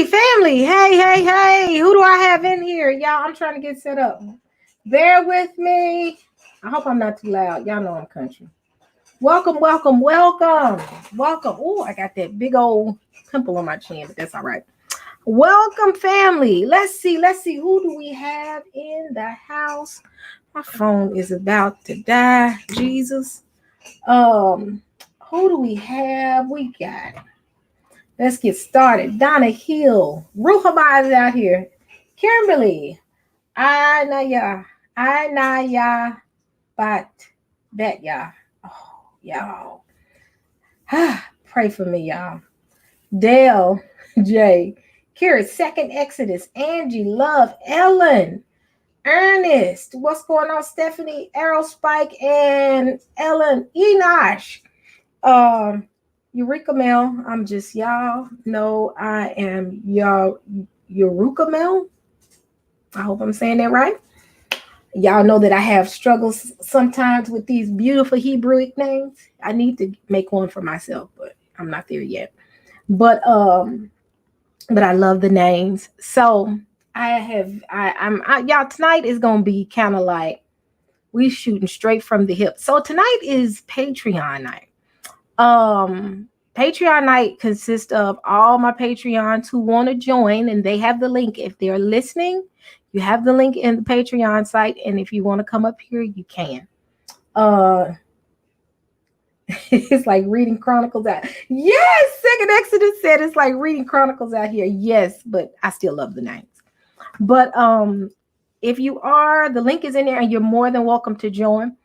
Family. Hey. Who do I have in here? Y'all, I'm trying to get set up. Bear with me. I hope I'm not too loud. Y'all know I'm country. Welcome. Oh, I got that big old pimple on my chin, but that's all right. Welcome, family. Let's see. Who do we have in the house? My phone is about to die. Jesus. Who do we have? We got. Let's get started. Donna Hill. Ruhamah is out here. Kimberly. Anaya. Batya. Oh, y'all. Pray for me, y'all. Dale J. Kira, Second Exodus. Angie, Love, Ellen. Ernest. What's going on? Stephanie, Aerospike, and Ellen Enosh. Eureka Mel, I'm just y'all know I am y'all Eureka Mel. I hope I'm saying that right. Y'all know that I have struggles sometimes with these beautiful Hebrewic names. I need to make one for myself, but I'm not there yet. But I love the names. So y'all, tonight is gonna be kind of like we shooting straight from the hip. So tonight is Patreon night. Patreon night consists of all my Patreons who want to join, and they have the link. If they're listening, you have the link in the Patreon site, and if you want to come up here, you can. It's like reading Chronicles out. Yes, Second Exodus said it's like reading Chronicles out here. Yes, but I still love the names. But if you are, the link is in there, and you're more than welcome to join.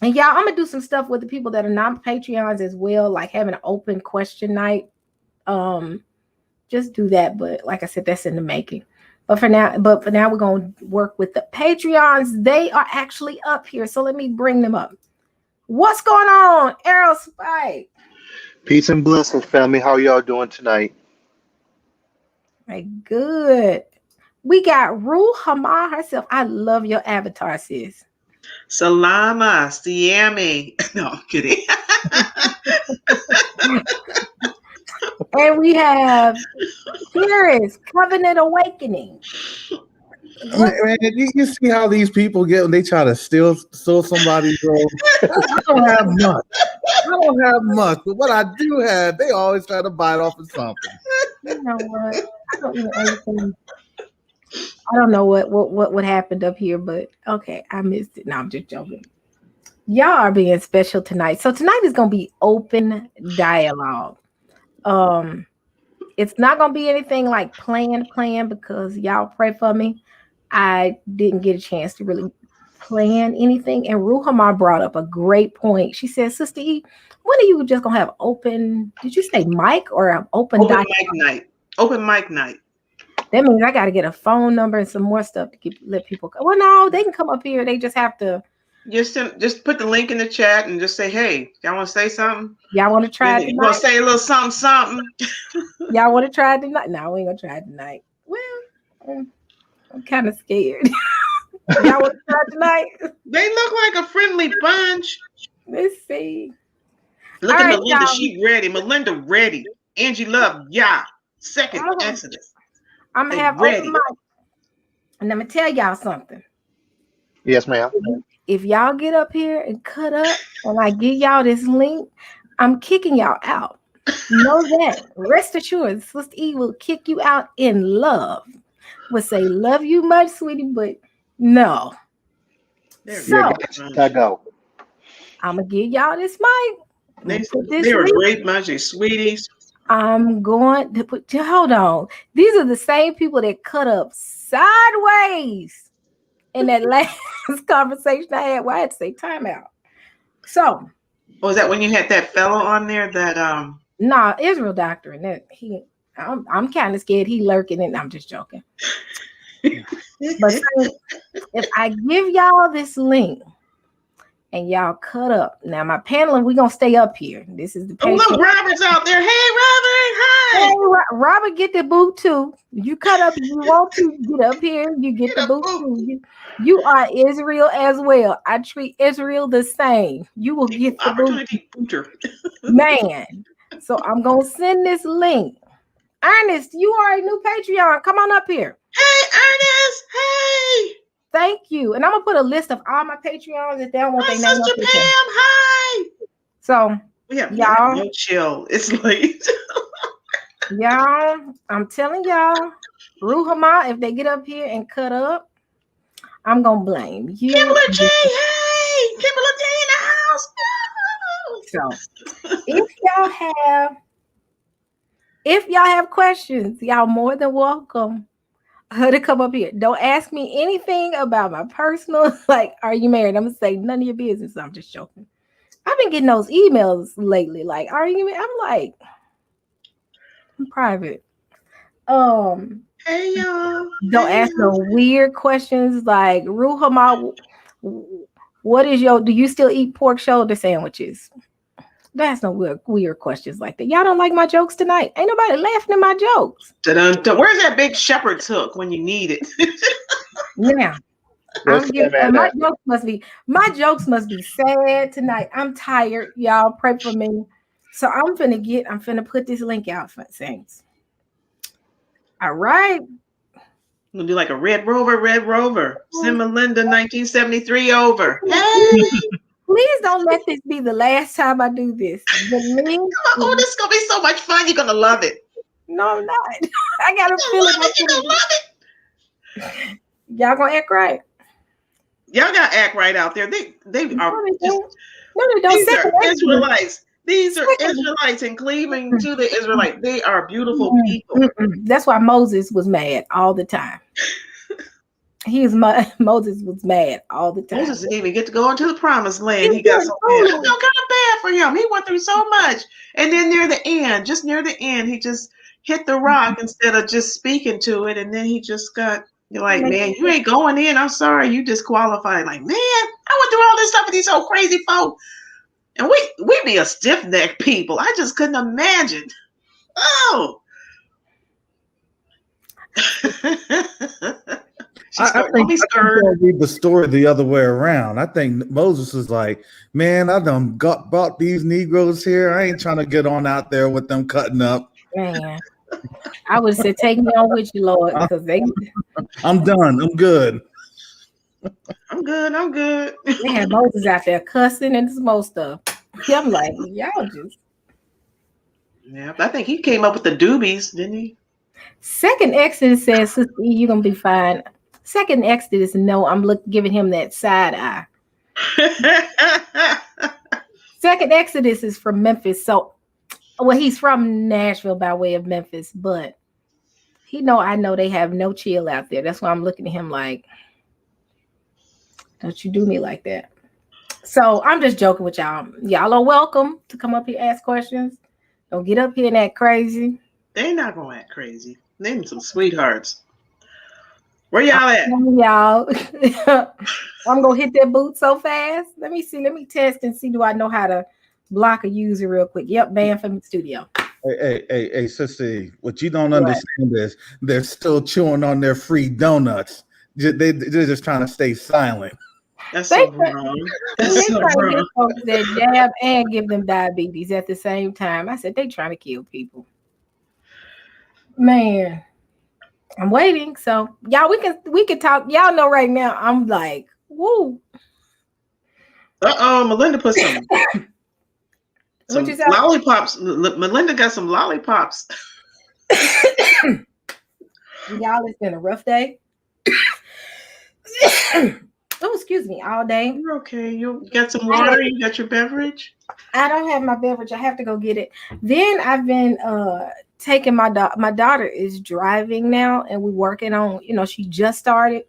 And y'all, I'm gonna do some stuff with the people that are not Patreons as well, like having an open question night. Just do that, but like I said, that's in the making. But for now, we're gonna work with the Patreons. They are actually up here, so let me bring them up. What's going on, Aerospike? Peace and blessings, family. How y'all doing tonight? Right, good. We got Ruhamah herself. I love your avatar, sis. Salama, Siami. No, I'm kidding. And we have Paris, Covenant Awakening. Man, you see how these people get when they try to steal somebody's role. I don't have much, but what I do have, they always try to bite off of something. You know what? I don't even understand. I don't know what happened up here, but okay, I missed it. No, I'm just joking. Y'all are being special tonight. So tonight is gonna be open dialogue. It's not gonna be anything like plan because y'all pray for me. I didn't get a chance to really plan anything. And Ruhamah brought up a great point. She said, Sister E, when are you just gonna have open? Did you say mic or open mic night? Open mic night. That means I got to get a phone number and some more stuff to let people go. Well, no, they can come up here. They just have to. Just put the link in the chat and just say, hey, y'all want to say something? Y'all want to try it tonight? You want to say a little something? Y'all want to try it tonight? No, we ain't going to try it tonight. Well, I'm kind of scared. Y'all want to try it tonight? They look like a friendly bunch. Let's see. Look at Melinda. She ready. Melinda ready. Angie Love, yeah. Second Exodus. I'm going to have open mic. And I'm going to tell y'all something. Yes, ma'am. If y'all get up here and cut up and I give y'all this link, I'm kicking y'all out. Know that. Rest assured, Sister E will kick you out in love. Will say, love you much, sweetie, but no. So, I go. I'm going to give y'all this mic. They're a great bunch of sweeties. I'm going to put, hold on. These are the same people that cut up sideways in that last conversation I had. Well, I had to say timeout. So. Was that when you had that fellow on there that Nah, Israel Doctrine. That I'm kind of scared he lurking and I'm just joking. But if I give y'all this link and y'all cut up. Now, my panel, we're going to stay up here. This is the patient. Oh, look, Robert's out there. Hey, Robert. Hi. Hey, Robert, get the boot too. You cut up if you want to. Get up here. You get the boot too. You are Israel as well. I treat Israel the same. You will get the boot. Man. So I'm going to send this link. Ernest, you are a new Patreon. Come on up here. Hey, Ernest. Hey. Thank you. And I'm gonna put a list of all my Patreons if they don't want their name Sister up there. Pam. Hi. So We have y'all, no chill. It's late. y'all, I'm telling y'all, Ruhama, if they get up here and cut up, I'm gonna blame you. Kimberly J. Hey, Kimberly J in the house. So if y'all have questions, y'all more than welcome to come up here. Don't ask me anything about my personal, like, are you married? I'm gonna say none of your business. I'm just joking. I've been getting those emails lately, like, are you married? I'm like, I'm private. Hey y'all. Don't ask no weird questions like, Ruhama, what is do you still eat pork shoulder sandwiches? That's no weird questions like that. Y'all don't like my jokes tonight? Ain't nobody laughing at my jokes. Dun-dun-dun. Where's that big shepherd's hook when you need it? Yeah. My jokes must be sad tonight. I'm tired. Y'all pray for me. So I'm finna put this link out for Saints. All right. We'll do like a Red Rover. Send Melinda 1973 over. Hey. Please don't let this be the last time I do this. Oh, this is gonna be so much fun. You're gonna love it. No, I'm not. I got a feeling you're gonna love it. Y'all gonna act right. Y'all gotta act right out there. They are just, these are Israelites. These are Israelites and cleaving to the Israelites. They are beautiful people. That's why Moses was mad all the time. Moses was mad all the time. Moses didn't even get to go into the promised land. He got so bad. I felt kind of bad for him. He went through so much. And then near the end, he just hit the rock instead of just speaking to it. And then he just got, you're like, man, you ain't going in. I'm sorry, you disqualified. Like, man, I went through all this stuff with these old crazy folk. And we be a stiff-necked people. I just couldn't imagine. Oh. I think read the story the other way around. I think Moses is like, man, I done brought these Negroes here. I ain't trying to get on out there with them cutting up. Man, I would say, take me on with you, Lord, because I'm done. I'm good. I'm good. They had Moses out there cussing and some more stuff. I'm like, y'all just. Yeah, I think he came up with the doobies, didn't he? Second Exodus says, Sister E, you're gonna be fine. Second Exodus, no, I'm giving him that side eye. Second Exodus is from Memphis, so he's from Nashville by way of Memphis, but I know they have no chill out there. That's why I'm looking at him like, don't you do me like that. So I'm just joking with y'all. Y'all are welcome to come up here and ask questions. Don't get up here and act crazy. They're not gonna act crazy. They're some sweethearts. Where y'all at? Y'all, I'm gonna hit that boot so fast. Let me see. Let me test and see. Do I know how to block a user real quick? Yep, ban from the studio. Hey, sister, what you don't understand is they're still chewing on their free donuts. They're just trying to stay silent. That's so wrong. That's so wrong. Get folks that jab and give them diabetes at the same time. I said they trying to kill people. Man, I'm waiting. So y'all, we can talk. Y'all know right now. I'm like, woo. Melinda put some lollipops. Melinda got some lollipops. Y'all, it's been a rough day. Oh, excuse me, all day. You're okay. You got some water? You got your beverage? I don't have my beverage. I have to go get it. Then I've been taking my daughter is driving now, and we're working on, she just started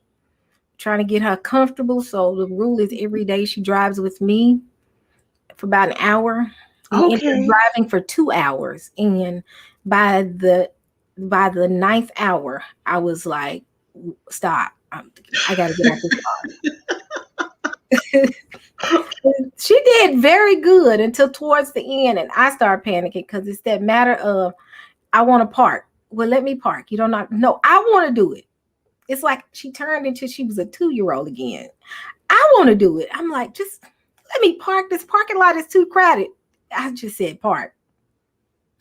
trying to get her comfortable. So the rule is every day she drives with me for about an hour. We ended up driving for 2 hours. And by the 9th hour, I was like, stop. I gotta get out this car. She did very good until towards the end, and I started panicking because it's that matter of I want to park. Well, let me park. You don't know. No, I want to do it. It's like she turned into she was a 2-year-old again. I want to do it. I'm like, just let me park. This parking lot is too crowded. I just said park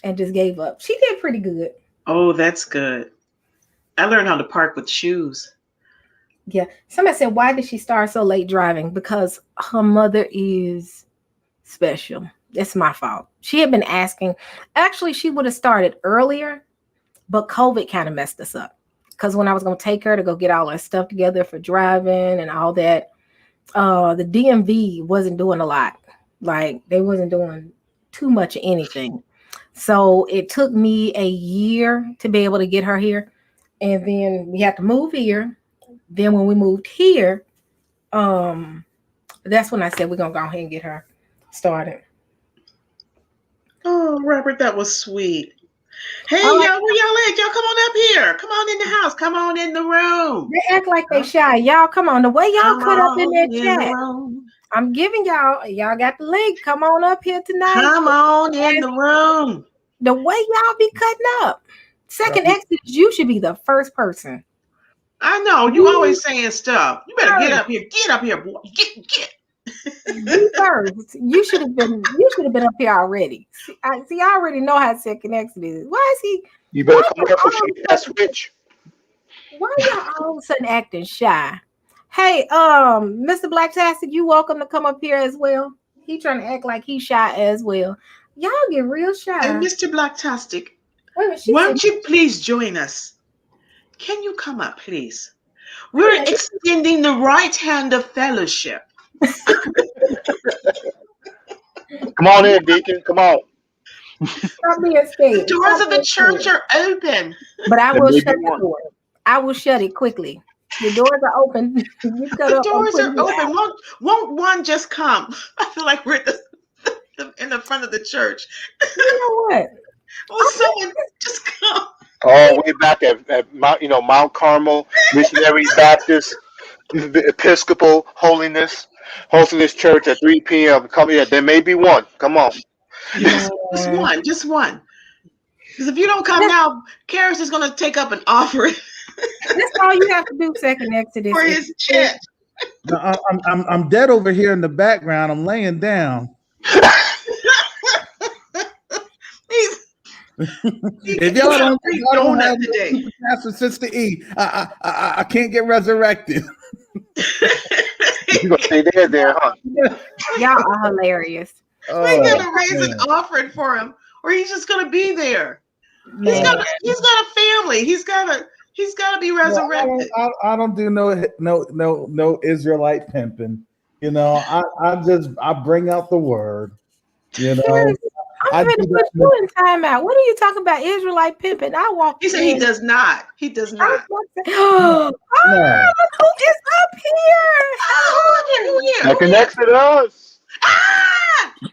and just gave up. She did pretty good. Oh, that's good. I learned how to park with shoes. Yeah. Somebody said, why did she start so late driving? Because her mother is special. It's my fault. She had been asking. Actually, she would have started earlier, but COVID kind of messed us up. Because when I was going to take her to go get all her stuff together for driving and all that, the DMV wasn't doing a lot. Like, they wasn't doing too much of anything. So it took me a year to be able to get her here. And then we had to move here. Then when we moved here, that's when I said we're going to go ahead and get her started. Oh, Robert, that was sweet. Hey, Oh, y'all, where y'all at? Y'all come on up here. Come on in the house. Come on in the room. They act like they shy. Y'all, come on. The way y'all cut up in that chat. Room. I'm giving y'all got the link. Come on up here tonight. Come on in the room. The way y'all be cutting up. Second Exodus, you should be the first person. I know. You always saying stuff. You better get up here. Get up here, boy. Get. You first. You should have been up here already. See, I already know how second Exodus is. Why is he? You better come up with that switch. Why are y'all all of a sudden acting shy? Hey, Mr. Blacktastic, you welcome to come up here as well. He trying to act like he's shy as well. Y'all get real shy. And Mr. Blacktastic, won't you please join us? Can you come up, please? We're extending the right hand of fellowship. Come on in, Deacon. Come on. Stop being scared. The doors of the church are open. But I will shut the door. I will shut it quickly. The doors are open. The doors are open. Won't one just come? I feel like we're in the front of the church. You know what? Will someone just come? Oh, way back at Mount Carmel, Missionary Baptist, Episcopal Holiness Church at 3 p.m. Come here. There may be one. Come on. Just one. Because if you don't come now, Karis is going to take up an offering. That's all you have to do, second Exodus. For his chat. No, I'm dead over here in the background. I'm laying down. If y'all don't have today, Pastor Sister E, I can't get resurrected. You're gonna stay there, huh? Y'all are hilarious. We're gonna raise an offering for him, or he's just gonna be there. He's got a family. He's gotta be resurrected. I don't do no Israelite pimping. You know, I bring out the word. You know. I'm going to put you in timeout. What are you talking about, Israelite pimping? I walk. He said he does not. He does not. Who is up here? Who here? That connects to us. And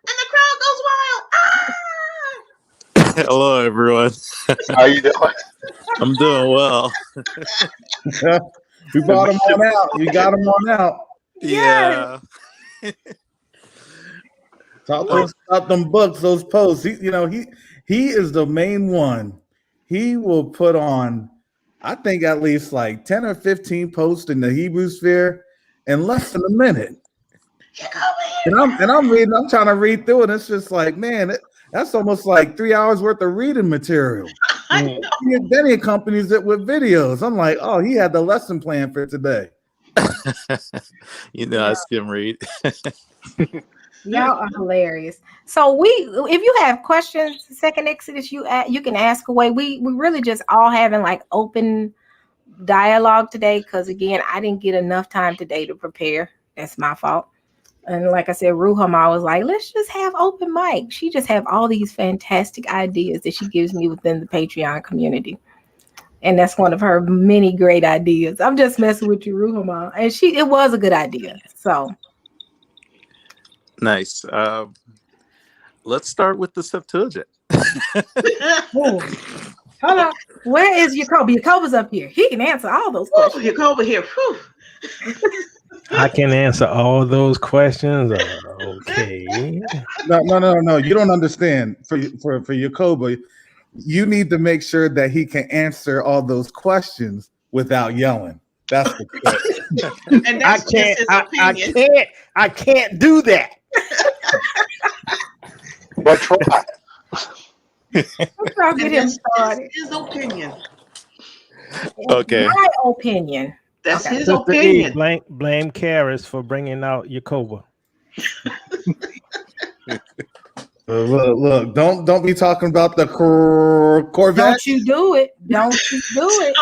the crowd goes wild. Hello, everyone. How you doing? I'm doing well. We brought him on out. You got him on out. Yeah. Talk about them books, those posts. He is the main one. He will put on, I think, at least like 10 or 15 posts in the Hebrew sphere in less than a minute. And I'm reading. I'm trying to read through it. It's just like, man, that's almost like 3 hours worth of reading material. Then he accompanies it with videos. I'm like, oh, he had the lesson plan for today. I skim read. Y'all are hilarious. So if you have questions, second Exodus, you can ask away. We really just all having like open dialogue today because again, I didn't get enough time today to prepare. That's my fault. And like I said, Ruhama was like, let's just have open mic. She just have all these fantastic ideas that she gives me within the Patreon community. And that's one of her many great ideas. I'm just messing with you, Ruhama. And it was a good idea. So Nice. Let's start with the Septuagint. hold on. Where is Jacob? Jacob's up here. He can answer all those questions. Jacob here. Whew. I can answer all those questions. Okay. No. You don't understand. For Jacoba, you need to make sure that he can answer all those questions without yelling. That's the question. And that's I can't do that. But try. Let's not get And him that's started. his opinion. Okay. My opinion. That's Okay. his Sister E, opinion. blame Karis for bringing out Yakoba. Look, don't be talking about the Corvette. Don't you do it. Don't you do it.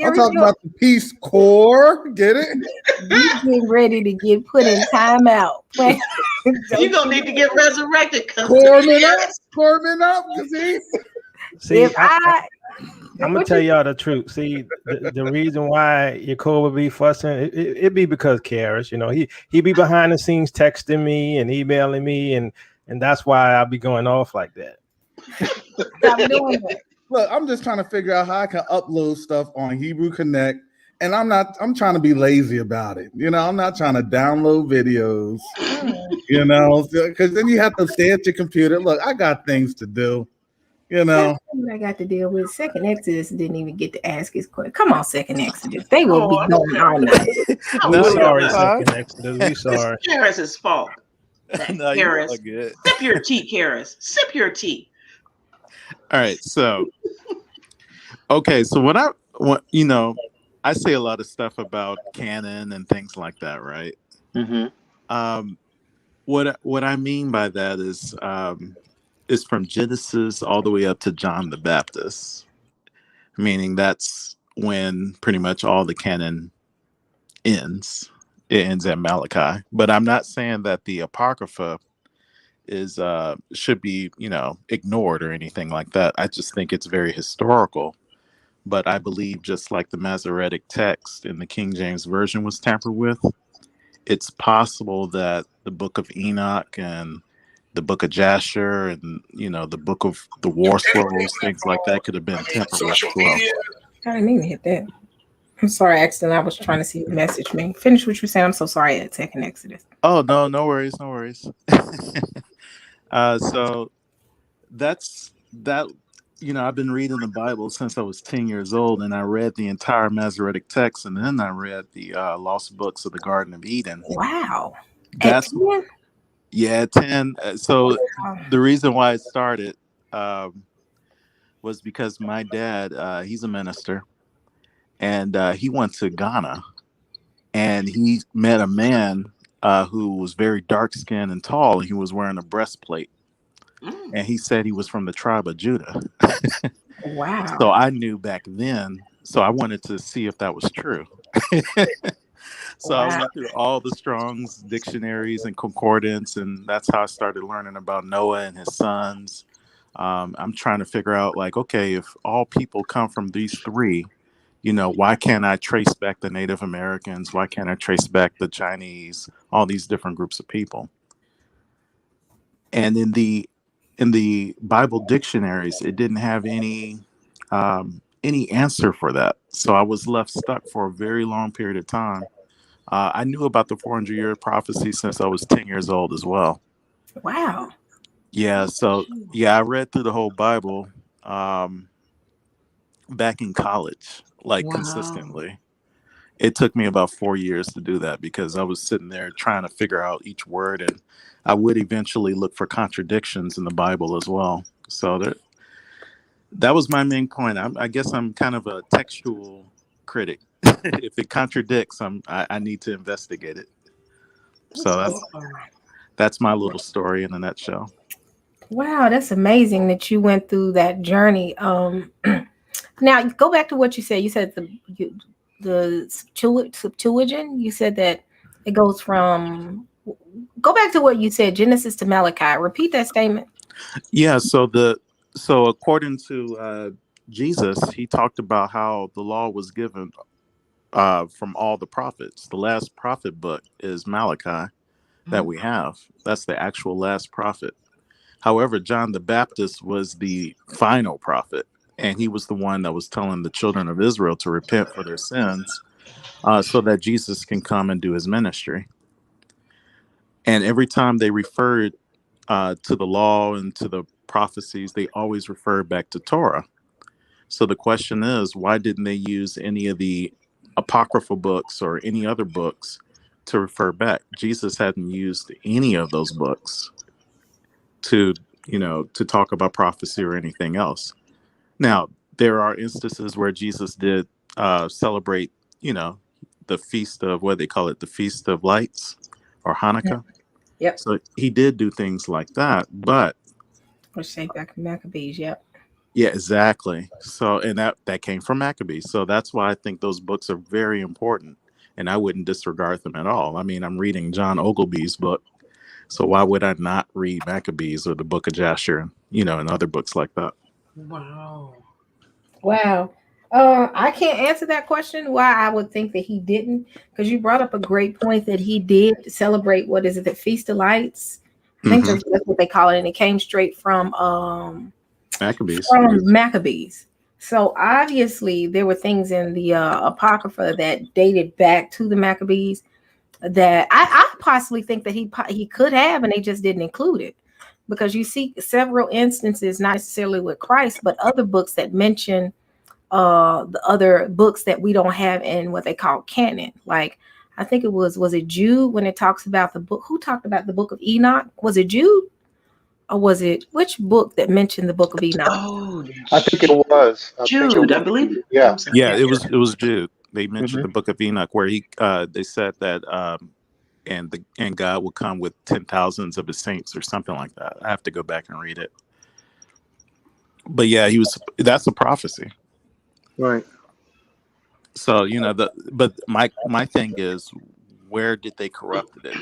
I'm talking about the Peace Corps. Get it? You getting ready to get put in timeout. You're gonna need to get resurrected. Corpsman up. See, If I'm gonna tell y'all the truth. See, the reason why Yakoba be fussing, it be because Karis, he be behind the scenes texting me and emailing me, and that's why I be going off like that. Stop doing that. Look, I'm just trying to figure out how I can upload stuff on Hebrew Connect, and I'm trying to be lazy about it. I'm not trying to download videos, because then you have to stay at your computer. Look, I got things to do. That's what I got to deal with. Second Exodus didn't even get to ask his question. Come on, Second Exodus. They will be going all night. We sorry, Second Exodus. We sorry. It's Karis' fault. No, you're all Karis. good. Sip your tea, Karis. Sip your tea. All right, so okay, so when I say a lot of stuff about canon and things like that, right? Mm-hmm. What I mean by that is from Genesis all the way up to John the Baptist, meaning that's when pretty much all the canon ends. It ends at Malachi. But I'm not saying that the Apocrypha should be ignored or anything like that. I just think it's very historical. But I believe just like the Masoretic text in the King James Version was tampered with, it's possible that the Book of Enoch and the Book of Jasher and the Book of the War Scrolls, things like that could have been tampered with as well. I didn't even hit that. I'm sorry, accident. I was trying to see you message me. Finish what you're saying. I'm so sorry at Second Exodus. Oh no worries. So that's that. I've been reading the Bible since I was 10 years old, and I read the entire Masoretic text, and then I read the Lost Books of the Garden of Eden. Wow. That's 10? Yeah, 10. So the reason why it started was because my dad, he's a minister, and he went to Ghana, and he met a man who was very dark-skinned and tall, and he was wearing a breastplate. And he said he was from the tribe of Judah. Wow. So I knew back then. So I wanted to see if that was true. So I went through all the Strong's dictionaries and concordance, and that's how I started learning about Noah and his sons. I'm trying to figure out, okay, if all people come from these three, why can't I trace back the Native Americans? Why can't I trace back the Chinese? All these different groups of people. And in the Bible dictionaries, it didn't have any answer for that. So I was left stuck for a very long period of time. I knew about the 400-year prophecy since I was 10 years old as well. Wow. Yeah. So I read through the whole Bible back in college, consistently. It took me about 4 years to do that because I was sitting there trying to figure out each word, and I would eventually look for contradictions in the Bible as well. So that was my main point. I guess I'm kind of a textual critic. If it contradicts, I need to investigate it. So that's my little story in a nutshell. Wow, that's amazing that you went through that journey. Now go back to what you said. You said the Septuagint. You said that it goes from. Go back to what you said, Genesis to Malachi. Repeat that statement. Yeah. So according to Jesus, he talked about how the law was given from all the prophets. The last prophet book is Malachi that we have. That's the actual last prophet. However, John the Baptist was the final prophet, and he was the one that was telling the children of Israel to repent for their sins so that Jesus can come and do his ministry. And every time they referred to the law and to the prophecies, they always referred back to Torah. So the question is, why didn't they use any of the apocryphal books or any other books to refer back? Jesus hadn't used any of those books to to talk about prophecy or anything else. Now, there are instances where Jesus did celebrate, the feast of, what they call it, the Feast of Lights or Hanukkah. Yep. So he did do things like that, but Or say back in Maccabees. Yep. yeah, exactly. So, and that came from Maccabees. So that's why I think those books are very important, and I wouldn't disregard them at all. I mean, I'm reading John Ogilvy's book, so why would I not read Maccabees or the Book of Jasher, and other books like that? Wow. Wow. I can't answer that question why I would think that he didn't, because you brought up a great point that he did celebrate, what is it, the Feast of Lights? I think that's what they call it, and it came straight from Maccabees. So obviously there were things in the Apocrypha that dated back to the Maccabees that I possibly think that he could have, and they just didn't include it. Because you see several instances, not necessarily with Christ, but other books that mention the other books that we don't have in what they call canon. Like, I think it was it Jude when it talks about the book? Who talked about the book of Enoch? Was it Jude? Or was it which book that mentioned the book of Enoch? Oh, I think it was. Jude, I believe. Yeah. Yeah, it was Jude. They mentioned the Book of Enoch, where they said that and God will come with 10,000s of his saints or something like that. I have to go back and read it. But yeah, that's a prophecy. Right. So, but my thing is, where did they corrupt it?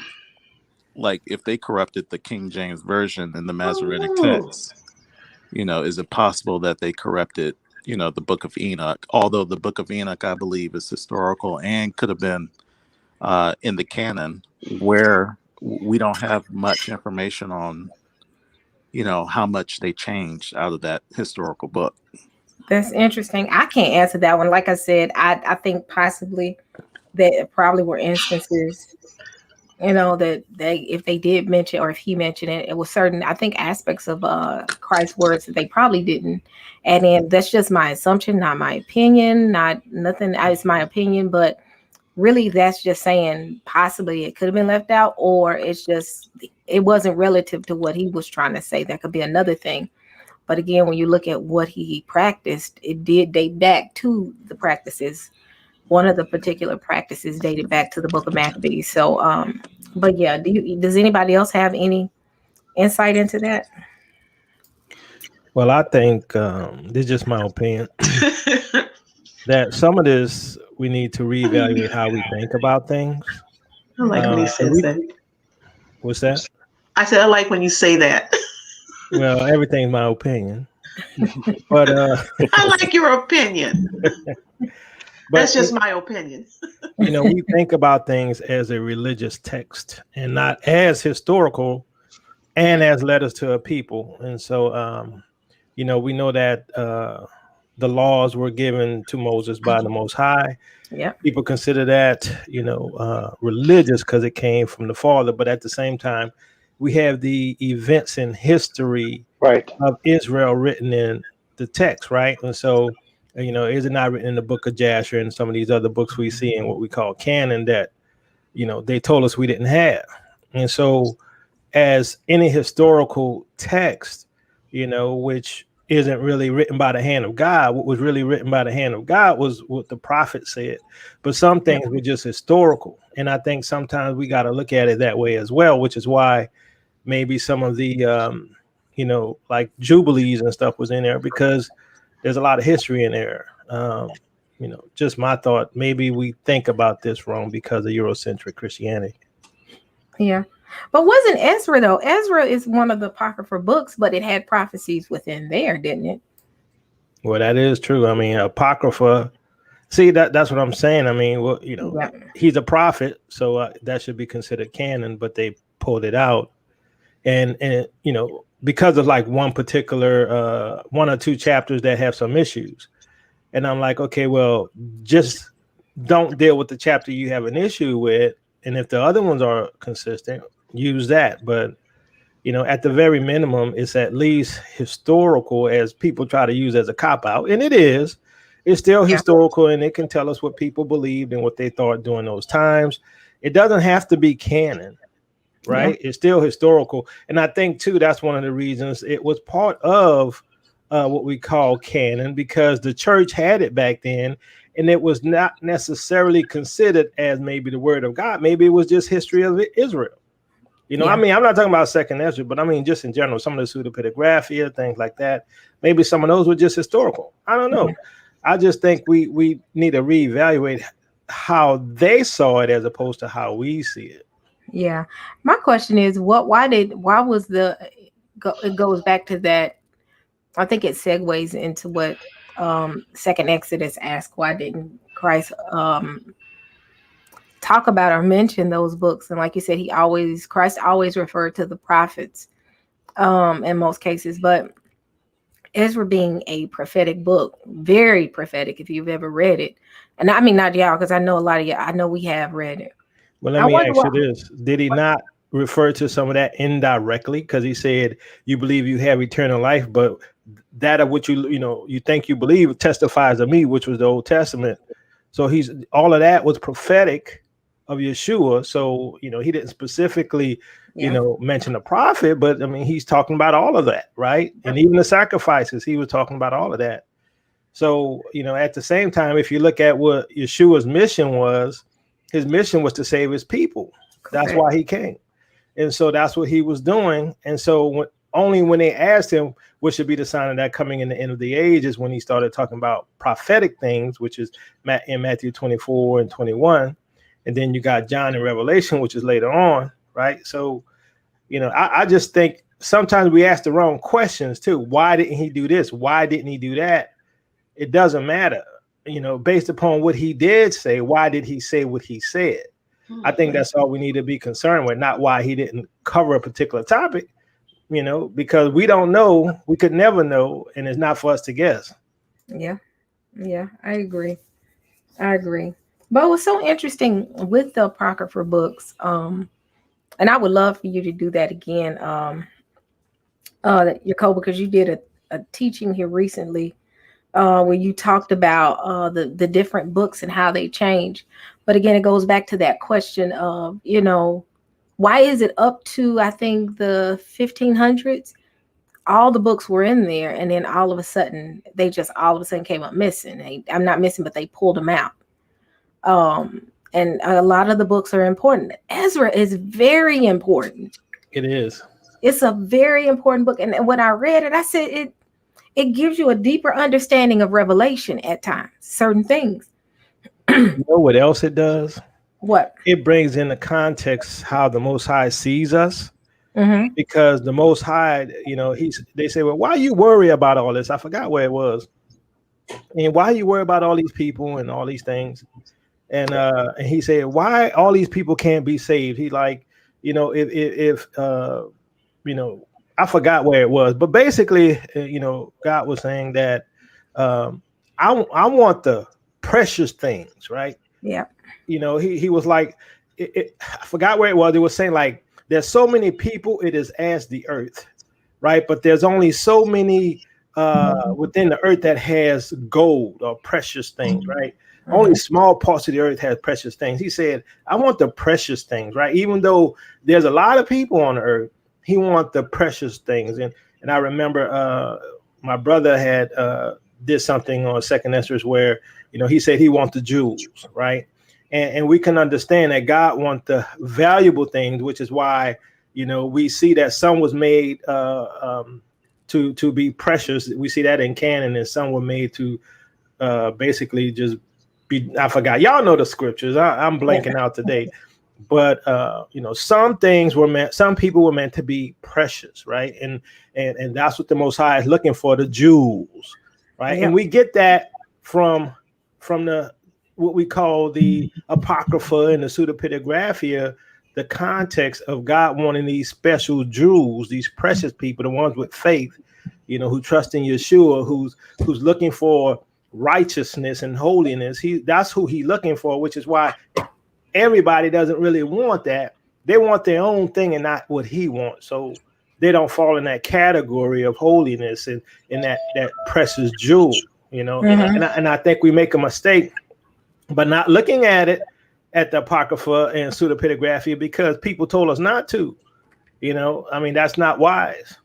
Like, if they corrupted the King James Version and the Masoretic text, is it possible that they corrupted, the Book of Enoch? Although the Book of Enoch, I believe, is historical and could have been in the canon, where we don't have much information on, how much they changed out of that historical book. That's interesting. I can't answer that one. Like I said, I think possibly that probably were instances, that if they did mention, or if he mentioned it, it was certain, I think, aspects of Christ's words that they probably didn't add in. That's just my assumption, not my opinion, not nothing. It's my opinion, but really that's just saying possibly it could have been left out, or it wasn't relative to what he was trying to say. That could be another thing. But again, when you look at what he practiced, it did date back to the practices. One of the particular practices dated back to the book of Maccabees. So, but yeah, does anybody else have any insight into that? Well, I think this is just my opinion that some of this we need to reevaluate how we think about things. I like when he says that. What's that? I said I like when you say that. Well, everything's my opinion, but I like your opinion. That's just my opinion. We think about things as a religious text and not as historical and as letters to a people. And so, we know that the laws were given to Moses by the Most High. Yeah. People consider that, religious because it came from the Father. But at the same time, we have the events in history of Israel written in the text, right? And so, is it not written in the book of Jasher and some of these other books we see in what we call canon that, they told us we didn't have? And so, as any historical text, which isn't really written by the hand of God, what was really written by the hand of God was what the prophet said. But some things were just historical. And I think sometimes we got to look at it that way as well, which is why maybe some of the, like Jubilees and stuff was in there, because there's a lot of history in there. Just my thought, maybe we think about this wrong because of Eurocentric Christianity. Yeah. But wasn't Ezra, though? Ezra is one of the Apocrypha books, but it had prophecies within there, didn't it? Well, that is true. I mean, Apocrypha, see, that's what I'm saying. I mean, he's a prophet, so that should be considered canon, but they pulled it out. And because of like one particular, one or two chapters that have some issues. And I'm like, okay, well, just don't deal with the chapter you have an issue with. And if the other ones are consistent, use that. But, at the very minimum, it's at least historical, as people try to use as a cop-out. And it is. It's still historical, and it can tell us what people believed and what they thought during those times. It doesn't have to be canon. right? It's still historical. And I think too, that's one of the reasons it was part of what we call canon, because the church had it back then, and it was not necessarily considered as maybe the word of God. Maybe it was just history of Israel. You know, I mean, I'm not talking about second Ezra, but I mean, just in general, some of the pseudepigraphia, things like that. Maybe some of those were just historical. I don't know. I just think we need to reevaluate how they saw it as opposed to how we see it. Yeah. My question is, it goes back to that. I think it segues into what Second Exodus asked, why didn't Christ talk about or mention those books? And like you said, Christ always referred to the prophets in most cases, but Ezra being a prophetic book, very prophetic if you've ever read it. And I mean, not y'all, because I know a lot of y'all, I know we have read it. Well, let me ask you this. Did he not refer to some of that indirectly? Because he said, you believe you have eternal life, but that of which you think you believe testifies of me, which was the Old Testament. So all of that was prophetic of Yeshua. So, he didn't specifically, mention the prophet, but I mean, he's talking about all of that, right? And even the sacrifices, he was talking about all of that. So, at the same time, if you look at what Yeshua's mission was, his mission was to save his people. That's why he came. And so that's what he was doing. And so only when they asked him, what should be the sign of that coming in the end of the age, is when he started talking about prophetic things, which is in Matthew 24 and 21. And then you got John in Revelation, which is later on, right? So, I just think sometimes we ask the wrong questions too. Why didn't he do this? Why didn't he do that? It doesn't matter. Based upon what he did say, why did he say what he said? I think that's all we need to be concerned with, not why he didn't cover a particular topic, because we don't know, we could never know, and it's not for us to guess. Yeah, I agree. But it was so interesting with the Apocrypha books, and I would love for you to do that again, Jacob, because you did a teaching here recently where you talked about the different books and how they change. But again, it goes back to that question of, why is it up to, I think, the 1500s, all the books were in there, and then all of a sudden came up missing. I'm not missing, but they pulled them out. And a lot of the books are important. Ezra is very important. It is. It's a very important book. And when I read it, I said it gives you a deeper understanding of Revelation at times, certain things. You know what else it does? What? It brings in the context how the Most High sees us. Mm-hmm. Because the Most High, they say, well, why you worry about all this? I forgot where it was. And why you worry about all these people and all these things? And he said, why all these people can't be saved? He like, if I forgot where it was, but basically, God was saying that I want the precious things, right? Yeah. He was like, I forgot where it was. It was saying like, there's so many people, it is as the earth, right? But there's only so many within the earth that has gold or precious things, right? Mm-hmm. Only small parts of the earth has precious things. He said, I want the precious things, right? Even though there's a lot of people on the earth, he wants the precious things. And I remember my brother had did something on Second Ezra where, he said he wants the jewels, right? And we can understand that God wants the valuable things, which is why, we see that some was made to be precious. We see that in canon, and some were made to basically just be, I forgot. Y'all know the scriptures. I'm blanking out today. But, some things were meant, some people were meant to be precious, right? And that's what the Most High is looking for, the jewels, right? Yep. And we get that from the what we call the Apocrypha and the pseudepigraphia, the context of God wanting these special jewels, these precious people, the ones with faith, who trust in Yeshua, who's looking for righteousness and holiness. That's who he's looking for, which is why everybody doesn't really want that. They want their own thing and not what he wants. So they don't fall in that category of holiness and that precious jewel, Mm-hmm. And I think we make a mistake by not looking at it at the Apocrypha and pseudepigraphia because people told us not to. You know, I mean, that's not wise.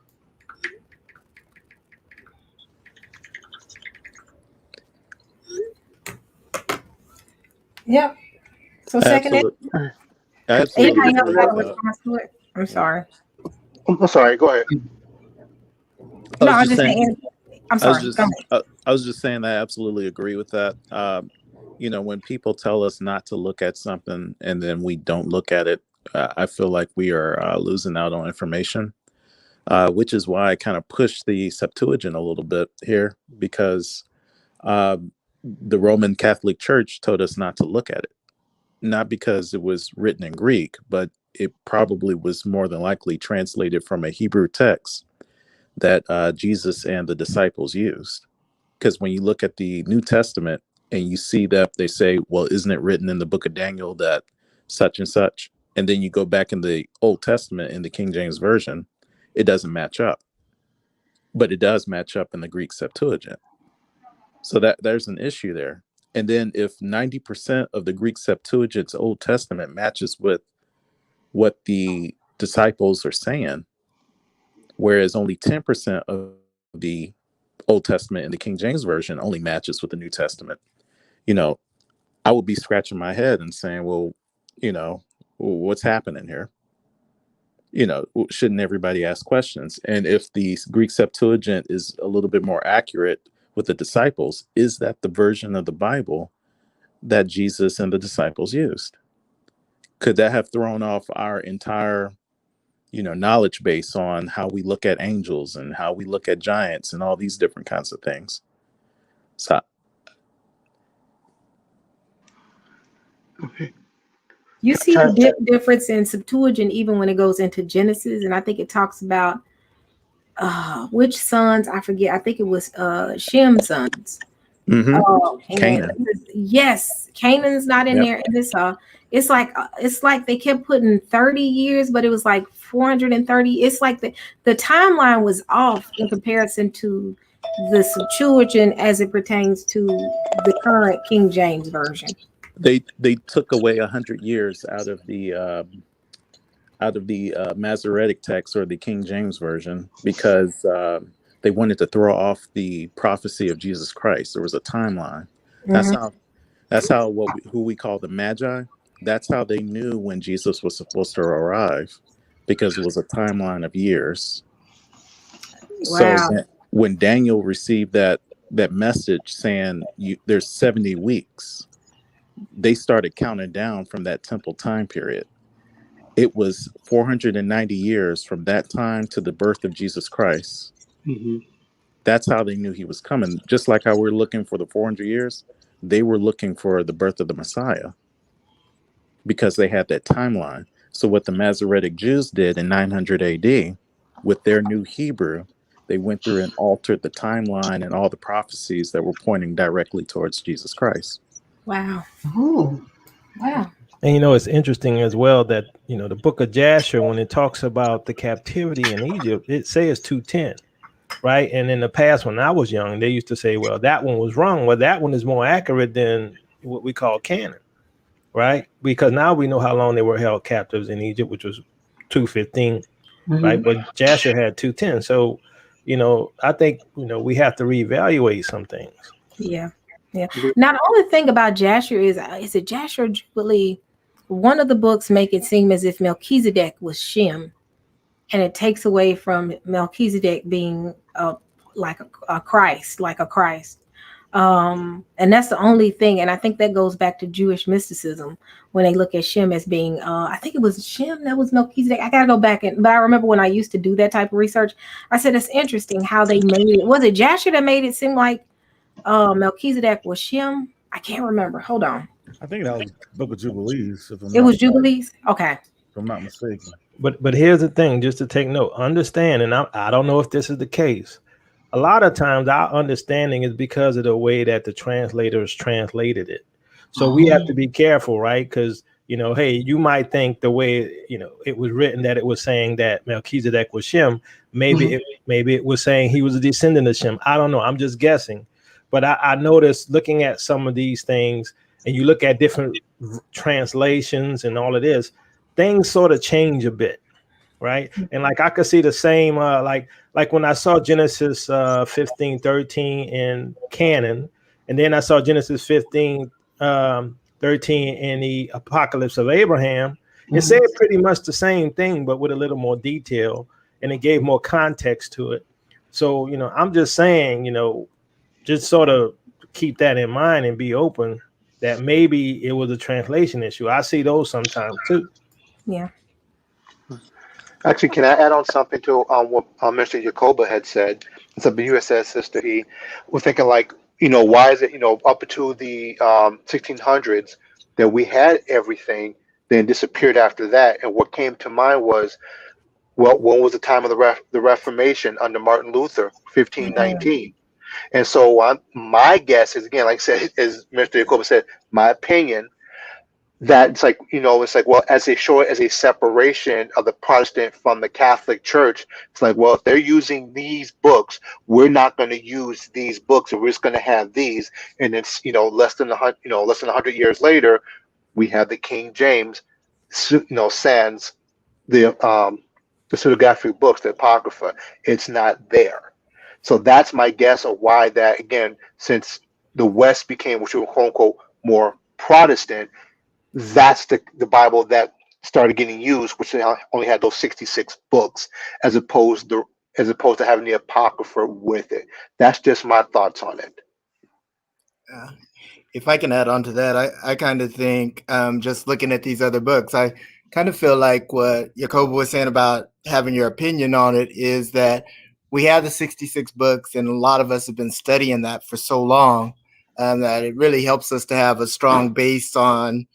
Yep. So second, Absolutely. anybody else have a response to it? I'm sorry. I'm sorry. Go ahead. No, I was just saying. I'm sorry. I was just saying that I absolutely agree with that. You know, when people tell us not to look at something and then we don't look at it, I feel like we are losing out on information, which is why I kind of push the Septuagint a little bit here, because the Roman Catholic Church told us not to look at it, not because it was written in Greek, but it probably was more than likely translated from a Hebrew text that Jesus and the disciples used. Because when you look at the New Testament and you see that they say, well, isn't it written in the book of Daniel that such and such? And then you go back in the Old Testament in the King James Version, it doesn't match up. But it does match up in the Greek Septuagint. So that there's an issue there. And then if 90% of the Greek Septuagint's Old Testament matches with what the disciples are saying, whereas only 10% of the Old Testament in the King James Version only matches with the New Testament, you know, I would be scratching my head and saying, well, you know, what's happening here? You know, shouldn't everybody ask questions? And if the Greek Septuagint is a little bit more accurate with the disciples, is that the version of the Bible that Jesus and the disciples used? Could that have thrown off our entire, you know, knowledge base on how we look at angels and how we look at giants and all these different kinds of things? So, Okay. You see the difference in Septuagint even when it goes into Genesis, and I think it talks about which sons, I forget. I think it was Shem's sons. Canaan. Yes, Canaan's not in there. And it's like they kept putting 30 years, but it was like 430. It's like the timeline was off in comparison to the Septuagint as it pertains to the current King James Version. They took away 100 years out of the Masoretic text or the King James Version because they wanted to throw off the prophecy of Jesus Christ. There was a timeline. That's how who we call the Magi. That's how they knew when Jesus was supposed to arrive, because it was a timeline of years. Wow. So when Daniel received that message saying there's 70 weeks, they started counting down from that temple time period. It was 490 years from that time to the birth of Jesus Christ. Mm-hmm. That's how they knew he was coming. Just like how we're looking for the 400 years, they were looking for the birth of the Messiah because they had that timeline. So what the Masoretic Jews did in 900 AD with their new Hebrew, they went through and altered the timeline and all the prophecies that were pointing directly towards Jesus Christ. Wow. Ooh. Wow. And, you know, it's interesting as well that, you know, the book of Jasher, when it talks about the captivity in Egypt, it says 210, right? And in the past, when I was young, they used to say, well, that one was wrong. Well, that one is more accurate than what we call canon, right? Because now we know how long they were held captives in Egypt, which was 215, right? But Jasher had 210. So, you know, I think, you know, we have to reevaluate some things. Yeah. Yeah. Now, the only thing about Jasher is it Jasher or Jubilee? One of the books make it seem as if Melchizedek was Shem, and it takes away from Melchizedek being like a Christ. And that's the only thing. And I think that goes back to Jewish mysticism when they look at Shem as being, I think it was Shem that was Melchizedek. I got to go back. But I remember when I used to do that type of research, I said, it's interesting how they made it. Was it Jasher that made it seem like Melchizedek was Shem? I can't remember. Hold on. I think that was Book of Jubilees. It was Jubilees? Okay. If I'm not mistaken. But here's the thing, just to take note, understand, and I don't know if this is the case. A lot of times our understanding is because of the way that the translators translated it. So we have to be careful, right? Because, you know, hey, you might think the way, you know, it was written that it was saying that Melchizedek was Shem. Maybe it was saying he was a descendant of Shem. I don't know. I'm just guessing. But I noticed looking at some of these things, and you look at different translations and all of this, things sort of change a bit, right? And like I could see the same, like when I saw Genesis 15:13 in canon, and then I saw Genesis 15:13 in the Apocalypse of Abraham. It said pretty much the same thing, but with a little more detail, and it gave more context to it. So, I'm just saying, just sort of keep that in mind and be open that maybe it was a translation issue. I see those sometimes too. Yeah. Actually, can I add on something to what Mr. Jacoba had said? Something you had said, Sister E. We're thinking like, why is it, up to the 1600s that we had everything, then disappeared after that? And what came to mind was, well, when was the time of the Reformation under Martin Luther, 1519? And so my guess is, again, like I said, as Mr. Jacoba said, my opinion, that it's like, well, as they show it as a separation of the Protestant from the Catholic Church, it's like, well, if they're using these books, we're not going to use these books, and we're just going to have these. And it's, less than 100 years later, we have the King James, sans the pseudographic books, the Apocrypha. It's not there. So that's my guess of why that, again, since the West became, which we quote unquote, more Protestant, that's the Bible that started getting used, which only had those 66 books, as opposed to having the Apocrypha with it. That's just my thoughts on it. If I can add on to that, I kind of think, just looking at these other books, I kind of feel like what Jacoba was saying about having your opinion on it is that we have the 66 books, and a lot of us have been studying that for so long that it really helps us to have a strong base on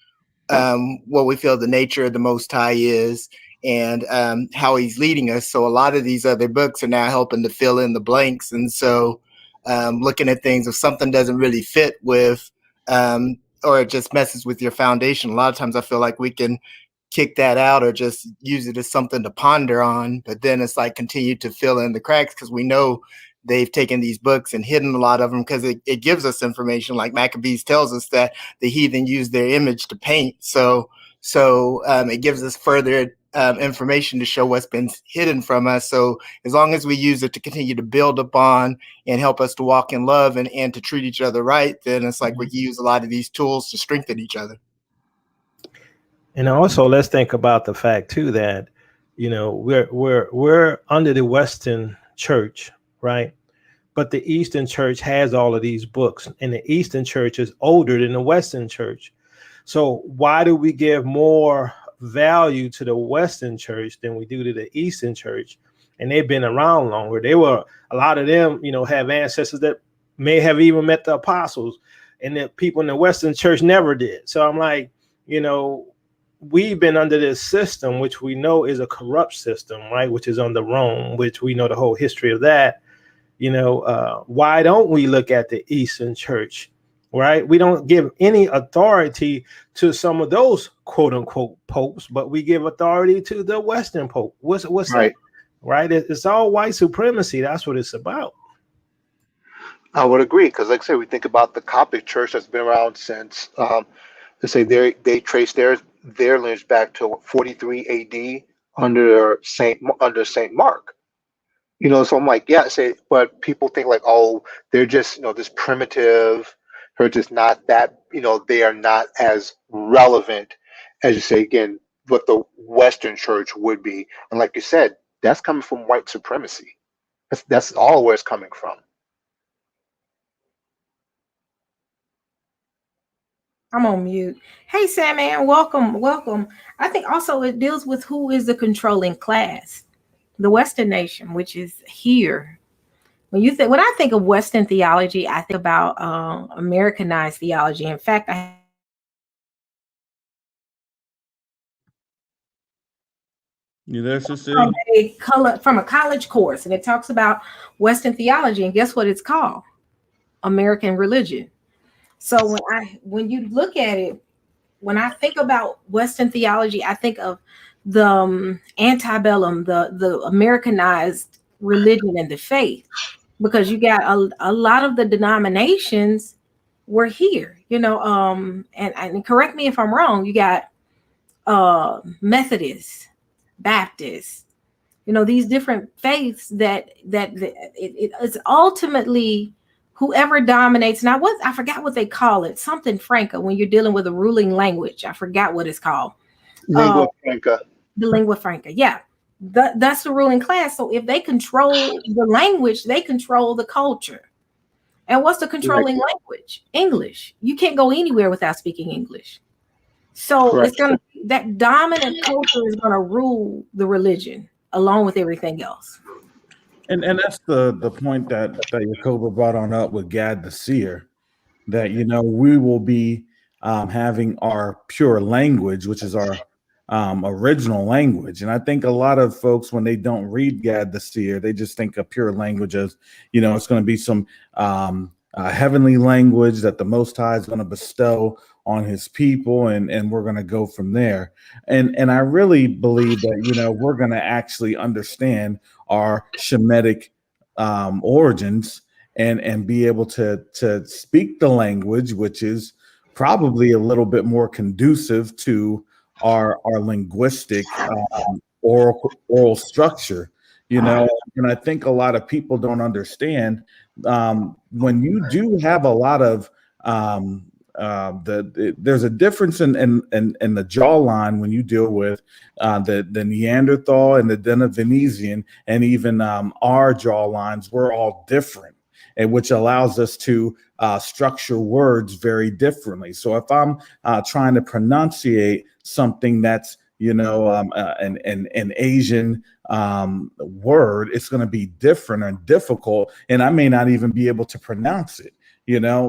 what we feel the nature of the Most High is, and how he's leading us. So a lot of these other books are now helping to fill in the blanks. And so looking at things, if something doesn't really fit with, or it just messes with your foundation, a lot of times I feel like we can kick that out or just use it as something to ponder on. But then it's like continue to fill in the cracks, because we know they've taken these books and hidden a lot of them, because it gives us information. Like Maccabees tells us that the heathen used their image to paint. So it gives us further information to show what's been hidden from us. So as long as we use it to continue to build upon and help us to walk in love and to treat each other right, then it's like we use a lot of these tools to strengthen each other. And also, let's think about the fact too that, we're under the Western Church, right? But the Eastern Church has all of these books, and the Eastern Church is older than the Western Church. So why do we give more value to the Western Church than we do to the Eastern Church? And they've been around longer. A lot of them, have ancestors that may have even met the apostles, and the people in the Western Church never did. So I'm like, we've been under this system, which we know is a corrupt system, right? Which is under Rome, which we know the whole history of that. Why don't we look at the Eastern Church, right? We don't give any authority to some of those quote unquote popes, but we give authority to the Western Pope. What's right? That? Right? It's all white supremacy. That's what it's about. I would agree, because like I said, we think about the Coptic Church that's been around since, let's say they trace their lineage back to 43 AD under Saint Mark. So I'm like, yeah, but people think like, oh, they're just, this primitive, or just not that, they are not as relevant as you say, again, what the Western Church would be. And like you said, that's coming from white supremacy. That's all where it's coming from. I'm on mute. Hey, Sam, man, welcome. I think also it deals with who is the controlling class. The Western nation, which is here. When I think of Western theology, I think about Americanized theology. In fact, You there, sister? From a college course, and it talks about Western theology, and guess what it's called? American religion. So when you look at it, when I think about Western theology, I think of the antebellum, the Americanized religion and the faith, because you got a lot of the denominations were here, and correct me if I'm wrong. You got Methodists, Baptists, these different faiths that it's ultimately whoever dominates. Now, I forgot what they call it, something franca, when you're dealing with a ruling language. I forgot what it's called. Lingua franca. The lingua franca, yeah. That's the ruling class. So if they control the language, they control the culture. And what's the controlling language? English. You can't go anywhere without speaking English. So Correct. that dominant culture is gonna rule the religion along with everything else. And that's the point that Jacoba brought on up with Gad the seer, that we will be having our pure language, which is our original language. And I think a lot of folks, when they don't read Gad the seer, they just think of pure language as it's going to be some heavenly language that the Most High is going to bestow on his people, and we're going to go from there. And I really believe that we're going to actually understand our Shemitic origins and be able to speak the language, which is probably a little bit more conducive to our linguistic oral structure, and I think a lot of people don't understand when you do have a lot of there's a difference in the jawline when you deal with the Neanderthal and the Denisovans, and even our jawlines. We're all different, and which allows us to structure words very differently. So if I'm trying to pronunciate something that's an Asian word, it's going to be different and difficult, and I may not even be able to pronounce it.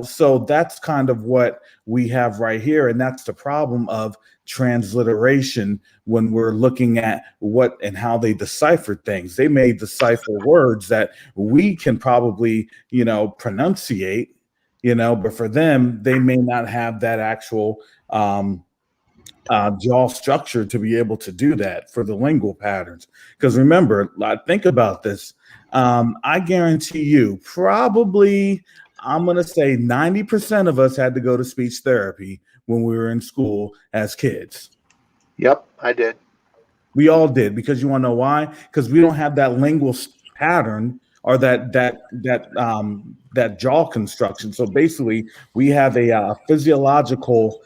So that's kind of what we have right here. And that's the problem of transliteration when we're looking at what and how they decipher things. They may decipher words that we can probably, pronunciate, but for them, they may not have that actual jaw structure to be able to do that for the lingual patterns. Because remember, think about this. I guarantee you, probably, I'm going to say 90% of us had to go to speech therapy when we were in school as kids. Yep, I did. We all did, because you want to know why? Because we don't have that lingual pattern or that jaw construction. So basically, we have a physiological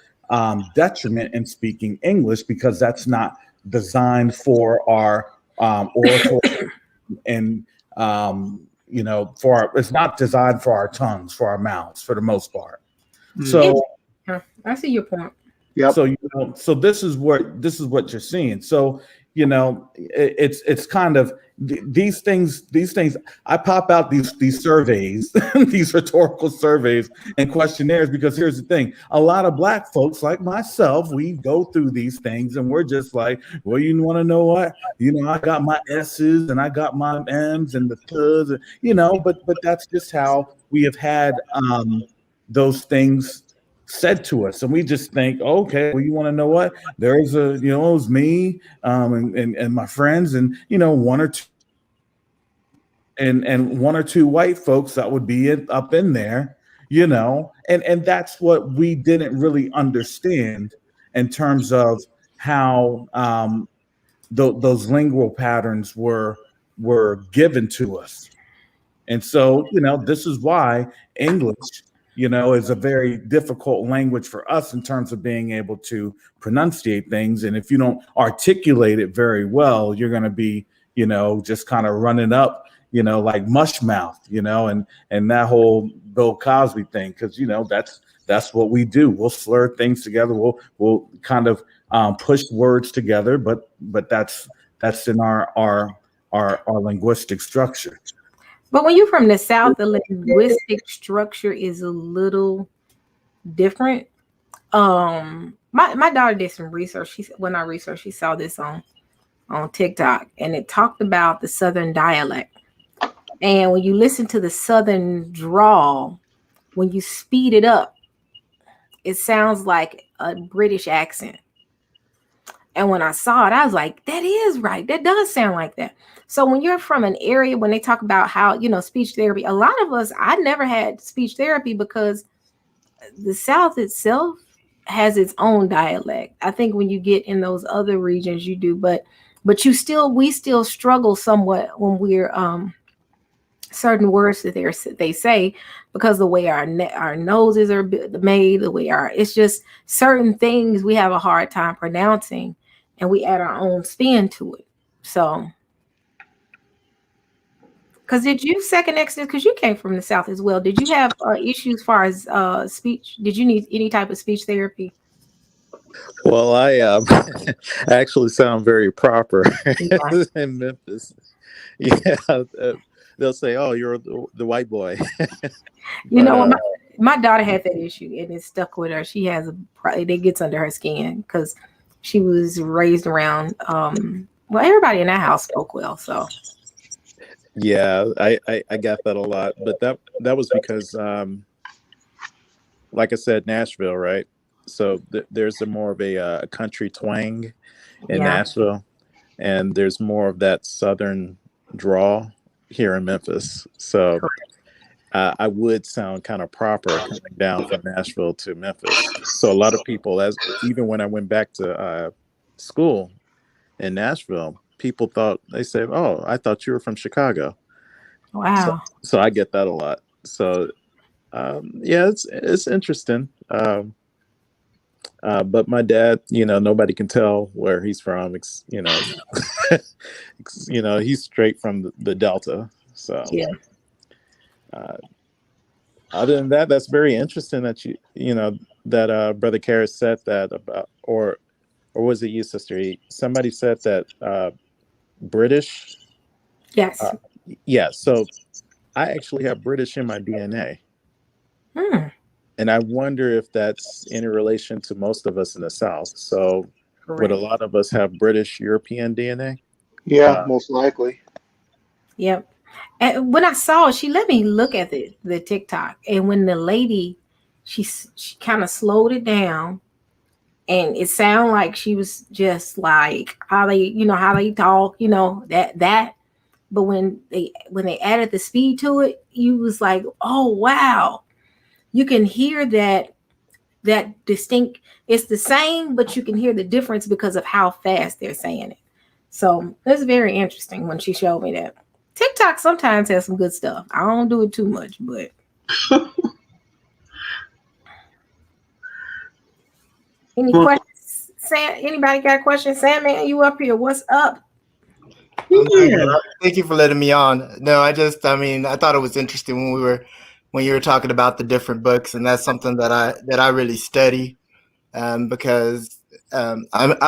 detriment in speaking English, because that's not designed for our oratory and it's not designed for our tongues, for our mouths, for the most part. So I see your point. Yeah. So so this is what you're seeing. So it's kind of these things. I pop out these surveys, these rhetorical surveys and questionnaires, because here's the thing: a lot of Black folks like myself, we go through these things and we're just like, well, you want to know what? I got my S's and I got my M's and the T's, but that's just how we have had those things said to us, and we just think, okay, well, you want to know what? There's it was me and my friends, and one or two and one or two white folks that would be up in there, and that's what we didn't really understand in terms of how those lingual patterns were given to us. And so this is why English is a very difficult language for us in terms of being able to pronunciate things. And if you don't articulate it very well, you're going to be, just kind of running up, like mush mouth, and that whole Bill Cosby thing. Because, that's what we do. We'll slur things together. We'll kind of push words together, but that's in our linguistic structure. But when you're from the South, the linguistic structure is a little different. My daughter did some research. She saw this on TikTok, and it talked about the Southern dialect. And when you listen to the Southern drawl, when you speed it up, it sounds like a British accent. And when I saw it, I was like, that is right. That does sound like that. So when you're from an area, when they talk about how, speech therapy, a lot of us, I never had speech therapy because the South itself has its own dialect. I think when you get in those other regions, you do, but we still struggle somewhat when we're certain words that they say, because the way our noses are made, the way it's just certain things we have a hard time pronouncing, and we add our own spin to it. So, because did you second Exodus? Because you came from the South as well. Did you have issues as far as speech? Did you need any type of speech therapy? Well, I actually sound very proper Yeah. in Memphis. Yeah, they'll say, "Oh, you're the white boy." You know, my daughter had that issue, and it stuck with her. She has it gets under her skin because she was raised around. Well, everybody in that house spoke well, so. Yeah, I got that a lot, but that was because, like I said, Nashville, right? So there's more of a country twang in Nashville, and there's more of that Southern drawl here in Memphis. So I would sound kind of proper coming down from Nashville to Memphis. So a lot of people, even when I went back to school in Nashville, people they said, "Oh, I thought you were from Chicago." Wow. So I get that a lot. So yeah, it's interesting. But my dad, nobody can tell where he's from. He's straight from the Delta. So yeah. Other than that, that's very interesting that that Brother Karras said that about, or was it you, Sister E? Somebody said that British. Yes. Yeah. So I actually have British in my DNA. And I wonder if that's in relation to most of us in the South. So would a lot of us have British European DNA? Yeah, most likely. Yep. And when I saw it, she let me look at the TikTok. And when the lady, she kind of slowed it down, and it sounded like she was just like how they talk, that. But when they added the speed to it, you was like, oh wow, you can hear that distinct. It's the same, but you can hear the difference because of how fast they're saying it. So it's very interesting when she showed me that. TikTok sometimes has some good stuff. I don't do it too much, but any questions? Sam, anybody got questions? Sam, man, you up here? What's up? Yeah. Thank you for letting me on. No, I thought it was interesting when you were talking about the different books, and that's something that I really study, because I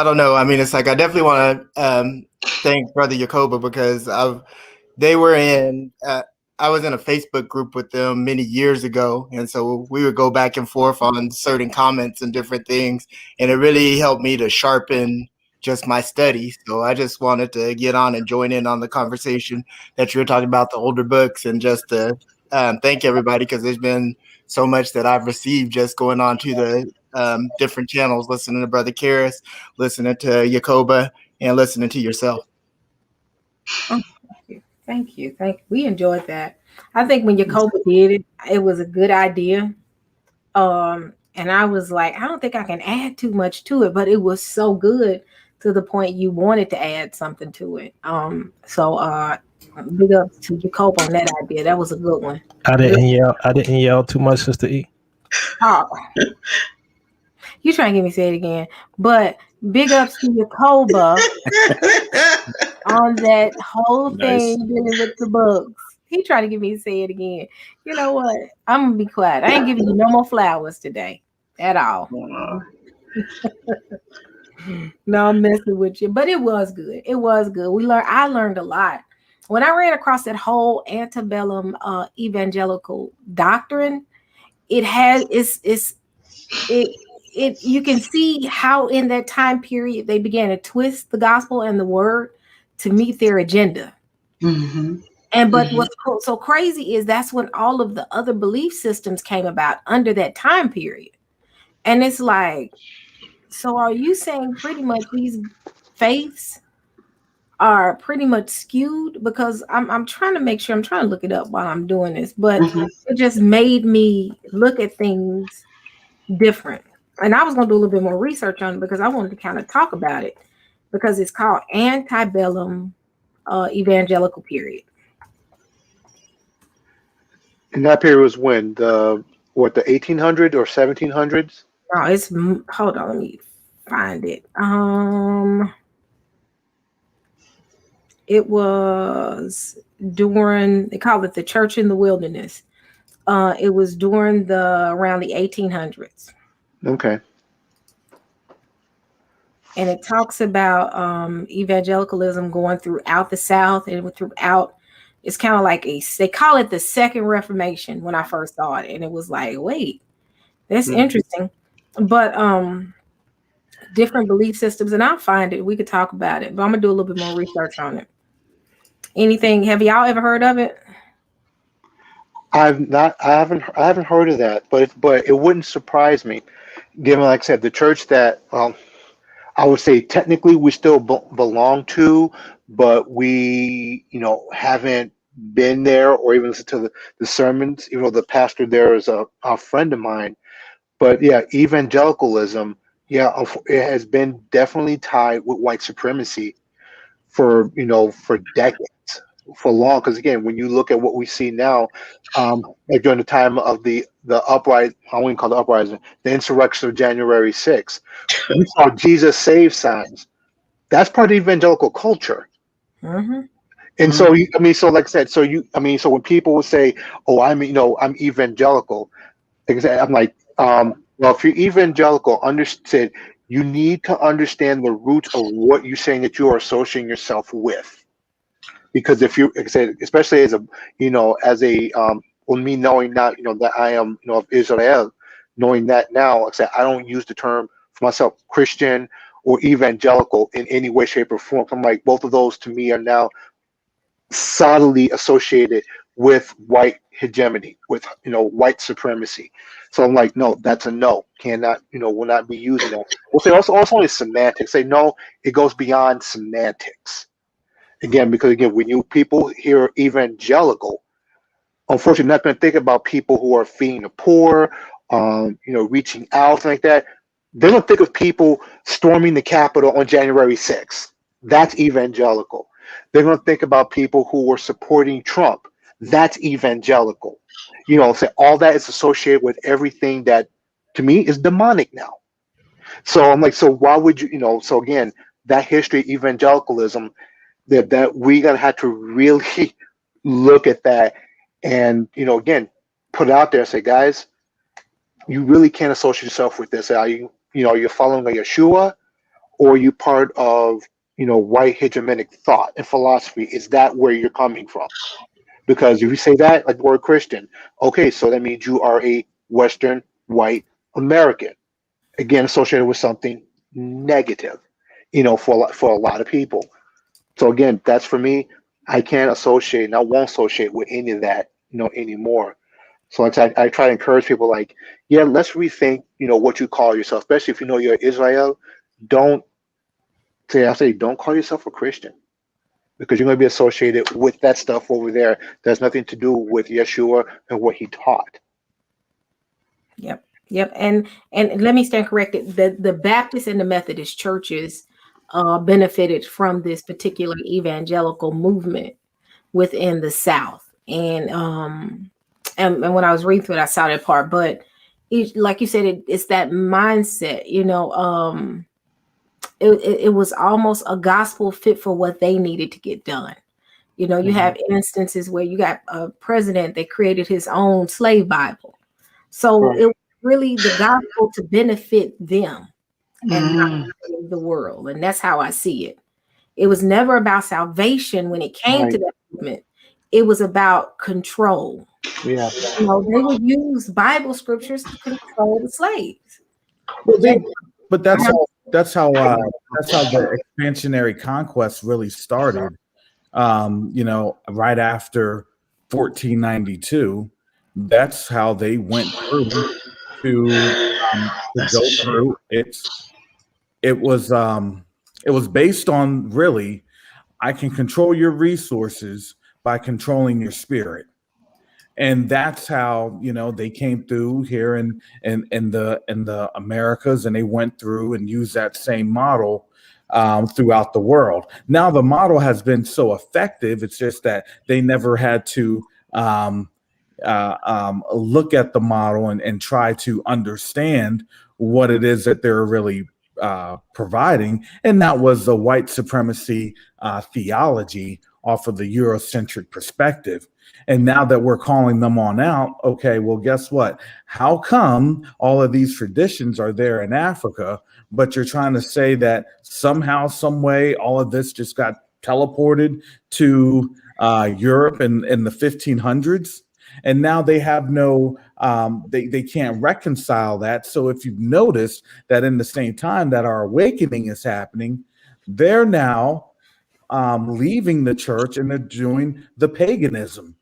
don't know. I mean, it's like I definitely want to thank Brother Yacoba, because they were in. I was in a Facebook group with them many years ago, and so we would go back and forth on certain comments and different things, and it really helped me to sharpen just my study. So I just wanted to get on and join in on the conversation that you were talking about the older books, and just to thank everybody, because there's been so much that I've received just going on to the different channels, listening to Brother Karras, listening to Yacoba, and listening to yourself. Oh, thank you. We enjoyed that. I think when Yacoba did it, it was a good idea. And I was like, I don't think I can add too much to it, but it was so good to the point you wanted to add something to it. So big up to Yacoba on that idea. That was a good one. I didn't yell too much, Sister E. Oh. You trying to get me to say it again, but big ups to Yacoba on that whole thing dealing with the bugs. He tried to get me to say it again. You know what? I'm gonna be quiet. I ain't giving you no more flowers today at all. No, I'm messing with you, but it was good. It was good. I learned a lot when I ran across that whole antebellum evangelical doctrine. It has you can see how in that time period they began to twist the gospel and the word to meet their agenda. And but what's so crazy is that's when all of the other belief systems came about under that time period. And it's like, so are you saying pretty much these faiths are pretty much skewed? Because I'm trying to make sure, I'm trying to look it up while I'm doing this, but it just made me look at things different. And I was going to do a little bit more research on it because I wanted to kind of talk about it, because it's called antebellum evangelical period. And that period was when the 1800s or 1700s? No, it's, hold on, let me find it. It was during, they call it the Church in the Wilderness. It was during around the 1800s. Okay. And it talks about evangelicalism going throughout the South and throughout. It's kind of like they call it the Second Reformation when I first saw it. And it was like, wait, that's interesting. But different belief systems, and I'll find it. We could talk about it, but I'm gonna do a little bit more research on it. Anything? Have y'all ever heard of it? I haven't heard of that, but it wouldn't surprise me, given, like I said, the church that I would say technically we still belong to, but we, haven't been there or even listened to the sermons. Even though the pastor there is a friend of mine, but yeah, evangelicalism, yeah, it has been definitely tied with white supremacy for decades, for long. Because again, when you look at what we see now, like during the time of the I wouldn't call it uprising, the insurrection of January 6th, we saw Jesus save signs. That's part of evangelical culture. Mm-hmm. And so, so like I said, so when people would say, "Oh, I'm evangelical," like I said, I'm like, well, if you're evangelical, understand you need to understand the roots of what you're saying that you are associating yourself with. Because if you, like I said, especially as me knowing now, that I am, of Israel, knowing that now, like I said, I don't use the term for myself Christian or evangelical in any way, shape, or form. I'm like, both of those to me are now solidly associated with white hegemony, with white supremacy. So I'm like, no, that's a no. Cannot, will not be using that. We'll say also only semantics. Say no, it goes beyond semantics. Again, because when people hear evangelical, unfortunately, not going to think about people who are feeding the poor, reaching out, like that. They don't think of people storming the Capitol on January 6th. That's evangelical. They're going to think about people who were supporting Trump. That's evangelical. So all that is associated with everything that, to me, is demonic now. So I'm like, so why would you, so again, that history of evangelicalism, that we're going to have to really look at that and, again, put it out there and say, guys, you really can't associate yourself with this. Are you're following a Yeshua, or are you part of, white hegemonic thought and philosophy? Is that where you're coming from? Because if you say that, like the word Christian, okay, so that means you are a Western white American, again, associated with something negative, for a lot of people. So again, that's for me. I can't associate, and I won't associate with any of that, anymore. So I try to encourage people, like, yeah, let's rethink, what you call yourself, especially if you're Israel. Don't call yourself a Christian, because you're going to be associated with that stuff over there. That's nothing to do with Yeshua and what he taught. Yep. And let me stand corrected. The Baptist and the Methodist churches benefited from this particular evangelical movement within the South. And when I was reading through it, I saw that part. But like you said, it's that mindset, it was almost a gospel fit for what they needed to get done. You have instances where you got a president that created his own slave Bible. So right. It was really the gospel to benefit them and not the world. And that's how I see it. It was never about salvation when it came to that movement. It was about control. Yeah. They would use Bible scriptures to control the slaves. But that's how the expansionary conquest really started. Right after 1492, that's how they went through to go through. It was based on, really, I can control your resources by controlling your spirit. And that's how, you know, they came through here in the Americas, and they went through and used that same model throughout the world. Now the model has been so effective. It's just that they never had to look at the model and try to understand what it is that they're really providing. And that was the white supremacy theology off of the Eurocentric perspective. And now that we're calling them on out, okay, well, guess what? How come all of these traditions are there in Africa, but you're trying to say that somehow, some way, all of this just got teleported to Europe in the 1500s? And now they have no, they can't reconcile that. So if you've noticed that in the same time that our awakening is happening, they're now leaving the church and they're doing the paganism.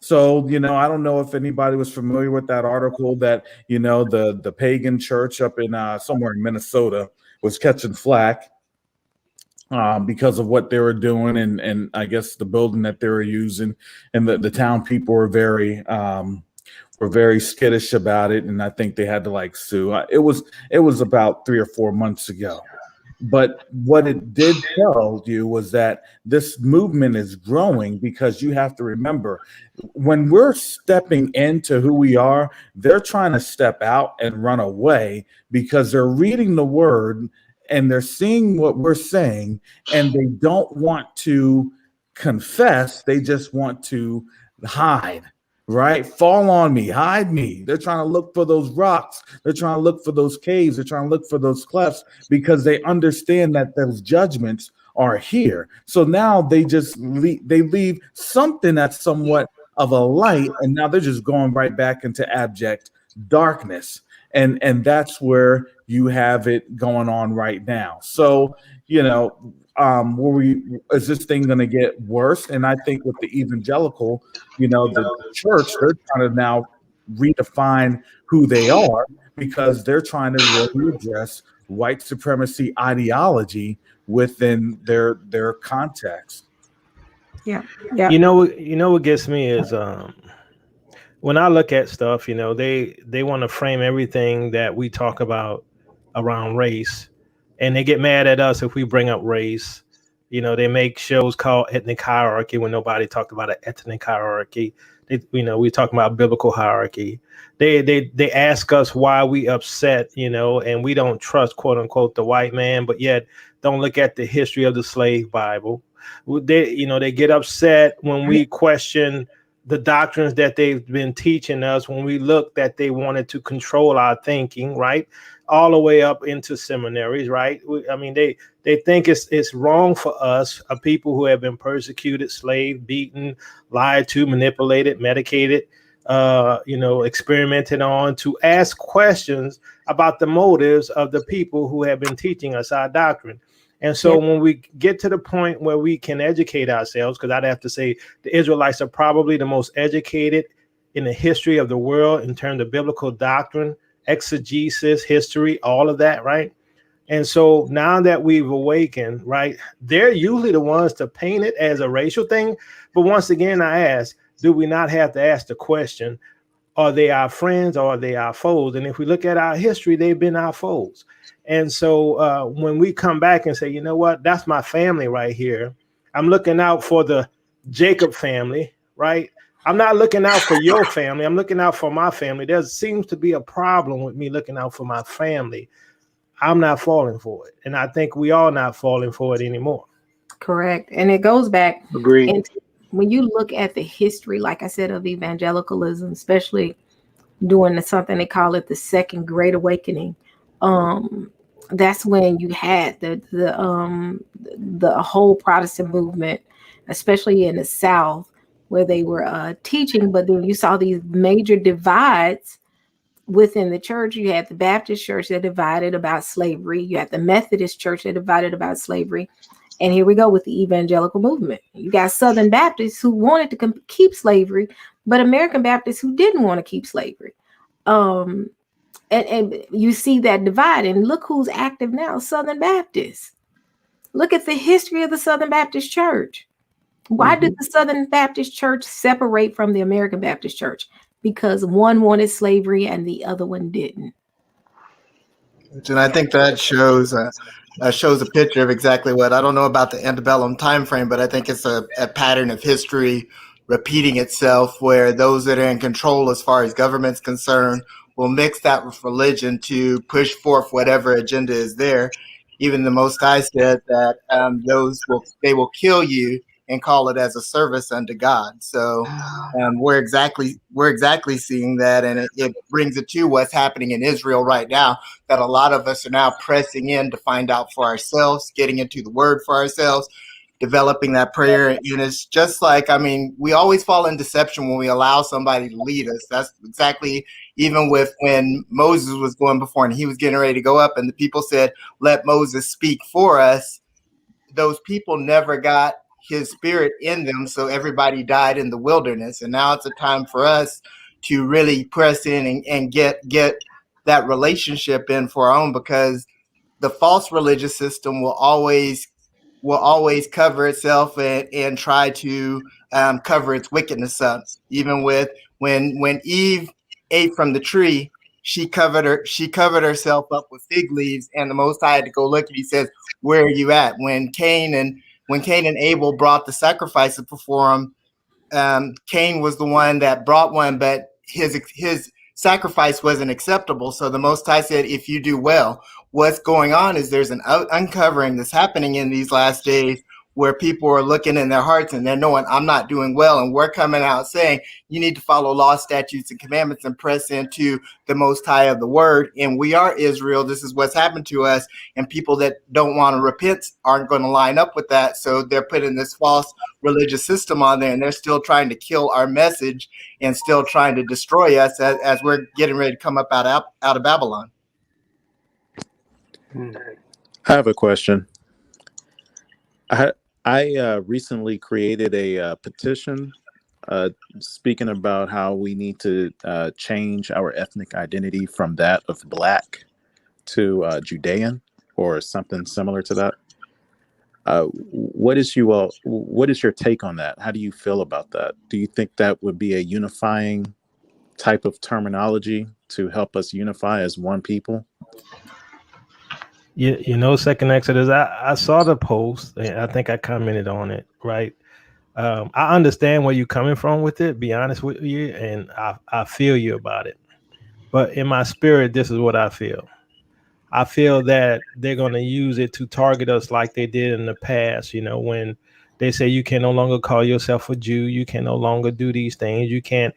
So, you know, I don't know if anybody was familiar with that article that, you know, the pagan church up in somewhere in Minnesota was catching flack because of what they were doing, and I guess the building that they were using, and the town people were very skittish about it, and I think they had to like sue. It was about 3 or 4 months ago. But what it did tell you was that this movement is growing, because you have to remember, when we're stepping into who we are, they're trying to step out and run away because they're reading the word and they're seeing what we're saying, and they don't want to confess. They just want to hide. Right? Fall on me, hide me. They're trying to look for those rocks. They're trying to look for those caves. They're trying to look for those clefts, because they understand that those judgments are here. So now they just leave something that's somewhat of a light, and now they're just going right back into abject darkness. And that's where you have it going on right now. So, you know, is this thing going to get worse? And I think with the evangelical, you know, the church, they're trying to now redefine who they are, because they're trying to really address white supremacy ideology within their context. Yeah. You know what gets me is when I look at stuff, you know, they want to frame everything that we talk about around race, and they get mad at us if we bring up race. You know, they make shows called ethnic hierarchy when nobody talked about an ethnic hierarchy. We're talking about biblical hierarchy. They ask us why we upset, you know, and we don't trust, quote unquote, the white man, but yet don't look at the history of the slave Bible. They get upset when we question the doctrines that they've been teaching us, when we look that they wanted to control our thinking, right? All the way up into seminaries, right? They think it's wrong for us, a people who have been persecuted, slaved, beaten, lied to, manipulated, medicated, experimented on, to ask questions about the motives of the people who have been teaching us our doctrine. And so when we get to the point where we can educate ourselves, because I'd have to say the Israelites are probably the most educated in the history of the world in terms of biblical doctrine, exegesis, history, all of that, right? And so now that we've awakened, right, they're usually the ones to paint it as a racial thing. But once again, I ask, do we not have to ask the question, are they our friends or are they our foes? And if we look at our history, they've been our foes. And so when we come back and say, you know what, that's my family right here, I'm looking out for the Jacob family, right? I'm not looking out for your family. I'm looking out for my family. There seems to be a problem with me looking out for my family. I'm not falling for it. And I think we are not falling for it anymore. Correct. And it goes back. Agreed. Into, when you look at the history, like I said, of evangelicalism, especially during something they call it the Second Great Awakening, that's when you had the whole Protestant movement, especially in the South, where they were teaching, but then you saw these major divides within the church. You had the Baptist church that divided about slavery. You had the Methodist church that divided about slavery. And here we go with the evangelical movement. You got Southern Baptists who wanted to keep slavery, but American Baptists who didn't want to keep slavery. And you see that divide, and look who's active now, Southern Baptists. Look at the history of the Southern Baptist Church. Why did the Southern Baptist Church separate from the American Baptist Church? Because one wanted slavery and the other one didn't. And I think that shows a picture of exactly what, I don't know about the antebellum time frame, but I think it's a pattern of history repeating itself, where those that are in control as far as government's concerned will mix that with religion to push forth whatever agenda is there. Even the Most High said that they will kill you and call it as a service unto God. So we're exactly seeing that, and it brings it to what's happening in Israel right now, that a lot of us are now pressing in to find out for ourselves, getting into the Word for ourselves, developing that prayer. And it's just like, I mean, we always fall in deception when we allow somebody to lead us. That's exactly, even with when Moses was going before and he was getting ready to go up and the people said, let Moses speak for us. Those people never got his spirit in them, so everybody died in the wilderness. And now it's a time for us to really press in and get that relationship in for our own, because the false religious system will always cover itself and try to cover its wickedness up. Even with when Eve ate from the tree, she covered herself up with fig leaves, and the Most High had to go look, and he says, where are you at? When Cain and Abel brought the sacrifices before him, Cain was the one that brought one, but his sacrifice wasn't acceptable. So the Most High said, if you do well, what's going on is there's an uncovering that's happening in these last days, where people are looking in their hearts and they're knowing, I'm not doing well. And we're coming out saying, you need to follow law, statutes, and commandments and press into the Most High of the Word. And we are Israel. This is what's happened to us. And people that don't want to repent aren't going to line up with that. So they're putting this false religious system on there, and they're still trying to kill our message and still trying to destroy us as we're getting ready to come up out of Babylon. I have a question. I recently created a petition speaking about how we need to change our ethnic identity from that of Black to Judean or something similar to that. What is your take on that? How do you feel about that? Do you think that would be a unifying type of terminology to help us unify as one people? You know, Second Exodus, I saw the post, and I think I commented on it, right? I understand where you're coming from with it, be honest with you, and I feel you about it. But in my spirit, this is what I feel. I feel that they're going to use it to target us like they did in the past, you know, when they say you can no longer call yourself a Jew, you can no longer do these things, you can't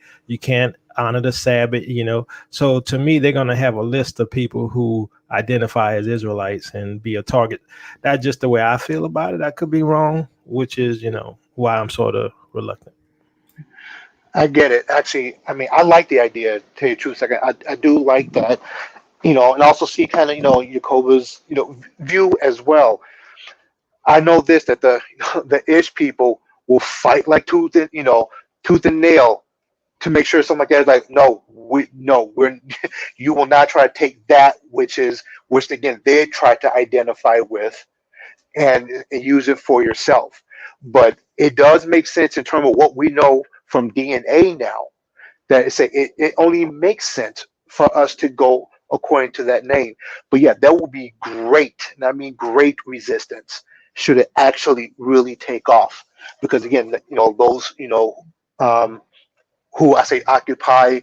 honor the Sabbath, you know. So to me, they're going to have a list of people who identify as Israelites and be a target. That's just the way I feel about it. I could be wrong, which is, you know, why I'm sort of reluctant. I get it. Actually, I mean, I like the idea, to tell you the truth. Second, I do like that, you know, and also see kind of, you know, Yacoba's, you know, view as well. I know this, that the Ish people will fight like tooth and nail to make sure something like that is like, we're you will not try to take that which again they try to identify with and use it for yourself. But it does make sense in terms of what we know from DNA now, that it only makes sense for us to go according to that name. But yeah, that will be great, and I mean great resistance should it actually really take off. Because again, you know, those, you know, who I say occupy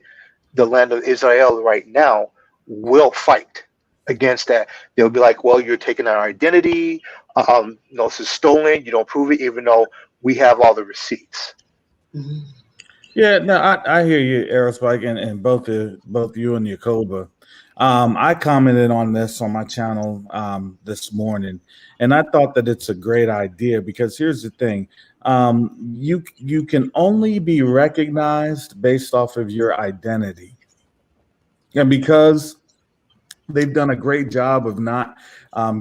the land of Israel right now will fight against that. They'll be like, well, you're taking our identity, you know, this is stolen, you don't prove it, even though we have all the receipts. Yeah, no, I hear you, Aerospike, and both you and Yacoba. I commented on this on my channel this morning, and I thought that it's a great idea, because here's the thing. You can only be recognized based off of your identity. And because they've done a great job of not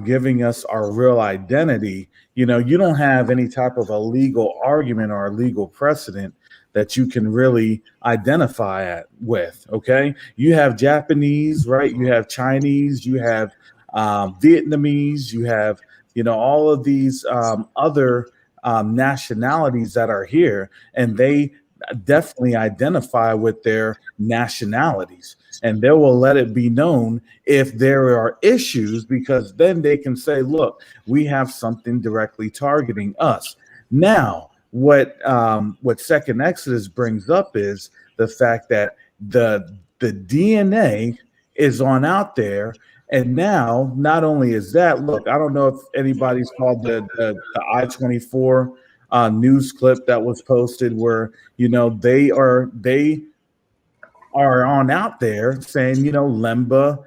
giving us our real identity, you know, you don't have any type of a legal argument or a legal precedent that you can really identify with. Okay, you have Japanese, right? You have Chinese, you have Vietnamese, you have, you know, all of these other nationalities that are here, and they definitely identify with their nationalities, and they will let it be known if there are issues, because then they can say, look, we have something directly targeting us. Now, what Second Exodus brings up is the fact that the DNA is on out there. And now, not only is that, look, I don't know if anybody's called the I-24 news clip that was posted where, they are on out there saying, Lemba,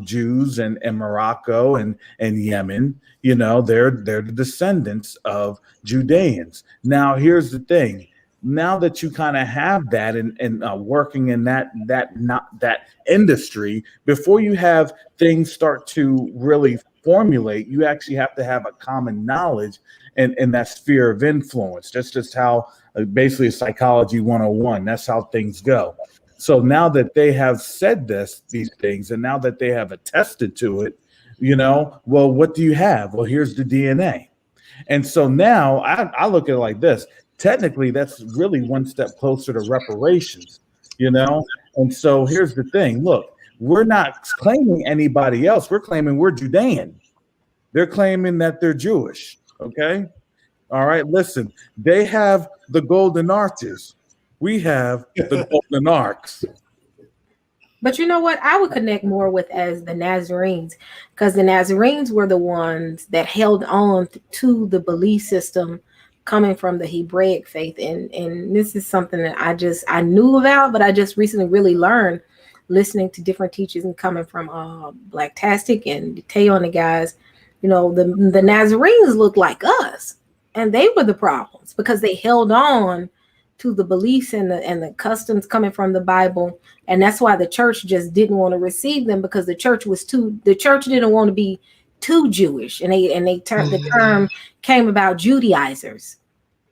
Jews and Morocco and Yemen, they're the descendants of Judeans. Now, here's the thing. Now that you kind of have that and working in that industry, before you have things start to really formulate, you actually have to have a common knowledge in that sphere of influence. That's just how basically psychology 101. That's how things go. So now that they have said these things, and now that they have attested to it, well, what do you have? Well, here's the DNA. And so now I look at it like this. Technically, that's really one step closer to reparations, And so here's the thing. Look, we're not claiming anybody else. We're claiming we're Judean. They're claiming that they're Jewish. Okay. All right. Listen, they have the golden arches. We have the golden arcs. But you know what? I would connect more with as the Nazarenes, because the Nazarenes were the ones that held on to the belief system coming from the Hebraic faith. And this is something that I knew about, but I just recently really learned listening to different teachers and coming from Blacktastic and Teo and the guys. The Nazarenes look like us, and they were the problems because they held on to the beliefs and the customs coming from the Bible. And that's why the church just didn't want to receive them, because the church didn't want to be too Jewish. And they turned the term came about Judaizers.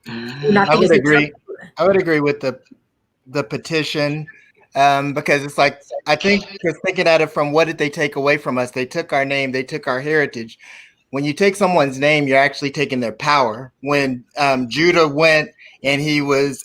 I would agree. I would agree with the petition, because it's like, I think, because thinking at it from what did they take away from us? They took our name, they took our heritage. When you take someone's name, you're actually taking their power. When Judah went and he was,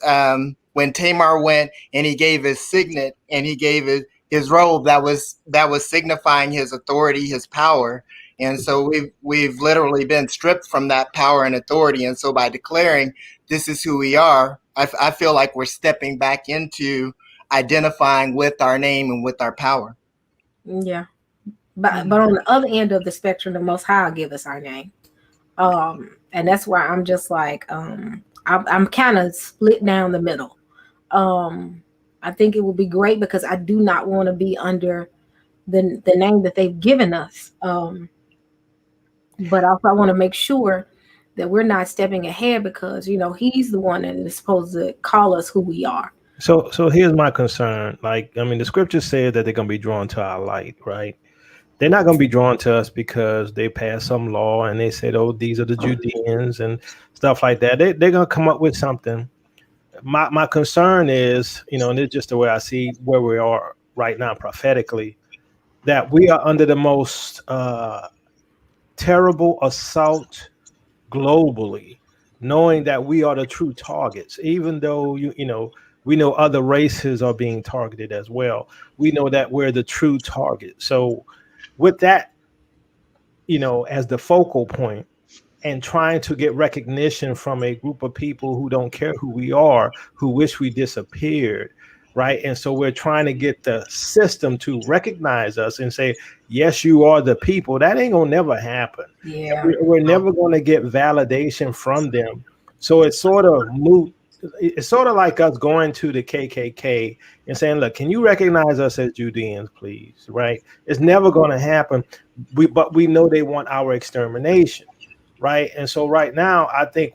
when Tamar went and he gave his signet and he gave his robe, that was signifying his authority, his power. And so we've literally been stripped from that power and authority. And so by declaring this is who we are, I feel like we're stepping back into identifying with our name and with our power. Yeah. But on the other end of the spectrum, the Most High will give us our name. And that's why I'm just like, I'm kind of split down the middle. I think it would be great because I do not want to be under the name that they've given us. But also I want to make sure that we're not stepping ahead, because, he's the one that is supposed to call us who we are. So here's my concern. The scripture said that they're going to be drawn to our light, right? They're not going to be drawn to us because they passed some law and they said, oh, these are the Judeans and stuff like that. They're going to come up with something. My concern is, and it's just the way I see where we are right now prophetically, that we are under the most terrible assault globally, knowing that we are the true targets, even though, we know other races are being targeted as well. We know that we're the true target. So with that, as the focal point, and trying to get recognition from a group of people who don't care who we are, who wish we disappeared, right? And so we're trying to get the system to recognize us and say, yes, you are the people. That ain't gonna never happen. Yeah. We're never gonna get validation from them. So it's sort of moot. It's sort of like us going to the KKK and saying, look, can you recognize us as Judeans, please? Right? It's never going to happen. But we know they want our extermination. Right? And so right now, I think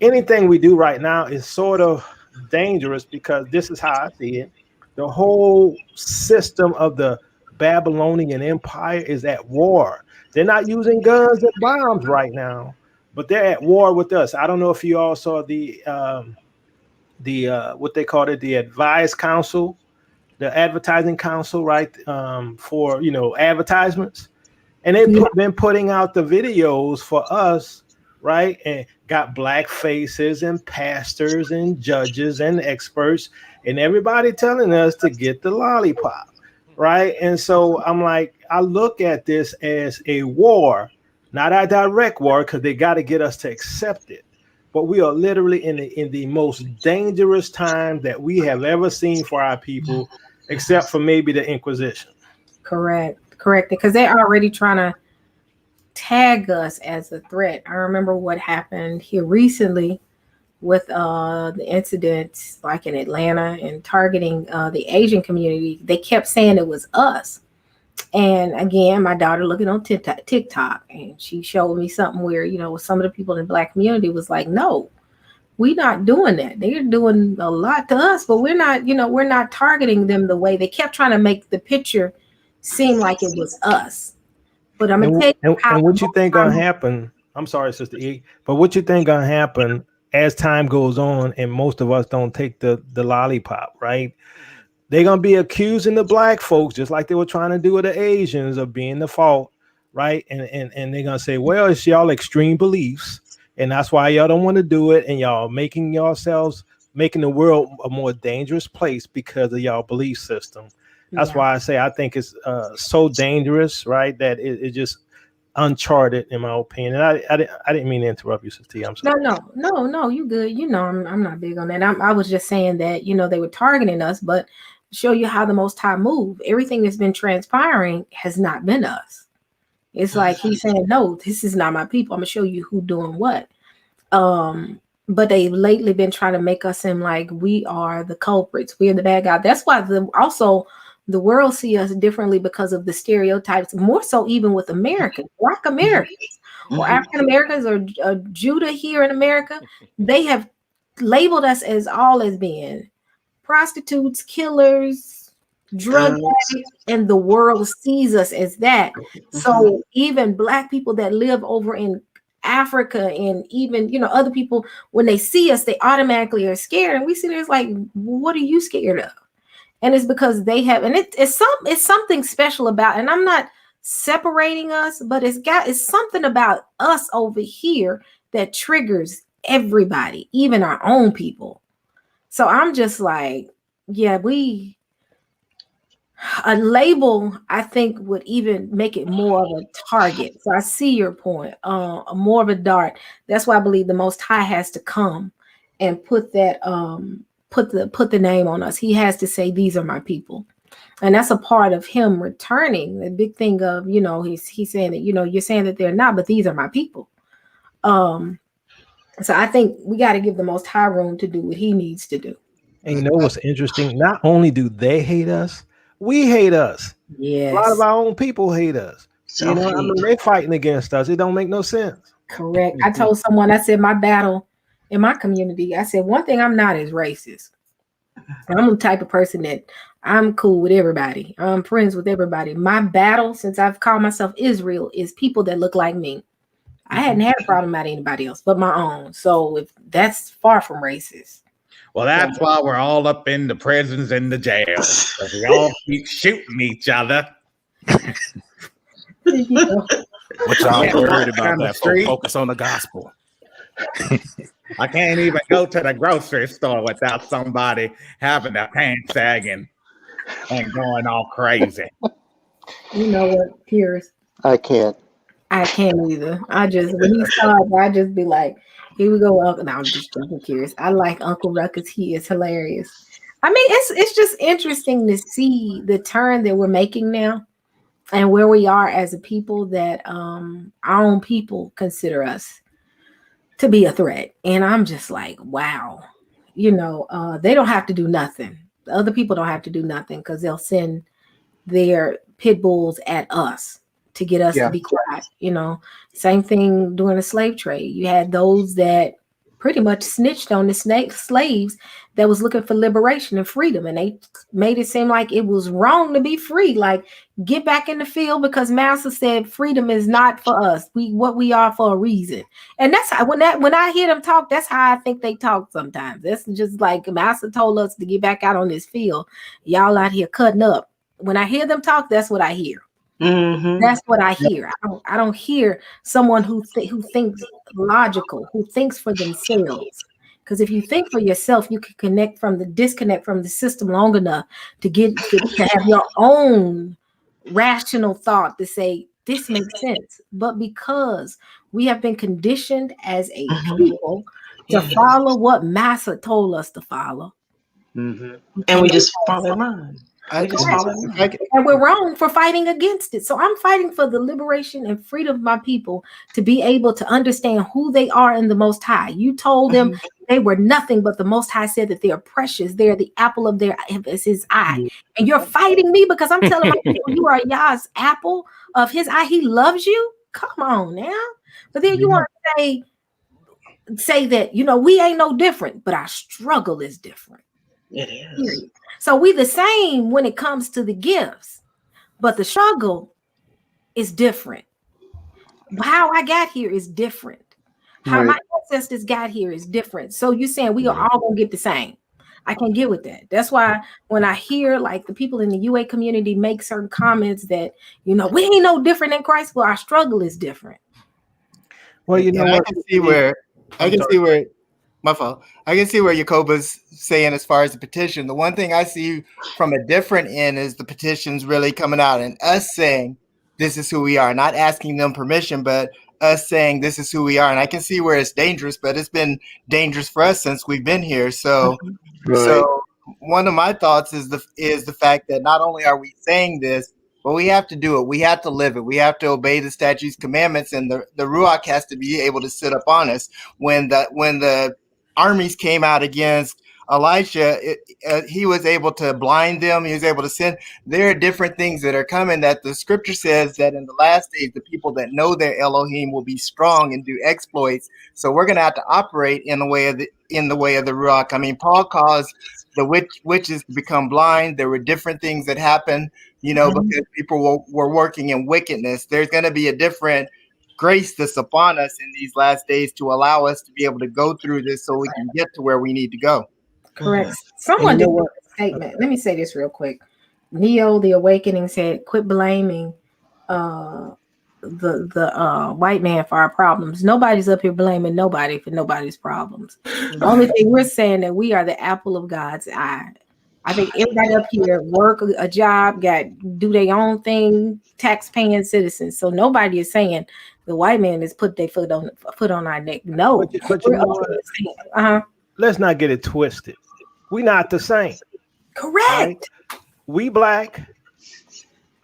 anything we do right now is sort of dangerous, because this is how I see it. The whole system of the Babylonian Empire is at war. They're not using guns and bombs right now, but they're at war with us. I don't know if you all saw the what they called it, the advice council, the advertising council, right? For advertisements, and they've been putting out the videos for us right? And got black faces and pastors and judges and experts and everybody telling us to get the lollipop, right? And so I'm like, I look at this as a war, not a direct war, because they got to get us to accept it. But we are literally in the most dangerous time that we have ever seen for our people, except for maybe the Inquisition. Correct, because they're already trying to tag us as a threat. I remember what happened here recently with the incidents like in Atlanta and targeting the Asian community. They kept saying it was us. And again, my daughter looking on TikTok, and she showed me something where, you know, some of the people in the Black community was like, no, we're not doing that. They're doing a lot to us, but we're not, you know, we're not targeting them the way they kept trying to make the picture seem like it was us. But I'm gonna tell you and what you think gonna happen. I'm sorry, Sister E, but what you think gonna happen as time goes on and most of us don't take the lollipop, right? They're gonna be accusing the Black folks just like they were trying to do with the Asians of being the fault, right? And they're gonna say, well, it's y'all extreme beliefs, and that's why y'all don't want to do it, and y'all making the world a more dangerous place because of y'all belief system. That's why I say I think it's so dangerous, right? That it just uncharted, in my opinion. And I didn't mean to interrupt you, Sister T. I'm sorry. No, you good. You know, I'm not big on that. I was just saying that, you know, they were targeting us, but show you how the Most High move. Everything that's been transpiring has not been us. It's like he's saying, no, this is not my people. I'm gonna show you who doing what. But they've lately been trying to make us seem like we are the culprits. We're the bad guy. That's why the world see us differently because of the stereotypes, more so even with Americans, Black Americans, or African Americans, or Judah here in America. They have labeled us as being prostitutes, killers, drug addicts, and the world sees us as that. So even Black people that live over in Africa and even, you know, other people, when they see us, they automatically are scared. And we see there's like, what are you scared of? And it's because they have, and it's something special about, and I'm not separating us, but it's something about us over here that triggers everybody, even our own people. So I'm just like, yeah, a label, I think, would even make it more of a target. So I see your point, more of a dart. That's why I believe the Most High has to come and put that, put the name on us. He has to say, these are my people. And that's a part of him returning. The big thing of, you know, he's saying that, you know, you're saying that they're not, but these are my people. So I think we got to give the Most High room to do what he needs to do. And you know what's interesting? Not only do they hate us, we hate us. Yes. A lot of our own people hate us. You know, I mean, they're fighting against us. It don't make no sense. Correct. I told someone, I said, my battle in my community, I said, one thing I'm not is racist. I'm the type of person that I'm cool with everybody. I'm friends with everybody. My battle, since I've called myself Israel, is people that look like me. I hadn't had a problem about anybody else but my own. So if that's far from racist. Well, that's why we're all up in the prisons and the jails. We all keep shooting each other. What y'all worried about that? Focus on the gospel. I can't even go to the grocery store without somebody having their pants sagging and going all crazy. You know what, Pierce? I can't either. When he starts, I just be like, here we go, Uncle. No, I'm just joking, Pierce. I like Uncle Ruckus. He is hilarious. I mean, it's just interesting to see the turn that we're making now and where we are as a people that our own people consider us to be a threat. And I'm just like, wow, you know, they don't have to do nothing. The other people don't have to do nothing because they'll send their pit bulls at us to get us to be quiet. You know, same thing during the slave trade. You had those that pretty much snitched on the slaves that was looking for liberation and freedom. And they made it seem like it was wrong to be free. Like, get back in the field because Master said freedom is not for us. What we are for a reason. And that's how, when I hear them talk, that's how I think they talk sometimes. That's just like Master told us to get back out on this field. Y'all out here cutting up. When I hear them talk, that's what I hear. That's what I hear. I don't hear someone who thinks logical, who thinks for themselves. Because if you think for yourself, you can disconnect from the system long enough to have your own rational thought to say this makes sense. But because we have been conditioned as a people to follow what Massa told us to follow, and we just fall in line. And we're wrong for fighting against it. So I'm fighting for the liberation and freedom of my people to be able to understand who they are in the Most High. You told them they were nothing, but the Most High said that they are precious. They're the apple of his eye. And you're fighting me because I'm telling my people you are Yah's apple of his eye. He loves you. Come on now. But then you want to say that, we ain't no different, but our struggle is different. It is. So we the same when it comes to the gifts, but the struggle is different. How I got here is different. How my ancestors got here is different. So you're saying we are all gonna get the same. I can get with that. That's why when I hear like the people in the UA community make certain comments that, we ain't no different in Christ, well, our struggle is different. Well, I can see where my fault. I can see where Yacoba's saying as far as the petition. The one thing I see from a different end is the petitions really coming out and us saying this is who we are, not asking them permission, but us saying this is who we are. And I can see where it's dangerous, but it's been dangerous for us since we've been here. So one of my thoughts is the fact that not only are we saying this, but we have to do it. We have to live it. We have to obey the statutes, commandments, and the Ruach has to be able to sit up on us. When the armies came out against Elisha, he was able to blind them. He was able to send. There are different things that are coming that the scripture says that in the last days, the people that know their Elohim will be strong and do exploits. So we're going to have to operate in the way of the Ruach. I mean, Paul caused the witches to become blind. There were different things that happened, because people were working in wickedness. There's going to be a different grace that's upon us in these last days to allow us to be able to go through this so we can get to where we need to go. Correct. Someone did a statement. Let me say this real quick. Neo, the Awakening, said, quit blaming the white man for our problems. Nobody's up here blaming nobody for nobody's problems. The only thing we're saying that we are the apple of God's eye. I think everybody up here work a job, do their own thing, tax-paying citizens. So nobody is saying the white man has put their foot on our neck. No, but let's not get it twisted. We're not the same. Correct. Right? We black.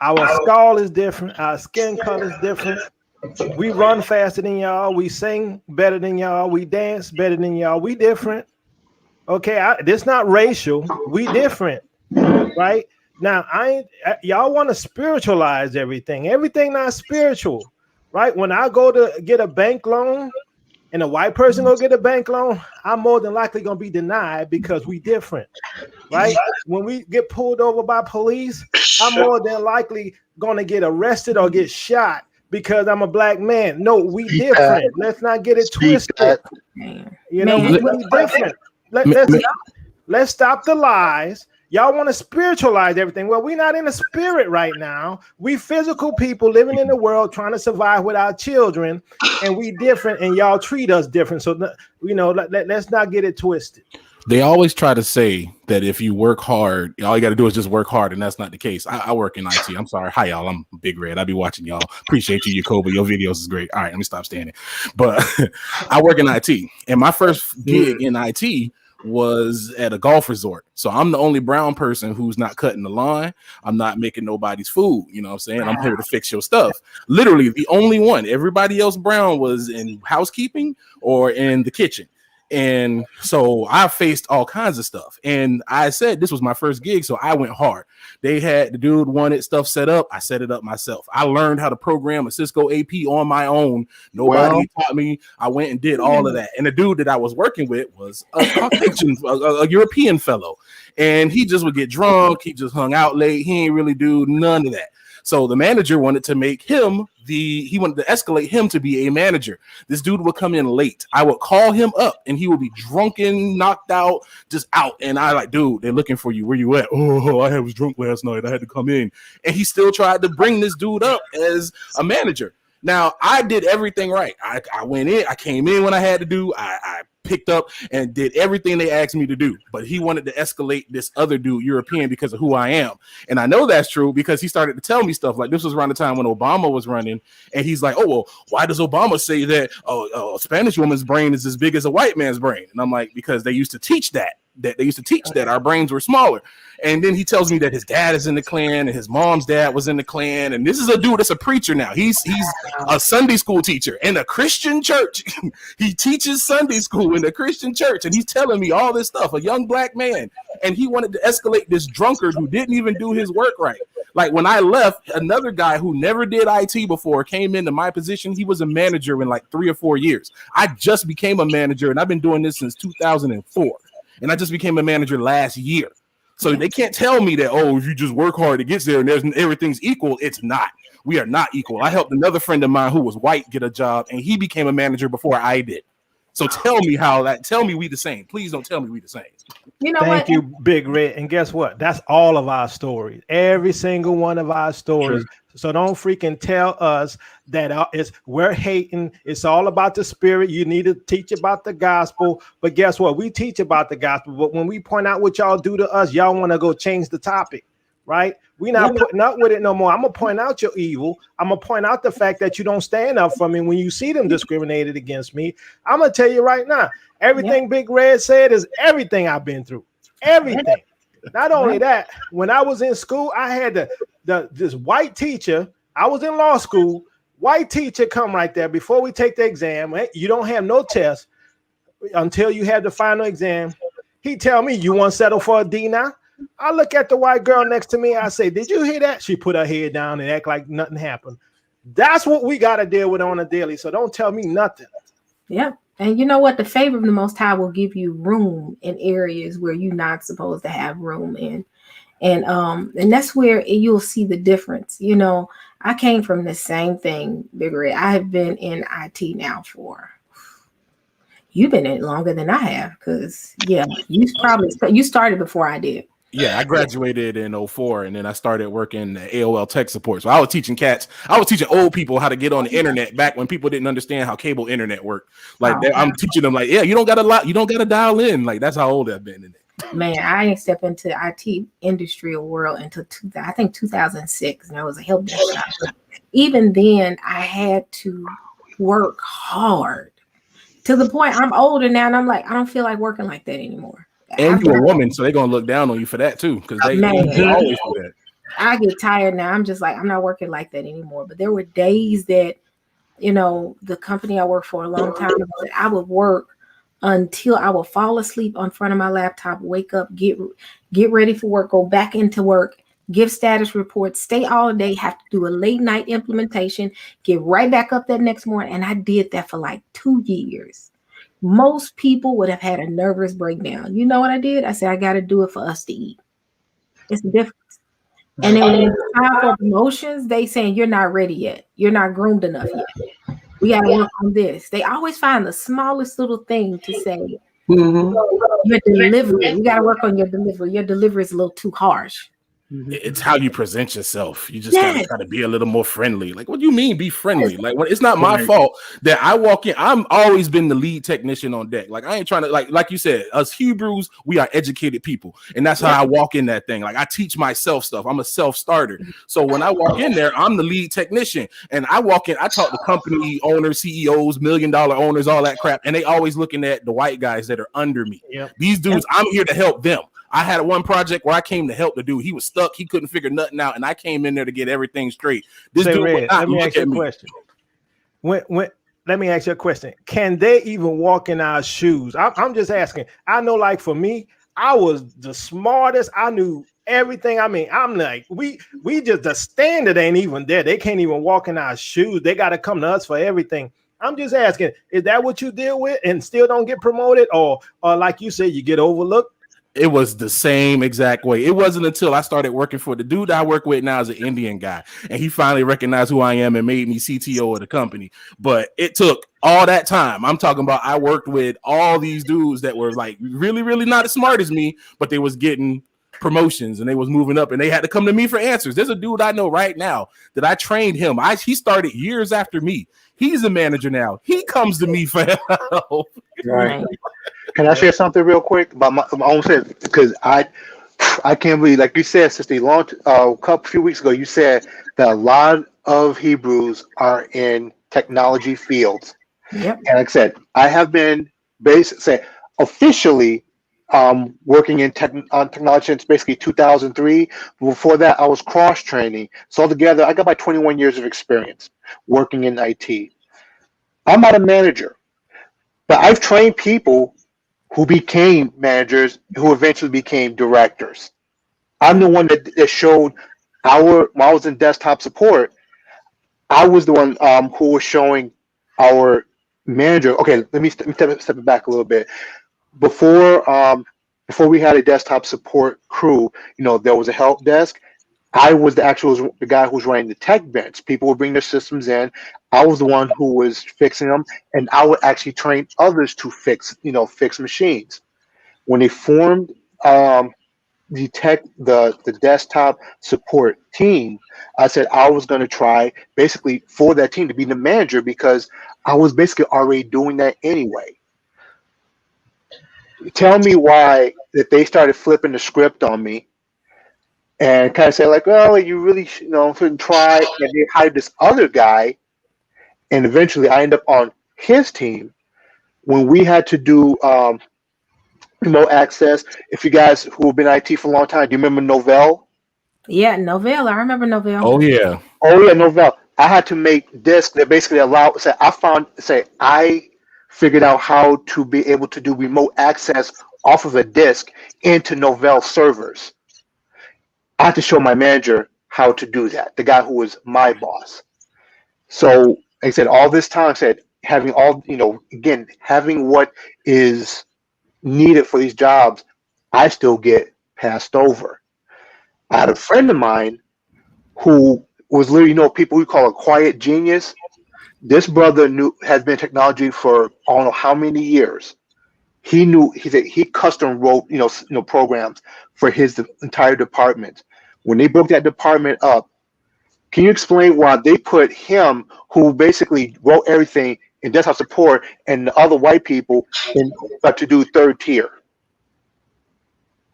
Our skull is different. Our skin color is different. We run faster than y'all. We sing better than y'all. We dance better than y'all. We different. Okay, this not racial. We different, right? Now, y'all want to spiritualize everything. Everything not spiritual, right? When I go to get a bank loan and a white person go get a bank loan, I'm more than likely going to be denied because we different, right? When we get pulled over by police, I'm more than likely going to get arrested or get shot because I'm a black man. No, we different. Let's not get it twisted. We different. Let's stop the lies. Y'all want to spiritualize everything. Well, we're not in the spirit right now. We physical people living in the world trying to survive with our children, and we different, and y'all treat us different. So, let's not get it twisted. They always try to say that if you work hard, all you got to do is just work hard, and that's not the case. I work in IT. I'm sorry. Hi, y'all. I'm Big Red. I be watching y'all. Appreciate you, Yacoba. Your videos is great. All right, let me stop standing. But I work in IT, and my first gig in IT was at a golf resort. So I'm the only brown person who's not cutting the lawn. I'm not making nobody's food. You know what I'm saying? I'm here to fix your stuff. Literally the only one. Everybody else brown was in housekeeping or in the kitchen. And so I faced all kinds of stuff. And I said this was my first gig, so I went hard. They had the dude wanted stuff set up. I set it up myself. I learned how to program a Cisco AP on my own. Nobody taught me. I went and did all of that. And the dude that I was working with was a Caucasian, a European fellow. And he just would get drunk. He just hung out late. He ain't really do none of that. So the manager wanted to make him he wanted to escalate him to be a manager. This dude would come in late. I would call him up and he would be drunken, knocked out, just out. And I like, dude, they're looking for you. Where you at? Oh, I was drunk last night. I had to come in. And he still tried to bring this dude up as a manager. Now, I did everything right. I went in. I came in when I had to do. I picked up and did everything they asked me to do. But he wanted to escalate this other dude, European, because of who I am. And I know that's true because he started to tell me stuff. Like, this was around the time when Obama was running. And he's like, oh, well, why does Obama say that a Spanish woman's brain is as big as a white man's brain? And I'm like, because they used to teach that our brains were smaller. And then he tells me that his dad is in the Klan and his mom's dad was in the Klan. And this is a dude that's a preacher now. He's a Sunday school teacher in a Christian church. He teaches Sunday school in a Christian church. And he's telling me all this stuff, a young black man. And he wanted to escalate this drunkard who didn't even do his work right. Like when I left, another guy who never did IT before came into my position. He was a manager in like 3 or 4 years. I just became a manager and I've been doing this since 2004. And I just became a manager last year. So they can't tell me that, oh, if you just work hard, it gets there and everything's equal. It's not. We are not equal. I helped another friend of mine who was white get a job, and he became a manager before I did. So tell me we the same. Please don't tell me we the same. You know Thank you, Big Red. And guess what? That's all of our stories. Every single one of our stories. Sure. So don't freaking tell us that we're hating. It's all about the spirit. You need to teach about the gospel. But guess what? We teach about the gospel. But when we point out what y'all do to us, y'all want to go change the topic, right? We're not putting up with it no more. I'm going to point out your evil. I'm going to point out the fact that you don't stand up for me when you see them discriminated against me. I'm going to tell you right now, everything Big Red said is everything I've been through. Everything. Not only that, when I was in school, I had this white teacher. I was in law school. White teacher come right there before we take the exam. You don't have no test until you have the final exam. He tell me, you want to settle for a D now? I look at the white girl next to me. I say, did you hear that? She put her head down and act like nothing happened. That's what we got to deal with on a daily. So don't tell me nothing. Yeah. And you know what? The favor of the Most High will give you room in areas where you're not supposed to have room in. And that's where you'll see the difference. You know, I came from the same thing, Big Red. I have been in IT now you've been in it longer than I have, because you started before I did. Yeah, I graduated in 2004, and then I started working at AOL tech support. So I was teaching old people how to get on the internet back when people didn't understand how cable internet worked. Like I'm teaching them, like, yeah, you don't got to dial in. Like, that's how old I've been in it. Man, I didn't step into the IT industrial world until 2006, and I was a help desk shop. Even then, I had to work hard to the point I'm older now, and I'm like, I don't feel like working like that anymore. And you're a woman, so they're gonna look down on you for that too, because they always do that. I get tired now. I'm just like, I'm not working like that anymore. But there were days that, you know, the company I worked for a long time ago, I would work until I would fall asleep in front of my laptop, wake up, get ready for work, go back into work, give status reports, stay all day, have to do a late night implementation, get right back up that next morning. And I did that for like 2 years. Most people would have had a nervous breakdown. You know what I did? I said, I got to do it for us to eat. It's the difference. And then when it's time for promotions, they saying, you're not ready yet. You're not groomed enough yet. We got to work on this. They always find the smallest little thing to say. Your delivery. You got to work on your delivery. Your delivery is a little too harsh. It's how you present yourself. You just gotta try to be a little more friendly. Like, what do you mean be friendly? Like, it's not my fault that I walk in. I'm always been the lead technician on deck. Like, I ain't trying to, like you said, us Hebrews, we are educated people. And that's how I walk in that thing. Like, I teach myself stuff. I'm a self-starter. So when I walk in there, I'm the lead technician. And I walk in, I talk to company owners, CEOs, $1 million owners, all that crap. And they always looking at the white guys that are under me. These dudes, I'm here to help them. I had one project where I came to help the dude. He was stuck. He couldn't figure nothing out. And I came in there to get everything straight. This dude would not look at me. Let me ask you a question. Can they even walk in our shoes? I'm just asking. I know, like, for me, I was the smartest. I knew everything. I mean, I'm like, we just, the standard ain't even there. They can't even walk in our shoes. They got to come to us for everything. I'm just asking, is that what you deal with and still don't get promoted? Or like you said, you get overlooked? It was the same exact way. It wasn't until I started working for the dude I work with now is an Indian guy, and he finally recognized who I am and made me CTO of the company. But it took all that time. I'm talking about I worked with all these dudes that were like really, really not as smart as me, but they was getting promotions and they was moving up, and they had to come to me for answers. There's a dude I know right now that I trained him. He started years after me. He's a manager now. He comes to me for help. Right. Can I share something real quick about my own sense? Because I can't believe, like you said, Sister, few weeks ago, you said that a lot of Hebrews are in technology fields. Yep. And like I said, I have been officially working in technology since basically 2003. Before that, I was cross training. So altogether, I got about 21 years of experience working in IT. I'm not a manager, but I've trained people who became managers, who eventually became directors. I'm the one that showed when I was in desktop support, I was the one who was showing our manager. Okay, let me step it back a little bit. Before we had a desktop support crew, there was a help desk. I was the guy who was running the tech bench. People would bring their systems in. I was the one who was fixing them, and I would actually train others to fix machines. When they formed the desktop support team, I said I was going to try basically for that team to be the manager because I was basically already doing that anyway. Tell me why that they started flipping the script on me and kind of say like, well, you really shouldn't try. And they hired this other guy, and eventually I ended up on his team when we had to do remote access. If you guys who have been in IT for a long time, do you remember Novell? Yeah, Novell. I remember Novell. Oh yeah, Novell. I had to make disks that basically allow. I figured out how to be able to do remote access off of a disk into Novell servers. I had to show my manager how to do that, the guy who was my boss. So, like I said, all this time, having what is needed for these jobs, I still get passed over. I had a friend of mine who was literally, people we call a quiet genius. This brother has been in technology for I don't know how many years. He custom wrote programs for his entire department. When they broke that department up, can you explain why they put him, who basically wrote everything in desktop support, and the other white people to do third tier?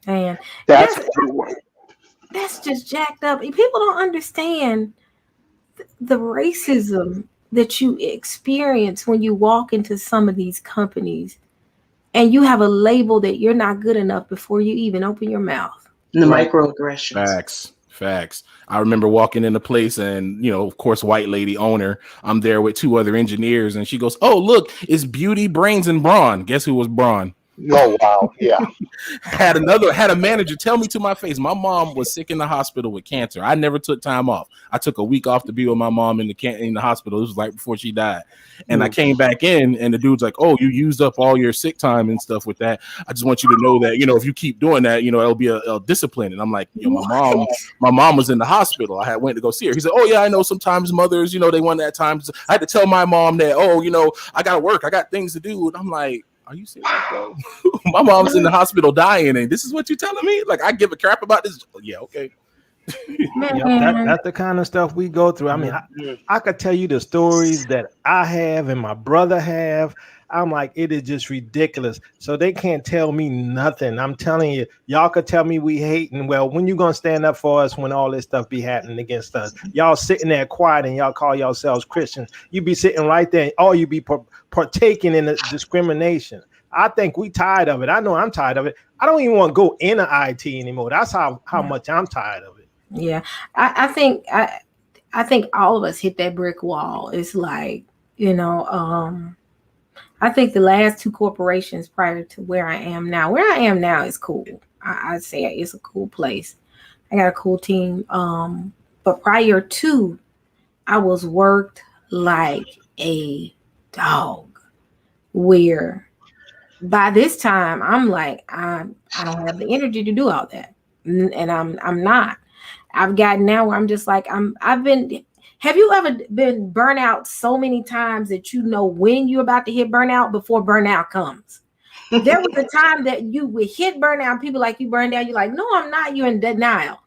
And that's just jacked up. People don't understand the racism that you experience when you walk into some of these companies and you have a label that you're not good enough before you even open your mouth. The microaggressions. Facts. I remember walking in a place and, of course, white lady owner, I'm there with two other engineers and she goes, oh, look, it's Beauty, Brains, and Brawn. Guess who was Brawn? Oh, wow. Yeah. had a manager tell me to my face, my mom was sick in the hospital with cancer. I never took time off. I took a week off to be with my mom in the hospital. This was right before she died. And I came back in and the dude's like, oh, you used up all your sick time and stuff with that. I just want you to know that, if you keep doing that, it'll be a discipline. And I'm like, my mom was in the hospital. I went to go see her. He said, oh yeah, I know sometimes mothers, they want that time. I had to tell my mom that, I got to work. I got things to do. And I'm like, are you serious, bro? My mom's in the hospital dying, and this is what you're telling me? Like, I give a crap about this? Yeah, okay. That's the kind of stuff we go through. I mean, I could tell you the stories that I have and my brother have. I'm like, it is just ridiculous. So they can't tell me nothing. I'm telling you, y'all could tell me we hating. Well, when you gonna stand up for us when all this stuff be happening against us? Y'all sitting there quiet and y'all call yourselves Christians. You be sitting right there, or you be partaking in the discrimination. I think we tired of it. I know I'm tired of it. I don't even want to go into IT anymore. That's how much I'm tired of it. Yeah, I think all of us hit that brick wall. It's like, I think the last two corporations prior to where I am now is cool. I'd say it's a cool place. I got a cool team. But prior to, I was worked like a dog, where by this time, I'm like, I don't have the energy to do all that, and I'm not. I've gotten now where I'm just like I've been. Have you ever been burnt out so many times that you know when you're about to hit burnout before burnout comes? There was a time that you would hit burnout. People like, you burned out. You're like, no, I'm not. You're in denial.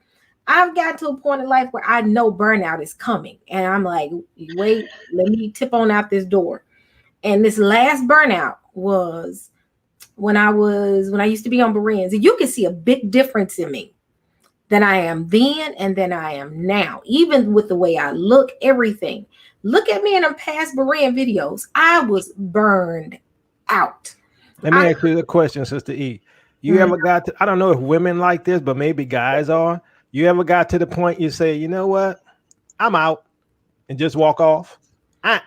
I've got to a point in life where I know burnout is coming, and I'm like, wait, let me tip on out this door. And this last burnout was when I used to be on Bereans. You can see a big difference in me than I am then and than I am now, even with the way I look, everything. Look at me in them past Berean videos. I was burned out. Let me ask you a question, Sister E. You ever got to, I don't know if women like this, but maybe guys are. You ever got to the point you say, you know what? I'm out, and just walk off?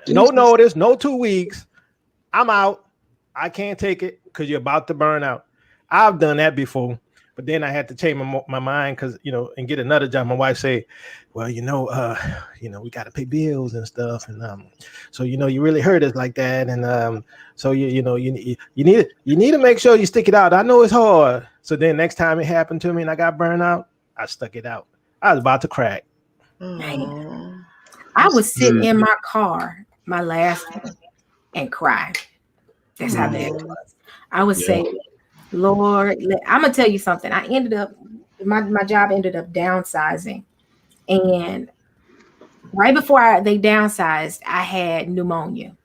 No notice, no 2 weeks. I'm out. I can't take it because you're about to burn out. I've done that before. But then I had to change my mind because, and get another job. My wife say, well, we got to pay bills and stuff. And so, you really hurt us like that. And so, you need to make sure you stick it out. I know it's hard. So then next time it happened to me and I got burned out, I stuck it out. I was about to crack. Man. I would sit in my car, my last one, and cry. That's how bad it was. I would say, Lord, I'm gonna tell you something. I ended up, my job ended up downsizing, and right before they downsized, I had pneumonia.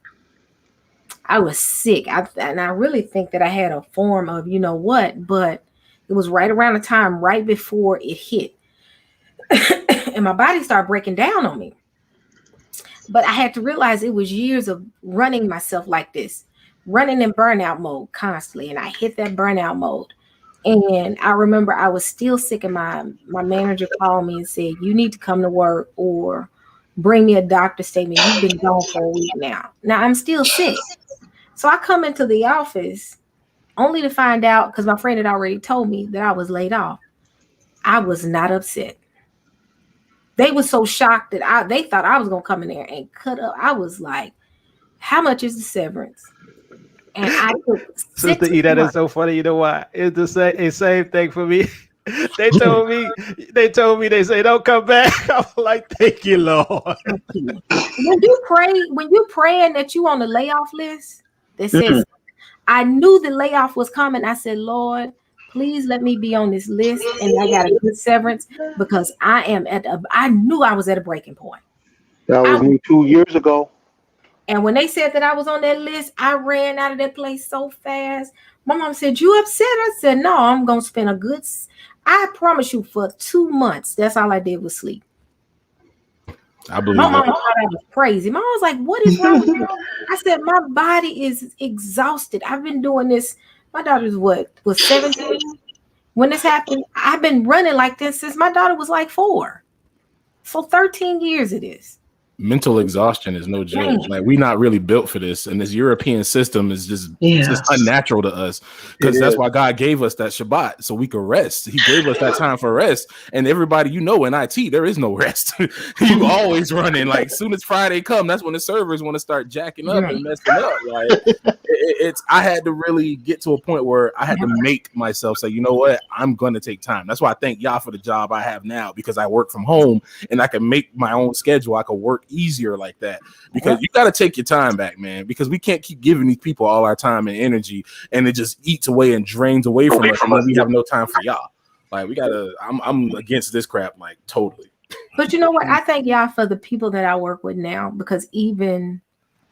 I was sick, and I really think that I had a form of but it was right around the time right before it hit, and my body started breaking down on me. But I had to realize it was years of running myself like this. Running in burnout mode constantly, and I hit that burnout mode. And I remember I was still sick, and my manager called me and said, you need to come to work or bring me a doctor's statement. You've been gone for a week now. Now I'm still sick. So I come into the office only to find out, because my friend had already told me, that I was laid off. I was not upset. They were so shocked that they thought I was going to come in there and cut up. I was like, how much is the severance? And I took Sister E, that is so funny. You know why? It's the same thing for me. They told me, they say, don't come back. I'm like, thank you, Lord. When you praying that you on the layoff list, that says, I knew the layoff was coming. I said, Lord, please let me be on this list. And I got a good severance, because I knew I was at a breaking point. That was me 2 years ago. And when they said that I was on that list, I ran out of that place so fast. My mom said, you upset? I said, no, I'm going to spend I promise you, for 2 months, that's all I did was sleep. I believe my mom thought I was crazy. My mom was like, what is wrong with you? I said, my body is exhausted. I've been doing this. My daughter's was 17 when this happened. I've been running like this since my daughter was like 4. For 13 years it is. Mental exhaustion is no joke. Like, we're not really built for this, and this European system is just unnatural to us, because that's why God gave us that Shabbat, so we could rest. He gave us that time for rest. And everybody, in IT, there is no rest. You always running. Like, soon as Friday come, that's when the servers want to start jacking up and messing up. Like, I had to really get to a point where I had to make myself say, you know what, I'm gonna take time. That's why I thank y'all for the job I have now, because I work from home and I can make my own schedule. I can work easier like that, because you got to take your time back, man, because we can't keep giving these people all our time and energy, and it just eats away and drains away from us, and then we have no time for y'all. Like, we gotta, I'm against this crap, like, totally. But you know what, I thank y'all for the people that I work with now, because even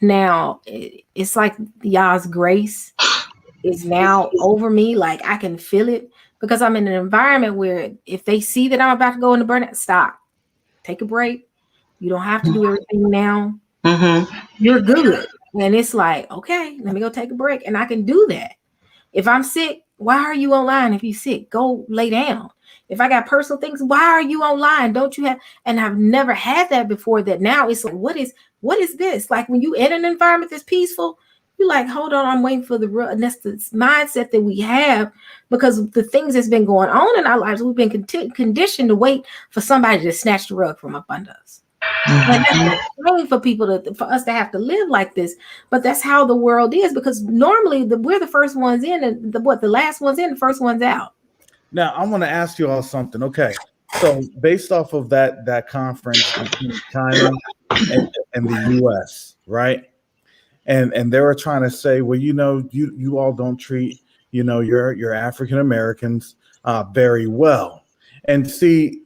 now it's like y'all's grace is now over me. Like, I can feel it, because I'm in an environment where if they see that I'm about to go into burnout, stop, take a break. You don't have to do everything now. You're good. And it's like, okay, let me go take a break. And I can do that. If I'm sick, why are you online? If you're sick, go lay down. If I got personal things, why are you online? Don't you have? And I've never had that before. That now it's like, what is this? Like, when you in an environment that's peaceful, you're like, hold on, I'm waiting for and that's the mindset that we have, because the things that's been going on in our lives, we've been conditioned to wait for somebody to snatch the rug from up under us. And that's not for people for us to have to live like this, but that's how the world is, because normally we're the first ones in and the last ones in, the first ones out. Now I want to ask you all something. Okay, so based off of that conference between China and the U.S., right? And they were trying to say, well, you all don't treat your African Americans very well. And see,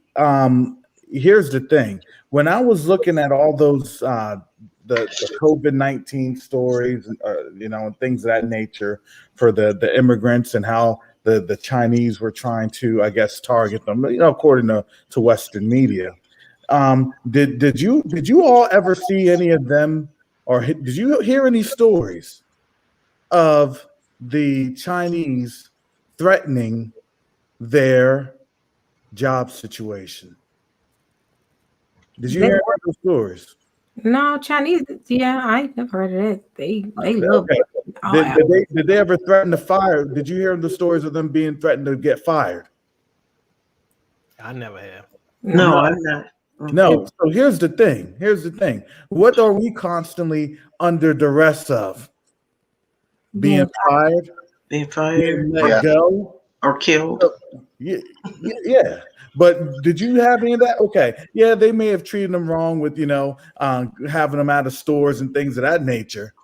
here's the thing: when I was looking at all those the COVID-19 stories, and things of that nature for the immigrants and how the Chinese were trying to, I guess, target them, according to Western media. Did you all ever see any of them, or did you hear any stories of the Chinese threatening their job situation? Did you hear those stories? No, Chinese. Yeah, I never heard of it. They love it. Did they ever threaten to fire? Did you hear the stories of them being threatened to get fired? I never have. No, I'm not. No. So here's the thing. What are we constantly under duress of? Being fired, being let go, or killed. Yeah. But did you have any of that? Okay. Yeah, they may have treated them wrong with, having them out of stores and things of that nature.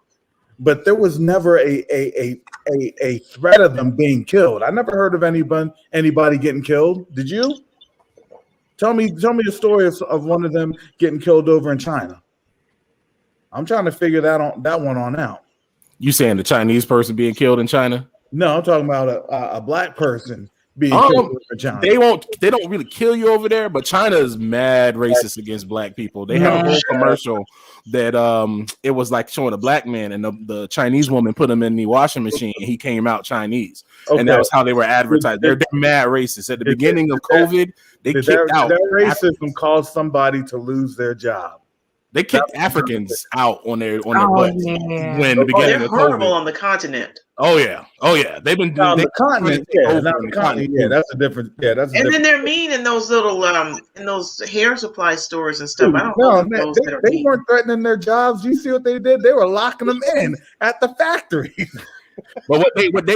But there was never a threat of them being killed. I never heard of anybody getting killed. Did you? Tell me a story of one of them getting killed over in China. I'm trying to figure that one on out. You saying the Chinese person being killed in China? No, I'm talking about a black person being killed in China. They don't really kill you over there, but China is mad racist against black people. They have a whole commercial that it was like showing a black man, and the Chinese woman put him in the washing machine, and he came out Chinese. Okay. And that was how they were advertised. They're mad racist. At the beginning of COVID, they kicked out. That racism caused somebody to lose their job. They kicked Africans out on their butts when the beginning they're of horrible COVID. on the continent. Oh yeah. They've been doing the continent. Yeah, the continent. Yeah, that's a different. Yeah, that's. Then they're mean in those little in those hair supply stores and stuff. I don't know. They weren't threatening their jobs. You see what they did? They were locking them in at the factories. But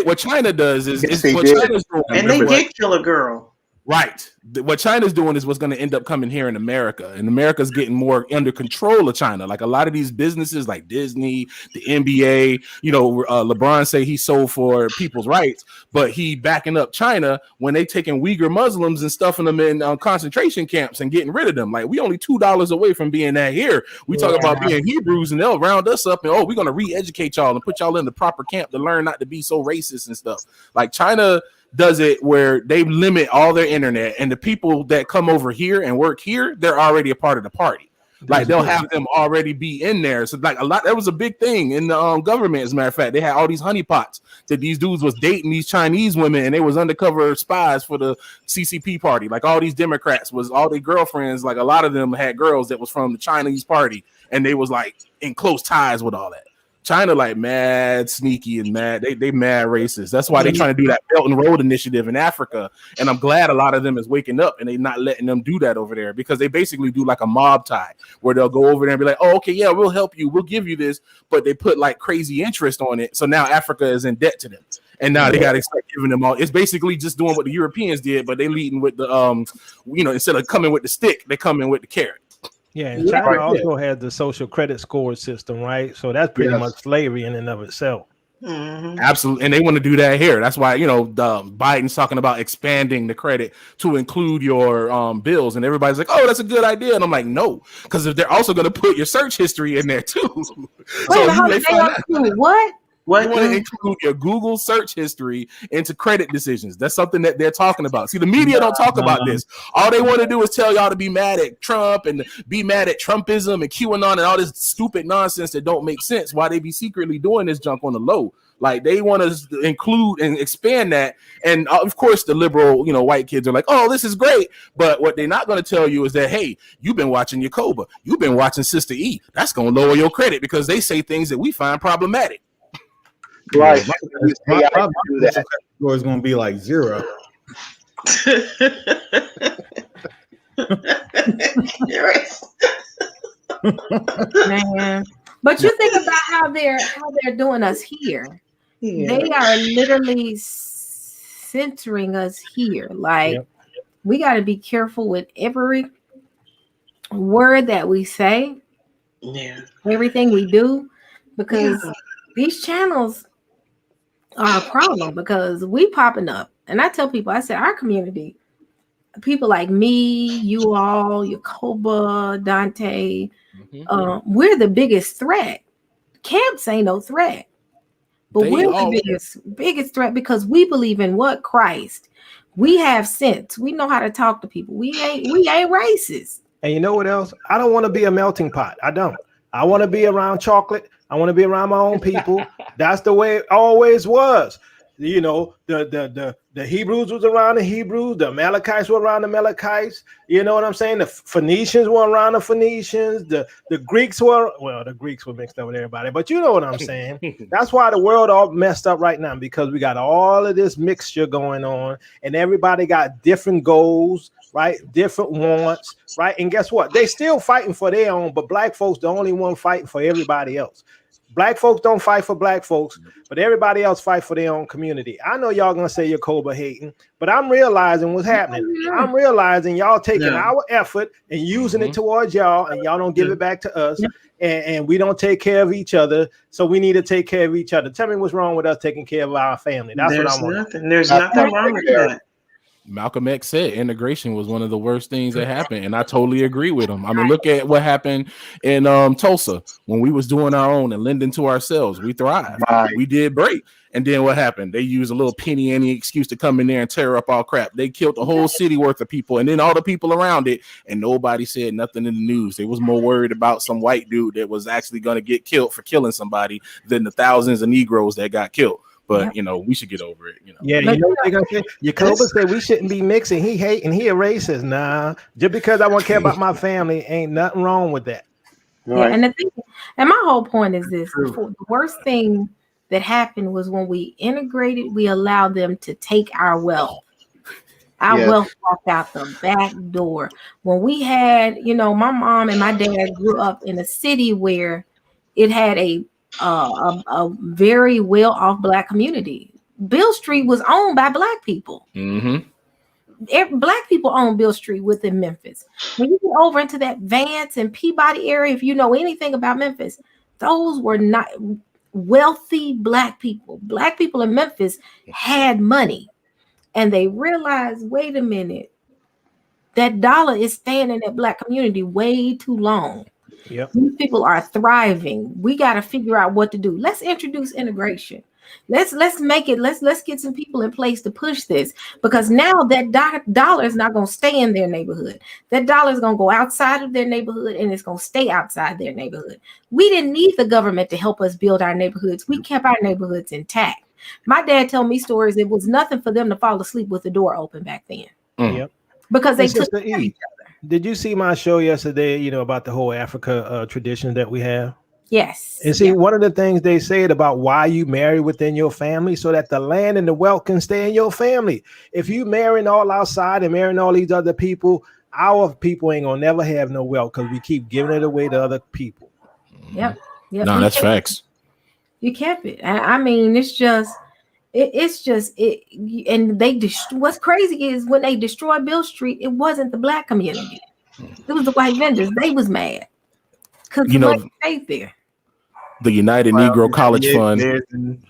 what China does is what China's doing, and they did kill a girl. Right. What China's doing is what's going to end up coming here in America, and America's getting more under control of China. Like a lot of these businesses, like Disney, the NBA. LeBron say he sold for people's rights, but he backing up China when they taking Uyghur Muslims and stuffing them in concentration camps and getting rid of them. Like we only $2 away from being that here. We talk about being Hebrews, and they'll round us up and we're going to re-educate y'all and put y'all in the proper camp to learn not to be so racist and stuff. Like China does it where they limit all their internet, and the people that come over here and work here, they're already a part of the party. Like they'll have them already be in there. So like that was a big thing in the government. As a matter of fact, they had all these honeypots that these dudes was dating these Chinese women, and they was undercover spies for the CCP party. Like all these Democrats was all their girlfriends. Like a lot of them had girls that was from the Chinese party, and they was like in close ties with all that. China like mad sneaky and mad. They mad racist. That's why they trying to do that Belt and Road initiative in Africa. And I'm glad a lot of them is waking up and they not letting them do that over there, because they basically do like a mob tie where they'll go over there and be like, oh, okay, yeah, we'll help you. We'll give you this. But they put like crazy interest on it. So now Africa is in debt to them. And now they got to start giving them all. It's basically just doing what the Europeans did, but they leading with the, instead of coming with the stick, they come in with the carrot. Yeah, and China also has the social credit score system, right? So that's pretty much slavery in and of itself. Mm-hmm. Absolutely, and they want to do that here. That's why Biden's talking about expanding the credit to include your bills, and everybody's like, "Oh, that's a good idea," and I'm like, "No," because if they're also going to put your search history in there too. What? You want to include your Google search history into credit decisions. That's something that they're talking about. See, the media don't talk about this. All they want to do is tell y'all to be mad at Trump and be mad at Trumpism and QAnon and all this stupid nonsense that don't make sense. Why they be secretly doing this junk on the low? Like they want to include and expand that. And of course, the liberal, white kids are like, "Oh, this is great." But what they're not going to tell you is that, hey, you've been watching Yacoba, you've been watching Sister E. That's going to lower your credit because they say things that we find problematic. Right. My score is going to be like 0. Man. But you think about how they're doing us here. Yeah. They are literally censoring us here. Like we got to be careful with every word that we say, everything we do, because these channels are a problem because we popping up. And I tell people, I said, our community, people like me, you all, Yacoba, Dante, we're the biggest threat. Camps ain't no threat, but we're the biggest threat because we believe in what? Christ. We have sense. We know how to talk to people. We ain't racist. And you know what else? I don't want to be a melting pot. I don't. I want to be around chocolate. I want to be around my own people. That's the way it always was. You know, the Hebrews was around the Hebrews, the Amalekites were around the Amalekites. You know what I'm saying? The Phoenicians were around the Phoenicians. The Greeks were, well, the Greeks were mixed up with everybody, but you know what I'm saying? That's why the world all messed up right now, because we got all of this mixture going on, and everybody got different goals, right? Different wants, right? And guess what? They still fighting for their own, but black folks the only one fighting for everybody else. Black folks don't fight for black folks, but everybody else fight for their own community. I know y'all gonna say Yacoba hating, but I'm realizing what's happening. I'm realizing y'all taking our effort and using it towards y'all, and y'all don't give it back to us, and we don't take care of each other. So we need to take care of each other. Tell me what's wrong with us taking care of our family. That's what I'm wondering. There's nothing wrong with that. Malcolm X said integration was one of the worst things that happened, and I totally agree with him. I mean, look at what happened in Tulsa when we was doing our own and lending to ourselves. We thrived. We did great. And then what happened? They used a little penny ante excuse to come in there and tear up all crap. They killed the whole city worth of people, and then all the people around it, and nobody said nothing in the news. They was more worried about some white dude that was actually going to get killed for killing somebody than the thousands of Negroes that got killed. But you know, we should get over it. You know. Yeah, you know what they're gonna say? Yacoba said we shouldn't be mixing. He hate and he a racist. Nah, just because I want to care about my family, ain't nothing wrong with that. Yeah, and the thing, and my whole point is this: the worst thing that happened was when we integrated, we allowed them to take our wealth. Our wealth walked out the back door. When we had, you know, my mom and my dad grew up in a city where it had a very well-off black community. Bill Street was owned by black people. Black people own Bill Street within Memphis. When you get over into that Vance and Peabody area, if you know anything about Memphis, those were not wealthy black people. Black people in Memphis had money, and they realized, wait a minute, that dollar is staying in that black community way too long. These people are thriving. We got to figure out what to do. Let's introduce integration. Let's make it. Let's get some people in place to push this, because now that dollar is not going to stay in their neighborhood. That dollar is going to go outside of their neighborhood, and it's going to stay outside their neighborhood. We didn't need the government to help us build our neighborhoods. We kept our neighborhoods intact. My dad told me stories. It was nothing for them to fall asleep with the door open back then. Because they took care of each other. Did you see my show yesterday, you know, about the whole Africa tradition that we have? Yes. And see, one of the things they said about why you marry within your family, so that the land and the wealth can stay in your family. If you marrying all outside and marrying all these other people, our people ain't gonna never have no wealth, because we keep giving it away to other people. Yep. No, that's facts. You kept it. I mean, it's just it. And they what's crazy is when they destroyed Bill Street, it wasn't the black community. It was the white vendors. They was mad because the black stayed there. The United Negro College Fund.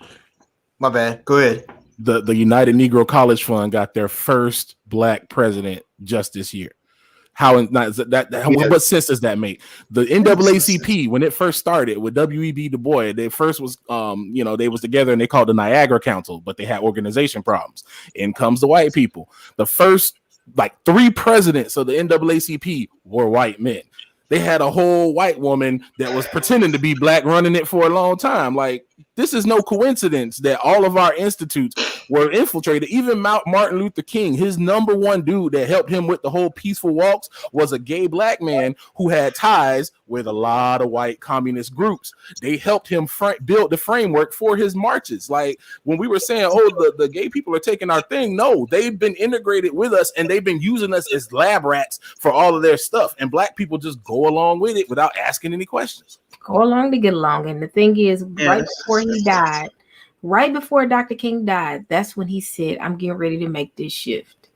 My bad. Go ahead. The United Negro College Fund got their first black president just this year. What sense does that make? The NAACP, when it first started with W.E.B. Du Bois, they first was they was together and they called the Niagara Council, but they had organization problems. In comes the white people. The first 3 presidents of the NAACP were white men. They had a whole white woman that was pretending to be black running it for a long time. Like, This is no coincidence that all of our institutes were infiltrated. Even Martin Luther King, his number one dude that helped him with the whole peaceful walks was a gay black man who had ties with a lot of white communist groups. They helped him build the framework for his marches. Like when we were saying, oh, the gay people are taking our thing. No, they've been integrated with us and they've been using us as lab rats for all of their stuff. And black people just go along with it without asking any questions. Go along to get along. And the thing is, right before he died, right before Dr. King died, that's when he said, I'm getting ready to make this shift.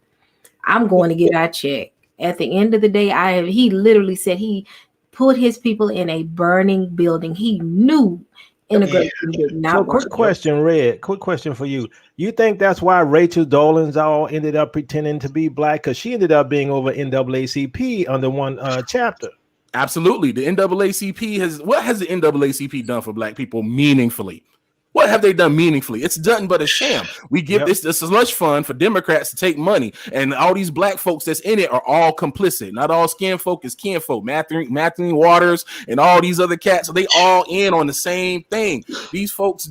I'm going to get our check. At the end of the day, he literally said he put his people in a burning building. He knew integration did not work. Quick question, Red. Quick question for you. You think that's why Rachel Dolezal ended up pretending to be black? Because she ended up being over NAACP under one chapter. Absolutely. The NAACP what has the NAACP done for black people meaningfully? What have they done meaningfully? It's nothing but a sham. We give this slush fund for Democrats to take money, and all these black folks that's in it are all complicit. Not all skin folk is kin folk. Matthew Waters and all these other cats, they all in on the same thing. These folks,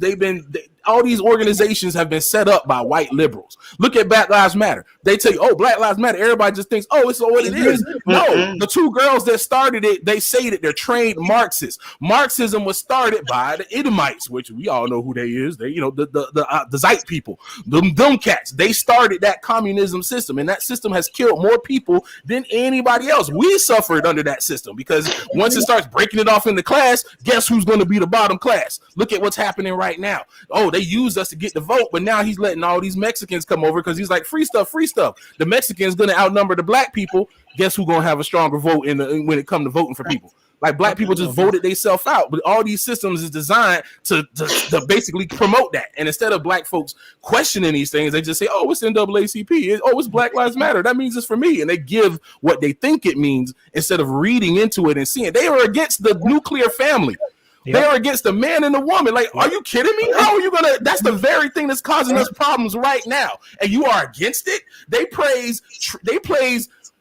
all these organizations have been set up by white liberals. Look at Black Lives Matter. They tell you, oh, Black Lives Matter. Everybody just thinks, oh, it's what it is. No, the two girls that started it, they say that they're trained Marxists. Marxism was started by the Edomites, which we all know who they is. They, the Zeit people, them cats. They started that communism system, and that system has killed more people than anybody else. We suffered under that system because once it starts breaking it off in the class, guess who's going to be the bottom class? Look at what's happening right now. Oh, they used us to get the vote, but now he's letting all these Mexicans come over because he's like, free stuff, free stuff. The Mexicans going to outnumber the black people. Guess who's going to have a stronger vote when it comes to voting for people? Like black people just voted themselves out, but all these systems is designed to basically promote that. And instead of black folks questioning these things, they just say, oh, it's NAACP. Oh, it's Black Lives Matter. That means it's for me. And they give what they think it means instead of reading into it and seeing. They are against the nuclear family. They are against the man and the woman. Like, are you kidding me? How are you gonna? That's the very thing that's causing us problems right now, and you are against it. They praise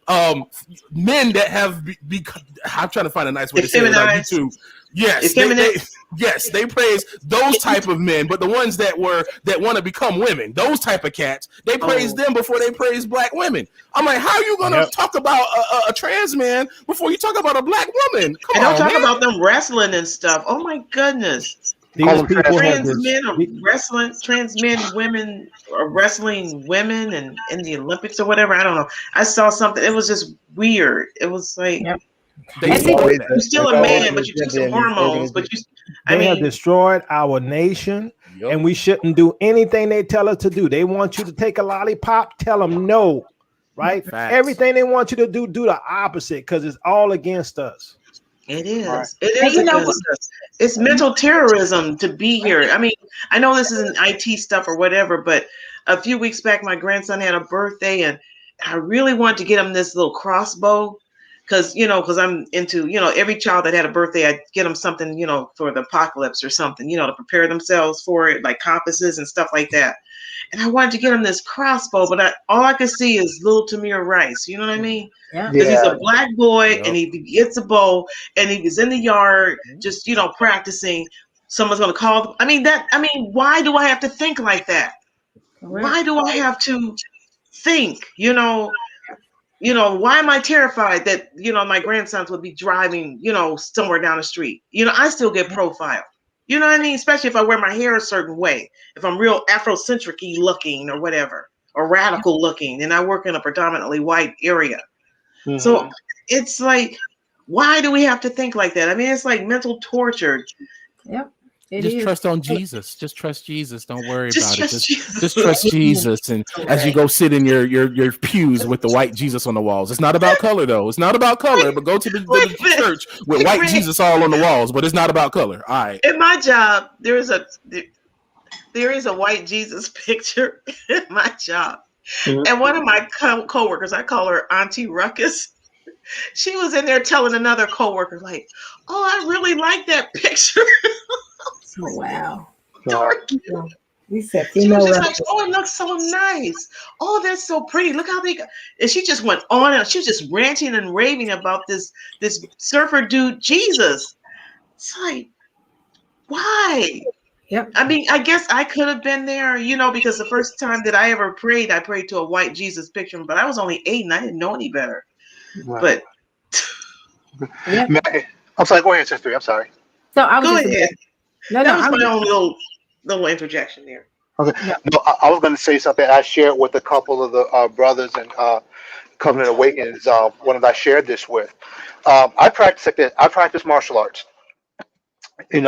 men that have become. I'm trying to find a nice way to say it. Like YouTube. Yes, they praise those type of men, but the ones that want to become women, those type of cats, they praise them before they praise black women. I'm like, how are you gonna talk about a trans man before you talk about a black woman? Don't talk about them wrestling and stuff. Oh my goodness. These people trans men are wrestling, trans men, women are wrestling women and in the Olympics or whatever. I don't know. I saw something. It was just weird. It was like. You're still a man, but you took some hormones. But they have destroyed our nation, and we shouldn't do anything they tell us to do. They want you to take a lollipop, tell them no, right? Facts. Everything they want you to do the opposite because it's all against us. It is. Right. It is against us. It's mental terrorism to be here. I mean, I know this isn't IT stuff or whatever, but a few weeks back, my grandson had a birthday, and I really wanted to get him this little crossbow. Because I'm into, every child that had a birthday, I get them something, for the apocalypse or something, to prepare themselves for it, like compasses and stuff like that. And I wanted to get him this crossbow, but all I could see is little Tamir Rice. You know what I mean? Yeah. Because he's a black boy and he gets a bow and he was in the yard just, practicing. Someone's going to call. Why do I have to think like that? Why do I have to think, why am I terrified that, my grandsons would be driving, somewhere down the street? I still get profiled. You know what I mean? Especially if I wear my hair a certain way, if I'm real Afrocentric-y looking or whatever, or radical looking, and I work in a predominantly white area. Mm-hmm. So it's like, why do we have to think like that? I mean, it's like mental torture. Yep. Just trust on Jesus. Just trust Jesus. Don't worry about it. Just trust Jesus. And as you go sit in your pews with the white Jesus on the walls. It's not about color, though. It's not about color, but go to the church with white Jesus all on the walls, but it's not about color. All right. In my job, there is a white Jesus picture in my job. Mm-hmm. And one of my coworkers, I call her Auntie Ruckus, she was in there telling another coworker, like, oh, I really like that picture. Oh, wow. She was just like, oh, it looks so nice. Oh, that's so pretty. Look how they got. And she just went on and she was just ranting and raving about this surfer dude, Jesus. It's like, why? Yep. I mean, I guess I could have been there, because the first time that I ever prayed, I prayed to a white Jesus picture, but I was only 8 and I didn't know any better. Right. But Yeah. I'm sorry. Go ahead, sister. I'm sorry. So I was go just ahead. that was my own little interjection there. Okay. No, I was going to say something. I shared with a couple of the brothers and Covenant Awakens. One that I shared this with. I practice martial arts. And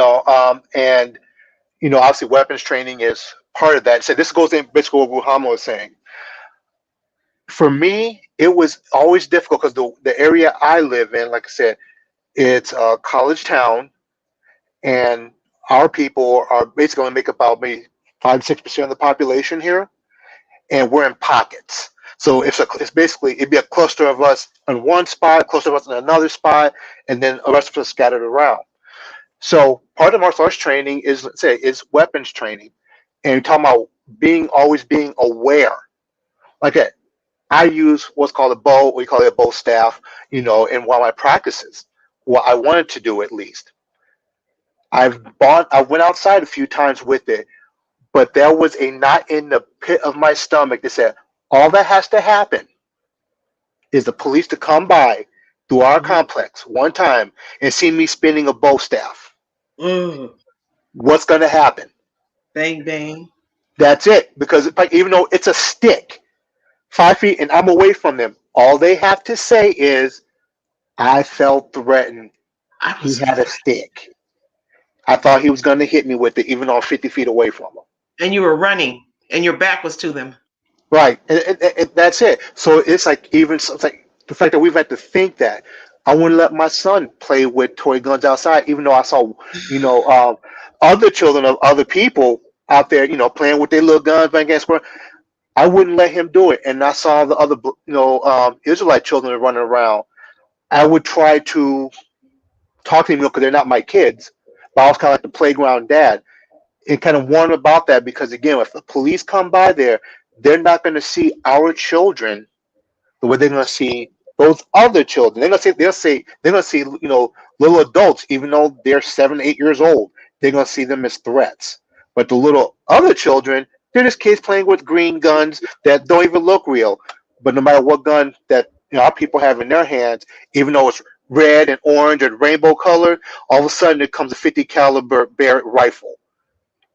obviously weapons training is part of that. So this goes in basically what Ruhama was saying. For me, it was always difficult because the area I live in, like I said, it's a college town, and our people are basically going to make about maybe 5-6% of the population here, and we're in pockets. So it's basically it'd be a cluster of us in one spot, a cluster of us in another spot, and then the rest of us scattered around. So part of martial arts training is weapons training, and you're talking about always being aware. Like I use what's called a bow. We call it a bow staff. In one of my practices. Well, I wanted to do at least. I went outside a few times with it, but there was a knot in the pit of my stomach that said all that has to happen is the police to come by through our complex one time and see me spinning a bow staff. What's going to happen? Bang, bang. That's it. Because even though it's a stick, 5 feet, and I'm away from them, all they have to say is, I felt threatened. He had a stick. I thought he was going to hit me with it, even though I'm 50 feet away from him. And you were running, and your back was to them. Right. And that's it. So it's like it's like the fact that we've had to think that. I wouldn't let my son play with toy guns outside, even though I saw, other children of other people out there, playing with their little guns, playing against. I wouldn't let him do it. And I saw the other, Israelite children running around. I would try to talk to them because they're not my kids, but I was kind of like the playground dad, and kind of warn about that because again, if the police come by there, they're not going to see our children the way they're going to see those other children. They're going to see little adults, even though they're 7, 8 years old. They're going to see them as threats. But the little other children, they're just kids playing with green guns that don't even look real. But no matter what gun that our people have in their hands, even though it's red and orange and rainbow color, all of a sudden it comes a 50 caliber Barrett rifle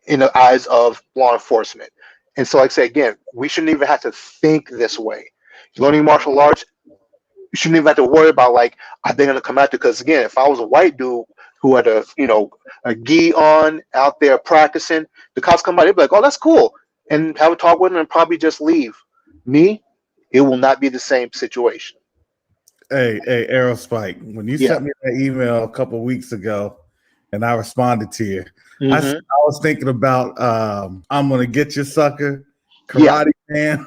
in the eyes of law enforcement. And so, like I say again, we shouldn't even have to think this way. Learning martial arts, you shouldn't even have to worry about are they going to come after? Because again, if I was a white dude who had a gi on out there practicing, the cops come by, they'd be like, "Oh, that's cool," and have a talk with them and probably just leave. Me, it will not be the same situation. Hey, Aerospike, when you sent me that email a couple of weeks ago, and I responded to you, I was thinking about I'm gonna get you, sucker, Karate Man.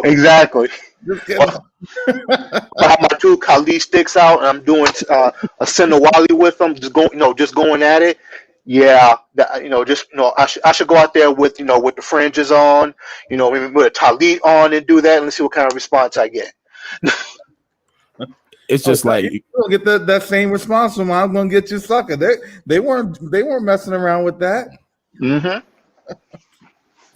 Exactly. I have my 2 Kali sticks out, and I'm doing a Senawali with them, just going at it. Yeah, I should go out there with with the fringes on, maybe with a talit on and do that, and let's see what kind of response I get. It's just like you don't get that same response from I'm gonna get you, sucker. They weren't messing around with that.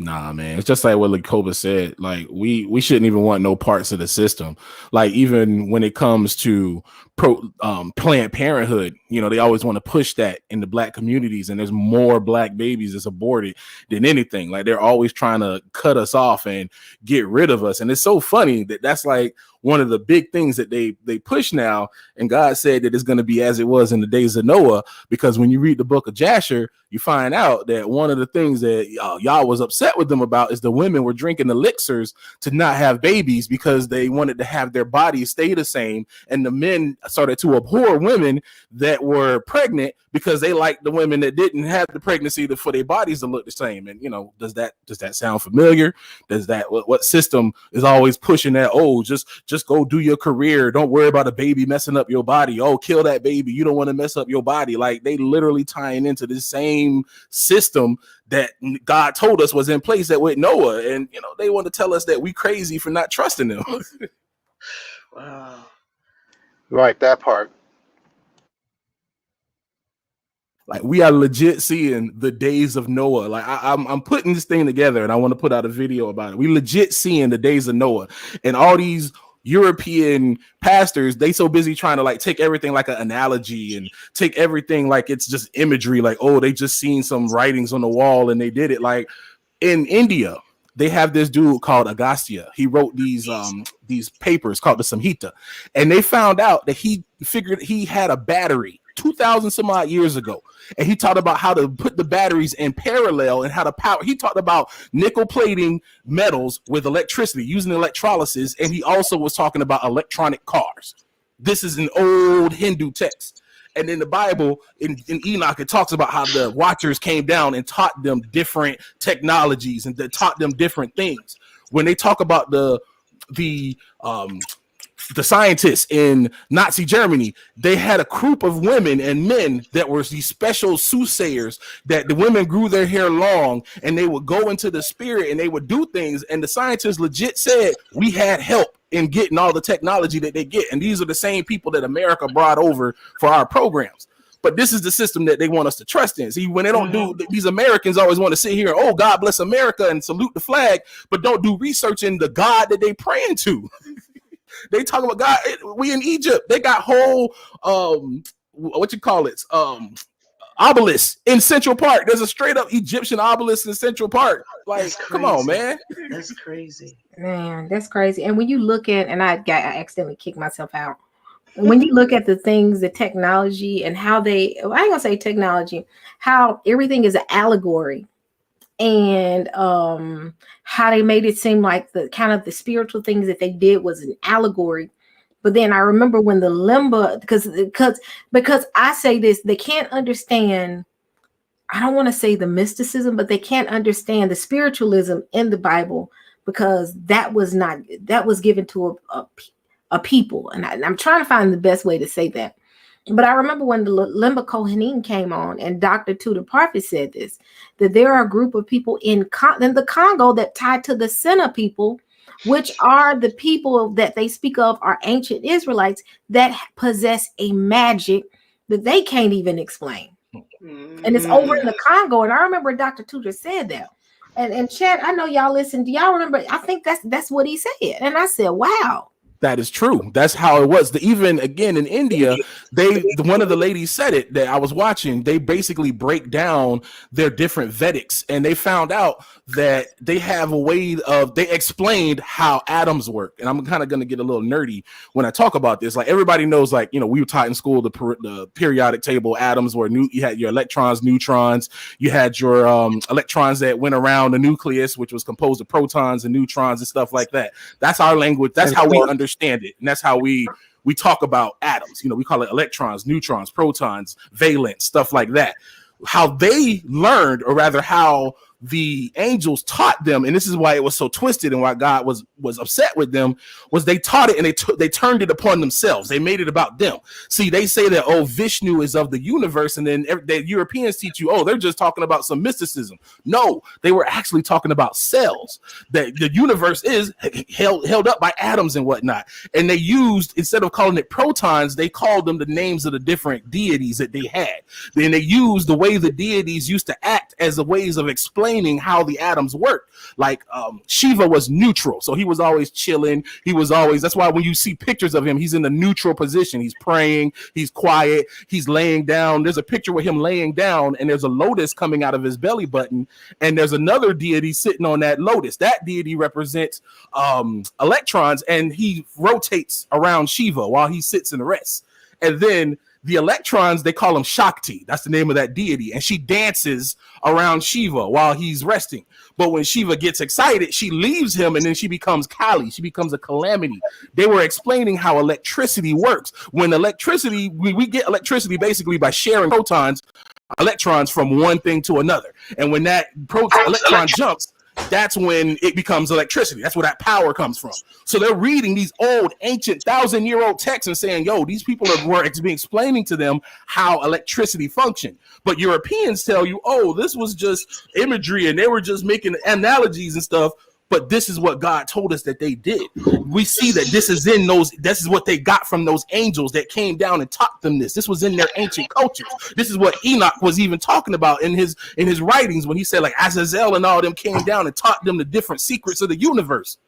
Nah, man. It's just like what Lakoba said. Like we shouldn't even want no parts of the system. Like even when it comes to Planned Parenthood, they always want to push that in the black communities, and there's more black babies that's aborted than anything. Like they're always trying to cut us off and get rid of us. And it's so funny that that's like one of the big things that they push now. And God said that it's going to be as it was in the days of Noah, because when you read the book of Jasher, you find out that one of the things that y'all was upset with them about is the women were drinking elixirs to not have babies because they wanted to have their bodies stay the same, and the men started to abhor women that were pregnant because they liked the women that didn't have the pregnancy for their bodies to look the same. And does that sound familiar? Does that what system is always pushing that? Oh, just go do your career, don't worry about a baby messing up your body. Oh, kill that baby, you don't want to mess up your body. Like they literally tying into the same system that God told us was in place that with Noah, and they want to tell us that we crazy for not trusting them. Wow. Right, that part. Like we are legit seeing the days of Noah. Like I'm putting this thing together, and I want to put out a video about it. We legit seeing the days of Noah, and all these European pastors, they so busy trying to like take everything like an analogy and take everything like it's just imagery. Like, oh, they just seen some writings on the wall and they did it. Like in India, they have this dude called Agastya. He wrote these papers called the Samhita, and they found out that he figured he had a battery 2,000 some odd years ago, and he talked about how to put the batteries in parallel and how to power. He talked about nickel plating metals with electricity using electrolysis, and he also was talking about electronic cars. This is an old Hindu text. And in the Bible, in Enoch, it talks about how the Watchers came down and taught them different technologies and they taught them different things. When they talk about the scientists in Nazi Germany, they had a group of women and men that were these special soothsayers, that the women grew their hair long and they would go into the spirit and they would do things. And the scientists legit said we had help in getting all the technology that they get. And these are the same people that America brought over for our programs. But this is the system that they want us to trust in. See, when they don't do, these Americans always want to sit here, oh, God bless America, and salute the flag, but don't do research in the God that they praying to. They talk about God. We in Egypt, they got whole obelisk in Central Park. There's a straight up Egyptian obelisk in Central Park. Like, come on, man. That's crazy. Man, that's crazy. And when you look at, and I accidentally kicked myself out. When you look at the things, the technology and how I ain't gonna say technology, how everything is an allegory, and how they made it seem like the kind of the spiritual things that they did was an allegory. But then I remember when the limba, because I say this, they can't understand, I don't want to say the mysticism, but they can't understand the spiritualism in the Bible, because that was given to a people. And I'm trying to find the best way to say that. But I remember when the Limba Kohanim came on, and Dr. Tudor Parfit said this, that there are a group of people in the Congo that tied to the Sena people, which are the people that they speak of are ancient Israelites that possess a magic that they can't even explain. And it's over in the Congo. And I remember Dr. Tudor said that. And Chad, I know y'all listen. Do y'all remember? I think that's what he said. And I said, wow. That is true. That's how it was. Even again in India, one of the ladies said it that I was watching. They basically break down their different Vedics, and they found out that they have a way of, they explained how atoms work. And I'm kind of going to get a little nerdy when I talk about this. Like everybody knows, like, you know, we were taught in school the periodic table atoms where you had your electrons, neutrons, you had your electrons that went around the nucleus, which was composed of protons and neutrons and stuff like that. That's our language. That's how we understand it, and that's how we talk about atoms. You know, we call it electrons, neutrons, protons, valence, stuff like that. How they learned, or rather how the angels taught them, and this is why it was so twisted and why God was upset with them, was they taught it and they turned it upon themselves. They made it about them. See, they say that, oh, Vishnu is of the universe, and then the Europeans teach you, oh, they're just talking about some mysticism. No, they were actually talking about cells, that the universe is held up by atoms and whatnot. And they used, instead of calling it protons, they called them the names of the different deities that they had. Then they used the way the deities used to act as the ways of explaining how the atoms work. Like Shiva was neutral, so he was always chilling. He was always, that's why when you see pictures of him, he's in the neutral position. He's praying, he's quiet, he's laying down. There's a picture with him laying down, and there's a lotus coming out of his belly button, and there's another deity sitting on that lotus. That deity represents electrons, and he rotates around Shiva while he sits and rests. And then the electrons, they call him Shakti. That's the name of that deity. And she dances around Shiva while he's resting. But when Shiva gets excited, she leaves him, and then she becomes Kali. She becomes a calamity. They were explaining how electricity works. When electricity, we get electricity basically by sharing electrons from one thing to another. And when that electron jumps, that's when it becomes electricity. That's where that power comes from. So they're reading these old, ancient, 1,000-year-old texts and saying, yo, these people were explaining to them how electricity functioned. But Europeans tell you, oh, this was just imagery, and they were just making analogies and stuff. but this is what God told us that they did. We see that this is what they got from those angels that came down and taught them this. This was in their ancient cultures. This is what Enoch was even talking about in his writings when he said like Azazel and all them came down and taught them the different secrets of the universe.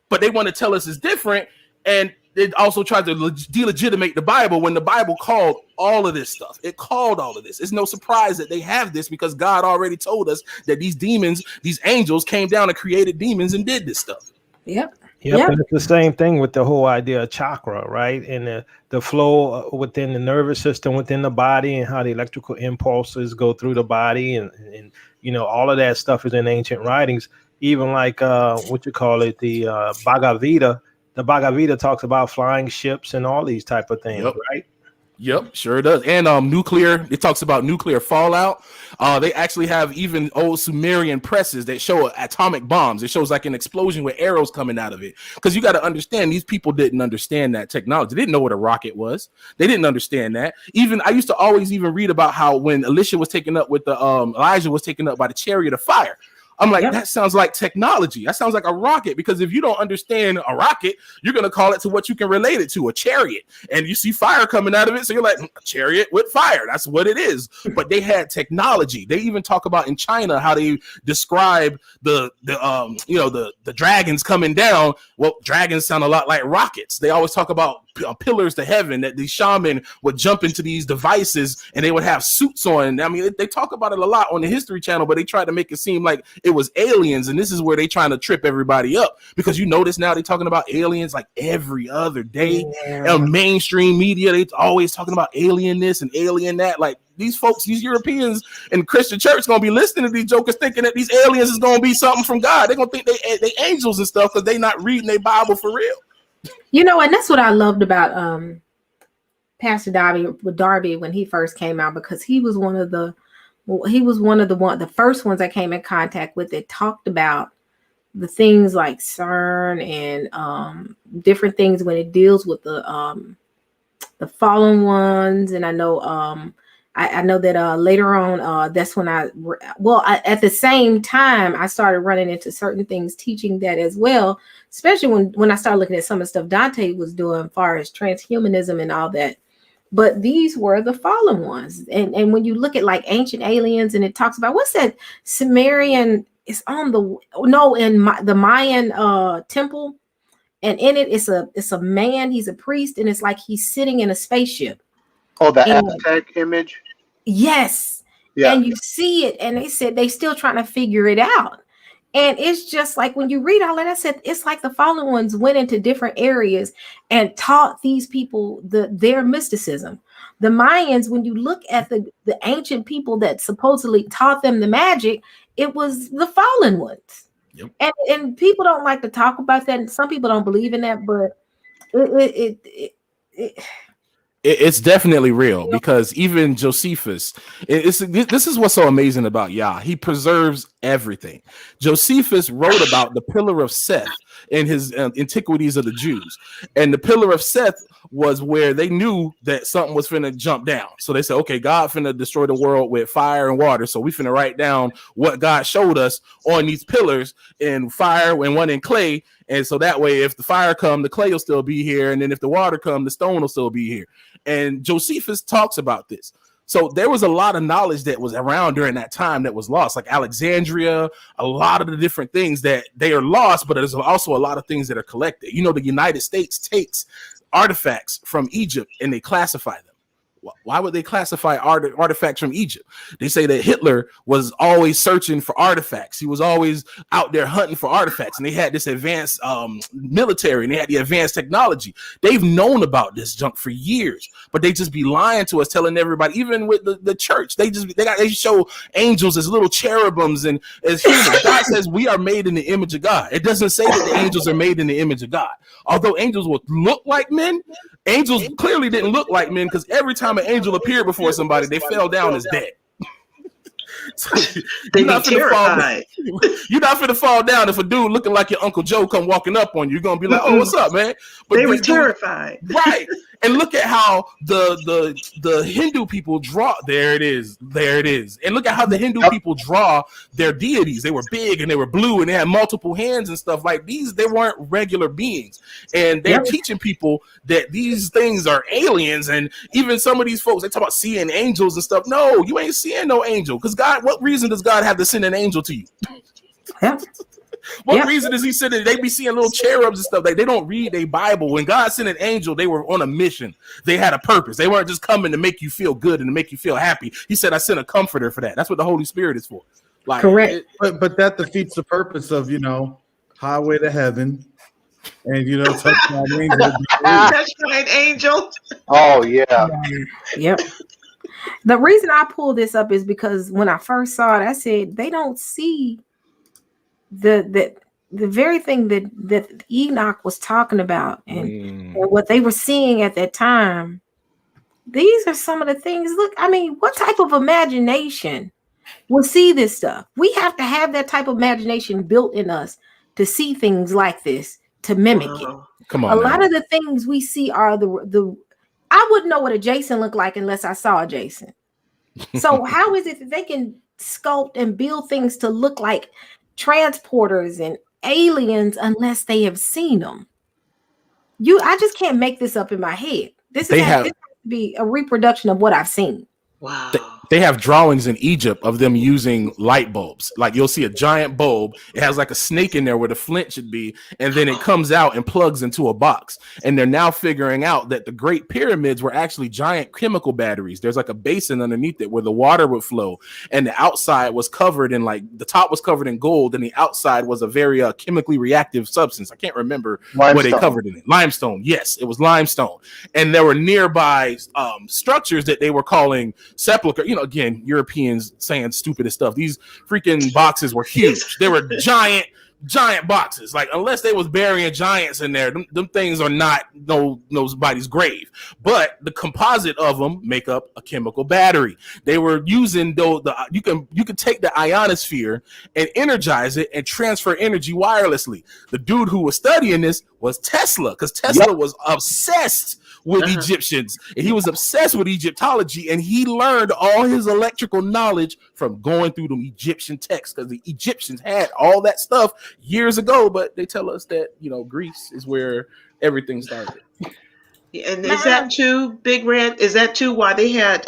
But they want to tell us it's different, and it also tried to delegitimate the Bible when the Bible called all of this stuff. It called all of this. It's no surprise that they have this because God already told us that these demons, these angels came down and created demons and did this stuff. Yep. And it's the same thing with the whole idea of chakra, right? And the flow within the nervous system, within the body, and how the electrical impulses go through the body, and you know, all of that stuff is in ancient writings. Even like the Bhagavad Gita. The Bhagavad Gita talks about flying ships and all these type of things, right? Yep, sure does. And nuclear, it talks about nuclear fallout. They actually have even old Sumerian presses that show atomic bombs. It shows like an explosion with arrows coming out of it. Because you got to understand, these people didn't understand that technology. They didn't know what a rocket was. They didn't understand that. Even I used to always even read about how when Elijah was taken up with Elijah was taken up by the chariot of fire. I'm like, that sounds like technology. That sounds like a rocket, because if you don't understand a rocket, you're going to call it to what you can relate it to, a chariot. And you see fire coming out of it. So you're like, a chariot with fire. That's what it is. But they had technology. They even talk about in China how they describe the dragons coming down. Well, dragons sound a lot like rockets. They always talk about pillars to heaven, that the shaman would jump into these devices and they would have suits on. I mean, they talk about it a lot on the History Channel, but they try to make it seem like it was aliens, and this is where they trying to trip everybody up, because you notice now they're talking about aliens like every other day. And mainstream media, they always talking about alien this and alien that. Like, these folks, these Europeans in Christian church gonna be listening to these jokers thinking that these aliens is gonna be something from God. They're gonna think they angels and stuff because they not reading their Bible for real. You know, and that's what I loved about Pastor Darby when he first came out, because he was one of the first ones I came in contact with that talked about the things like CERN and different things when it deals with the the fallen ones. And I know I know that later on, that's when at the same time, I started running into certain things teaching that as well, especially when I started looking at some of the stuff Dante was doing as far as transhumanism and all that. But these were the fallen ones. And when you look at like ancient aliens, and it talks about, what's that Sumerian, it's on the Mayan temple. And in it, it's a man, he's a priest, and it's like he's sitting in a spaceship. Oh, the Aztec image? Yes. Yeah. And you see it, and they said they still trying to figure it out. And it's just like when you read all that, I said, it's like the fallen ones went into different areas and taught these people their mysticism. The Mayans, when you look at the ancient people that supposedly taught them the magic, it was the fallen ones. Yep. And people don't like to talk about that. And some people don't believe in that, but it's definitely real, because even Josephus, this is what's so amazing about Yah. He preserves everything. Josephus wrote about the pillar of Seth in his Antiquities of the Jews. And the pillar of Seth was where they knew that something was finna jump down. So they said, okay, God finna destroy the world with fire and water. So we finna write down what God showed us on these pillars in fire and one in clay. And so that way, if the fire come, the clay will still be here. And then if the water come, the stone will still be here. And Josephus talks about this. So there was a lot of knowledge that was around during that time that was lost, like Alexandria, a lot of the different things that they are lost, but there's also a lot of things that are collected. You know, the United States takes artifacts from Egypt and they classify them. Why would they classify artifacts from Egypt? They say that Hitler was always searching for artifacts. He was always out there hunting for artifacts, and they had this advanced military, and they had the advanced technology. They've known about this junk for years, but they just be lying to us, telling everybody. Even with the church, they show angels as little cherubims and as humans. God says we are made in the image of God. It doesn't say that the angels are made in the image of God. Although angels would look like men, angels clearly didn't look like men, because every time an angel appeared before somebody, they fell down as dead. So They you're be not finna fall. terrified. You're not finna fall down if a dude looking like your Uncle Joe come walking up on you. You're gonna be like, "Oh, what's up, man?" But They were these dudes, terrified. right? And look at how the Hindu people draw. There it is. And look at how the Hindu people draw their deities. They were big and they were blue and they had multiple hands and stuff like these. They weren't regular beings, and they're teaching people that these things are aliens. And even some of these folks, they talk about seeing angels and stuff. No, you ain't seeing no angel, because God. What reason does God have to send an angel to you? What reason is he sending? They be seeing little cherubs and stuff. Like, they don't read their Bible. When God sent an angel, they were on a mission. They had a purpose. They weren't just coming to make you feel good and to make you feel happy. He said, I sent a comforter for that. That's what the Holy Spirit is for. Like, correct. But that defeats the purpose of, highway to heaven. And touchdown angel. Touchdown angel. Oh yeah. Yep. The reason I pulled this up is because when I first saw it, I said they don't see the very thing that Enoch was talking about and what they were seeing at that time. These are some of the things. Look, I mean, what type of imagination will see this stuff? We have to have that type of imagination built in us to see things like this, to mimic it. Come on. A lot of the things we see are the I wouldn't know what a Jason looked like unless I saw a Jason. So how is it that they can sculpt and build things to look like transporters and aliens unless they have seen them? I just can't make this up in my head. This has to be a reproduction of what I've seen. Wow. They have drawings in Egypt of them using light bulbs. Like, you'll see a giant bulb. It has like a snake in there where the flint should be. And then it comes out and plugs into a box. And they're now figuring out that the Great Pyramids were actually giant chemical batteries. There's like a basin underneath it where the water would flow. And the outside was covered in the top was covered in gold. And the outside was a very chemically reactive substance. I can't remember what they covered in it. Limestone. Yes, it was limestone. And there were nearby structures that they were calling sepulcher. Again, Europeans saying stupidest stuff. These freaking boxes were huge. They were giant boxes. Like, unless they was burying giants in there, them things are not nobody's grave. But the composite of them make up a chemical battery. They were using you can take the ionosphere and energize it and transfer energy wirelessly. The dude who was studying this was Tesla, because Tesla was obsessed with Egyptians, and he was obsessed with Egyptology, and he learned all his electrical knowledge from going through the Egyptian texts, because the Egyptians had all that stuff years ago. But they tell us that Greece is where everything started. And is that too, Big Red? Is that too why they had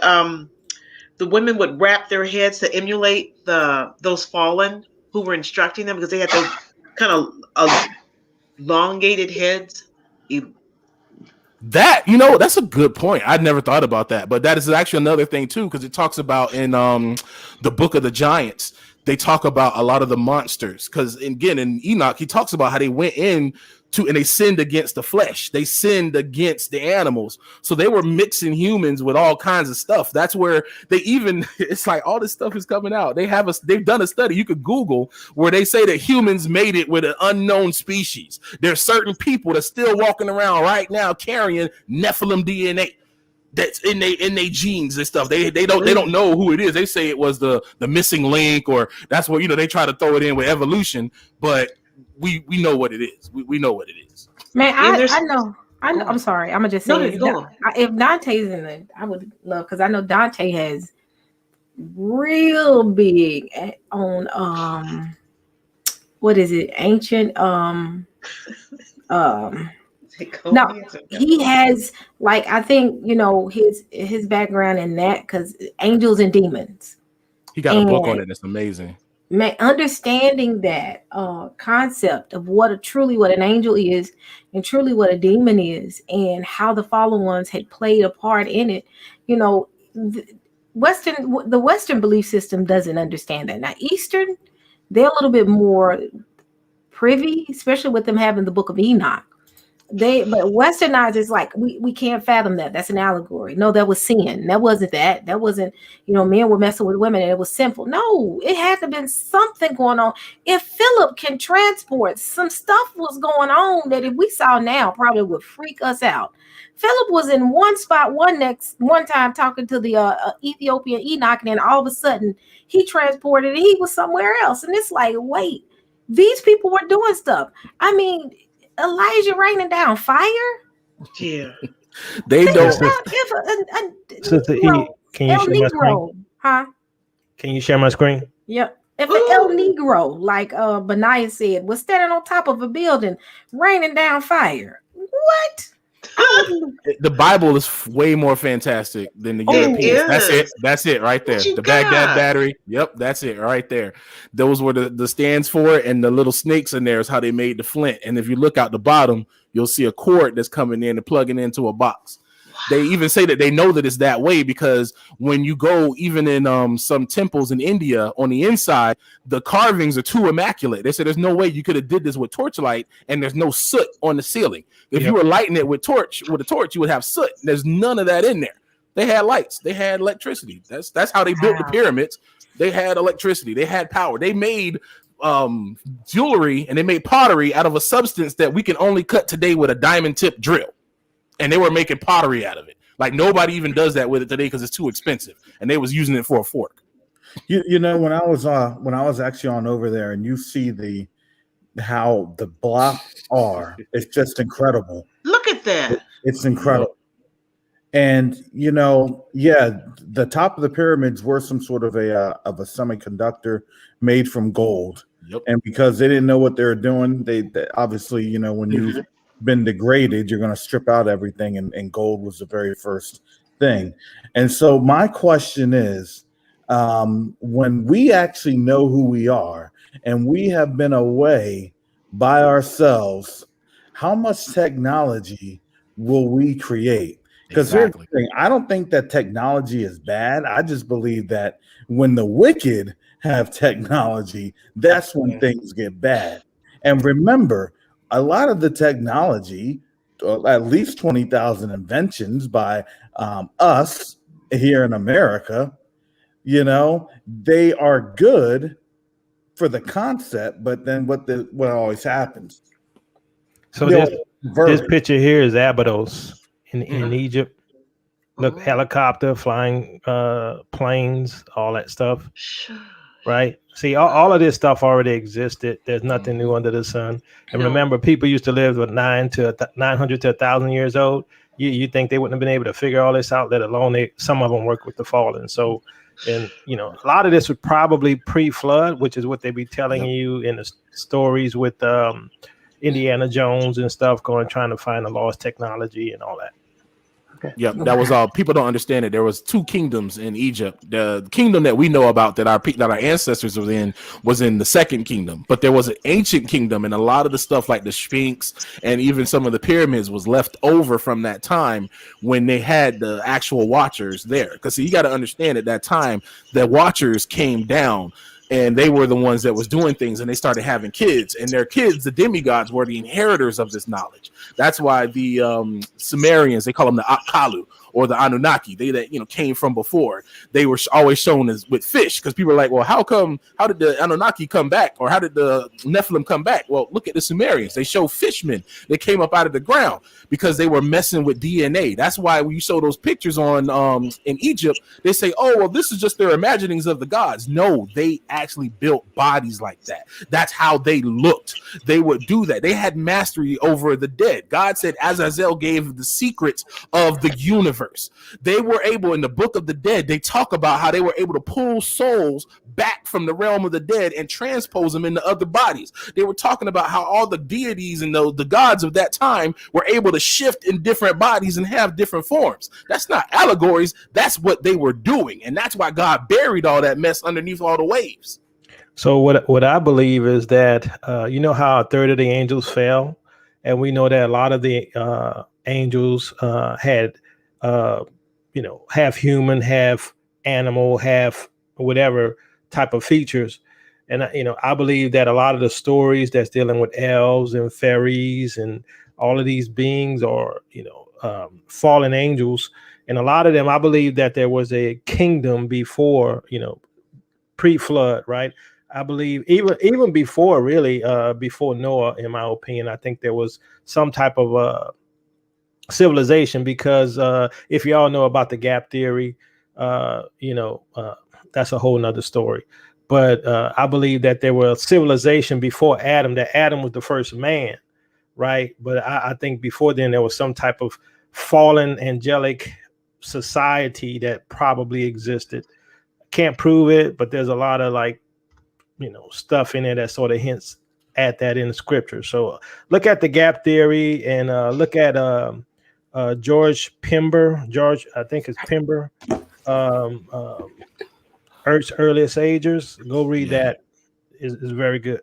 the women would wrap their heads to emulate those fallen who were instructing them, because they had those kind of elongated heads? That's a good point. I'd never thought about that, but that is actually another thing too, because it talks about in the Book of the Giants, they talk about a lot of the monsters. Because again, in Enoch, he talks about how they went in and they sinned against the flesh. They sinned against the animals. So they were mixing humans with all kinds of stuff. That's where it's like all this stuff is coming out. They've done a study you could Google where they say that humans made it with an unknown species. There's certain people that's still walking around right now carrying Nephilim DNA. That's in they genes and stuff. They don't know who it is. They say it was the missing link, or that's what they try to throw it in with evolution, but we know what it is. We know what it is. Man, I know. I'm sorry. I'm gonna just say if Dante's in it, I would love, because I know Dante has real big on what is it? Ancient no, he has, like, I think his background in that, because angels and demons. He got a book on it. It's amazing. Man, understanding that concept of what an angel is and truly what a demon is, and how the fallen ones had played a part in it. The Western belief system doesn't understand that. Now, Eastern, they're a little bit more privy, especially with them having the Book of Enoch. but westernized is like we can't fathom that. That's an allegory. No, that was sin. That wasn't that. That wasn't, men were messing with women and it was sinful. No, it had to have been something going on. If Philip can transport, some stuff was going on that if we saw now probably would freak us out. Philip was in one spot one time talking to the Ethiopian Enoch, and then all of a sudden he transported and he was somewhere else. And it's like, wait, these people were doing stuff. I mean, Elijah raining down fire. Yeah, They don't. Can you share my screen? Huh? Can you share my screen? Yep. If an El Negro, like Benaiah said, was standing on top of a building, raining down fire, what? The Bible is way more fantastic than the Europeans. That's it right there. The Baghdad battery. Yep, that's it right there. Those were the stands for it, and the little snakes in there is how they made the flint. And if you look out the bottom, you'll see a cord that's coming in and plugging into a box. They even say that they know that it's that way because when you go, even in some temples in India, on the inside, the carvings are too immaculate. They said there's no way you could have did this with torchlight, and there's no soot on the ceiling. If you were lighting it with a torch, you would have soot. There's none of that in there. They had lights. They had electricity. That's how they built the pyramids. They had electricity. They had power. They made jewelry and they made pottery out of a substance that we can only cut today with a diamond tip drill. And they were making pottery out of it. Like nobody even does that with it today because it's too expensive. And they was using it for a fork. When I was actually on over there, and you see how the blocks are, it's just incredible. Look at that. It's incredible. And the top of the pyramids were some sort of a semiconductor made from gold. Yep. And because they didn't know what they were doing, they obviously, when you've been degraded, you're going to strip out everything, and gold was the very first thing. And so my question is, when we actually know who we are and we have been away by ourselves, how much technology will we create? Because here's the thing, I don't think that technology is bad. I just believe that when the wicked have technology, that's when things get bad. And remember, a lot of the technology, at least 20,000 inventions by us here in America, they are good for the concept, but then what always happens? So this picture here is Abydos in Egypt. Look, helicopter, flying planes, all that stuff. Right? See, all of this stuff already existed. There's nothing new under the sun. And remember, people used to live with 900 to 1,000 years old. You think they wouldn't have been able to figure all this out, let alone some of them work with the fallen. So, and a lot of this was probably pre-flood, which is what they be telling you in the stories with Indiana Jones and stuff, trying to find the lost technology and all that. Okay. Yep, that was all. People don't understand it. There was two kingdoms in Egypt. The kingdom that we know about that our ancestors was in the second kingdom. But there was an ancient kingdom, and a lot of the stuff like the Sphinx and even some of the pyramids was left over from that time when they had the actual watchers there. Because you got to understand, at that time, the watchers came down. And they were the ones that was doing things, and they started having kids, and their kids, the demigods, were the inheritors of this knowledge. That's why the Sumerians, they call them the Akkalu or the Anunnaki, they that came from before. They were always shown as with fish, because people are like, well, how did the Anunnaki come back, or how did the Nephilim come back? Well, look at the Sumerians. They show fishmen. They came up out of the ground because they were messing with DNA. That's why when you show those pictures on in Egypt, they say, oh, well, this is just their imaginings of the gods. No, they actually built bodies like that. That's how they looked. They would do that. They had mastery over the dead. God said Azazel gave the secrets of the universe. They were able, in the book of the dead, they talk about how they were able to pull souls back from the realm of the dead and transpose them into other bodies. They were talking about how all the deities and the gods of that time were able to shift in different bodies and have different forms. That's not allegories. That's what they were doing. And that's why God buried all that mess underneath all the waves. So what I believe is that, how a third of the angels fell? And we know that a lot of the angels had half human, half animal, half whatever type of features. And, I believe that a lot of the stories that's dealing with elves and fairies and all of these beings are, fallen angels. And a lot of them, I believe that there was a kingdom before, pre-flood, right? I believe even before, really, before Noah, in my opinion, I think there was some type of civilization, because if you all know about the gap theory, that's a whole nother story. But I believe that there was civilization before Adam, that Adam was the first man, right? But I think before then there was some type of fallen angelic society that probably existed. Can't prove it, but there's a lot of stuff in there that sort of hints at that in the scripture. So look at the gap theory, and look at George Pember. I think it's Pember. Earth's Earliest Ages. Go read that. Is very good.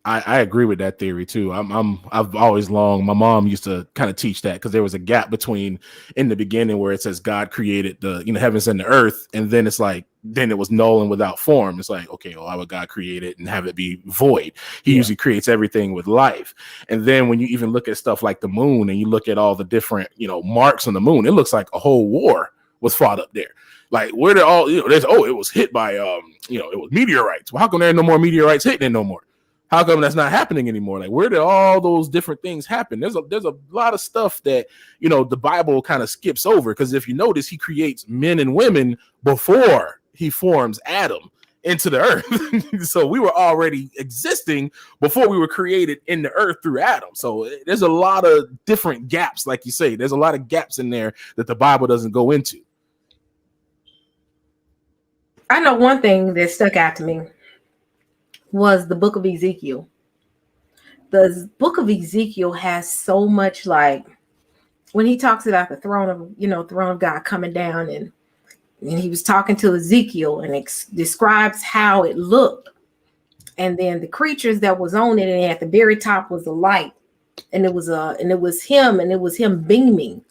I agree with that theory too. I've always my mom used to kind of teach that, because there was a gap between in the beginning where it says God created the heavens and the earth, and then it's like then it was null and without form. It's like, okay, well, why would God create it and have it be void? He usually creates everything with life. And then when you even look at stuff like the moon, and you look at all the different marks on the moon, it looks like a whole war was fought up there. Like, where did all it was hit by it was meteorites. Well, how come there are no more meteorites hitting it no more? How come that's not happening anymore? Like, where did all those different things happen? There's a lot of stuff that, the Bible kind of skips over, because if you notice, he creates men and women before he forms Adam into the earth. So we were already existing before we were created in the earth through Adam. So there's a lot of different gaps, like you say. There's a lot of gaps in there that the Bible doesn't go into. I know one thing that stuck out to me was the book of Ezekiel. The book of Ezekiel has so much, like when he talks about the throne of God coming down, and he was talking to Ezekiel and describes how it looked, and then the creatures that was on it, and at the very top was the light, and it was him beaming,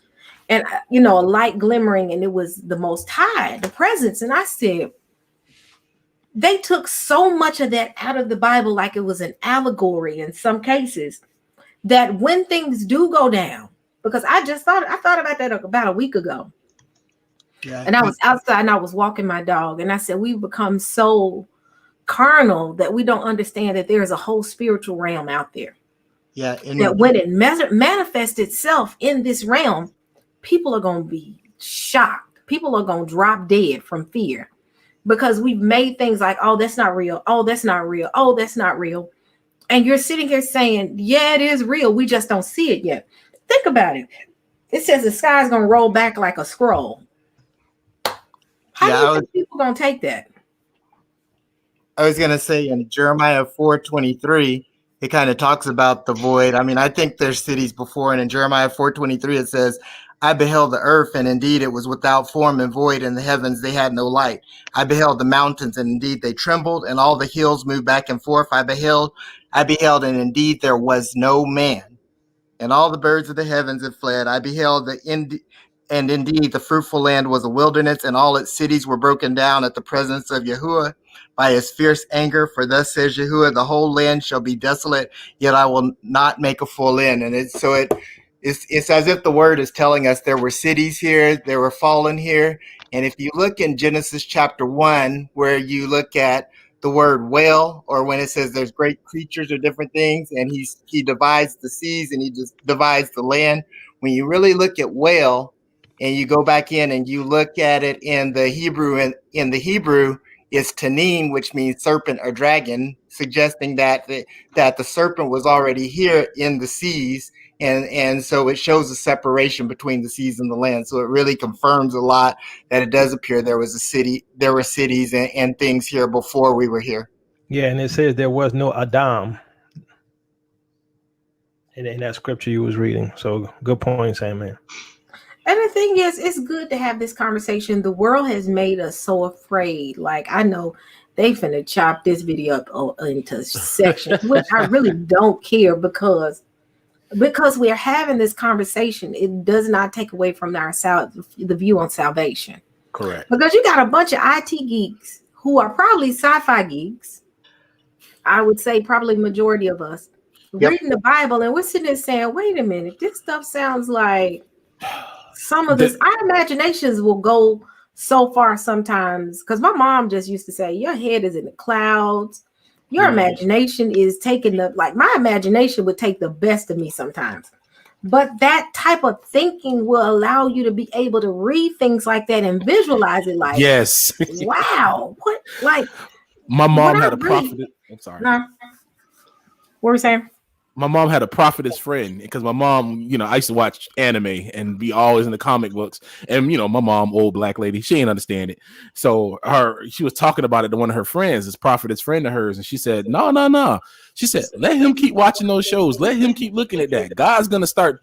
and a light glimmering, and it was the Most High, the presence. And I said, they took so much of that out of the Bible, like it was an allegory in some cases, that when things do go down, because I thought about that about a week ago. Yeah. And I was outside and I was walking my dog, and I said, we've become so carnal that we don't understand that there is a whole spiritual realm out there. Yeah. That when it manifests itself in this realm, people are going to be shocked. People are going to drop dead from fear. Because we've made things like, oh, that's not real. Oh, that's not real. Oh, that's not real. And you're sitting here saying, yeah, it is real. We just don't see it yet. Think about it. It says the sky's going to roll back like a scroll. How do you think people going to take that? I was going to say in Jeremiah 4:23, it kind of talks about the void. I mean, I think there's cities before, and in Jeremiah 4:23, it says, I beheld the earth, and indeed it was without form and void, and the heavens, they had no light. I beheld the mountains, and indeed they trembled, and all the hills moved back and forth. I beheld, and indeed there was no man. And all the birds of the heavens had fled. I beheld, and indeed the fruitful land was a wilderness, and all its cities were broken down at the presence of Yahuwah by his fierce anger. For thus says Yahuwah, the whole land shall be desolate, yet I will not make a full end. And it's as if the word is telling us there were cities here, there were fallen here. And if you look in Genesis chapter 1, where you look at the word whale, or when it says there's great creatures or different things, and he divides the seas and he just divides the land. When you really look at whale and you go back in and you look at it in the Hebrew, in the Hebrew, it's tanin, which means serpent or dragon, suggesting that the serpent was already here in the seas. And so it shows a separation between the seas and the land. So it really confirms a lot that it does appear there was a city, there were cities and things here before we were here. Yeah, and it says there was no Adam in that scripture you was reading. So good point, Sam, man. And the thing is, it's good to have this conversation. The world has made us so afraid. Like, I know they finna chop this video up into sections, which I really don't care, because we're having this conversation. It does not take away from the view on salvation. Correct. Because you got a bunch of IT geeks who are probably sci-fi geeks. I would say probably majority of us reading the Bible, and we're sitting there saying, wait a minute, this stuff sounds like some of this. Our imaginations will go so far sometimes, because my mom just used to say, your head is in the clouds. Your imagination is taking my imagination would take the best of me sometimes. But that type of thinking will allow you to be able to read things like that and visualize it like, yes. Wow. What, like, my mom had a prophet. I'm sorry. What were you saying? My mom had a prophetess friend, because my mom, I used to watch anime and be always in the comic books. And, my mom, old black lady, she ain't understand it. So she was talking about it to one of her friends, this prophetess friend of hers. And she said, no. She said, let him keep watching those shows. Let him keep looking at that. God's going to start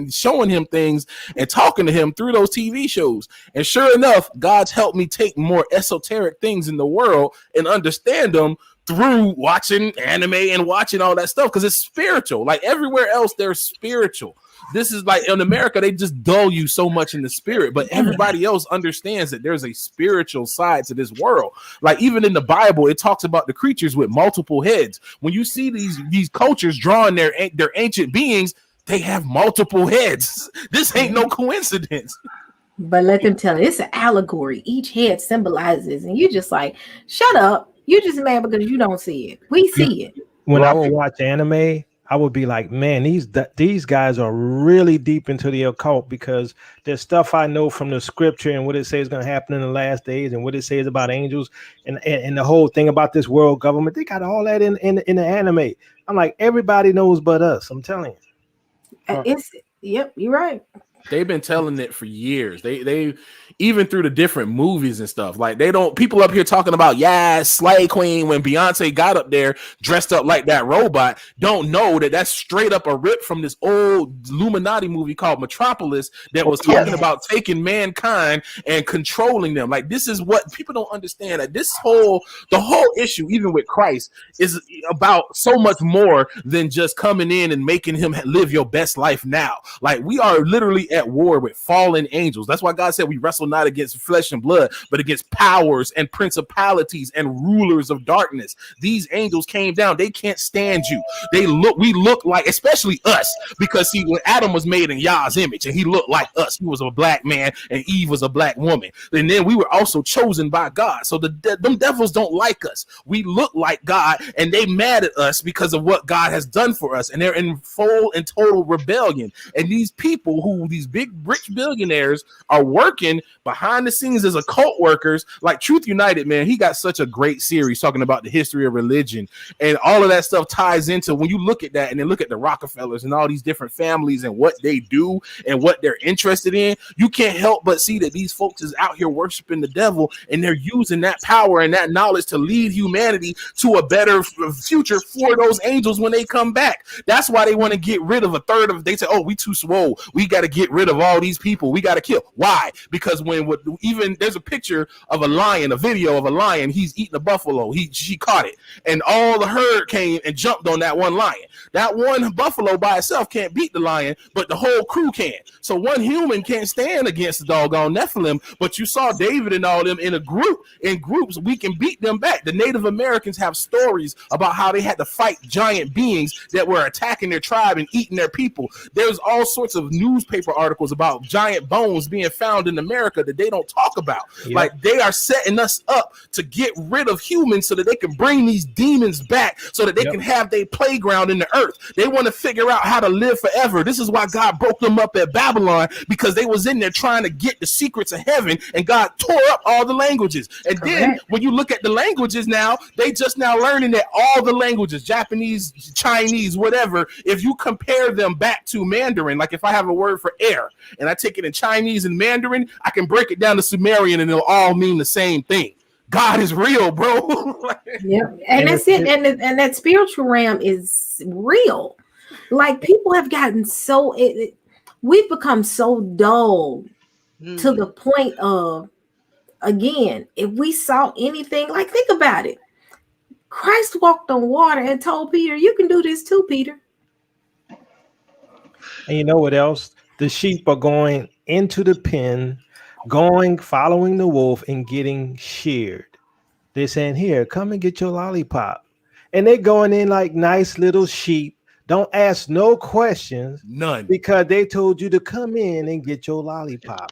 showing him things and talking to him through those TV shows. And sure enough, God's helped me take more esoteric things in the world and understand them through watching anime and watching all that stuff, because it's spiritual. Like everywhere else, they're spiritual. This is like in America, they just dull you so much in the spirit, but everybody else understands that there's a spiritual side to this world. Like even in the Bible, it talks about the creatures with multiple heads. When you see these cultures drawing their ancient beings, they have multiple heads. This ain't no coincidence. But let them tell it. It's an allegory. Each head symbolizes, and you just like, shut up. You're just mad because you don't see it. We see it. When I would watch anime, I would be like, man, these guys are really deep into the occult, because there's stuff I know from the scripture and what it says is going to happen in the last days and what it says about angels and the whole thing about this world government. They got all that in the anime. I'm like, everybody knows but us. I'm telling you. Yep, you're right. They've been telling it for years. They even through the different movies and stuff. Like people up here talking about Slay Queen, when Beyonce got up there dressed up like that robot, don't know that that's straight up a rip from this old Illuminati movie called Metropolis that was talking about taking mankind and controlling them. Like this is what people don't understand. That the whole issue, even with Christ, is about so much more than just coming in and making him live your best life now. Like we are literally at war with fallen angels. That's why God said we wrestle not against flesh and blood, but against powers and principalities and rulers of darkness. These angels came down. They can't stand you. We look like, especially us, because when Adam was made in Yah's image and he looked like us. He was a black man and Eve was a black woman. And then we were also chosen by God. So them devils don't like us. We look like God and they mad at us because of what God has done for us. And they're in full and total rebellion. And these people these big rich billionaires are working behind the scenes as occult workers. Like Truth United, man, he got such a great series talking about the history of religion, and all of that stuff ties into when you look at that and then look at the Rockefellers and all these different families and what they do and what they're interested in. You can't help but see that these folks is out here worshiping the devil, and they're using that power and that knowledge to lead humanity to a better future for those angels when they come back. That's why they want to get rid of a third of. They say, "Oh, we too swole. We got to get rid of all these people. We got to kill." Why? Because even there's a picture of a lion, a video of a lion. He's eating a buffalo. She caught it, and all the herd came and jumped on that one lion. That one buffalo by itself can't beat the lion, but the whole crew can. So one human can't stand against the doggone Nephilim. But you saw David and all them in groups. We can beat them back. The Native Americans have stories about how they had to fight giant beings that were attacking their tribe and eating their people. There's all sorts of newspaper articles about giant bones being found in America that they don't talk about. Yep. Like they are setting us up to get rid of humans so that they can bring these demons back so that they can have their playground in the earth. They want to figure out how to live forever. This is why God broke them up at Babylon, because they was in there trying to get the secrets of heaven, and God tore up all the languages. And then when you look at the languages now, they just now learning that all the languages, Japanese, Chinese, whatever, if you compare them back to Mandarin, like if I have a word for air and I take it in Chinese and Mandarin, I can break it down to Sumerian and it'll all mean the same thing. God is real, bro. Yeah, and that's it. And that spiritual realm is real. Like people have gotten we've become so dull to the point of, again, if we saw anything, like think about it. Christ walked on water and told Peter, "You can do this too, Peter." And you know what else? The sheep are going into the pen, following the wolf and getting sheared. They're saying, "Here, come and get your lollipop." And they're going in like nice little sheep. don't ask no questions, None. because they told you to come in and get your lollipop.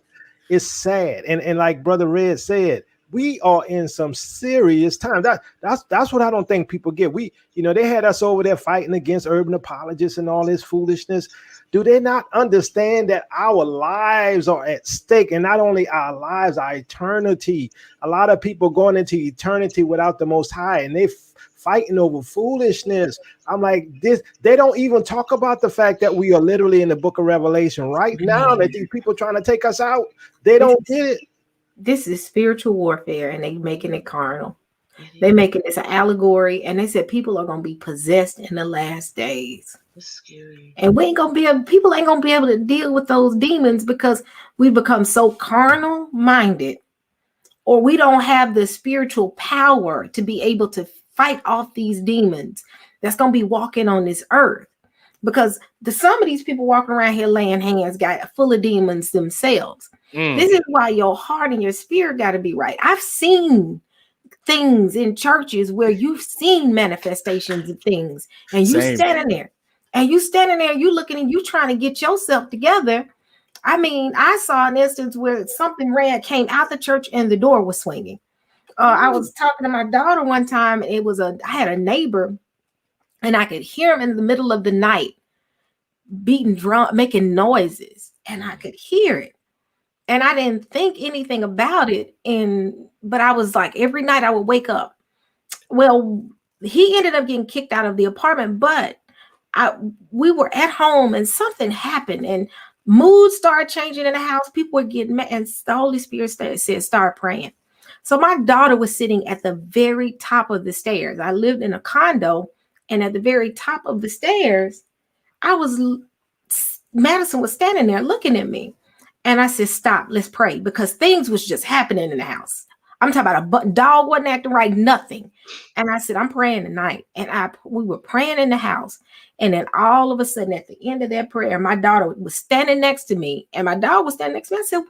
It's sad. And like Brother Red said, we are in some serious time. That's what I don't think people get. They had us over there fighting against urban apologists and all this foolishness. Do they not understand that our lives are at stake? And not only our lives, our eternity. A lot of people going into eternity without the Most High, and they fighting over foolishness. I'm like, this. They don't even talk about the fact that we are literally in the book of Revelation right now, that these people trying to take us out. They don't get it. This is spiritual warfare, and they making it carnal. They making this an allegory, and they said people are going to be possessed in the last days. That's scary. And people ain't going to be able to deal with those demons because we become so carnal minded, or we don't have the spiritual power to be able to fight off these demons that's going to be walking on this earth. Because some of these people walking around here laying hands got full of demons themselves. This is why your heart and your spirit got to be right. I've seen things in churches where you've seen manifestations of things, and you standing there, you looking and you trying to get yourself together. I mean, I saw an instance where something red came out the church and the door was swinging. I was talking to my daughter one time, and I had a neighbor, and I could hear him in the middle of the night beating drum, making noises, and I could hear it. And I didn't think anything about it. But I was like, every night I would wake up. Well, he ended up getting kicked out of the apartment, but we were at home and something happened and mood started changing in the house. People were getting mad, and the Holy Spirit said, start praying. So my daughter was sitting at the very top of the stairs. I lived in a condo, and at the very top of the stairs, Madison was standing there looking at me. And I said, stop, let's pray, because things was just happening in the house. I'm talking about a dog wasn't acting right, nothing. And I said, I'm praying tonight. And we were praying in the house. And then all of a sudden, at the end of that prayer, my daughter was standing next to me, and my dog was standing next to me. I said,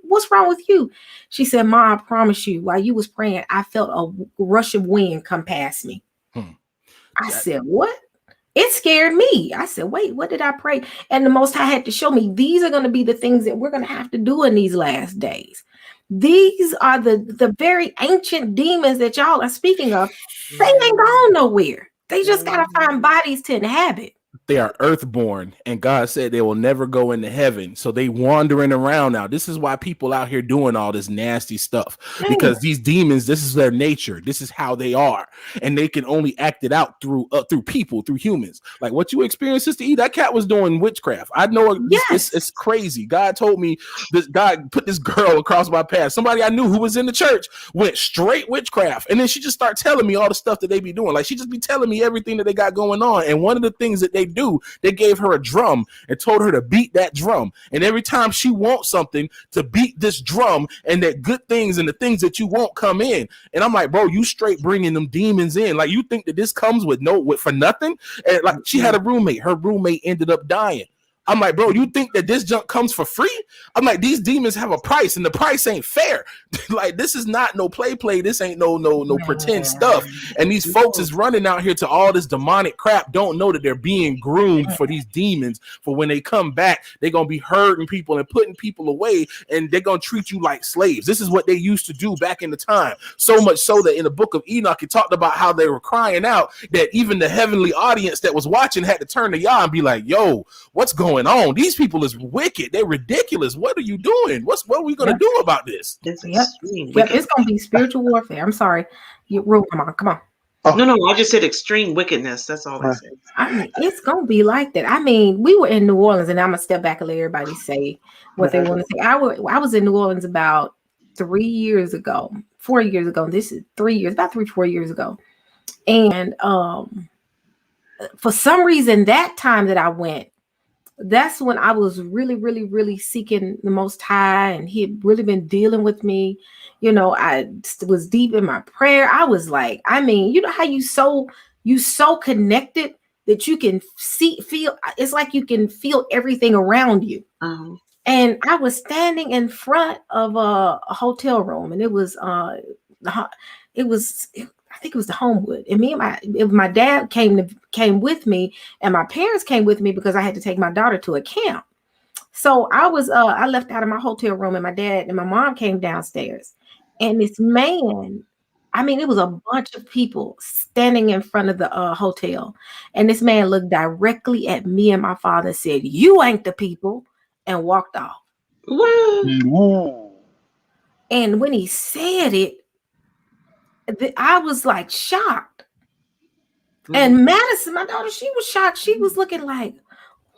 what's wrong with you? She said, Ma, I promise you, while you was praying, I felt a rush of wind come past me. I said, what? It scared me. I said, wait, what did I pray? And the Most High had to show me these are going to be the things that we're going to have to do in these last days. These are the very ancient demons that y'all are speaking of. They ain't gone nowhere. They just got to find bodies to inhabit. They are earthborn, and God said they will never go into heaven. So they wandering around now. This is why people out here doing all this nasty stuff, because these demons, this is their nature. This is how they are, and they can only act it out through people, through humans. Like what you experienced, Sister E, that cat was doing witchcraft. I know it's crazy. God told me this. God put this girl across my path. Somebody I knew who was in the church went straight witchcraft, and then she just started telling me all the stuff that they be doing. Like she just be telling me everything that they got going on. And one of the things that they gave her a drum and told her to beat that drum, and every time she wants something, to beat this drum, and that good things and the things that you want come in. And I'm like, bro, you straight bringing them demons in. Like you think that this comes with for nothing? And like she had a roommate, her roommate ended up dying. I'm like, bro, you think that this junk comes for free? I'm like, these demons have a price, and the price ain't fair. Like, this is not no play. This ain't no pretend stuff. And these folks is running out here to all this demonic crap, don't know that they're being groomed for these demons. For when they come back, they're going to be hurting people and putting people away, and they're going to treat you like slaves. This is what they used to do back in the time. So much so that in the book of Enoch, it talked about how they were crying out that even the heavenly audience that was watching had to turn to Yah and be like, yo, what's going on? These people is wicked. They're ridiculous. What are you doing? What are we going to do about this? It's it's going to be spiritual warfare. I'm sorry. Come on. Oh. No, I just said extreme wickedness. That's all I said. I mean, it's going to be like that. I mean, we were in New Orleans, and I'm going to step back and let everybody say what they want to say. I was in New Orleans about 4 years ago. This is 3 years, about 4 years ago. And for some reason, that time that I went, that's when I was really, really, really seeking the Most High, and he had really been dealing with me. You know, I was deep in my prayer. I was like, I mean, you know how you so connected that you can feel. It's like you can feel everything around you. And I was standing in front of a hotel room, and it was I think it was the Homewood, and my dad came with me, and my parents came with me because I had to take my daughter to a camp. So I left out of my hotel room, and my dad and my mom came downstairs, and this man, I mean, it was a bunch of people standing in front of the hotel, and this man looked directly at me and my father and said, "You ain't the people," and walked off. What? And when he said it, I was like shocked. And Madison, my daughter, she was shocked. She was looking like,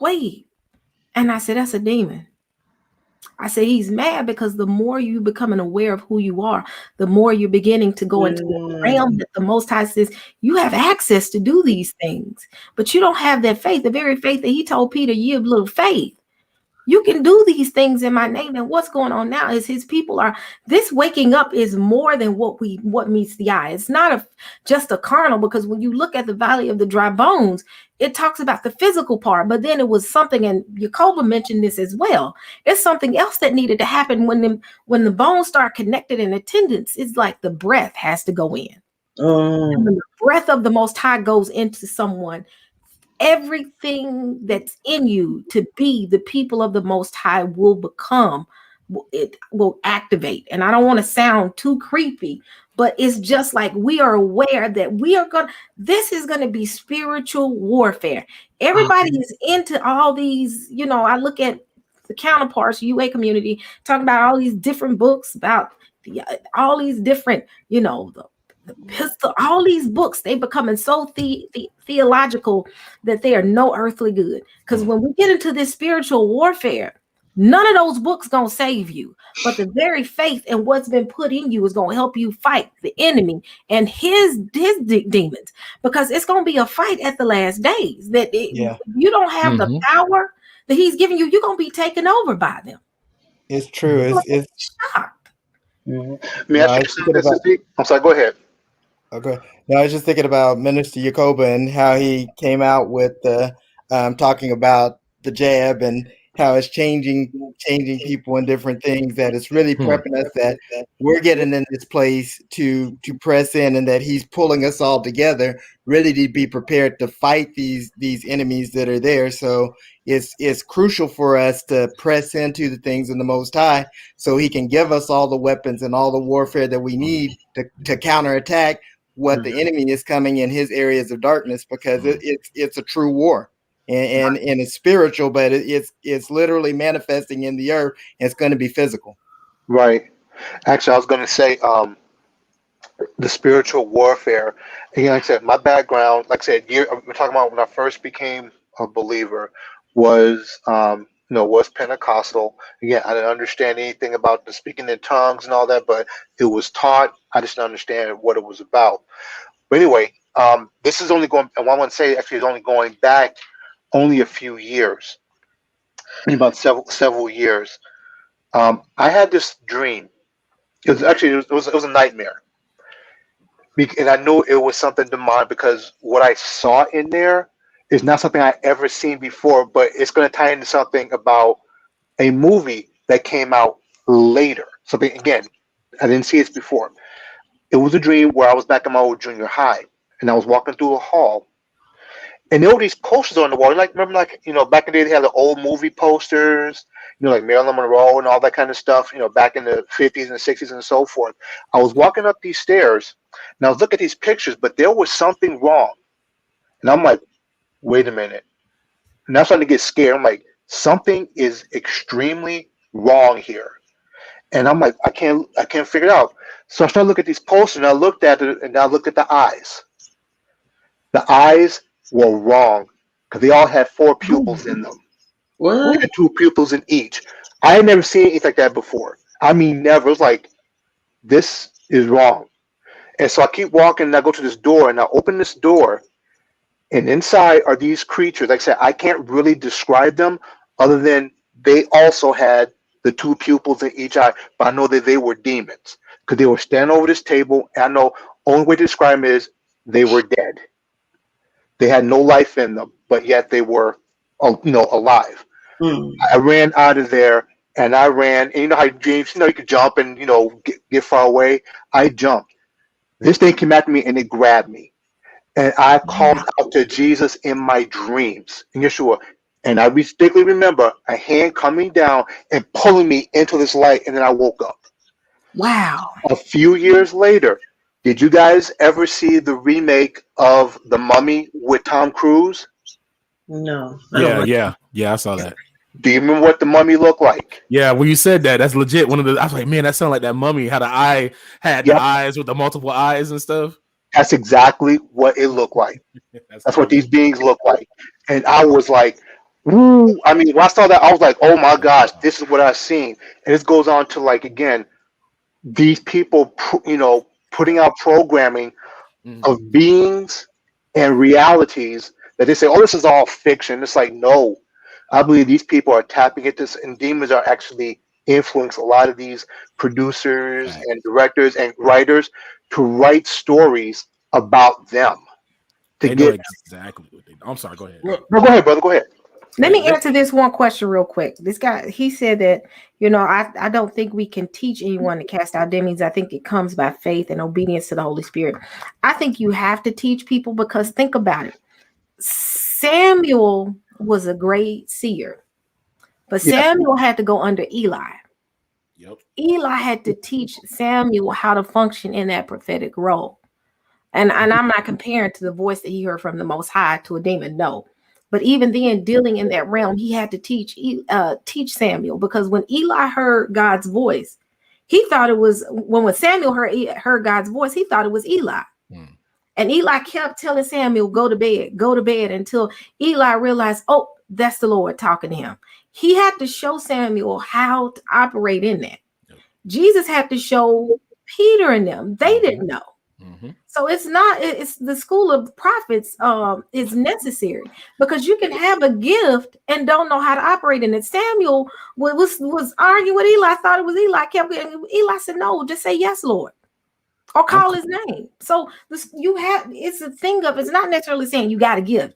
wait. And I said, that's a demon. I said, he's mad because the more you becoming aware of who you are, the more you're beginning to go into the realm that the Most High says you have access to do these things. But you don't have that faith, the very faith that he told Peter, you have little faith. You can do these things in my name. And what's going on now is his people this waking up is more than what meets the eye. It's not just a carnal, because when you look at the valley of the dry bones, it talks about the physical part, but then it was something, and Jacoba mentioned this as well. It's something else that needed to happen when the bones start connected in attendance. It's like the breath has to go in. And when the breath of the Most High goes into someone, everything that's in you to be the people of the Most High will activate. And I don't want to sound too creepy, but it's just like we are aware that this is going to be spiritual warfare. Everybody is into all these, I look at the counterparts, UA community, talking about all these different books about all these different, the pistol, all these books, they becoming so theological that they are no earthly good. Because when we get into this spiritual warfare, none of those books gonna save you, but the very faith and what's been put in you is gonna help you fight the enemy and his demons, because it's gonna be a fight at the last days. That if you don't have the power that he's giving you, you're gonna be taken over by them. It's true. It's shocked. May I say something? I'm sorry. Go ahead. Okay. Now I was just thinking about Minister Jacoba and how he came out with talking about the jab and how it's changing people and different things, that it's really prepping us that we're getting in this place to press in, and that he's pulling us all together really to be prepared to fight these enemies that are there. So it's crucial for us to press into the things in the Most High so he can give us all the weapons and all the warfare that we need to counterattack what the enemy is coming in his areas of darkness, because it's a true war. And it's spiritual, but it's literally manifesting in the earth. And it's going to be physical. Right. Actually, I was going to say the spiritual warfare. Again, like I said, my background, like I said, we're talking about when I first became a believer, was was Pentecostal. Again, I didn't understand anything about the speaking in tongues and all that, but it was taught. I just didn't understand what it was about. But anyway, this is only going, and what I want to say actually is only going back only a few years, about several years. I had this dream. It was a nightmare, and I knew it was something demonic because what I saw in there is not something I ever seen before. But it's going to tie into something about a movie that came out later. Something, again, I didn't see it before. It was a dream where I was back in my old junior high, and I was walking through a hall. And there were these posters on the wall. Remember, back in the day, they had the old movie posters, like Marilyn Monroe and all that kind of stuff, back in the 50s and 60s and so forth. I was walking up these stairs, and I was looking at these pictures, but there was something wrong. And I'm like, wait a minute. And I'm starting to get scared. I'm like, something is extremely wrong here. And I'm like, I can't figure it out. So I started looking at these posters, and I looked at it, and I looked at the eyes. The eyes were wrong because they all had 4 pupils in them. What? And 2 pupils in each. I had never seen anything like that before. I mean, never. It was like, this is wrong. And so I keep walking, and I go to this door, and I open this door, and inside are these creatures. Like I said, I can't really describe them other than they also had the 2 pupils in each eye, but I know that they were demons because they were standing over this table, and I know only way to describe them is they were dead. They had no life in them, but yet they were, alive. I ran out of there, and I ran. And you know how James, you could jump and get far away. I jumped, This thing came after me and it grabbed me. And I called out to Jesus in my dreams, in Yeshua. And I distinctly remember a hand coming down and pulling me into this light, and then I woke up. Wow. A few years later, did you guys ever see the remake of The Mummy with Tom Cruise? No. Yeah, I saw that. Do you remember what the mummy looked like? Yeah, when you said that, that's legit. One of the I was like, man, that sounded like that mummy had the eyes with the multiple eyes and stuff. That's exactly what it looked like. That's what these beings look like. And I was like, woo. I mean, when I saw that, I was like, oh my gosh, this is what I've seen. And this goes on to, like, again, these people, putting out programming of beings and realities that they say, oh, this is all fiction. It's like, no. I believe these people are tapping into this, and demons are actually influencing a lot of these producers and directors and writers to write stories about them. They know exactly what they do. I'm sorry, go ahead. No, go ahead, brother. Go ahead. Let me answer this one question real quick. This guy, he said that, I don't think we can teach anyone to cast out demons. I think it comes by faith and obedience to the Holy Spirit. I think you have to teach people, because think about it. Samuel was a great seer, but Samuel had to go under Eli. Yep. Eli had to teach Samuel how to function in that prophetic role. And I'm not comparing to the voice that he heard from the Most High to a demon, no. But even then, dealing in that realm, he had to teach Samuel, because when Eli heard God's voice, he thought it was, when Samuel heard God's voice, he thought it was Eli. And Eli kept telling Samuel, go to bed, until Eli realized, oh, that's the Lord talking to him. He had to show Samuel how to operate in that. Yep. Jesus had to show Peter and them. They didn't know. So it's the school of prophets is necessary, because you can have a gift and don't know how to operate in it. Samuel was arguing with Eli, thought it was Eli. Eli said, no, just say yes, Lord. Or call his name. So it's a thing of, it's not necessarily saying you got a gift,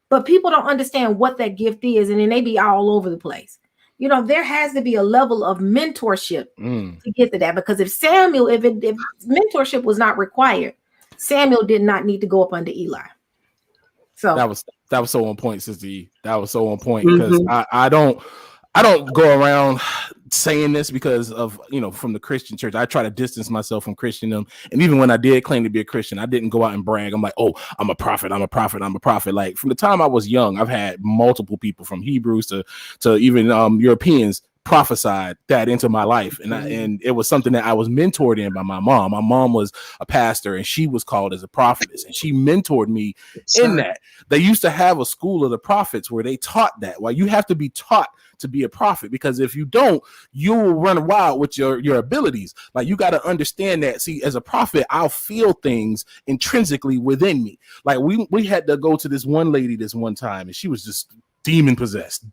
but people don't understand what that gift is, and then they be all over the place. There has to be a level of mentorship to get to that, because if mentorship was not required, Samuel did not need to go up under Eli. So that was so on point, Sister E. That was so on point, because I don't go around saying this because of, from the Christian church. I try to distance myself from Christendom. And even when I did claim to be a Christian, I didn't go out and brag. I'm like, oh, I'm a prophet. Like, from the time I was young, I've had multiple people, from Hebrews to even Europeans, prophesied that into my life. And it was something that I was mentored in by my mom. My mom was a pastor, and she was called as a prophetess, and she mentored me in that. They used to have a school of the prophets where they taught that. Well, you have to be taught to be a prophet, because if you don't, you will run wild with your abilities. Like, you got to understand that. See, as a prophet, I'll feel things intrinsically within me. Like, we had to go to this one lady this one time, and she was just demon possessed.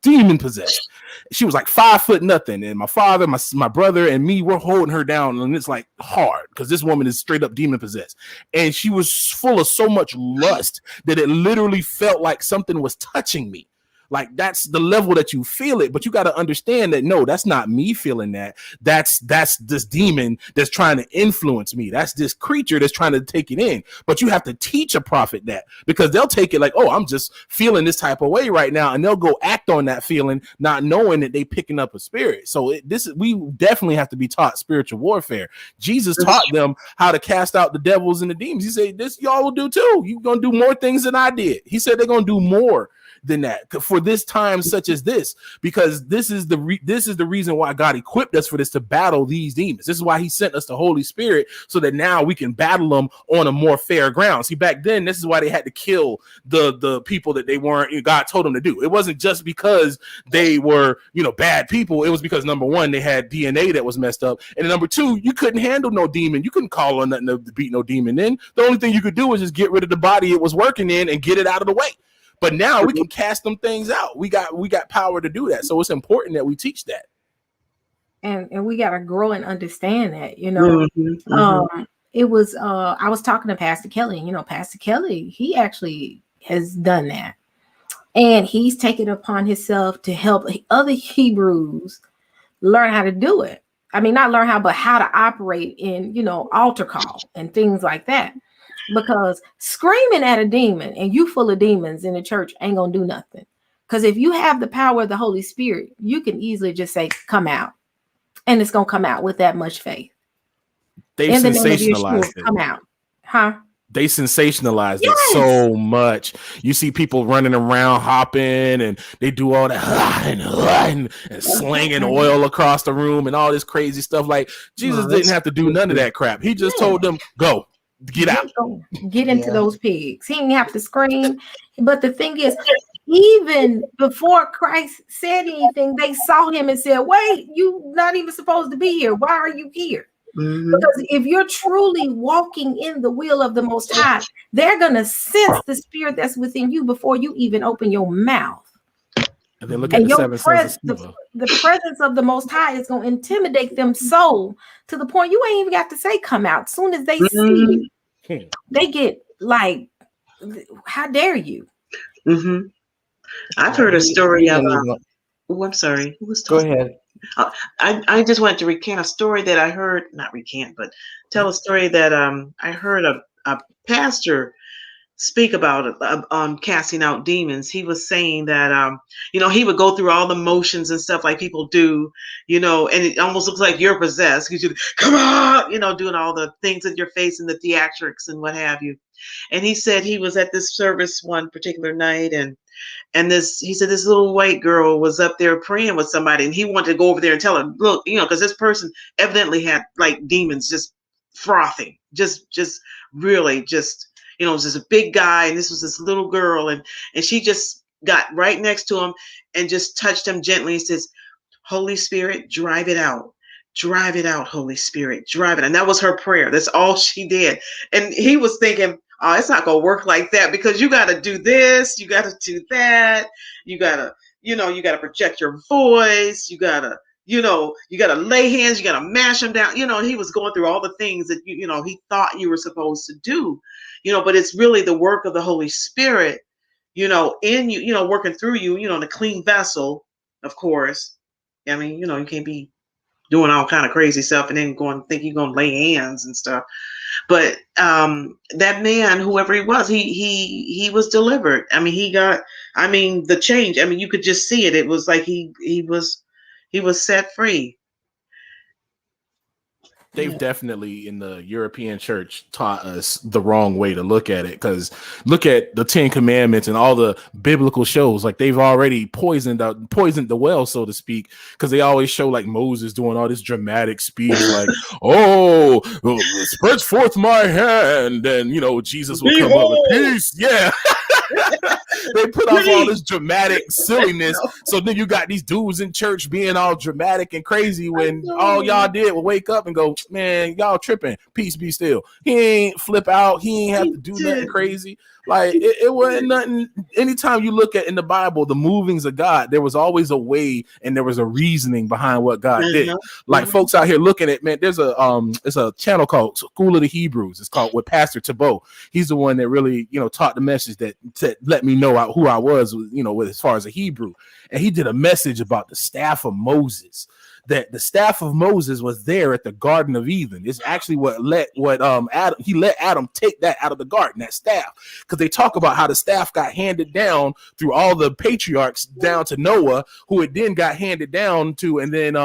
She was like 5 foot nothing, and my father, my brother, and me, we're holding her down, and it's like hard, because this woman is straight up demon possessed, and she was full of so much lust that it literally felt like something was touching me. Like, that's the level that you feel it, but you got to understand that, no, that's not me feeling that. That's this demon that's trying to influence me. That's this creature that's trying to take it in. But you have to teach a prophet that, because they'll take it like, oh, I'm just feeling this type of way right now, and they'll go act on that feeling, not knowing that they picking up a spirit. So we definitely have to be taught spiritual warfare. Jesus taught them how to cast out the devils and the demons. He said, this y'all will do too. You're gonna do more things than I did. He said they're gonna do more than that for this time such as this, because this is the reason why God equipped us for this, to battle these demons. This is why he sent us the Holy Spirit, so that now we can battle them on a more fair ground. See, back then, this is why they had to kill the people that they weren't, God told them to do. It wasn't just because they were, bad people. It was because, number one, they had DNA that was messed up, and number two, you couldn't handle no demon. You couldn't call on nothing to beat no demon in. The only thing you could do was just get rid of the body it was working in and get it out of the way. But now we can cast them things out. We got power to do that. So it's important that we teach that. And we got to grow and understand that, It was, I was talking to Pastor Kelly, and, Pastor Kelly, he actually has done that. And he's taken it upon himself to help other Hebrews learn how to do it. I mean, not learn how, but how to operate in, altar call and things like that. Because screaming at a demon and you full of demons in the church ain't gonna do nothing. Because if you have the power of the Holy Spirit, you can easily just say, come out. And it's gonna come out with that much faith. They've In the name of sensationalized Yeshua, it. come out. Huh? They sensationalized Yes. it so much. You see people running around, hopping, and they do all that and slanging oil across the room and all this crazy stuff. Like, Jesus didn't have to do none of that crap. He just told them, go, get out. Get into those pigs. He didn't have to scream. But the thing is, even before Christ said anything, they saw him and said, wait, you're not even supposed to be here. Why are you here? Because if you're truly walking in the will of the Most High, they're going to sense the spirit that's within you before you even open your mouth. And then look at the presence of the Most High is going to intimidate them so to the point you ain't even got to say come out. As soon as they see it, they get like, how dare you? I've heard a story of I'm sorry. Who was talking? Go ahead. I just wanted to recant a story that I heard, not recant, but tell a story that I heard a pastor speak about on casting out demons. He was saying that he would go through all the motions and stuff like people do, and it almost looks like you're possessed. You should come on, doing all the things in your face and the theatrics and what have you. And he said he was at this service one particular night, and he said this little white girl was up there praying with somebody, and he wanted to go over there and tell her, look, because this person evidently had like demons just frothing, just really just, it was just a big guy, and this was this little girl, and she just got right next to him and just touched him gently and says, Holy Spirit, drive it out. Drive it out, Holy Spirit, drive it. And that was her prayer. That's all she did. And he was thinking, oh, it's not going to work like that, because you got to do this. You got to do that. You got to, you got to project your voice. You got to, you got to lay hands. You got to mash them down. He was going through all the things that, he thought you were supposed to do, but it's really the work of the Holy Spirit, in you, working through you, in a clean vessel, of course. I mean, you can't be doing all kind of crazy stuff and then think you're going to lay hands and stuff. But that man, whoever he was, he was delivered. I mean, the change. I mean, you could just see it. It was like he was set free. They've definitely in the European church taught us the wrong way to look at it, because look at the 10 Commandments and all the biblical shows. Like, they've already poisoned the well, so to speak, because they always show like Moses doing all this dramatic speech like, oh, spread forth my hand, and Jesus will come up with peace. Yeah. They put off all this dramatic silliness. So then you got these dudes in church being all dramatic and crazy when all y'all did was wake up and go, man, y'all tripping. Peace be still. He ain't flip out. He ain't have to do nothing crazy. Like, it wasn't nothing. Anytime you look at in the Bible, the movings of God, there was always a way and there was a reasoning behind what God did. Like, folks out here looking at, man, there's it's a channel called School of the Hebrews. It's called with Pastor Thibault. He's the one that really, taught the message that let me know who I was, with as far as a Hebrew. And he did a message about the staff of Moses. That the staff of Moses was there at the Garden of Eden. It's actually what let Adam take that out of the garden, that staff, because they talk about how the staff got handed down through all the patriarchs down to Noah, who it then got handed down to, and then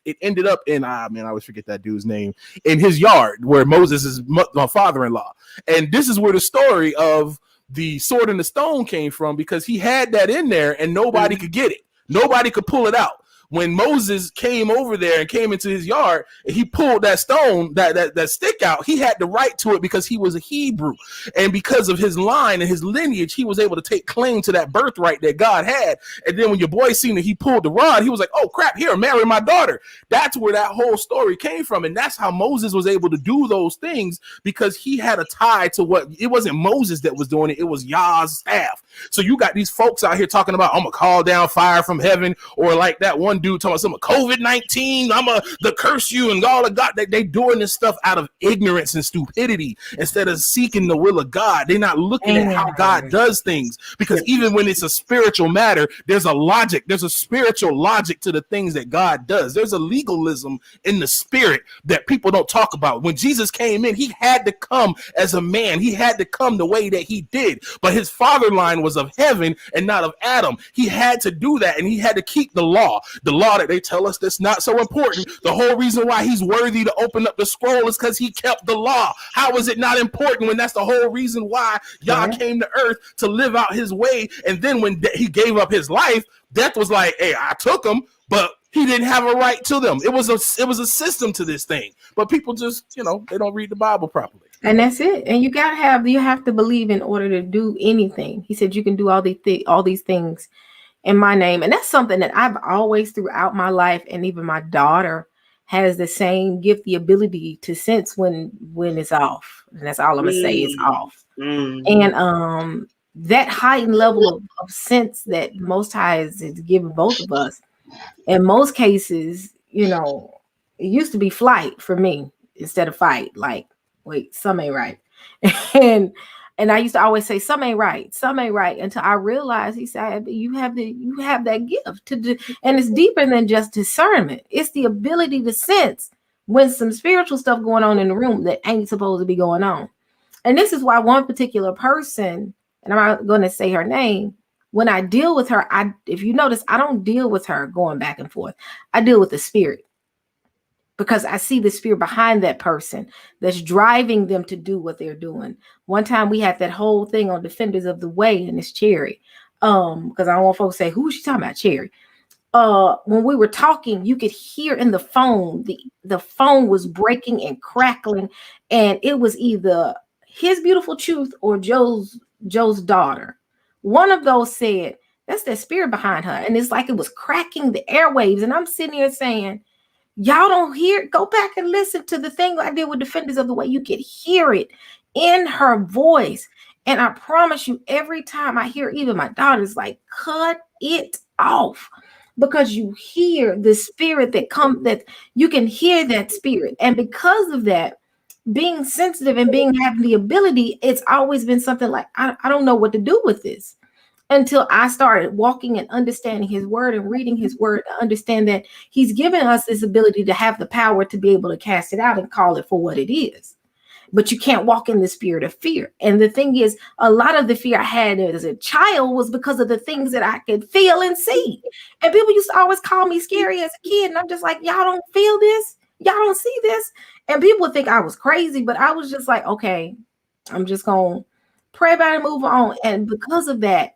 it ended up in I always forget that dude's name, in his yard where Moses is my father-in-law. And this is where the story of the sword and the stone came from, because he had that in there and nobody could get it. Nobody could pull it out. When Moses came over there and came into his yard and he pulled that stone, that stick out, he had the right to it because he was a Hebrew. And because of his line and his lineage, he was able to take claim to that birthright that God had. And then when your boy seen that he pulled the rod, he was like, oh crap, here, marry my daughter. That's where that whole story came from. And that's how Moses was able to do those things, because he had a tie to what, it wasn't Moses that was doing it. It was Yah's staff. So you got these folks out here talking about, I'm going to call down fire from heaven, or like that one one dude talking about some COVID-19, the curse you and all of God. They doing this stuff out of ignorance and stupidity instead of seeking the will of God. They're not looking at how God does things, because even when it's a spiritual matter, there's a logic. There's a spiritual logic to the things that God does. There's a legalism in the spirit that people don't talk about. When Jesus came in, he had to come as a man. He had to come the way that he did, but his father line was of heaven and not of Adam. He had to do that, and he had to keep the law that they tell us that's not so important. The whole reason why he's worthy to open up the scroll is because he kept the law. How is it not important when that's the whole reason why Yah came to earth to live out his way? And then when he gave up his life, death was like, hey, I took him, but he didn't have a right to them. It was a system to this thing, but people just, they don't read the Bible properly. And that's it. And you have to believe in order to do anything. He said you can do all these things in my name. And that's something that I've always throughout my life, and even my daughter has the same gift, the ability to sense when it's off. And that's all I'm gonna say is off. And that heightened level of sense that Most High is giving both of us. In most cases, it used to be flight for me instead of fight. Like, wait, some ain't right. And I used to always say, some ain't right, until I realized, he said, you have that gift to do, and it's deeper than just discernment. It's the ability to sense when some spiritual stuff going on in the room that ain't supposed to be going on. And this is why one particular person, and I'm not going to say her name, when I deal with her, if you notice, I don't deal with her going back and forth. I deal with the spirit, because I see the spirit behind that person that's driving them to do what they're doing. One time we had that whole thing on Defenders of the Way, and it's Cherry. Because I don't want folks to say, who is she talking about, Cherry? When we were talking, you could hear in the phone, the phone was breaking and crackling, and it was either His Beautiful Truth or Joe's daughter. One of those said, that's that spirit behind her. And it's like it was cracking the airwaves. And I'm sitting here saying, y'all don't hear it. Go back and listen to the thing I did with Defenders of the Way. You could hear it in her voice. And I promise you, every time I hear, even my daughter's like, cut it off. Because you hear the spirit that you can hear that spirit. And because of that, being sensitive and having the ability, it's always been something like, I don't know what to do with this. Until I started walking and understanding his word and reading his word, to understand that he's given us this ability to have the power to be able to cast it out and call it for what it is. But you can't walk in the spirit of fear. And the thing is, a lot of the fear I had as a child was because of the things that I could feel and see. And people used to always call me scary as a kid. And I'm just like, y'all don't feel this? Y'all don't see this? And people would think I was crazy, but I was just like, okay, I'm just going to pray about it and move on. And because of that,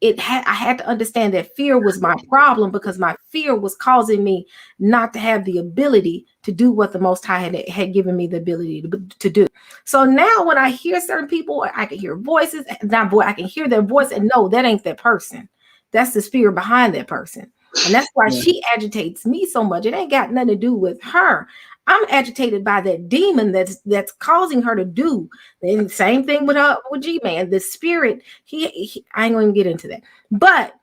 I had to understand that fear was my problem, because my fear was causing me not to have the ability to do what the Most High had given me the ability to do. So now when I hear certain people, I can hear voices, I can hear their voice and know that ain't that person. That's the spirit behind that person. And that's why she agitates me so much. It ain't got nothing to do with her. I'm agitated by that demon that's causing her to do. And the same thing with G-Man. The spirit, I ain't going to get into that. But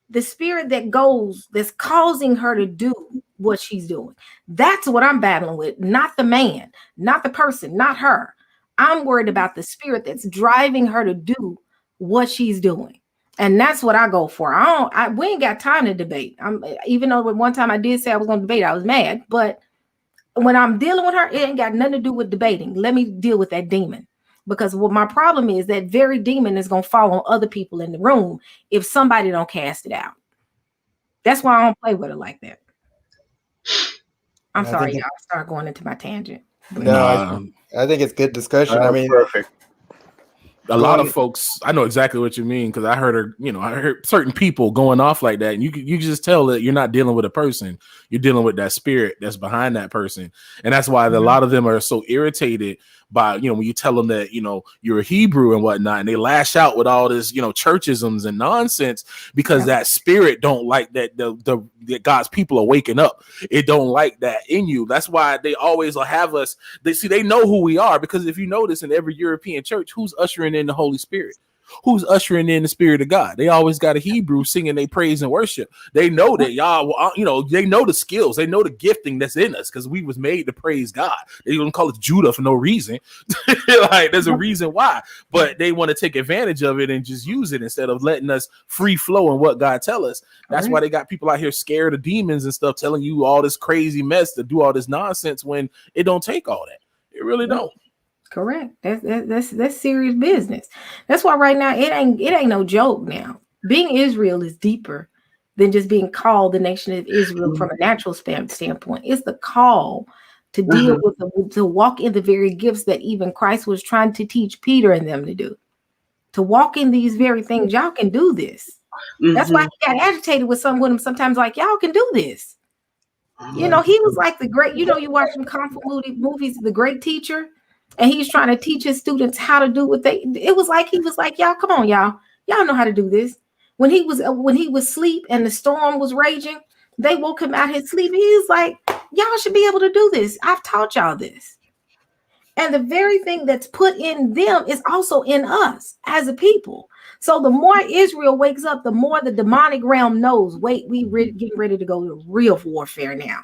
the spirit that's causing her to do what she's doing. That's what I'm battling with. Not the man, not the person, not her. I'm worried about the spirit that's driving her to do what she's doing. And that's what I go for. We ain't got time to debate. Even though one time I did say I was going to debate, I was mad. But when I'm dealing with her, it ain't got nothing to do with debating. Let me deal with that demon. Because what my problem is, that very demon is going to fall on other people in the room if somebody don't cast it out. That's why I don't play with it like that. I'm sorry, y'all. I start going into my tangent. No, I think it's good discussion. I mean, perfect. A lot of folks, I know exactly what you mean, because I heard I heard certain people going off like that, and you can just tell that you're not dealing with a person, you're dealing with that spirit that's behind that person. And that's why a lot of them are so irritated by, when you tell them that, you're a Hebrew and whatnot, and they lash out with all this, churchisms and nonsense, because that spirit don't like that that God's people are waking up. It don't like that in you. That's why they always will have us. They know who we are, because if you notice in every European church, who's ushering in the Holy Spirit? Who's ushering in the spirit of God? They always got a Hebrew singing their praise and worship. They know that y'all, they know the skills, they know the gifting that's in us because we was made to praise God. They don't call us Judah for no reason. Like there's a reason why, but they want to take advantage of it and just use it instead of letting us free flow in what God tell us. That's why they got people out here scared of demons and stuff, telling you all this crazy mess to do all this nonsense when it don't take all that. It really don't. Correct. That's serious business. That's why right now it ain't no joke. Now being Israel is deeper than just being called the nation of Israel from a natural standpoint. It's the call to deal with to walk in the very gifts that even Christ was trying to teach Peter and them to do. To walk in these very things. Y'all can do this. That's why he got agitated with some with him sometimes, like, y'all can do this. You know, he was like the great, you watch some Convo movies, the great teacher. And he's trying to teach his students how to do what he was like, y'all, come on, y'all know how to do this. When he was asleep and the storm was raging, they woke him out his sleep. He was like, y'all should be able to do this. I've taught y'all this. And the very thing that's put in them is also in us as a people. So the more Israel wakes up, the more the demonic realm knows, wait, getting ready to go to real warfare now.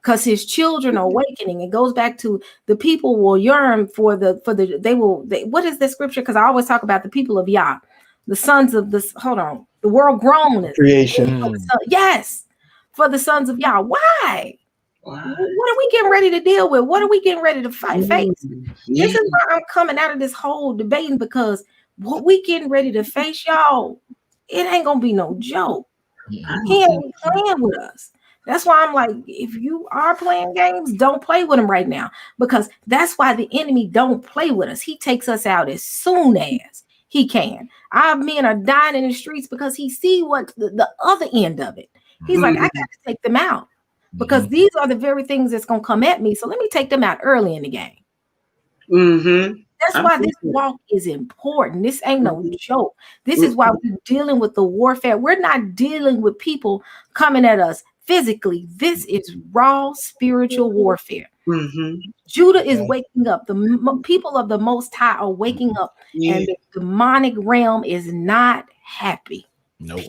Because his children are awakening. It goes back to the people will yearn what is the scripture? Because I always talk about the people of Yah, the sons of the world grown creation. Yes, for the sons of Yah. Why? What are we getting ready to deal with? What are we getting ready to face? This is why I'm coming out of this whole debating, because what we getting ready to face, y'all, it ain't gonna be no joke. He ain't playing with us. That's why I'm like, if you are playing games, don't play with them right now, because that's why the enemy don't play with us. He takes us out as soon as he can. Our men are dying in the streets because he see what the other end of it. He's like, I got to take them out because these are the very things that's going to come at me. So let me take them out early in the game. That's why this walk is important. This ain't no joke. This is why we're dealing with the warfare. We're not dealing with people coming at us physically. This is raw spiritual warfare. Judah is waking up. The people of the Most High are waking up, and the demonic realm is not happy.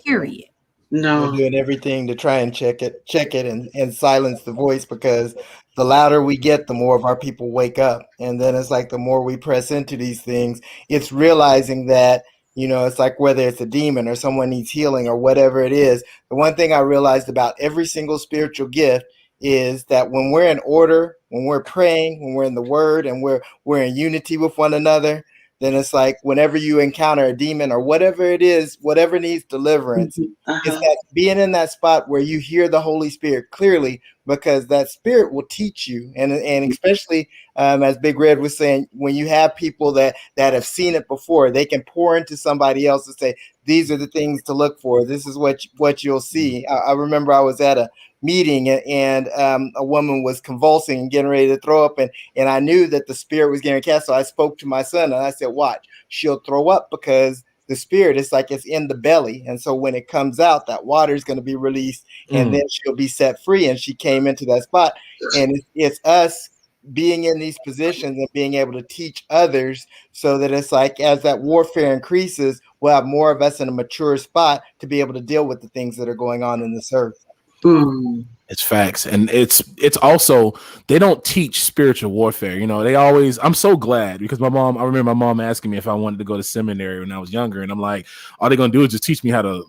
Period. We're doing everything to try and check it and silence the voice, because the louder we get, the more of our people wake up. And then it's like the more we press into these things, it's realizing that, it's like whether it's a demon or someone needs healing or whatever it is. The one thing I realized about every single spiritual gift is that when we're in order, when we're praying, when we're in the word, and we're in unity with one another, then it's like whenever you encounter a demon or whatever it is, whatever needs deliverance, it's that being in that spot where you hear the Holy Spirit clearly, because that spirit will teach you. And especially as Big Red was saying, when you have people that have seen it before, they can pour into somebody else and say, these are the things to look for. This is what you'll see. I remember I was at a meeting and a woman was convulsing and getting ready to throw up, and I knew that the spirit was getting cast. So I spoke to my son and I said, watch, she'll throw up because the spirit is like it's in the belly, and so when it comes out, that water is going to be released, and then she'll be set free. And she came into that spot, and it's us being in these positions and being able to teach others, so that it's like as that warfare increases, we'll have more of us in a mature spot to be able to deal with the things that are going on in this earth. It's facts. And it's also, they don't teach spiritual warfare. They always, I'm so glad, because I remember my mom asking me if I wanted to go to seminary when I was younger. And I'm like, all they're going to do is just teach me how to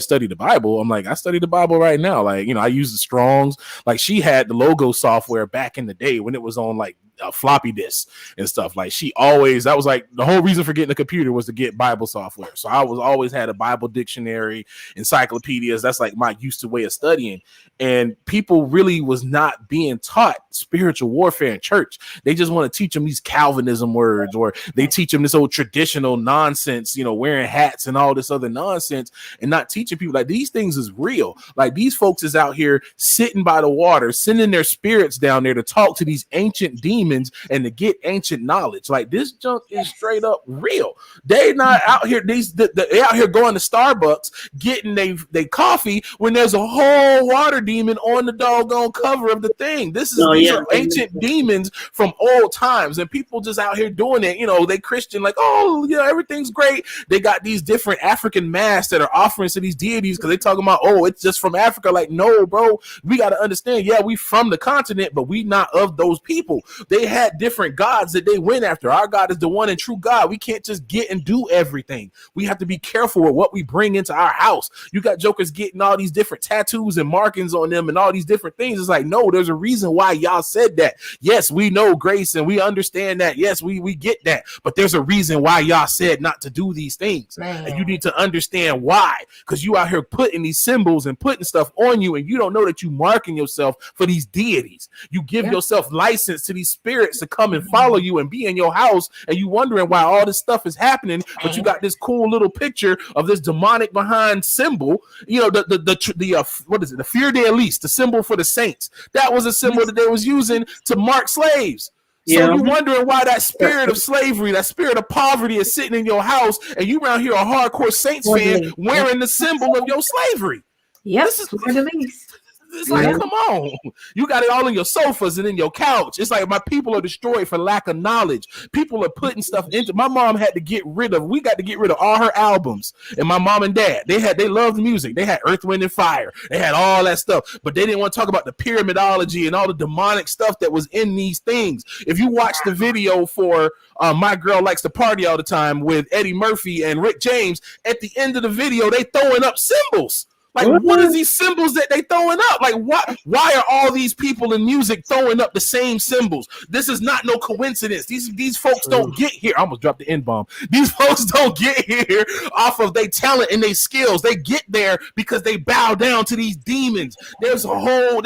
study the Bible. I'm like, I study the Bible right now. Like, I use the Strongs. Like, she had the logo software back in the day when it was on like a floppy disk and stuff. Like, that was like the whole reason for getting a computer was to get Bible software. So I was always had a Bible dictionary, encyclopedias. That's like my used to way of studying. And people really was not being taught spiritual warfare in church. They just want to teach them these Calvinism words, or they teach them this old traditional nonsense, wearing hats and all this other nonsense, and not teaching people like these things is real. Like, these folks is out here sitting by the water, sending their spirits down there to talk to these ancient demons demons and to get ancient knowledge. Like this junk is straight up real. They not out here. They out here going to Starbucks getting they coffee when there's a whole water demon on the doggone cover of the thing. These are ancient demons from old times, and people just out here doing it. You know, they Christian like, oh, yeah, everything's great. They got these different African masks that are offerings to these deities because they talking about, oh, it's just from Africa. Like, no, bro, we got to understand. Yeah, we from the continent, but we not of those people. They had different gods that they went after. Our God is the one and true God. We can't just get and do everything. We have to be careful with what we bring into our house. You got jokers getting all these different tattoos and markings on them and all these different things. It's like, no, there's a reason why y'all said that. Yes, we know grace and we understand that. Yes, we get that. But there's a reason why y'all said not to do these things. Man. And you need to understand why. Because you out here putting these symbols and putting stuff on you, and you don't know that you marking yourself for these deities. You give yourself license to these spirits to come and follow you and be in your house, and you wondering why all this stuff is happening, but you got this cool little picture of this demonic behind symbol. You know, the what is it? The Fear de Elise, the symbol for the saints. That was a symbol that they was using to mark slaves. So you're wondering why that spirit of slavery, that spirit of poverty is sitting in your house, and you around here a hardcore Saints fan wearing the symbol of your slavery. Yes, it's like, come on. You got it all in your sofas and in your couch. It's like my people are destroyed for lack of knowledge. People are putting stuff into. We got to get rid of all her albums. And my mom and dad, they loved music. They had Earth, Wind, and Fire. They had all that stuff, but they didn't want to talk about the pyramidology and all the demonic stuff that was in these things. If you watch the video for My Girl Likes to Party All the Time with Eddie Murphy and Rick James, at the end of the video, they throwing up symbols. Like, what is these symbols that they throwing up? Like, why are all these people in music throwing up the same symbols? This is not no coincidence. These folks don't get here. I almost dropped the N-bomb. These folks don't get here off of their talent and their skills. They get there because they bow down to these demons. There's all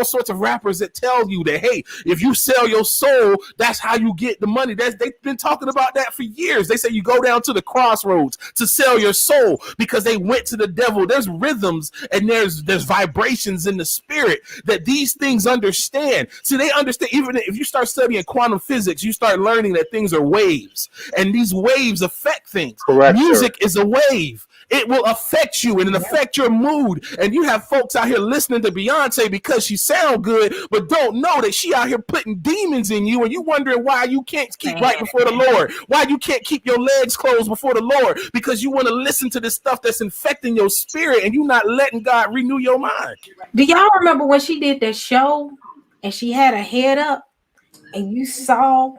sorts of rappers that tell you that, hey, if you sell your soul, that's how you get the money. They've been talking about that for years. They say you go down to the crossroads to sell your soul because they went to the devil. There's rhythms and there's vibrations in the spirit that these things understand. See, they understand. Even if you start studying quantum physics, you start learning that things are waves, and these waves affect things. Correct. Music is a wave. It will affect you and affect your mood. And you have folks out here listening to Beyonce because she sound good, but don't know that she out here putting demons in you, and you wondering why you can't keep right before the Lord, why you can't keep your legs closed before the Lord, because you want to listen to this stuff that's infecting your spirit, and you're not letting God renew your mind. Do y'all remember when she did that show and she had her head up and you saw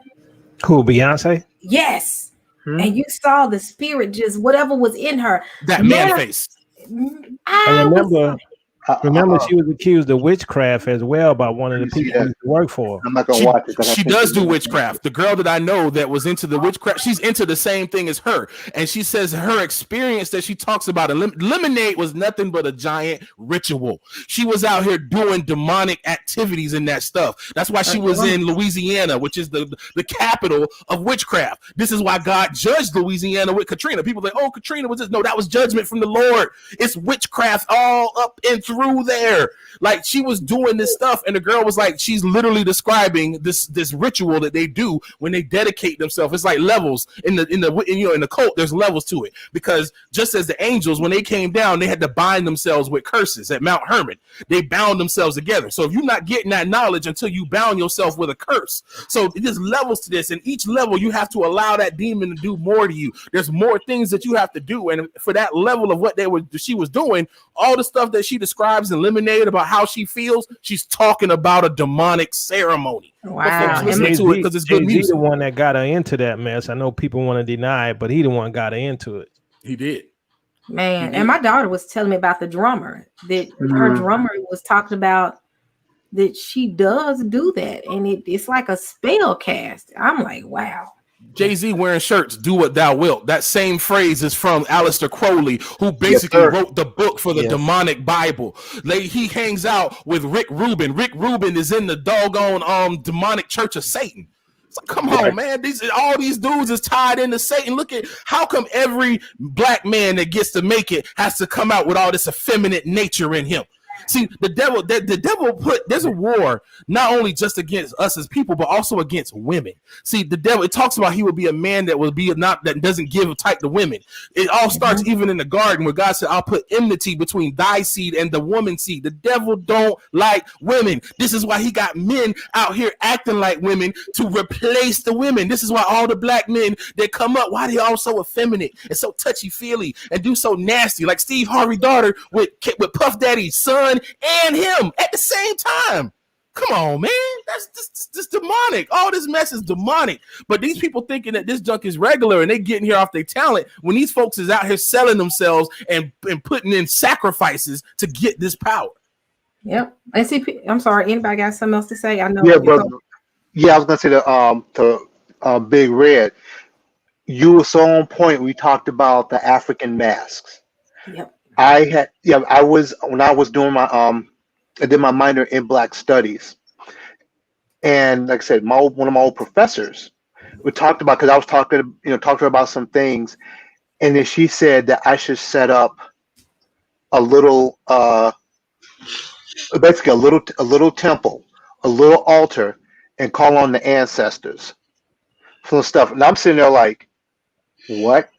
who, Beyonce? Yes. And you saw the spirit, just whatever was in her. That man face. I remember she was accused of witchcraft as well by one of the people who work for. I'm not gonna watch it. She does do witchcraft. The girl that I know that was into the witchcraft, she's into the same thing as her. And she says her experience that she talks about, lemonade was nothing but a giant ritual. She was out here doing demonic activities in that stuff. That's why she was in Louisiana, which is the capital of witchcraft. This is why God judged Louisiana with Katrina. People think, oh, Katrina was this. No, that was judgment from the Lord. It's witchcraft all up and through there. Like, she was doing this stuff, and the girl was like, she's literally describing this ritual that they do when they dedicate themselves. It's like levels in the cult. There's levels to it, because just as the angels, when they came down, they had to bind themselves with curses at Mount Hermon. They bound themselves together. So if you're not getting that knowledge until you bound yourself with a curse, so there's levels to this, and each level you have to allow that demon to do more to you. There's more things that you have to do, and for that level of what she was doing, all the stuff that she describes and Lemonade about how she feels, she's talking about a demonic ceremony. Wow. Listen to it because it's good music. He's the one that got her into that mess. I know people want to deny it, but he the one got her into it. He did. Man, and my daughter was telling me about the drummer, that her drummer was talking about that she does do that, and it's like a spell cast. I'm like, wow. Jay-Z wearing shirts, do what thou wilt. That same phrase is from Aleister Crowley, who basically wrote the book for the demonic Bible. He hangs out with Rick Rubin. Rick Rubin is in the doggone demonic church of Satan. So come on, man. All these dudes is tied into Satan. Look at how come every black man that gets to make it has to come out with all this effeminate nature in him. See, the devil there's a war not only just against us as people, but also against women. See, the devil, it talks about he would be a man that will be that doesn't give a type to women. It all starts even in the garden where God said, I'll put enmity between thy seed and the woman's seed. The devil don't like women. This is why he got men out here acting like women to replace the women. This is why all the black men that come up, why they all so effeminate and so touchy-feely and do so nasty, like Steve Harvey's daughter with Puff Daddy's son and him at the same time. Come on, man. That's just demonic. All this mess is demonic. But these people thinking that this junk is regular and they getting here off their talent when these folks is out here selling themselves and putting in sacrifices to get this power. Yep. And see, I'm sorry. Anybody got something else to say? I know. Yeah, brother. Yeah, I was gonna say to Big Red. You were so on point. We talked about the African masks. Yep. I was when I was doing my I did my minor in Black Studies, and like I said, one of my old professors, we talked about, because I was talking to her about some things, and then she said that I should set up a little, basically a little temple, a little altar, and call on the ancestors for stuff. And I'm sitting there like, what?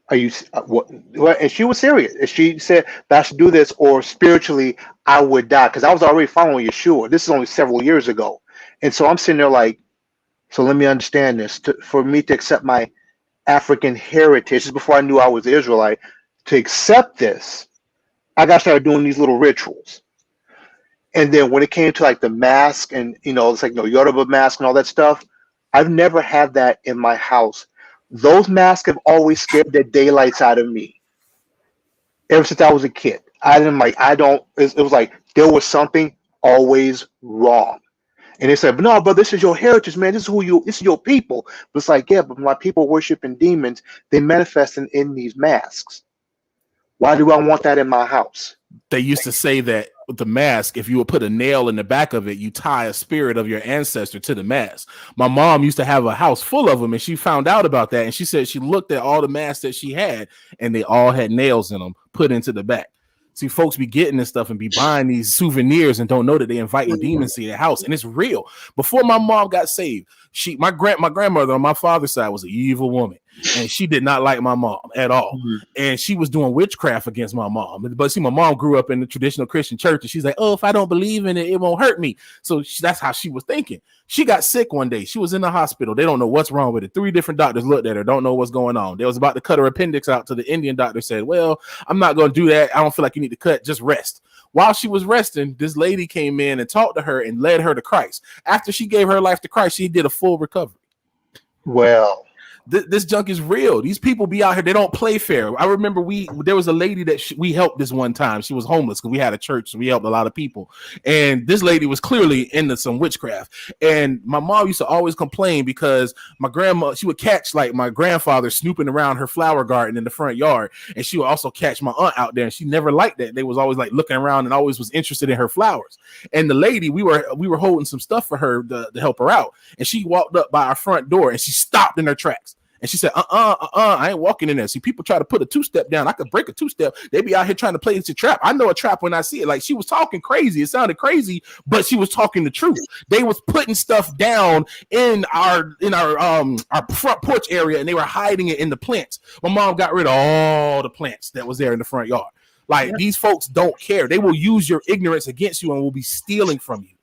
Are you what? And she was serious. And she said that I should do this, or spiritually I would die, because I was already following Yeshua. This is only several years ago, and so I'm sitting there like, so let me understand this. For me to accept my African heritage, this is before I knew I was Israelite. To accept this, I got started doing these little rituals, and then when it came to like the mask and it's like Yoruba mask and all that stuff, I've never had that in my house. Those masks have always scared the daylights out of me. Ever since I was a kid, it was like there was something always wrong. And they said, but no, but this is your heritage, man. This is your people. But it's like, yeah, but my people worshiping demons, they manifesting in these masks. Why do I want that in my house? They used to say that with the mask, if you would put a nail in the back of it, you tie a spirit of your ancestor to the mask. My mom used to have a house full of them, and she found out about that. And she said she looked at all the masks that she had, and they all had nails in them put into the back. See, folks be getting this stuff and be buying these souvenirs and don't know that they inviting demons to their house, and it's real. Before my mom got saved, my grandmother on my father's side was an evil woman, and she did not like my mom at all. And she was doing witchcraft against my mom. But see, my mom grew up in the traditional Christian church, and she's like, oh, if I don't believe in it, it won't hurt me. So that's how she was thinking. She got sick one day. She was in the hospital. They don't know what's wrong with it. 3 different doctors looked at her, don't know what's going on. They was about to cut her appendix out to the Indian doctor, said, well, I'm not going to do that. I don't feel like you need to cut. Just rest. While she was resting, this lady came in and talked to her and led her to Christ. After she gave her life to Christ, she did a full recovery. Well, this junk is real. These people be out here. They don't play fair. I remember there was a lady that we helped this one time. She was homeless because we had a church. So we helped a lot of people. And this lady was clearly into some witchcraft. And my mom used to always complain because my grandma, she would catch like my grandfather snooping around her flower garden in the front yard. And she would also catch my aunt out there. And she never liked that. They was always like looking around and always was interested in her flowers. And the lady, we were holding some stuff for her to help her out. And she walked up by our front door and she stopped in her tracks. And she said, I ain't walking in there. See, people try to put a 2-step down. I could break a 2-step. They be out here trying to play it's a trap. I know a trap when I see it. Like, she was talking crazy. It sounded crazy, but she was talking the truth. They was putting stuff down in our front porch area, and they were hiding it in the plants. My mom got rid of all the plants that was there in the front yard. Like, these folks don't care. They will use your ignorance against you and will be stealing from you.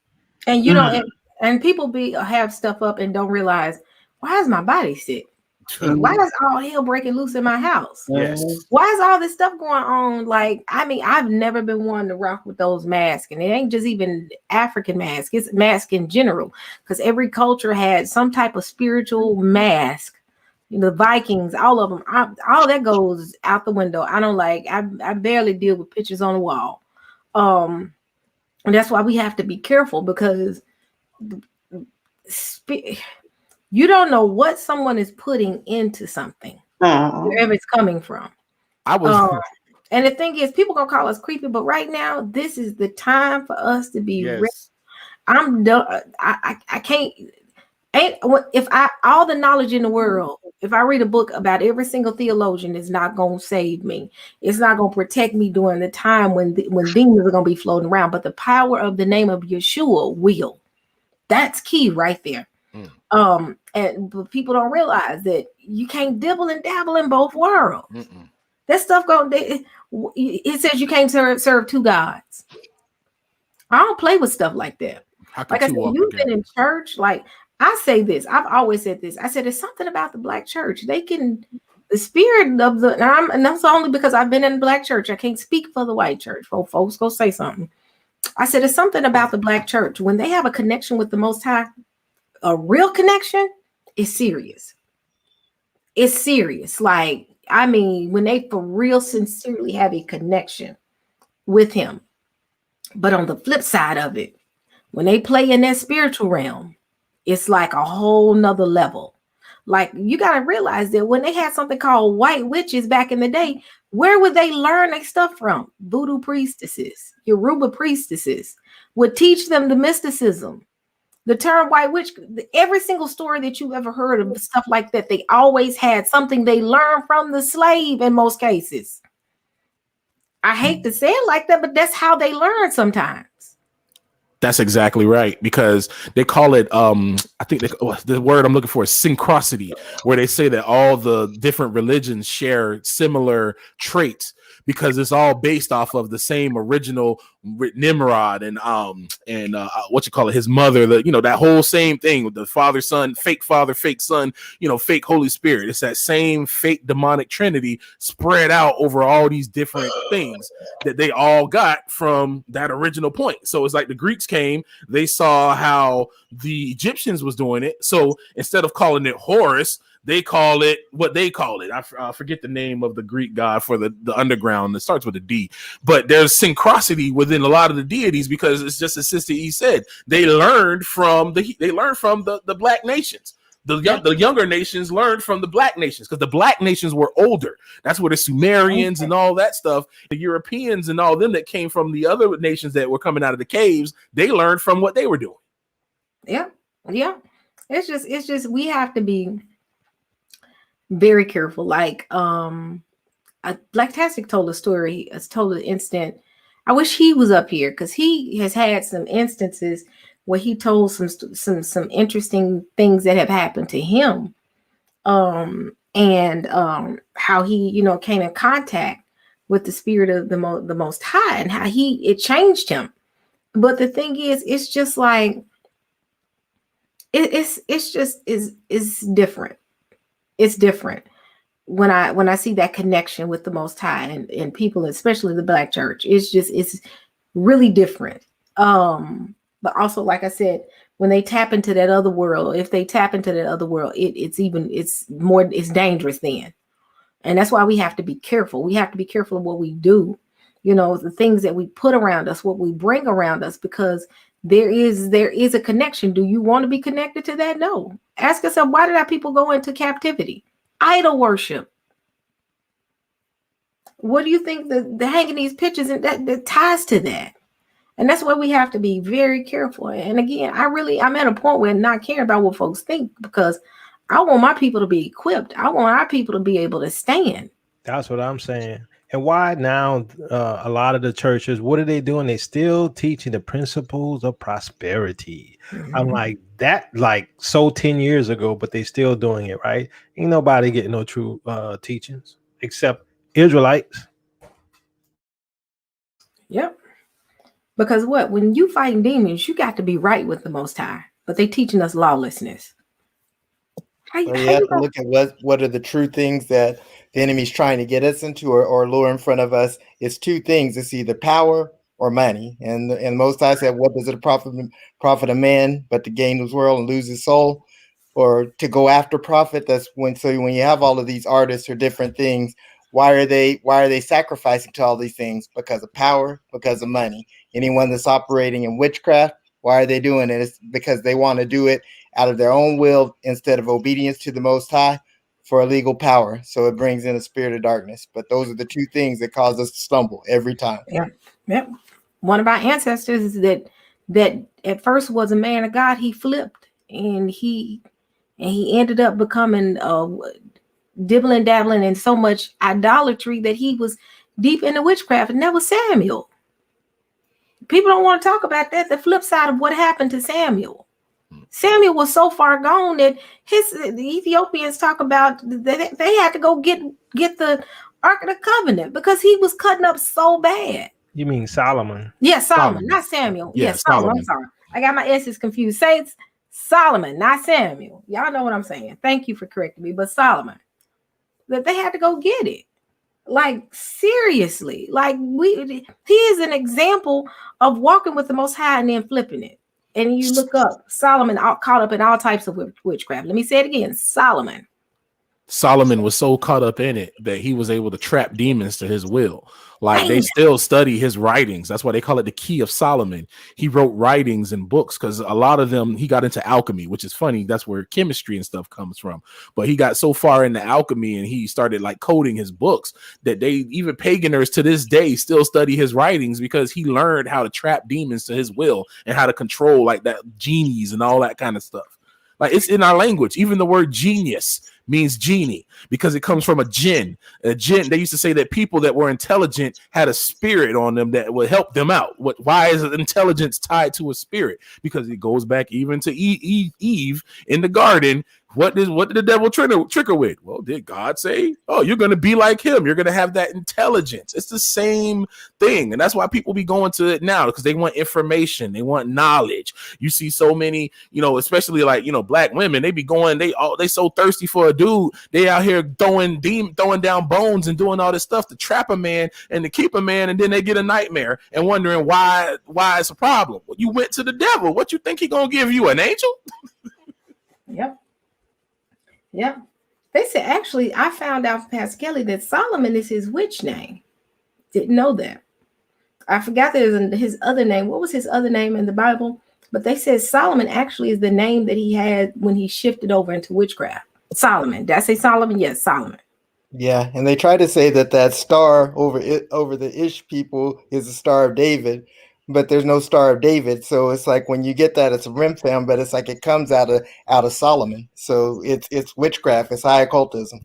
And you know, and people have stuff up and don't realize, why is my body sick? Why is all hell breaking loose in my house? Yes. Why is all this stuff going on? Like, I mean, I've never been one to rock with those masks, and it ain't just even African mask; it's mask in general, because every culture had some type of spiritual mask. The Vikings, all of them, all that goes out the window. I don't like. I barely deal with pictures on the wall, and that's why we have to be careful, because you don't know what someone is putting into something, wherever it's coming from. And the thing is, people gonna call us creepy, but right now, this is the time for us to be ready. I'm done. I can't. All the knowledge in the world, If I read a book about every single theologian, it's not going to save me. It's not going to protect me during the time when demons are going to be floating around. But the power of the name of Yeshua will. That's key right there. But people don't realize that you can't dibble and dabble in both worlds. That stuff it says you can't serve two gods. I don't play with stuff like that. Like I said, you've been in church. Like I say this, I've always said this. I said there's something about the black church. The spirit of and that's only because I've been in the black church. I can't speak for the white church. Folks go say something. I said there's something about the black church when they have a connection with the Most High, a real connection. It's serious. It's serious. Like, I mean, when they for real sincerely have a connection with him. But on the flip side of it, when they play in that spiritual realm, it's like a whole nother level. Like, you got to realize that when they had something called white witches back in the day, where would they learn their stuff from? Voodoo priestesses, Yoruba priestesses would teach them the mysticism. The term white witch, every single story that you've ever heard of stuff like that, they always had something they learned from the slave in most cases. I hate to say it like that, but that's how they learn sometimes. That's exactly right, because they call it, I think the word I'm looking for is synchrosity, where they say that all the different religions share similar traits because it's all based off of the same original Nimrod and his mother, that whole same thing with the father, fake son, fake Holy Spirit. It's that same fake demonic trinity spread out over all these different things that they all got from that original point. So it's like the Greeks came, they saw how the Egyptians was doing it. So instead of calling it Horus, they call it what they call it. I forget the name of the Greek god for the underground. It starts with a D. But there's synchrosity within a lot of the deities because it's just as Sister E said. They learned from the black nations. The younger nations learned from the black nations because the black nations were older. That's where the Sumerians and all that stuff, the Europeans and all them that came from the other nations that were coming out of the caves, they learned from what they were doing. Yeah. It's just we have to be very careful. Blacktastic told a story, told an instant. I wish he was up here because he has had some instances where he told some interesting things that have happened to him, and how he came in contact with the spirit of the Most High and how it changed him. But the thing is, it's just like it's different. It's different when I see that connection with the Most High and people, especially the black church. It's really different. But also, like I said, when they tap into that other world, it's dangerous then. And that's why we have to be careful. We have to be careful of what we do, the things that we put around us, what we bring around us, because there is a connection. Do you want to be connected to that? No. Ask yourself, why did our people go into captivity? Idol worship. What do you think the hanging these pictures and that ties to that? And that's why we have to be very careful. And again, I'm at a point where I'm not caring about what folks think, because I want my people to be equipped. I want our people to be able to stand. That's what I'm saying. And why now a lot of the churches, what are they doing? They still teaching the principles of prosperity. Mm-hmm. I'm like, that 10 years ago, but they still doing it, right? Ain't nobody getting no true teachings except Israelites. Yep. Because when you fighting demons, you got to be right with the Most High, but they teaching us lawlessness. You have to look at what are the true things that the enemy's trying to get us into or lure in front of us. It's two things. It's either power or money. And Most High said, what does it profit a man but to gain his world and lose his soul? Or to go after profit? When you have all of these artists or different things, why are they sacrificing to all these things? Because of power, because of money. Anyone that's operating in witchcraft, why are they doing it? It's because they want to do it out of their own will instead of obedience to the Most High for a legal power. So it brings in a spirit of darkness. But those are the two things that cause us to stumble every time. Yeah. One of our ancestors that at first was a man of God, he flipped and he ended up becoming dibbling dabbling in so much idolatry that he was deep into witchcraft, and that was Samuel. People don't want to talk about that. The flip side of what happened to Samuel. Samuel was so far gone that the Ethiopians talk about that they had to go get the Ark of the Covenant because he was cutting up so bad. You mean Solomon? Yeah, Solomon, not Samuel. Yeah, Solomon. I'm sorry. I got my S's confused. Say it's Solomon, not Samuel. Y'all know what I'm saying. Thank you for correcting me, but Solomon. That they had to go get it. Like, seriously. Like, he is an example of walking with the Most High and then flipping it. And you look up Solomon caught up in all types of witchcraft. Let me say it again. Solomon was so caught up in it that he was able to trap demons to his will. Like, they still study his writings. That's why they call it the Key of Solomon. He wrote writings and books because a lot of them, he got into alchemy, which is funny. That's where chemistry and stuff comes from. But he got so far into alchemy and he started like coding his books that even paganers to this day still study his writings because he learned how to trap demons to his will and how to control like that genies and all that kind of stuff. Like, it's in our language. Even the word genius means genie because it comes from a jinn. A jinn, they used to say that people that were intelligent had a spirit on them that would help them out. Why is intelligence tied to a spirit? Because it goes back even to Eve in the garden. What did the devil trick her with? Well, did God say, oh, you're going to be like him? You're going to have that intelligence. It's the same thing. And that's why people be going to it now, because they want information. They want knowledge. You see so many, especially like, black women, they be going, they so thirsty for a dude. They out here throwing down bones and doing all this stuff to trap a man and to keep a man. And then they get a nightmare and wondering why it's a problem. Well, you went to the devil. What you think he going to give you, an angel? Yep. They said, actually, I found out, Pastor Kelly, that Solomon is his witch name. Didn't know that. I forgot that his other name. What was his other name in the Bible? But they said Solomon actually is the name that he had when he shifted over into witchcraft. Solomon. Did I say Solomon? Yes, Solomon. Yeah, and they try to say that star over the Ish people is the Star of David, but there's no Star of David. So it's like when you get that, it's a Remphan, but it's like it comes out of Solomon. So it's witchcraft. It's high occultism.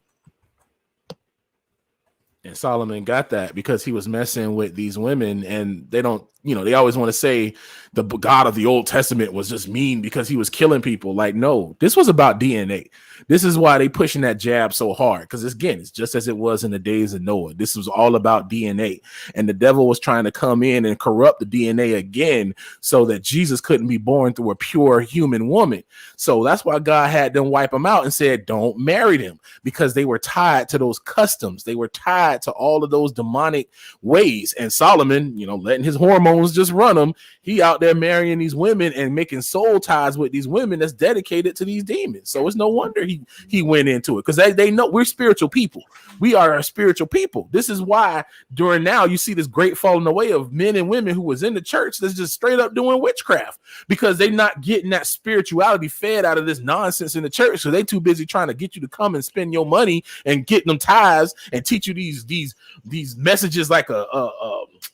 And Solomon got that because he was messing with these women, and they don't, they always want to say the God of the Old Testament was just mean because he was killing people. Like, no, this was about DNA. This is why they pushing that jab so hard. Because again, it's just as it was in the days of Noah. This was all about DNA. And the devil was trying to come in and corrupt the DNA again so that Jesus couldn't be born through a pure human woman. So that's why God had them wipe them out and said, don't marry them, because they were tied to those customs. They were tied to all of those demonic ways. And Solomon, letting his hormones just run him, he out there marrying these women and making soul ties with these women that's dedicated to these demons. So it's no wonder he went into it, because they know we're spiritual people. We are a spiritual people. This is why during now you see this great falling away of men and women who was in the church that's just straight up doing witchcraft, because they're not getting that spirituality fed out of this nonsense in the church. So they too busy trying to get you to come and spend your money and get them ties and teach you these messages like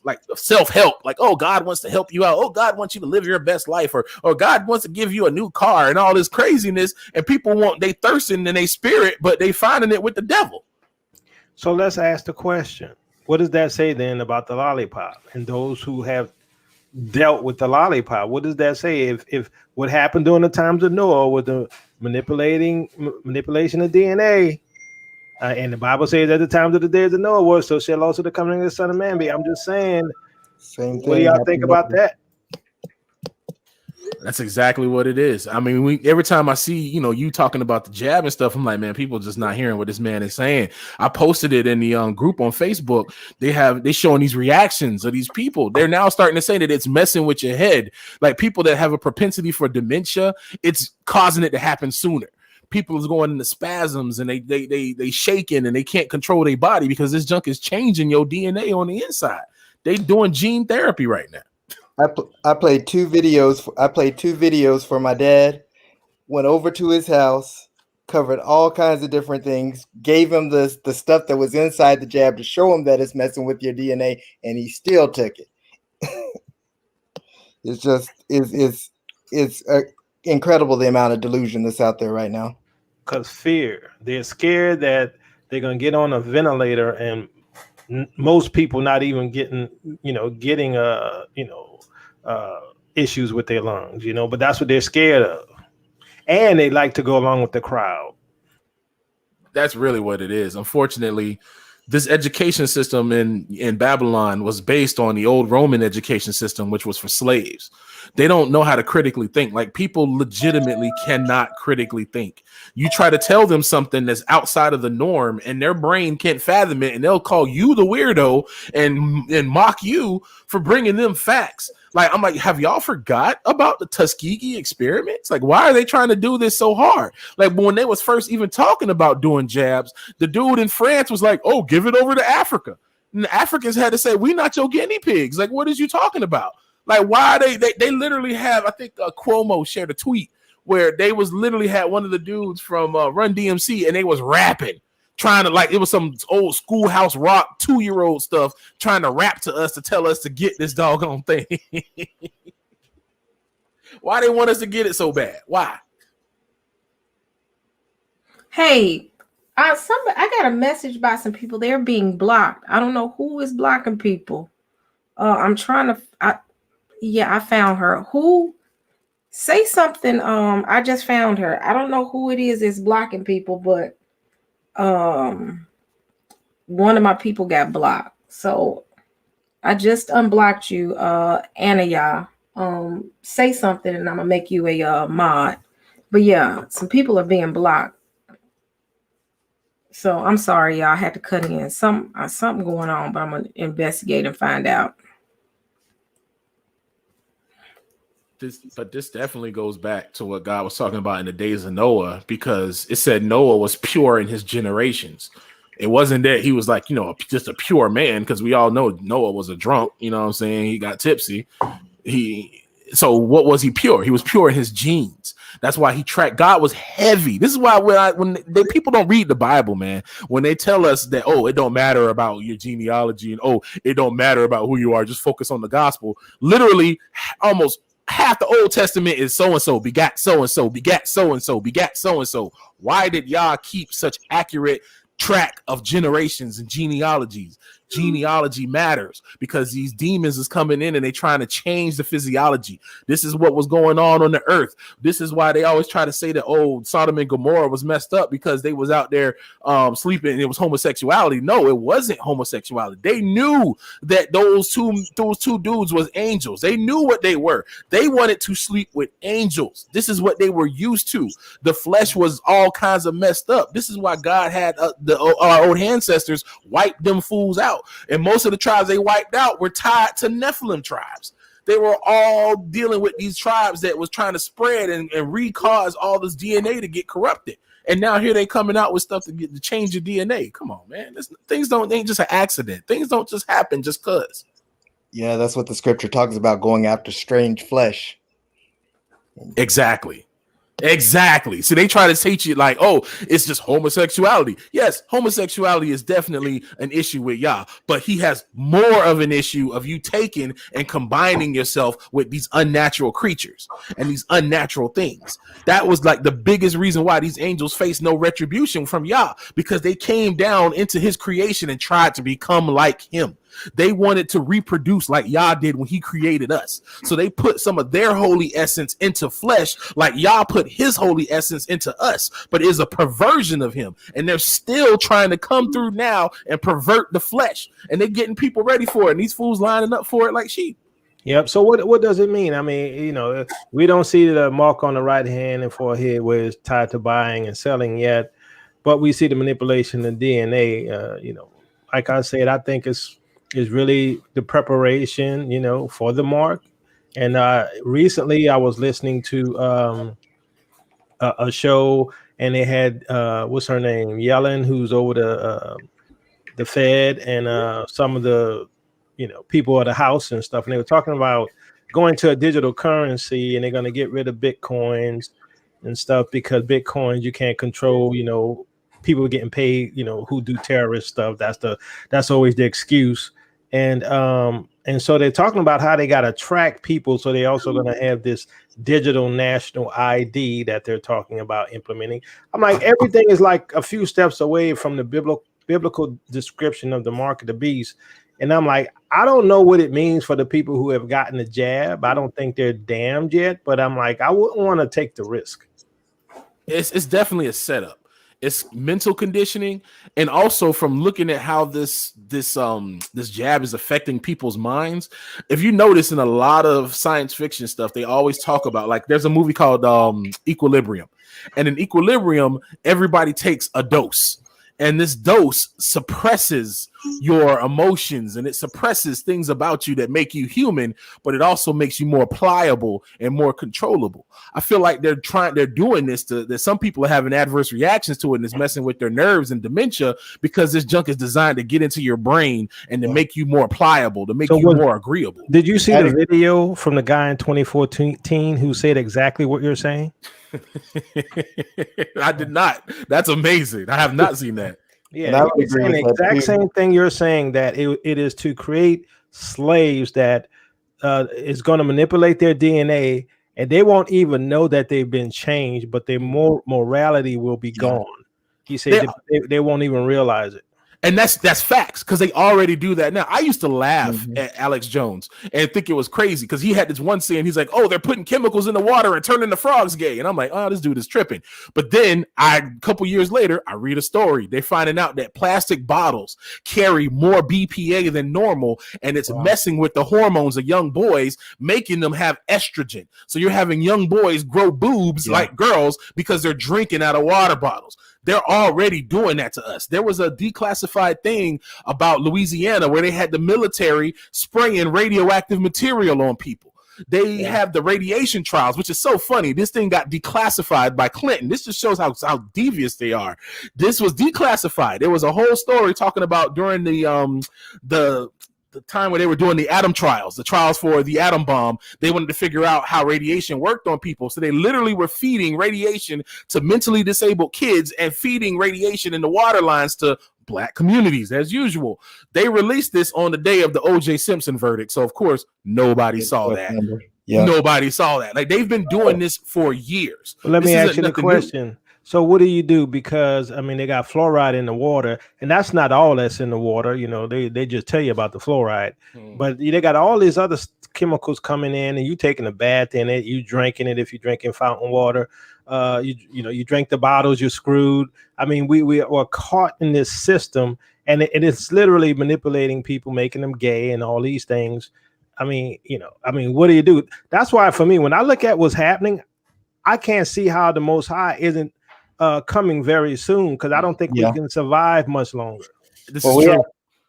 like self-help, like, oh, God wants to help you out, oh, God wants you to live your best life, or God wants to give you a new car and all this craziness, and people they thirsting in their spirit, but they finding it with the devil. So let's ask the question, what does that say then about the lollipop and those who have dealt with the lollipop? What does that say if what happened during the times of Noah with the manipulation of DNA, and the Bible says at the times of the days of Noah was, so shall also the coming of the Son of Man be. I'm just saying, same thing. What do y'all think about that? That's exactly what it is. I mean, every time I see, you talking about the jab and stuff, I'm like, man, people just not hearing what this man is saying. I posted it in the group on Facebook. They showing these reactions of these people. They're now starting to say that it's messing with your head. Like people that have a propensity for dementia, it's causing it to happen sooner. People is going into spasms and they shaking and they can't control their body because this junk is changing your DNA on the inside. They doing gene therapy right now. I played two videos for my dad, went over to his house, covered all kinds of different things, gave him the stuff that was inside the jab to show him that it's messing with your DNA, and he still took it. It's incredible the amount of delusion that's out there right now. Because fear. They're scared that they're going to get on a ventilator, and most people not even getting issues with their lungs, but that's what they're scared of. And they like to go along with the crowd. That's really what it is. Unfortunately, this education system in Babylon was based on the old Roman education system, which was for slaves. They don't know how to critically think. Like, people legitimately cannot critically think. You try to tell them something that's outside of the norm and their brain can't fathom it, and they'll call you the weirdo and mock you for bringing them facts. Like, I'm like, have y'all forgot about the Tuskegee experiments? Like, why are they trying to do this so hard? Like, when they was first even talking about doing jabs, the dude in France was like, oh, give it over to Africa. And the Africans had to say, we not your guinea pigs. Like, what is you talking about? Like, why are they literally have, I think Cuomo shared a tweet where they was literally had one of the dudes from Run DMC, and they was rapping, trying to, like, it was some old schoolhouse rock 2-year-old stuff, trying to rap to us to tell us to get this doggone thing. Why they want us to get it so bad? Why? Hey, I got a message by some people. They're being blocked. I don't know who is blocking people. I'm trying to. I found her. Who? Say something. I just found her. I don't know who it is that's blocking people, but one of my people got blocked. So I just unblocked you, Anaya. Say something, and I'm gonna make you a mod. But yeah, some people are being blocked. So I'm sorry, y'all. I had to cut in. Something going on, but I'm gonna investigate and find out. But this definitely goes back to what God was talking about in the days of Noah, because it said Noah was pure in his generations. It wasn't that he was like, just a pure man, because we all know Noah was a drunk. You know what I'm saying? He got tipsy. So what was he pure? He was pure in his genes. That's why he tracked. God was heavy. This is why when people don't read the Bible, man, when they tell us that, oh, it don't matter about your genealogy and, oh, it don't matter about who you are, just focus on the gospel. Literally, almost half the Old Testament is so-and-so begat so-and-so, begat so-and-so, begat so-and-so. Why did y'all keep such accurate track of generations and genealogies? Genealogy matters because these demons is coming in and they trying to change the physiology. This is what was going on the earth. This is why they always try to say that, oh, Sodom and Gomorrah was messed up because they was out there sleeping and it was homosexuality. No, it wasn't homosexuality. They knew that those two dudes was angels. They knew what they were. They wanted to sleep with angels. This is what they were used to. The flesh was all kinds of messed up. This is why God had our old ancestors wipe them fools out. And most of the tribes they wiped out were tied to Nephilim tribes. They were all dealing with these tribes that was trying to spread and recause all this DNA to get corrupted. And now here they coming out with stuff to change your DNA. Come on, man. Things ain't just an accident. Things don't just happen just cause. Yeah, that's what the scripture talks about, going after strange flesh. Exactly. So they try to teach you like, oh, it's just homosexuality. Yes, homosexuality is definitely an issue with Yah, but he has more of an issue of you taking and combining yourself with these unnatural creatures and these unnatural things. That was like the biggest reason why these angels face no retribution from Yah, because they came down into his creation and tried to become like him. They wanted to reproduce like Yah did when he created us. So they put some of their holy essence into flesh, like Yah put his holy essence into us, but it's a perversion of him. And they're still trying to come through now and pervert the flesh. And they're getting people ready for it. And these fools lining up for it like sheep. Yep. So what does it mean? I mean, we don't see the mark on the right hand and forehead where it's tied to buying and selling yet, but we see the manipulation of DNA. Like I said, I think it's really the preparation, for the mark. And recently I was listening to a show, and they had what's her name, Yellen, who's over the Fed, and some of the people of the House and stuff, and they were talking about going to a digital currency, and they're going to get rid of Bitcoins and stuff, because Bitcoins you can't control. People getting paid, who do terrorist stuff. That's always the excuse. And And so they're talking about how they got to track people. So they're also going to have this digital national ID that they're talking about implementing. I'm like, everything is like a few steps away from the biblical description of the mark of the beast. And I'm like, I don't know what it means for the people who have gotten the jab. I don't think they're damned yet, but I'm like, I wouldn't want to take the risk. It's definitely a setup. It's mental conditioning, and also from looking at how this jab is affecting people's minds. If you notice in a lot of science fiction stuff, they always talk about, like, there's a movie called Equilibrium, and in Equilibrium, everybody takes a dose. And this dose suppresses your emotions, and it suppresses things about you that make you human, but it also makes you more pliable and more controllable. I feel like they're doing this that some people are having adverse reactions to it, and it's messing with their nerves and dementia, because this junk is designed to get into your brain and to make you more pliable, to make you more agreeable. Did you see the video from the guy in 2014 who said exactly what you're saying? I did not. That's amazing. I have not seen that. Yeah, he's saying the exact same thing you're saying, that it is to create slaves that is going to manipulate their DNA, and they won't even know that they've been changed, but their morality will be gone. He said they won't even realize it. And that's facts, because they already do that now. I used to laugh at Alex Jones and think it was crazy, because he had this one scene. He's like, "Oh, they're putting chemicals in the water and turning the frogs gay," and I'm like, "Oh, this dude is tripping." But then a couple years later, I read a story. They're finding out that plastic bottles carry more BPA than normal, and it's messing with the hormones of young boys, making them have estrogen. So you're having young boys grow boobs like girls because they're drinking out of water bottles. They're already doing that to us. There was a declassified thing about Louisiana where they had the military spraying radioactive material on people. They have the radiation trials, which is so funny. This thing got declassified by Clinton. This just shows how devious they are. This was declassified. There was a whole story talking about during the time where they were doing the atom trials, the trials for the atom bomb. They wanted to figure out how radiation worked on people. So they literally were feeding radiation to mentally disabled kids and feeding radiation in the water lines to Black communities, as usual. They released this on the day of the O.J. Simpson verdict. So, of course, nobody saw that. Nobody saw that. Like, they've been doing this for years. Well, let me ask you the question. So what do you do? Because, I mean, they got fluoride in the water, and that's not all that's in the water. You know, they just tell you about the fluoride, but they got all these other chemicals coming in, and you taking a bath in it, you drinking it. If you're drinking fountain water, you drink the bottles, you're screwed. I mean, we are caught in this system, and it's literally manipulating people, making them gay and all these things. I mean, what do you do? That's why, for me, when I look at what's happening, I can't see how the Most High isn't coming very soon, because I don't think we can survive much longer.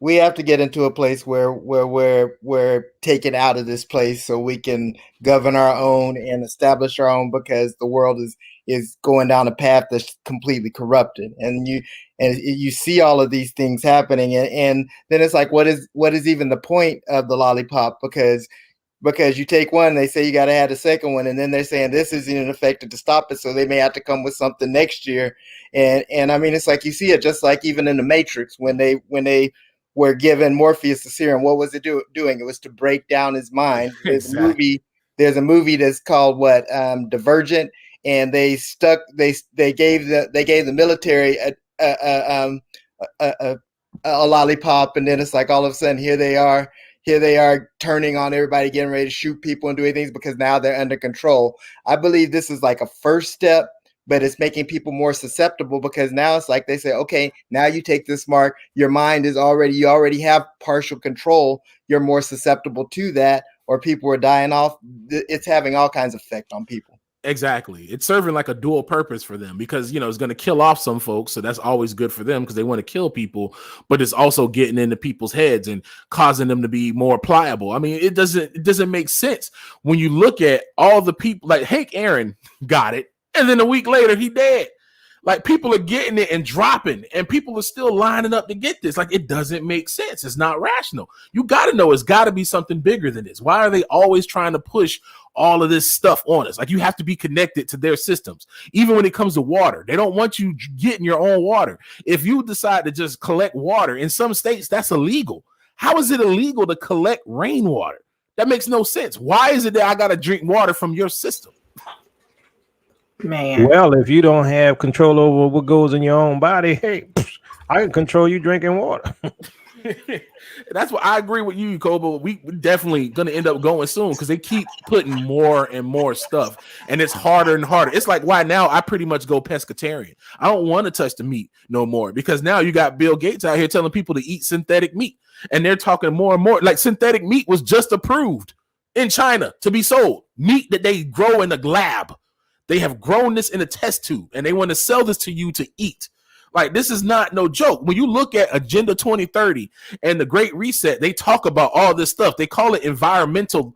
We have to get into a place where we're taken out of this place so we can govern our own and establish our own, because the world is going down a path that's completely corrupted, and you see all of these things happening, and then it's like, what is even the point of the lollipop? Because you take one, they say you got to have a second one, and then they're saying this isn't even effective to stop it, so they may have to come with something next year. And I mean, it's like, you see it just like even in the Matrix, when they were given Morpheus the serum, what was it doing? It was to break down his mind. There's a movie that's called Divergent, and they gave the military a lollipop, and then it's like all of a sudden here they are turning on everybody, getting ready to shoot people and doing things because now they're under control. I believe this is like a first step, but it's making people more susceptible, because now it's like they say, okay, now you take this mark, your mind is you already have partial control. You're more susceptible to that, or people are dying off. It's having all kinds of effect on people. Exactly. It's serving like a dual purpose for them, because, it's going to kill off some folks. So that's always good for them because they want to kill people, but it's also getting into people's heads and causing them to be more pliable. I mean, it doesn't make sense when you look at all the people. Like Hank Aaron got it, and then a week later he dead. Like, people are getting it and dropping, and people are still lining up to get this. Like, it doesn't make sense. It's not rational. You got to know it's got to be something bigger than this. Why are they always trying to push all of this stuff on us? Like, you have to be connected to their systems. Even when it comes to water, they don't want you getting your own water. If you decide to just collect water in some states, that's illegal. How is it illegal to collect rainwater? That makes no sense. Why is it that I got to drink water from your system? Man. Well, if you don't have control over what goes in your own body, hey, I can control you drinking water. That's what I agree with you, Kobo. We definitely gonna end up going soon because they keep putting more and more stuff, and it's harder and harder. It's like why now I pretty much go pescatarian. I don't want to touch the meat no more because now you got Bill Gates out here telling people to eat synthetic meat, and they're talking more and more like synthetic meat was just approved in China to be sold. Meat that they grow in a lab. They have grown this in a test tube, and they want to sell this to you to eat. Like, this is not no joke. When you look at Agenda 2030 and the Great Reset, they talk about all this stuff. They call it environmental,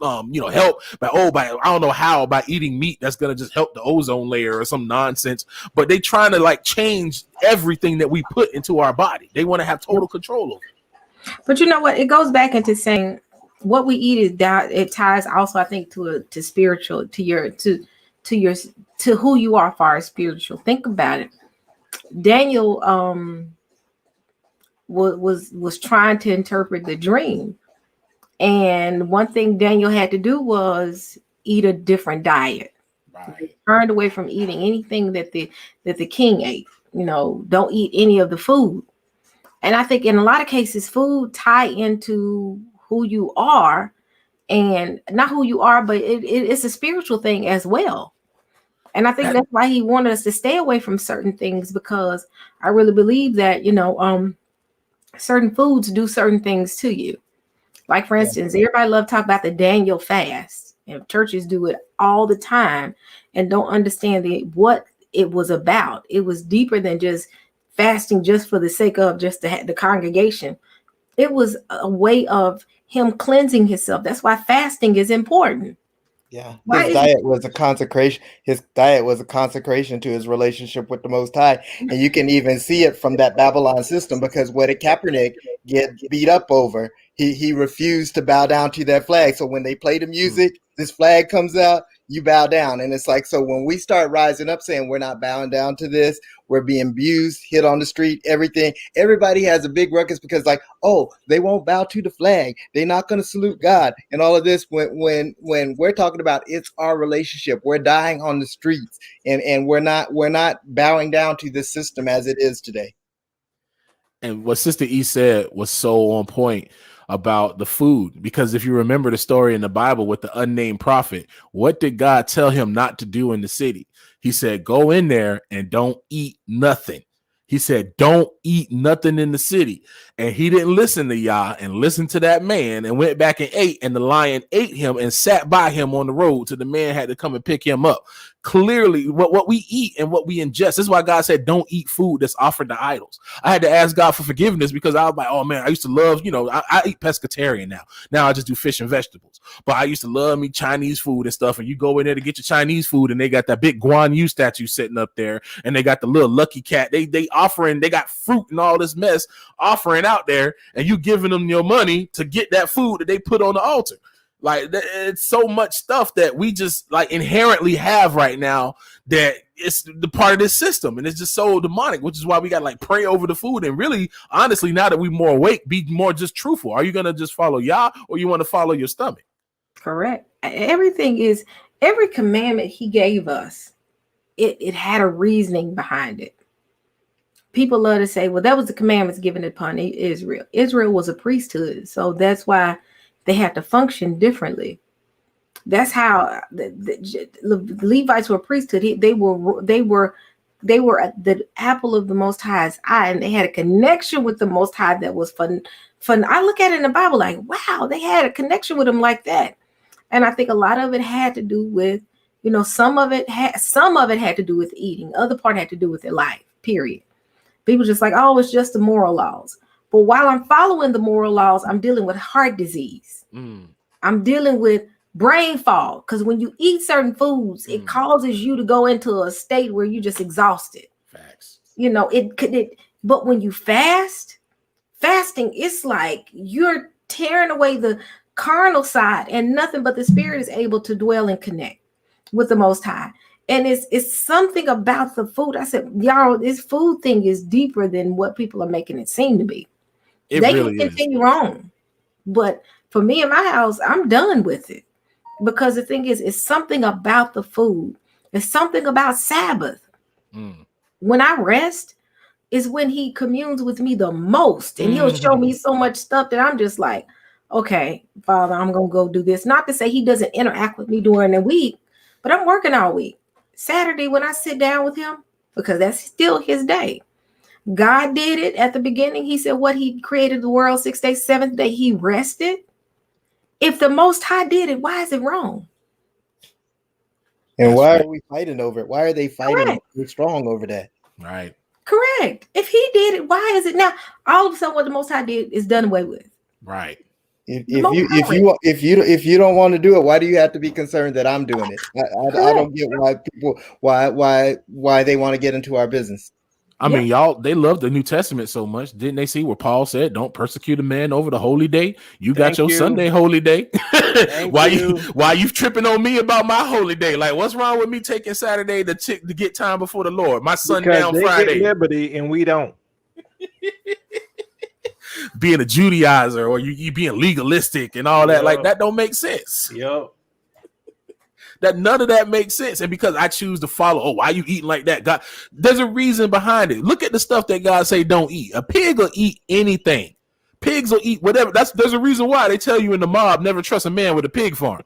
help by I don't know how, by eating meat that's going to just help the ozone layer or some nonsense. But they trying to like change everything that we put into our body. They want to have total control over it. But you know what? It goes back into saying what we eat is that it ties also, I think, to spiritual, to who you are far as spiritual. Think about it. Daniel was trying to interpret the dream, and one thing Daniel had to do was eat a different diet. Right. He turned away from eating anything that the king ate. Don't eat any of the food. And I think in a lot of cases, food tie into who you are, and not who you are, but it's a spiritual thing as well. And I think that's why he wanted us to stay away from certain things, because I really believe that, certain foods do certain things to you. Like, for instance, everybody love talk about the Daniel fast, and churches do it all the time and don't understand what it was about. It was deeper than just fasting just for the sake of just the congregation. It was a way of him cleansing himself. That's why fasting is important. Yeah, his diet was a consecration. His diet was a consecration to his relationship with the Most High, and you can even see it from that Babylon system, because what did Kaepernick get beat up over? He refused to bow down to that flag. So when they play the music, this flag comes out, you bow down, and it's like, so when we start rising up saying we're not bowing down to this, we're being abused, hit on the street, everything. Everybody has a big ruckus because like, oh, they won't bow to the flag. They're not going to salute God and all of this. When we're talking about it's our relationship, we're dying on the streets, and we're not bowing down to this system as it is today. And what Sister E said was so on point about the food, because if you remember the story in the Bible with the unnamed prophet, what did God tell him not to do in the city? He said, go in there and don't eat nothing. He said, don't eat nothing in the city. And he didn't listen to Yah and listen to that man and went back and ate. And the lion ate him and sat by him on the road till the man had to come and pick him up. Clearly, what we eat and what we ingest. This is why God said, don't eat food that's offered to idols. I had to ask God for forgiveness because I was like, oh man, I used to love, I eat pescatarian now. Now I just do fish and vegetables. But I used to love me Chinese food and stuff. And you go in there to get your Chinese food and they got that big Guan Yu statue sitting up there. And they got the little lucky cat. They offering, they got fruit and all this mess offering out there. And you giving them your money to get that food that they put on the altar. Like, it's so much stuff that we just like inherently have right now that it's the part of this system, and it's just so demonic, which is why we got to like pray over the food. And really, honestly, now that we're more awake, be more just truthful. Are you going to just follow Yah, or you want to follow your stomach? Correct. Every commandment he gave us, it had a reasoning behind it. People love to say, well, that was the commandments given upon Israel. Israel was a priesthood, so that's why they had to function differently. That's how the Levites were priesthood. They were the apple of the Most High's eye, and they had a connection with the Most High that was fun. I look at it in the Bible like, wow, they had a connection with him like that. And I think a lot of it had to do with, some of it had to do with eating. Other part had to do with their life. Period. People just like, oh, it's just the moral laws. But while I'm following the moral laws, I'm dealing with heart disease. I'm dealing with brain fog, because when you eat certain foods, it causes you to go into a state where you're just exhausted. Facts. But when you fasting, it's like you're tearing away the carnal side, and nothing but the spirit is able to dwell and connect with the Most High. And it's something about the food. I said, y'all, this food thing is deeper than what people are making it seem to be. They really can continue on. But for me in my house, I'm done with it. Because the thing is, it's something about the food. It's something about Sabbath. When I rest is when he communes with me the most. And he'll show me so much stuff that I'm just like, okay, Father, I'm going to go do this. Not to say he doesn't interact with me during the week, but I'm working all week. Saturday, when I sit down with him, because that's still his day. God did it at the beginning. He said what he created the world 6 days, 7th day, he rested. If the Most High did it, why is it wrong? And why are we fighting over it? Why are they fighting Correct. so strong over that? Right. Correct. If he did it, why is it now? All of a sudden, what the Most High did is done away with. Right. If you don't want to do it, why do you have to be concerned that I'm doing it? I don't get why people why they want to get into our business. I mean, y'all, they love the New Testament so much. Didn't they see where Paul said, don't persecute a man over the holy day? You got your Sunday holy day. Why you tripping on me about my holy day? Like, what's wrong with me taking Saturday to get time before the Lord? My sundown Friday. Get liberty and we don't. Being a Judaizer or you being legalistic and all that, like that don't make sense. Yep. That none of that makes sense. And because I choose to follow, why you eating like that? God, there's a reason behind it. Look at the stuff that God say don't eat. A pig will eat anything. Pigs will eat whatever. There's a reason why they tell you in the mob never trust a man with a pig farm.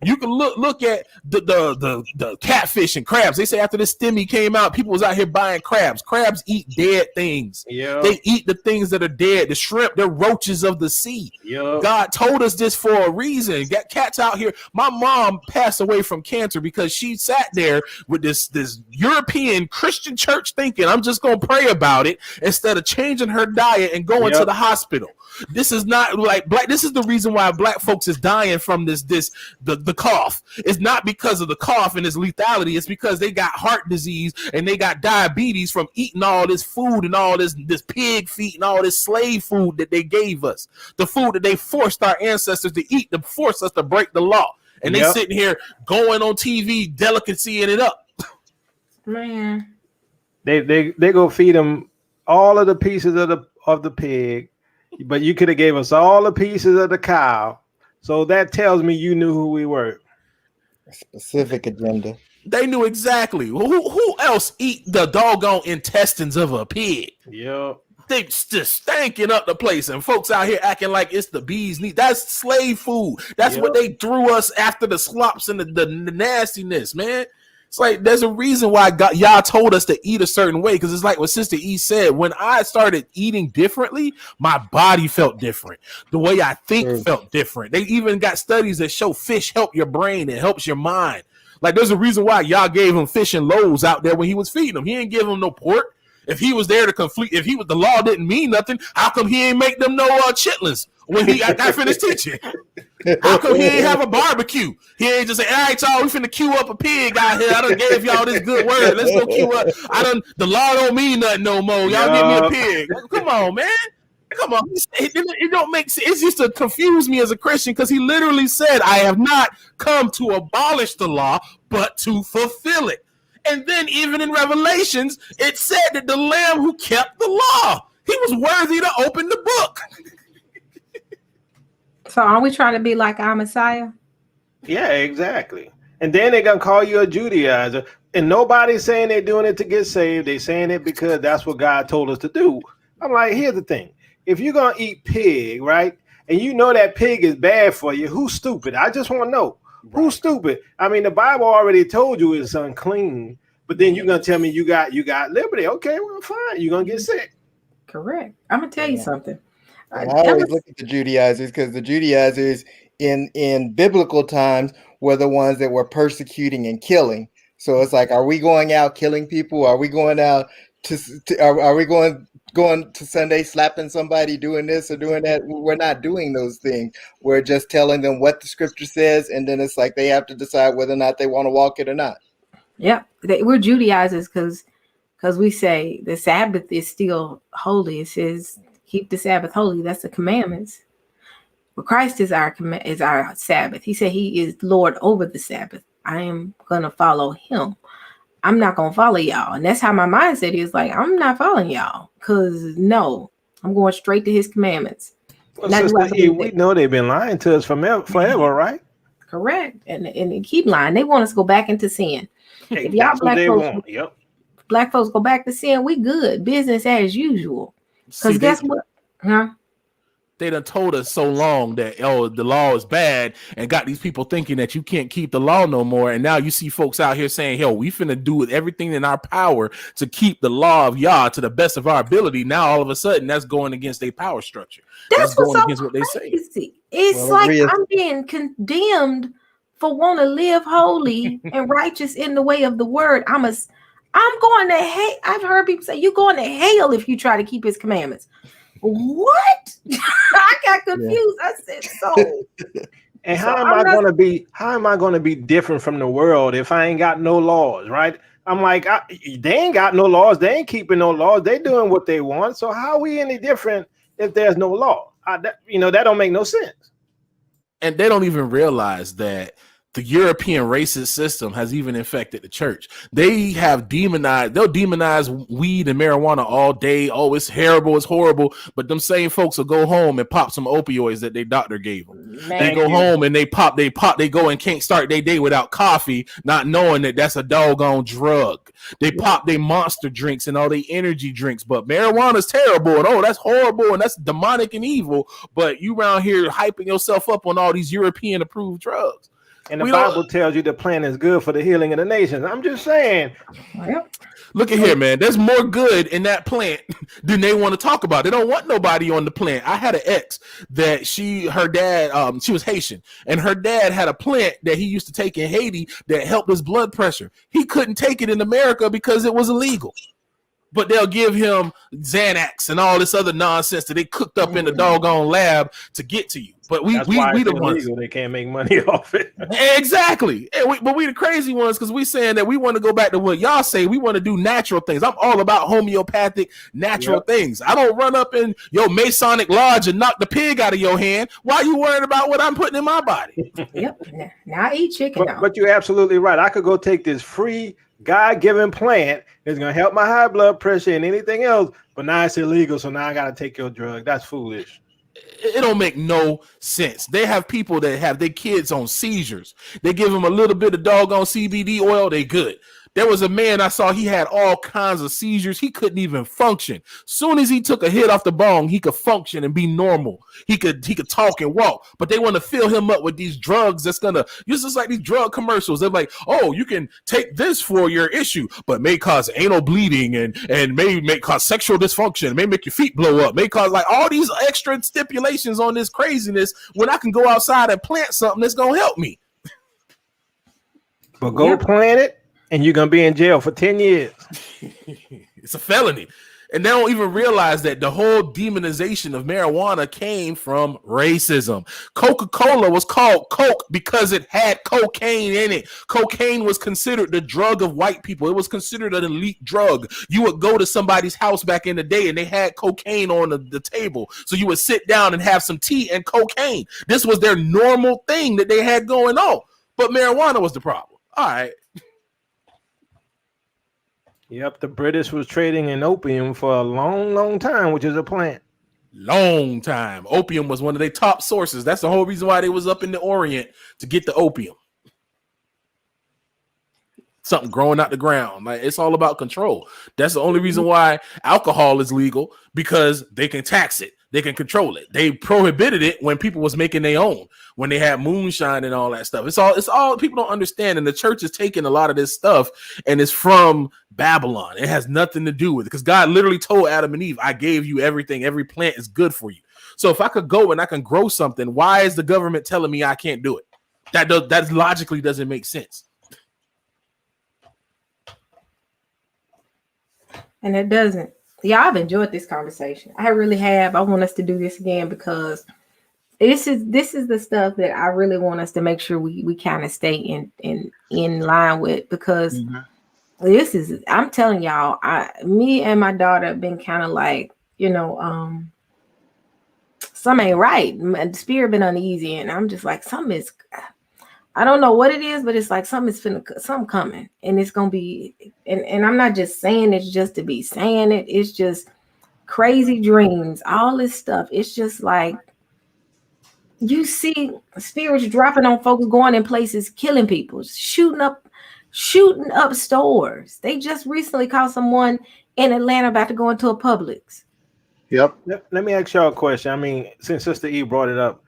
You can look at the catfish and crabs. They say after this stimmy came out, people was out here buying crabs. Crabs eat dead things. Yeah. They eat the things that are dead. The shrimp, they're roaches of the sea. Yeah. God told us this for a reason. Got cats out here. My mom passed away from cancer because she sat there with this European Christian church thinking, I'm just gonna pray about it instead of changing her diet and going to the hospital. This is not like black. This is the reason why black folks is dying from the cough. It's not because of the cough and its lethality. It's because they got heart disease and they got diabetes from eating all this food and all this pig feet and all this slave food that they gave us. The food that they forced our ancestors to eat to force us to break the law. And they sitting here going on TV, delicacying it up. Man, they go feed them all of the pieces of the pig. But you could have gave us all the pieces of the cow. So that tells me you knew who we were. A specific agenda. They knew exactly. Who else eat the doggone intestines of a pig? Yep. They just stanking up the place, and folks out here acting like it's the bee's knees. That's slave food. That's what they threw us after the slops and the nastiness, man. It's like there's a reason why y'all told us to eat a certain way, because it's like what Sister E said. When I started eating differently, my body felt different. The way I think felt different. They even got studies that show fish help your brain and helps your mind. Like there's a reason why y'all gave him fish and loaves out there when he was feeding them. He didn't give him no pork. If he was there to complete, if he was the law didn't mean nothing, how come he ain't make them no chitlins when he got finished teaching? How come he ain't have a barbecue? He ain't just say, all right, y'all, we finna queue up a pig out here. I done gave y'all this good word. Let's go queue up. The law don't mean nothing no more. Y'all give me a pig. Come on, man. Come on. It don't make sense. It's just to confuse me as a Christian because he literally said, I have not come to abolish the law, but to fulfill it. And then even in Revelations, it said that the Lamb who kept the law, he was worthy to open the book. So are we trying to be like our Messiah? Yeah, exactly. And then they're going to call you a Judaizer. And nobody's saying they're doing it to get saved. They're saying it because that's what God told us to do. I'm like, here's the thing. If you're going to eat pig, right, and you know that pig is bad for you, who's stupid? I just want to know. Who's stupid? I mean, the Bible already told you it's unclean, but then you're going to tell me you got liberty. Okay, well, fine. You're going to get sick. Correct. I'm going to tell you something. I always look at the Judaizers because the Judaizers in biblical times were the ones that were persecuting and killing. So it's like, are we going out killing people? Are we going out are we going to Sunday slapping somebody, doing this or doing that? We're not doing those things. We're just telling them what the scripture says, and then it's like they have to decide whether or not they want to walk it or not. Yeah, we're Judaizers because we say the Sabbath is still holy. It says keep the Sabbath holy. That's the commandments. But Christ is our Sabbath. He said he is Lord over the Sabbath. I am gonna follow him. I'm not gonna follow y'all. And that's how my mindset is. Like, I'm not following y'all. Cause no, I'm going straight to his commandments. Well, Sister E, we know they've been lying to us forever, right? Correct. And they keep lying. They want us to go back into sin. If y'all black folks go back to sin, we good. Business as usual. Because guess what? Huh? They done told us so long that the law is bad and got these people thinking that you can't keep the law no more. And now you see folks out here saying, hell, we finna do everything in our power to keep the law of Yah to the best of our ability. Now all of a sudden that's going against their power structure. That's going against what they say. It's like I'm being condemned for want to live holy and righteous in the way of the word. I'm going to hell. I've heard people say you're going to hell if you try to keep his commandments. What? I got confused. I said so. And how am I going to be different from the world if I ain't got no laws, right? I'm like, they ain't got no laws. They ain't keeping no laws. They doing what they want. So how are we any different if there's no law? That don't make no sense. And they don't even realize that the European racist system has even infected the church. They'll demonize weed and marijuana all day. Oh, it's terrible, it's horrible. But them same folks will go home and pop some opioids that their doctor gave them. They go home and they go and can't start their day without coffee, not knowing that that's a doggone drug. They pop their monster drinks and all their energy drinks, but marijuana is terrible and that's horrible and that's demonic and evil. But you around here hyping yourself up on all these European approved drugs. And the Bible tells you the plan is good for the healing of the nations. I'm just saying. Look at here, man. There's more good in that plant than they want to talk about. They don't want nobody on the plant. I had an ex that her dad, she was Haitian, and her dad had a plant that he used to take in Haiti that helped his blood pressure. He couldn't take it in America because it was illegal. But they'll give him Xanax and all this other nonsense that they cooked up in the doggone lab to get to you. But we the ones they can't make money off it. Exactly. But we the crazy ones because we saying that we want to go back to what y'all say. We want to do natural things. I'm all about homeopathic natural things. I don't run up in your Masonic lodge and knock the pig out of your hand. Why are you worried about what I'm putting in my body? Now I eat chicken. But you're absolutely right. I could go take this free God-given plant. It's gonna help my high blood pressure and anything else. But now it's illegal, so now I gotta take your drug. That's foolish. It don't make no sense. They have people that have their kids on seizures. They give them a little bit of doggone CBD oil, they good. There was a man I saw, he had all kinds of seizures. He couldn't even function. Soon as he took a hit off the bong, he could function and be normal. He could talk and walk, but they want to fill him up with these drugs that's gonna, it's just like these drug commercials. They're like, oh, you can take this for your issue, but may cause anal bleeding and may cause sexual dysfunction, may make your feet blow up, may cause like all these extra stipulations on this craziness when I can go outside and plant something that's gonna help me. But go plant it, and you're going to be in jail for 10 years. It's a felony. And they don't even realize that the whole demonization of marijuana came from racism. Coca-Cola was called Coke because it had cocaine in it. Cocaine was considered the drug of white people. It was considered an elite drug. You would go to somebody's house back in the day and they had cocaine on the table. So you would sit down and have some tea and cocaine. This was their normal thing that they had going on. But marijuana was the problem. All right. Yep, the British was trading in opium for a long, long time, which is a plant. Long time. Opium was one of their top sources. That's the whole reason why they was up in the Orient, to get the opium. Something growing out the ground. Like, it's all about control. That's the only reason why alcohol is legal, because they can tax it. They can control it. They prohibited it when people was making their own, when they had moonshine and all that stuff. It's all people don't understand. And the church is taking a lot of this stuff and it's from Babylon. It has nothing to do with it, because God literally told Adam and Eve, I gave you everything. Every plant is good for you. So if I could go and I can grow something, why is the government telling me I can't do it? That logically doesn't make sense. And it doesn't. Yeah, I've enjoyed this conversation. I really have. I want us to do this again, because this is the stuff that I really want us to make sure we kind of stay in line with, because this is, I'm telling y'all, me and my daughter have been kind of like, something ain't right. The spirit been uneasy, and I'm just like, something is, I don't know what it is, but it's like something coming, and it's gonna be, and I'm not just saying it just to be saying it. It's just crazy dreams, all this stuff. It's just like, you see spirits dropping on folks, going in places, killing people, shooting up stores. They just recently caught someone in Atlanta about to go into a Publix. Yep. Let me ask y'all a question. I mean, since Sister E brought it up,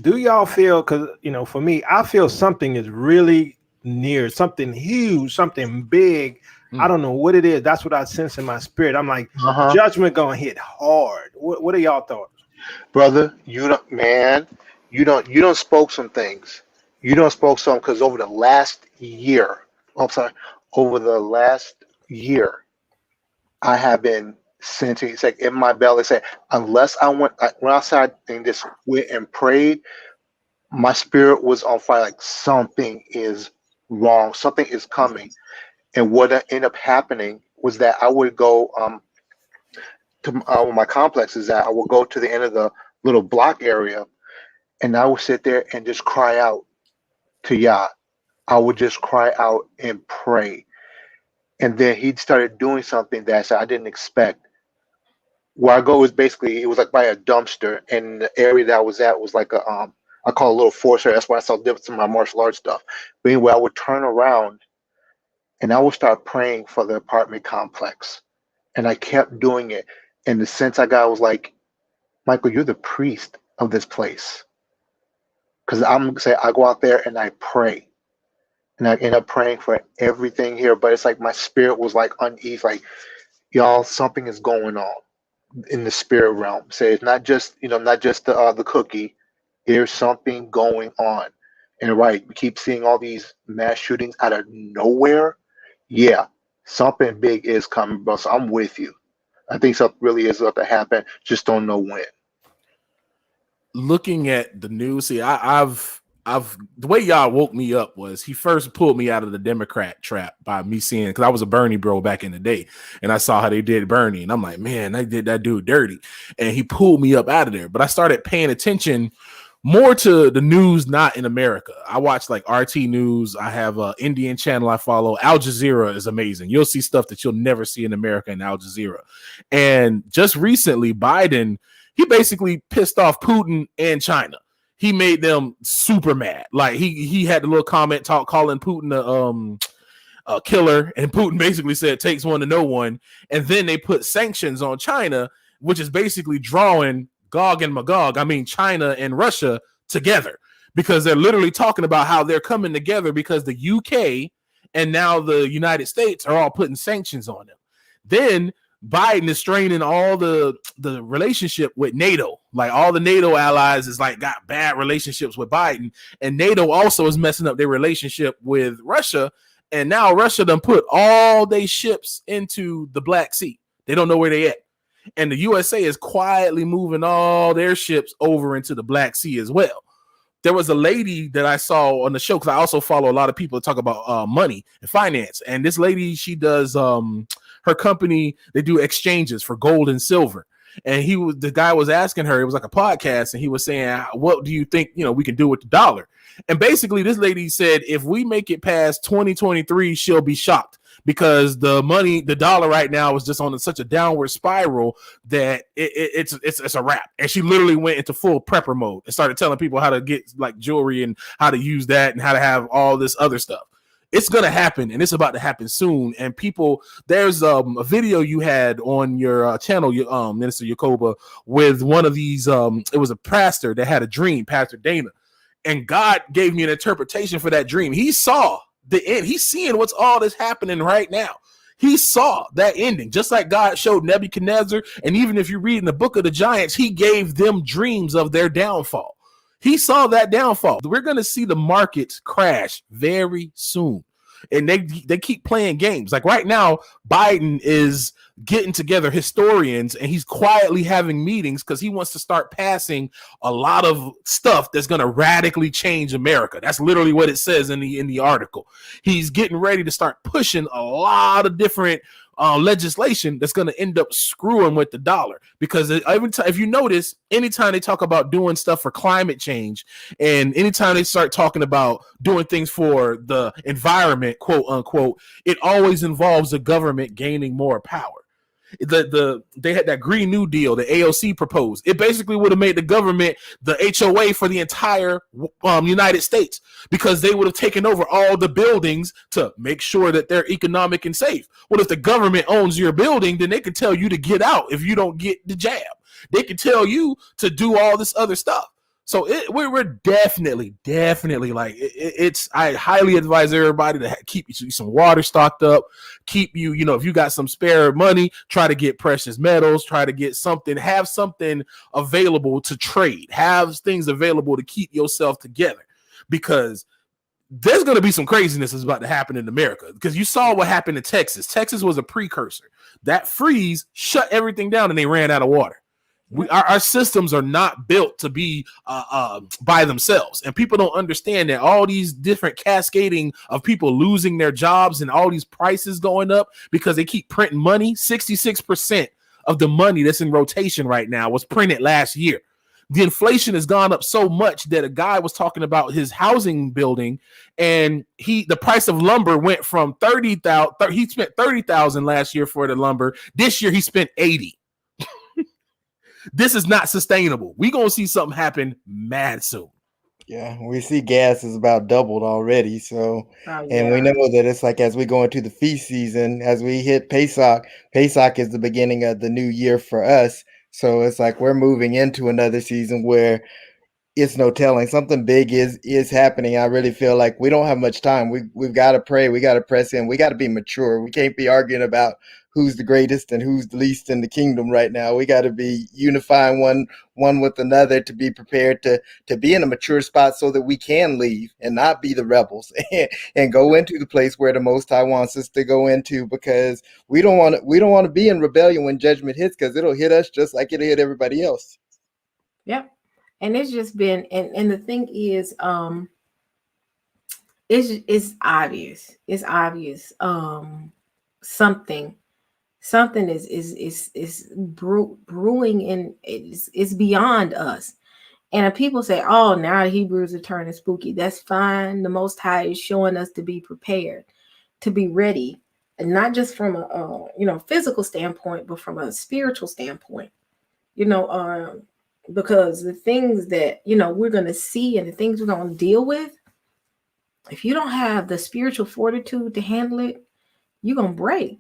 do y'all feel, because, you know, for me, I feel something is really near, something huge, something big. I don't know what it is. That's what I sense in my spirit. I'm like, judgment gonna hit hard. What are y'all thoughts? Brother, you don't spoke some things. You don't spoke some, because over the last year, over the last year, I have been sensing, it's like in my belly, say, unless I went outside and just went and prayed, my spirit was on fire. Like something is wrong, something is coming. And what ended up happening was that I would go to my complex, is that I would go to the end of the little block area, and I would sit there and just cry out to Yah. I would just cry out and pray. And then he started doing something that I didn't expect. Where I go is basically, it was like by a dumpster, and the area that I was at was like a I call it a little force area. That's why I saw difference in my martial arts stuff. But anyway, I would turn around and I would start praying for the apartment complex. And I kept doing it. And the sense I got was like, Michael, you're the priest of this place. Because I'm going to say, I go out there and I pray. And I end up praying for everything here. But it's like my spirit was like uneasy. Like, y'all, something is going on in the spirit realm. Say it's not just, not just the cookie. There's something going on. And right, we keep seeing all these mass shootings out of nowhere. Yeah, something big is coming, bro. So I'm with you. I think something really is about to happen. Just don't know when. Looking at the news, see, I've the way y'all woke me up was he first pulled me out of the Democrat trap by me seeing, because I was a Bernie bro back in the day, and I saw how they did Bernie, and I'm like, man, they did that dude dirty, and he pulled me up out of there. But I started paying attention more to the news not in America. I watch like RT News. I have an Indian channel I follow. Al Jazeera is amazing. You'll see stuff that you'll never see in America in Al Jazeera. And just recently, Biden, he basically pissed off Putin and China. He made them super mad. Like he had a little comment talk calling Putin a killer, and Putin basically said takes one to know one. And then they put sanctions on China, which is basically drawing Gog and Magog, I mean China and Russia together, because they're literally talking about how they're coming together because the UK and now the United States are all putting sanctions on them. Then Biden is straining all the relationship with NATO. Like all the NATO allies is like got bad relationships with Biden, and NATO also is messing up their relationship with Russia. And now Russia done put all their ships into the Black Sea. They don't know where they at. And the USA is quietly moving all their ships over into the Black Sea as well. There was a lady that I saw on the show, because I also follow a lot of people that talk about money and finance. And this lady, she does her company, they do exchanges for gold and silver. And the guy was asking her, it was like a podcast, and he was saying, what do you think, we can do with the dollar? And basically this lady said, if we make it past 2023, she'll be shocked, because the dollar right now is just on such a downward spiral that it's a wrap. And she literally went into full prepper mode and started telling people how to get like jewelry and how to use that and how to have all this other stuff. It's going to happen, and it's about to happen soon. And people, there's a video you had on your channel, Minister Yacoba, with one of these, it was a pastor that had a dream, Pastor Dana, and God gave me an interpretation for that dream. He saw the end. He's seeing what's all this happening right now. He saw that ending, just like God showed Nebuchadnezzar. And even if you read in the book of the Giants, he gave them dreams of their downfall. He saw that downfall. We're going to see the markets crash very soon. And they keep playing games. Like right now, Biden is getting together historians, and he's quietly having meetings because he wants to start passing a lot of stuff that's going to radically change America. That's literally what it says in the article. He's getting ready to start pushing a lot of different legislation that's going to end up screwing with the dollar, because if you notice, anytime they talk about doing stuff for climate change, and anytime they start talking about doing things for the environment, quote unquote, it always involves the government gaining more power. They had that Green New Deal, the AOC proposed. It basically would have made the government the HOA for the entire United States, because they would have taken over all the buildings to make sure that they're economic and safe. Well, if the government owns your building, then they can tell you to get out if you don't get the jab. They can tell you to do all this other stuff. So we're definitely like it's. I highly advise everybody to keep you some water stocked up. Keep you, if you got some spare money, try to get precious metals. Try to get something. Have something available to trade. Have things available to keep yourself together, because there's going to be some craziness that's about to happen in America. Because you saw what happened in Texas. Texas was a precursor. That freeze shut everything down, and they ran out of water. Our systems are not built to be by themselves, and people don't understand that all these different cascading of people losing their jobs and all these prices going up because they keep printing money. 66% of the money that's in rotation right now was printed last year. The inflation has gone up so much that a guy was talking about his housing building, and the price of lumber went from 30,000. He spent 30,000 last year for the lumber. This year he spent 80. This is not sustainable. We're going to see something happen mad soon. Yeah, we see gas is about doubled already. So, and we know that it's like as we go into the feast season, as we hit Pesach is the beginning of the new year for us. So it's like we're moving into another season where it's no telling. Something big is happening. I really feel like we don't have much time. We've got to pray. We got to press in. We got to be mature. We can't be arguing about who's the greatest and who's the least in the kingdom right now. We got to be unifying one with another to be prepared to be in a mature spot so that we can leave and not be the rebels and go into the place where the Most High wants us to go into, because we don't want to be in rebellion when judgment hits, because it'll hit us just like it'll hit everybody else. Yep. And it's just been, and the thing is, it's obvious. It's obvious. Something is brewing, and it's beyond us. And if people say, "Oh, now the Hebrews are turning spooky," that's fine. The Most High is showing us to be prepared, to be ready, and not just from a physical standpoint, but from a spiritual standpoint. Because the things that we're going to see and the things we're going to deal with, if you don't have the spiritual fortitude to handle it, you're going to break.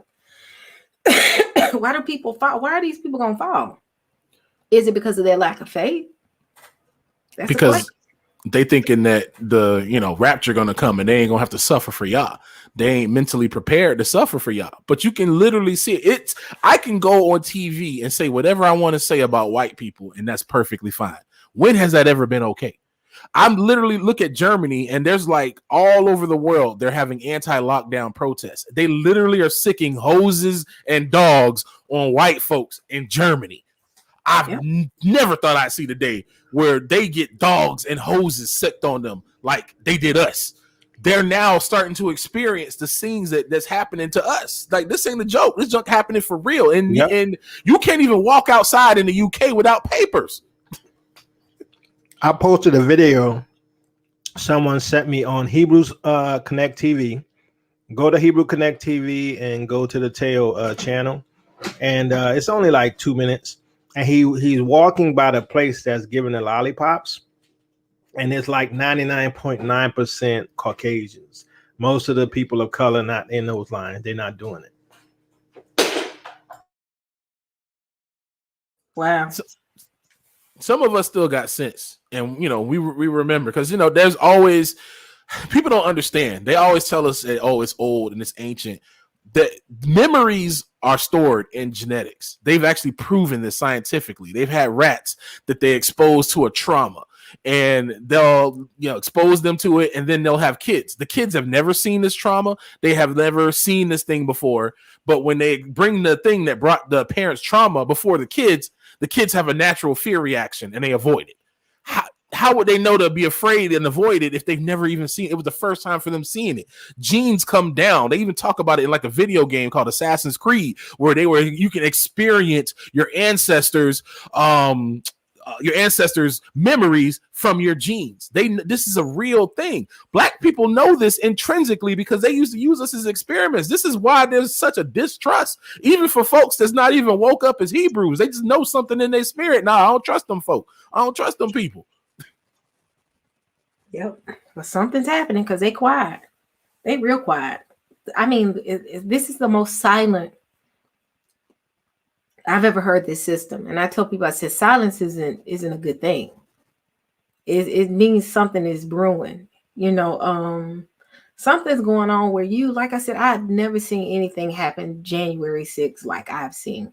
Why do people fall? Why are these people going to fall? Is it because of their lack of faith? That's because they thinking that the rapture going to come and they ain't going to have to suffer for y'all. They ain't mentally prepared to suffer for y'all. But you can literally see it. I can go on TV and say whatever I want to say about white people, and that's perfectly fine. When has that ever been okay? I'm literally look at Germany, and there's like all over the world, they're having anti-lockdown protests. They literally are sicking hoses and dogs on white folks in Germany. I've never thought I'd see the day where they get dogs and hoses sicked on them like they did us. They're now starting to experience the scenes that's happening to us. Like, this ain't a joke. This junk happening for real. And you can't even walk outside in the UK without papers. I posted a video someone sent me on Hebrews Connect TV. Go to Hebrew Connect TV and go to the Teo channel. And it's only like 2 minutes. And he's walking by the place that's giving the lollipops. And it's like 99.9% Caucasians. Most of the people of color not in those lines. They're not doing it. Wow. Some of us still got sense. And, we remember, because, there's always, people don't understand. They always tell us, it's old and it's ancient. The memories are stored in genetics. They've actually proven this scientifically. They've had rats that they expose to a trauma, and they'll expose them to it, and then they'll have kids. The kids have never seen this trauma. They have never seen this thing before. But when they bring the thing that brought the parents trauma before the kids have a natural fear reaction and they avoid it. How would they know to be afraid and avoid it if they've never even seen it? It was the first time for them seeing it. Genes come down. They even talk about it in like a video game called Assassin's Creed, where you can experience your ancestors' your ancestors' memories from your genes. This is a real thing. Black people know this intrinsically because they used to use us as experiments. This is why there's such a distrust, even for folks that's not even woke up as Hebrews. They just know something in their spirit. Nah, I don't trust them folk. I don't trust them people. Yep. But something's happening because they quiet. They real quiet. I mean, this is the most silent I've ever heard this system. And I tell people, I said, silence isn't a good thing. It means something is brewing. You know, something's going on where you, like I said, I've never seen anything happen January 6th like I've seen.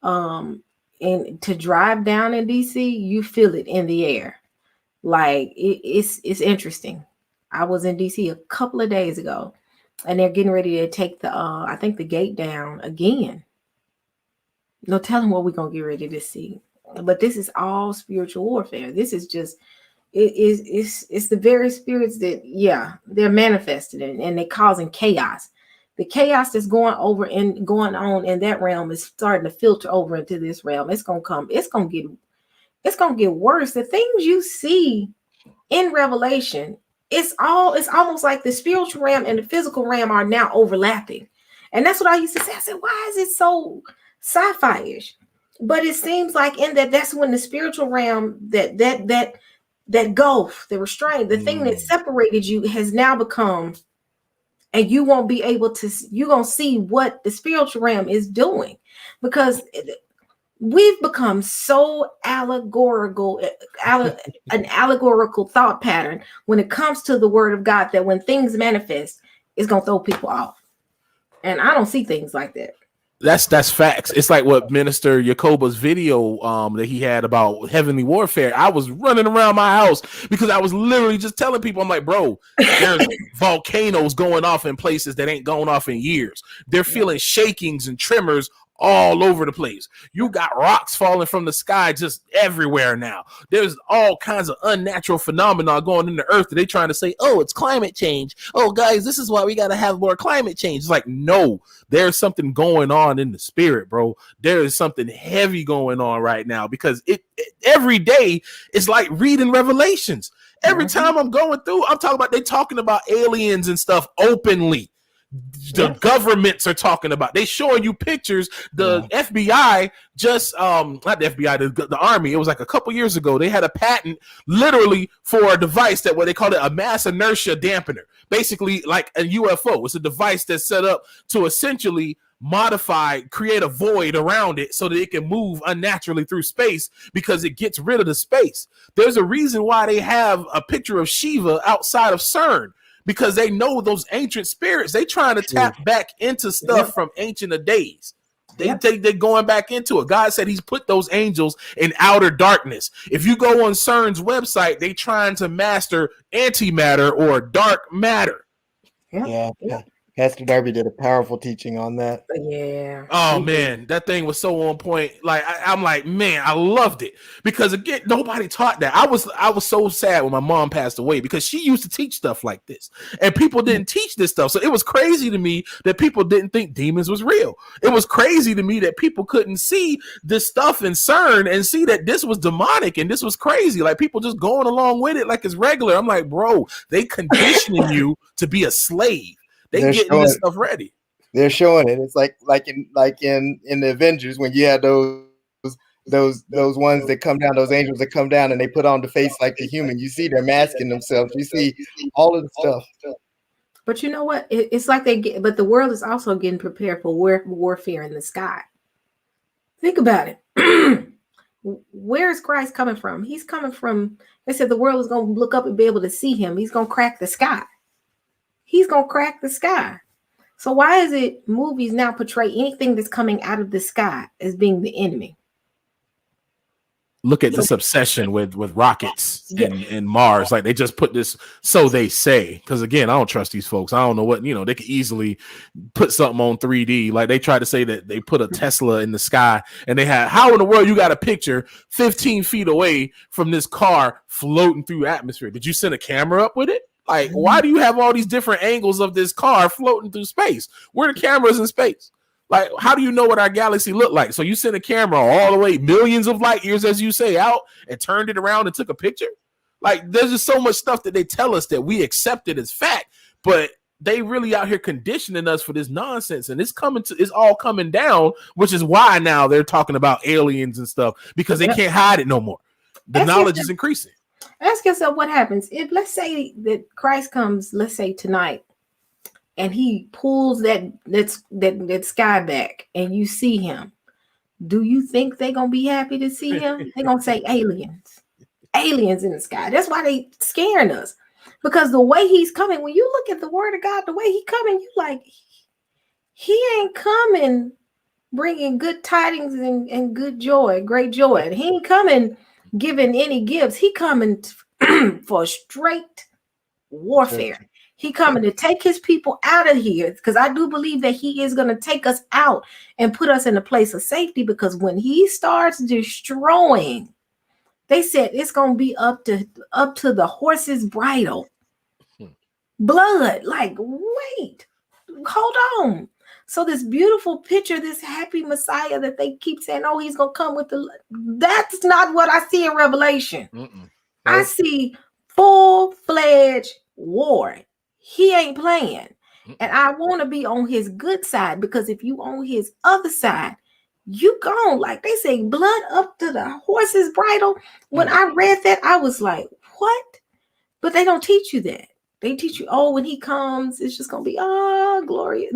And to drive down in DC, you feel it in the air. Like it's interesting. I was in DC a couple of days ago, and they're getting ready to take the I think the gate down again. No telling what we're gonna get ready to see. But this is all spiritual warfare. This is just it's the very spirits that they're manifested and they're causing chaos. The chaos that's going on in that realm is starting to filter over into this realm. It's gonna get worse. The things you see in Revelation, it's almost like the spiritual realm and the physical realm are now overlapping. And that's what I used to say. I said, why is it so sci-fi-ish? But it seems like that's when the spiritual realm, that gulf, the restraint, the thing that separated you has now become, and you won't be able to, you're going to see what the spiritual realm is doing, because we've become so an allegorical thought pattern when it comes to the word of God, that when things manifest, it's going to throw people off. And I don't see things like that. That's facts. It's like what Minister Yacoba's video that he had about heavenly warfare. I was running around my house because I was literally just telling people, I'm like, bro, there's volcanoes going off in places that ain't going off in years. They're feeling shakings and tremors all over the place. You got rocks falling from the sky just everywhere now. There's all kinds of unnatural phenomena going in the earth that they trying to say, oh, it's climate change. Oh, guys, this is why we got to have more climate change. It's like, no, there's something going on in the spirit, bro. There is something heavy going on right now, because it every day is like reading Revelations. Every time I'm going through, I'm talking about, they talking about aliens and stuff openly. The governments are talking about, they showing you pictures. The FBI just not the FBI, the army, it was like a couple years ago, they had a patent literally for a device that, what they call it, a mass inertia dampener, basically like a UFO. It's a device that's set up to essentially create a void around it so that it can move unnaturally through space, because it gets rid of the space. There's a reason why they have a picture of Shiva outside of CERN, because they know those ancient spirits. They trying to tap back into stuff from ancient days. They're going back into it. God said he's put those angels in outer darkness. If you go on CERN's website, they trying to master antimatter or dark matter. Yeah. Pastor Darby did a powerful teaching on that. Yeah. Oh man, that thing was so on point. Like I'm like, man, I loved it, because again, nobody taught that. I was so sad when my mom passed away, because she used to teach stuff like this, and people didn't teach this stuff. So it was crazy to me that people didn't think demons was real. It was crazy to me that people couldn't see this stuff in CERN and see that this was demonic and this was crazy. Like people just going along with it like it's regular. I'm like, bro, they conditioning you to be a slave. They're getting this stuff ready. They're showing it. It's like in the Avengers, when you had those ones that come down, those angels that come down and they put on the face like the human. You see they're masking themselves. You see all of the stuff. But you know what? It's like but the world is also getting prepared for warfare in the sky. Think about it. Where is Christ coming from? He's coming from, they said the world is going to look up and be able to see him. He's going to crack the sky. He's going to crack the sky. So why is it movies now portray anything that's coming out of the sky as being the enemy? Look at this obsession with rockets and Mars. Like they just put this, so they say, because again, I don't trust these folks. I don't know what, they could easily put something on 3D. Like they tried to say that they put a Tesla in the sky, and they had, how in the world you got a picture 15 feet away from this car floating through atmosphere? Did you send a camera up with it? Like, why do you have all these different angles of this car floating through space? Where are the cameras in space? Like, how do you know what our galaxy looked like? So you sent a camera all the way millions of light years, as you say, out and turned it around and took a picture? Like, there's just so much stuff that they tell us that we accept it as fact, but they really out here conditioning us for this nonsense, and it's all coming down, which is why now they're talking about aliens and stuff, because they can't hide it no more. The knowledge is increasing. Ask yourself what happens if, let's say that Christ comes, let's say tonight, and he pulls that sky back and you see him. Do you think they're gonna be happy to see him? They're gonna say aliens in the sky. That's why they scaring us, because the way he's coming, when you look at the word of God, the way he coming, you like, he ain't coming bringing good tidings and good joy, great joy. He ain't coming giving any gifts. He coming for straight warfare. He coming to take his people out of here, because I do believe that he is going to take us out and put us in a place of safety, because when he starts destroying, they said it's going to be up to the horse's bridle. Blood. Like, wait, hold on. So this beautiful picture, this happy Messiah that they keep saying, oh, he's going to come with that's not what I see in Revelation. I see full-fledged war. He ain't playing. And I want to be on his good side, because if you on his other side, you gone. Like they say, blood up to the horse's bridle. When I read that, I was like, what? But they don't teach you that. They teach you, oh, when he comes, it's just going to be, glory.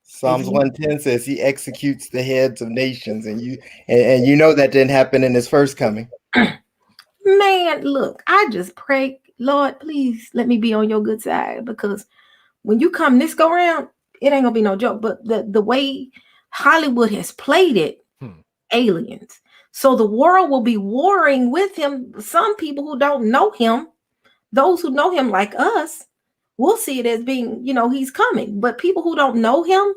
Psalms 110 says he executes the heads of nations, and you know that didn't happen in his first coming. Man, look, I just pray, Lord, please let me be on your good side, because when you come this go around, it ain't gonna be no joke. But the way Hollywood has played it, aliens. So the world will be warring with him. Some people who don't know him, those who know him like us, will see it as being, he's coming. But people who don't know him,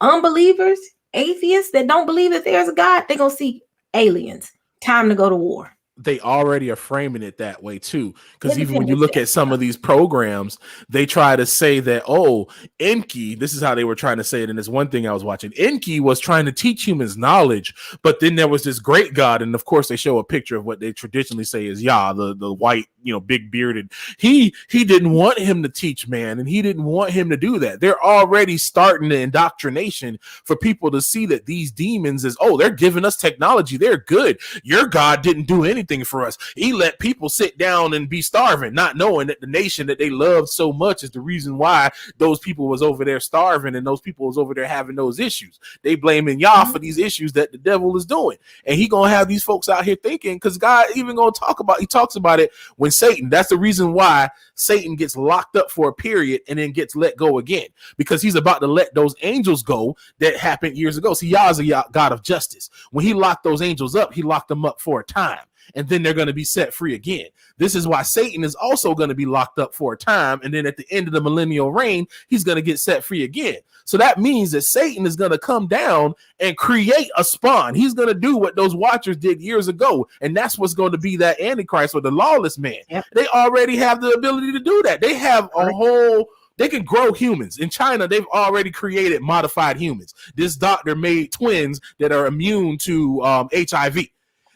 unbelievers, atheists that don't believe that there's a God, they're gonna see aliens. Time to go to war. They already are framing it that way too, because even when you look at some of these programs, they try to say that, oh, Enki, this is how they were trying to say it in this one thing I was watching. Enki was trying to teach humans knowledge, but then there was this great God, and of course they show a picture of what they traditionally say is Yah, the white, big bearded. He didn't want him to teach man, and he didn't want him to do that. They're already starting the indoctrination for people to see that these demons is, oh, they're giving us technology, they're good. Your God didn't do anything for us. He let people sit down and be starving, not knowing that the nation that they loved so much is the reason why those people was over there starving and those people was over there having those issues. They blaming Yah for these issues that the devil is doing. And he gonna have these folks out here thinking, because God even gonna he talks about it when Satan, that's the reason why Satan gets locked up for a period and then gets let go again, because he's about to let those angels go that happened years ago. See, Yah is a God of justice. When he locked those angels up, he locked them up for a time, and then they're going to be set free again. This is why Satan is also going to be locked up for a time, and then at the end of the millennial reign, he's going to get set free again. So that means that Satan is going to come down and create a spawn. He's going to do what those watchers did years ago, and that's what's going to be that Antichrist or the lawless man. Yep. They already have the ability to do that. They have a whole... They can grow humans. In China, they've already created modified humans. This doctor made twins that are immune to HIV.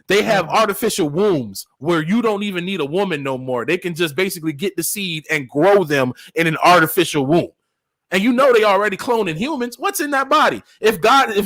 They have artificial wombs where you don't even need a woman no more. They can just basically get the seed and grow them in an artificial womb. And they already cloning humans. What's in that body? If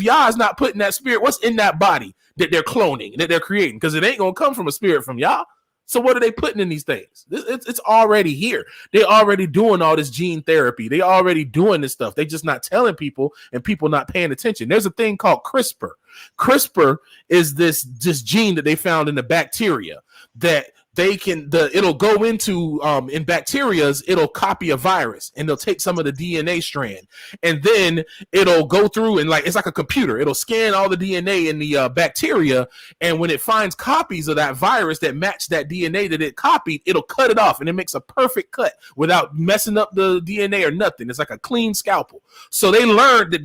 Yah is not putting that spirit, what's in that body that they're cloning, that they're creating? Because it ain't going to come from a spirit from Yah. So what are they putting in these things? It's already here. They're already doing all this gene therapy. They already doing this stuff. They just not telling people, and people not paying attention. There's a thing called CRISPR. CRISPR is this gene that they found in the bacteria that it'll go into in bacterias, it'll copy a virus, and they'll take some of the DNA strand, and then it'll go through and it's like a computer. It'll scan all the DNA in the bacteria, and when it finds copies of that virus that match that DNA that it copied, it'll cut it off, and it makes a perfect cut without messing up the DNA or nothing. It's like a clean scalpel. So they learned that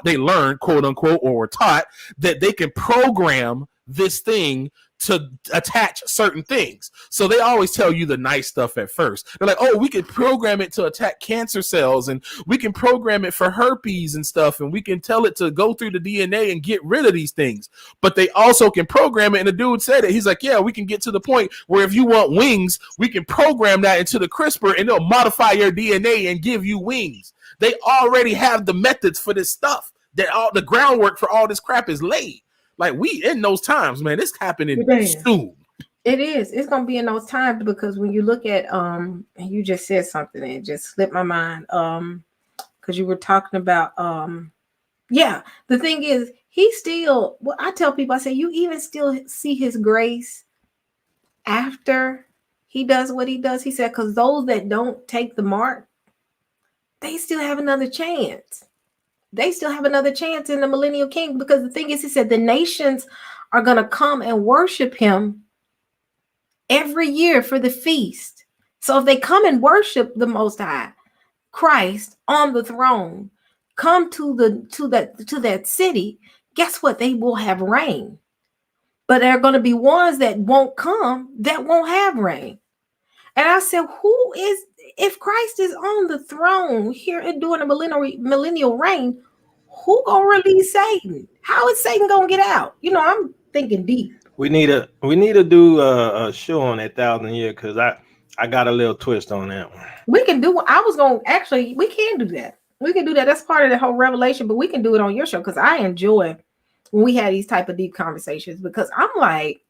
they learned, quote unquote, or were taught that they can program this thing to attach certain things. So they always tell you the nice stuff at first. They're like, oh, we can program it to attack cancer cells, and we can program it for herpes and stuff, and we can tell it to go through the DNA and get rid of these things. But they also can program it, and the dude said it. He's like, yeah, we can get to the point where if you want wings, we can program that into the CRISPR, and they'll modify your DNA and give you wings. They already have the methods for this stuff. That all the groundwork for all this crap is laid. Like, we in those times, man. It's happening soon. It is. It's gonna be in those times, because when you look at you just said something and it just slipped my mind. Because you were talking about the thing is, he still, well, I tell people, I say, you even still see his grace after he does what he does. He said, because those that don't take the mark, they still have another chance. They still have another chance in the millennial king, because the thing is, he said the nations are going to come and worship him every year for the feast. So if they come and worship the Most High, Christ on the throne, come to that city, guess what? They will have rain. But there are going to be ones that won't come, that won't have rain. And I said, if Christ is on the throne here and doing a millennial reign, who gonna release Satan? How is Satan gonna get out? I'm thinking deep. We need to do a show on that 1,000 year, because I got a little twist on that one. We can do. We can do that. We can do that. That's part of the whole revelation. But we can do it on your show, because I enjoy when we have these type of deep conversations, because I'm like,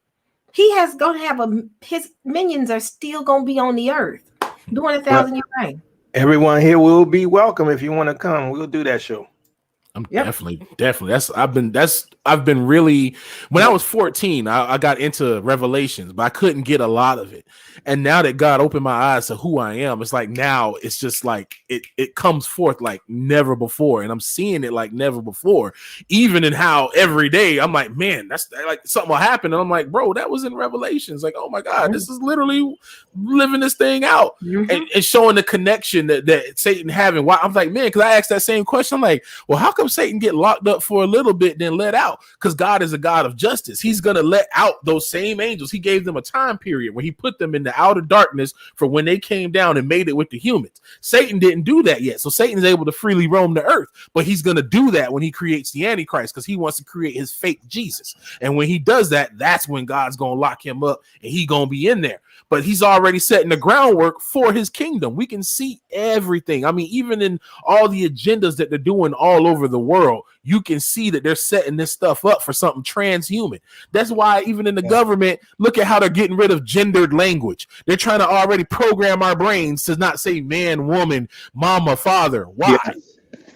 he has gonna have his minions are still gonna be on the earth doing 1,000 year reign. Everyone here will be welcome if you want to come. We'll do that show. I'm definitely. I've been really, when I was 14, I got into Revelations, but I couldn't get a lot of it. And now that God opened my eyes to who I am, it's like, now it's just like, it comes forth like never before. And I'm seeing it like never before, even in how every day I'm like, man, that's like something will happen. And I'm like, bro, that was in Revelations. Like, oh my God, this is literally living this thing out and showing the connection that Satan having. Why? I'm like, man, because I asked that same question. I'm like, well, how come Satan get locked up for a little bit, then let out? Because God is a God of justice. He's going to let out those same angels. He gave them a time period where he put them in the outer darkness for when they came down and made it with the humans. Satan didn't do that yet. So Satan is able to freely roam the earth, but he's going to do that when he creates the Antichrist, because he wants to create his fake Jesus. And when he does that, that's when God's going to lock him up and he's going to be in there. But he's already setting the groundwork for his kingdom. We can see everything. I mean, even in all the agendas that they're doing all over the world, you can see that they're setting this stuff up for something transhuman. That's why even in the government, look at how they're getting rid of gendered language. They're trying to already program our brains to not say man, woman, mama, father. Why?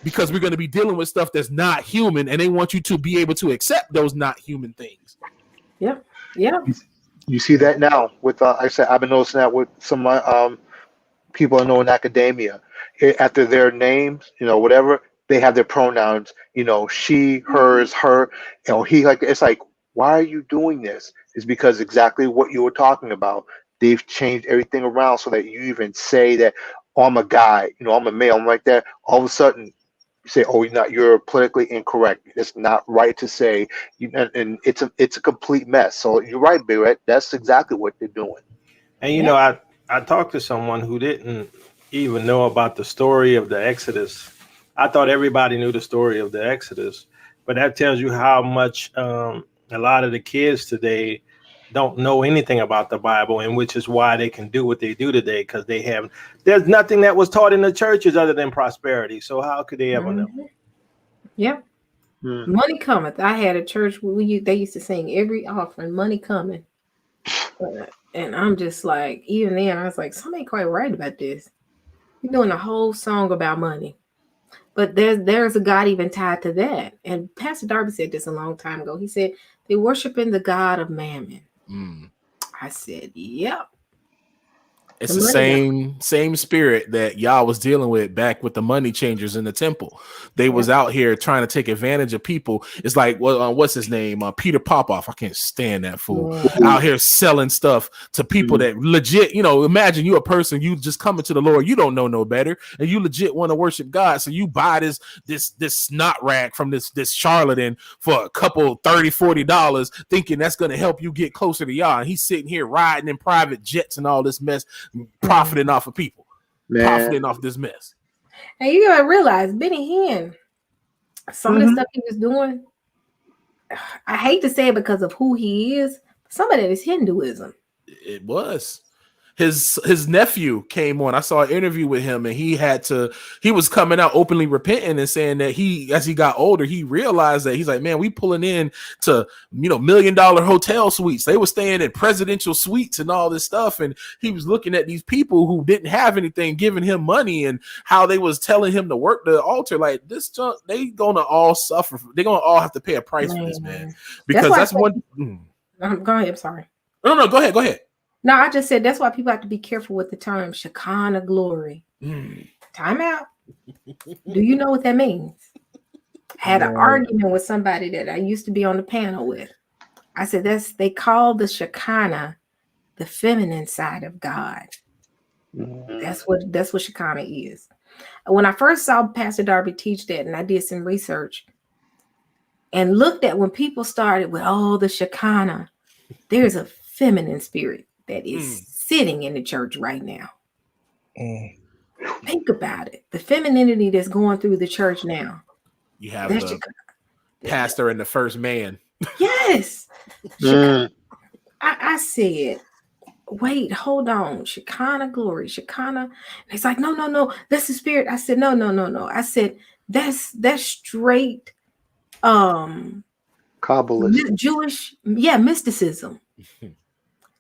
Because we're going to be dealing with stuff that's not human, and they want you to be able to accept those not human things. Yep. You see that now with, I said, I've been noticing that with some of my people I know in academia. After their names, whatever, they have their pronouns, she, hers, her, he. Like, it's like, why are you doing this? It's because exactly what you were talking about. They've changed everything around so that you even say that, oh, I'm a guy, I'm a male, I'm like that. All of a sudden, you say, oh, you're politically incorrect. It's not right to say, and it's a complete mess. So you're right, Barrett. That's exactly what they're doing. And I talked to someone who didn't even know about the story of the Exodus. I thought everybody knew the story of the Exodus, but that tells you how much a lot of the kids today don't know anything about the Bible, and which is why they can do what they do today, because there's nothing that was taught in the churches other than prosperity. So how could they ever know? Yep. Money cometh. I had a church where they used to sing every offering, money coming. And I'm just like, even then, I was like, something ain't quite right about this. You're doing a whole song about money. But there's a God even tied to that. And Pastor Darby said this a long time ago. He said, they're worshiping the God of mammon. I said, yep. It's the same spirit that y'all was dealing with back with the money changers in the temple. They was out here trying to take advantage of people. It's like, well, what's his name? Peter Popoff. I can't stand that fool. Out here selling stuff to people that legit, imagine you a person, you just coming to the Lord, you don't know no better, and you legit want to worship God. So you buy this snot rag from this charlatan for a couple $30-$40, thinking that's going to help you get closer to y'all. And he's sitting here riding in private jets and all this mess, profiting off of people, profiting off this mess. And you gotta realize Benny Hinn, some of the stuff he was doing, I hate to say it because of who he is, some of that is Hinduism. It was. His nephew came on. I saw an interview with him, and he was coming out openly repenting and saying that as he got older, he realized that he's like, man, we pulling in to $1 million hotel suites. They were staying in presidential suites and all this stuff. And he was looking at these people who didn't have anything, giving him money, and how they was telling him to work the altar. Like, this junk, they gonna all suffer. They're gonna all have to pay a price for this, man. Because that's one. Go ahead. I'm sorry. No, go ahead. No, I just said that's why people have to be careful with the term Shekinah glory. Time out. Do you know what that means? Had an argument with somebody that I used to be on the panel with. I said they call the Shekinah the feminine side of God. That's what Shekinah is. When I first saw Pastor Darby teach that, and I did some research and looked at when people started with the Shekinah, there's a feminine spirit that is sitting in the church right now. Think about it. The femininity that's going through the church now. You have the pastor and the first man. Yes. I said, wait, hold on. Shekinah glory, Shekinah. It's like, no. That's the spirit. I said, no. I said, that's straight Kabbalist. Jewish, mysticism.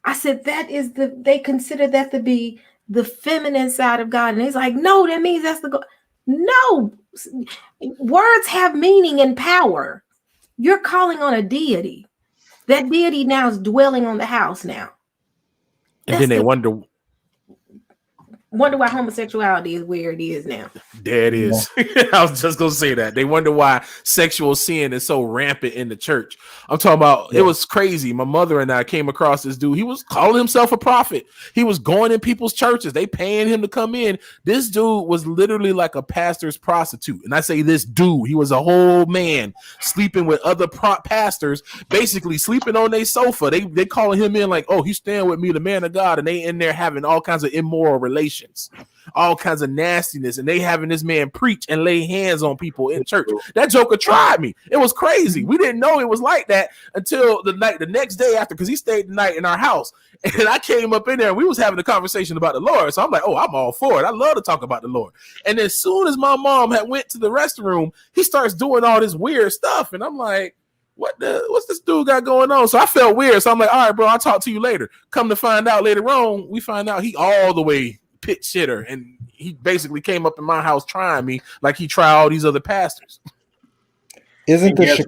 I said they consider that to be the feminine side of God. And he's like, no, that means that's the God. No, words have meaning and power. You're calling on a deity. That deity now is dwelling on the house now. And then they wonder why homosexuality is where it is now. There it is. I was just gonna say that. They wonder why sexual sin is so rampant in the church. I'm talking about it was crazy. My mother and I came across this dude. He was calling himself a prophet. He was going in people's churches. They paying him to come in. This dude was literally like a pastor's prostitute. And I say this dude, he was a whole man sleeping with other pastors, basically sleeping on their sofa. They calling him in like, oh, he's staying with me, the man of God, and they in there having all kinds of immoral relations. All kinds of nastiness, and they having this man preach and lay hands on people in church. That joker tried me. It was crazy. We didn't know it was like that until the next day after, because he stayed the night in our house, and I came up in there and we was having a conversation about the Lord. So I'm like, oh, I'm all for it. I love to talk about the Lord. And as soon as my mom had went to the restroom, he starts doing all this weird stuff, and I'm like, what's this dude got going on? So I felt weird. So I'm like, all right, bro, I'll talk to you later. Come to find out later on, we find out he all the way pit shitter, and he basically came up in my house trying me like he tried all these other pastors. And guess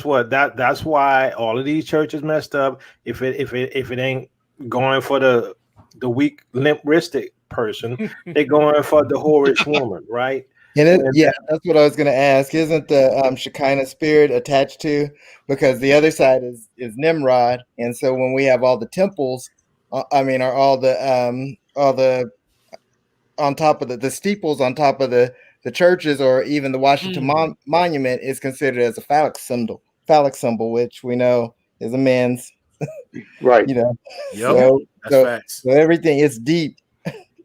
what? That's why all of these churches messed up. If it ain't going for the weak, limp-wristed person, they're going for the whorish woman, right? And that's what I was going to ask. Isn't the Shekinah spirit attached to? Because the other side is Nimrod, and so when we have all the temples, are all the on top of the steeples on top of the churches, or even the Washington Monument is considered as a phallic symbol, which we know is a man's right. So everything is deep.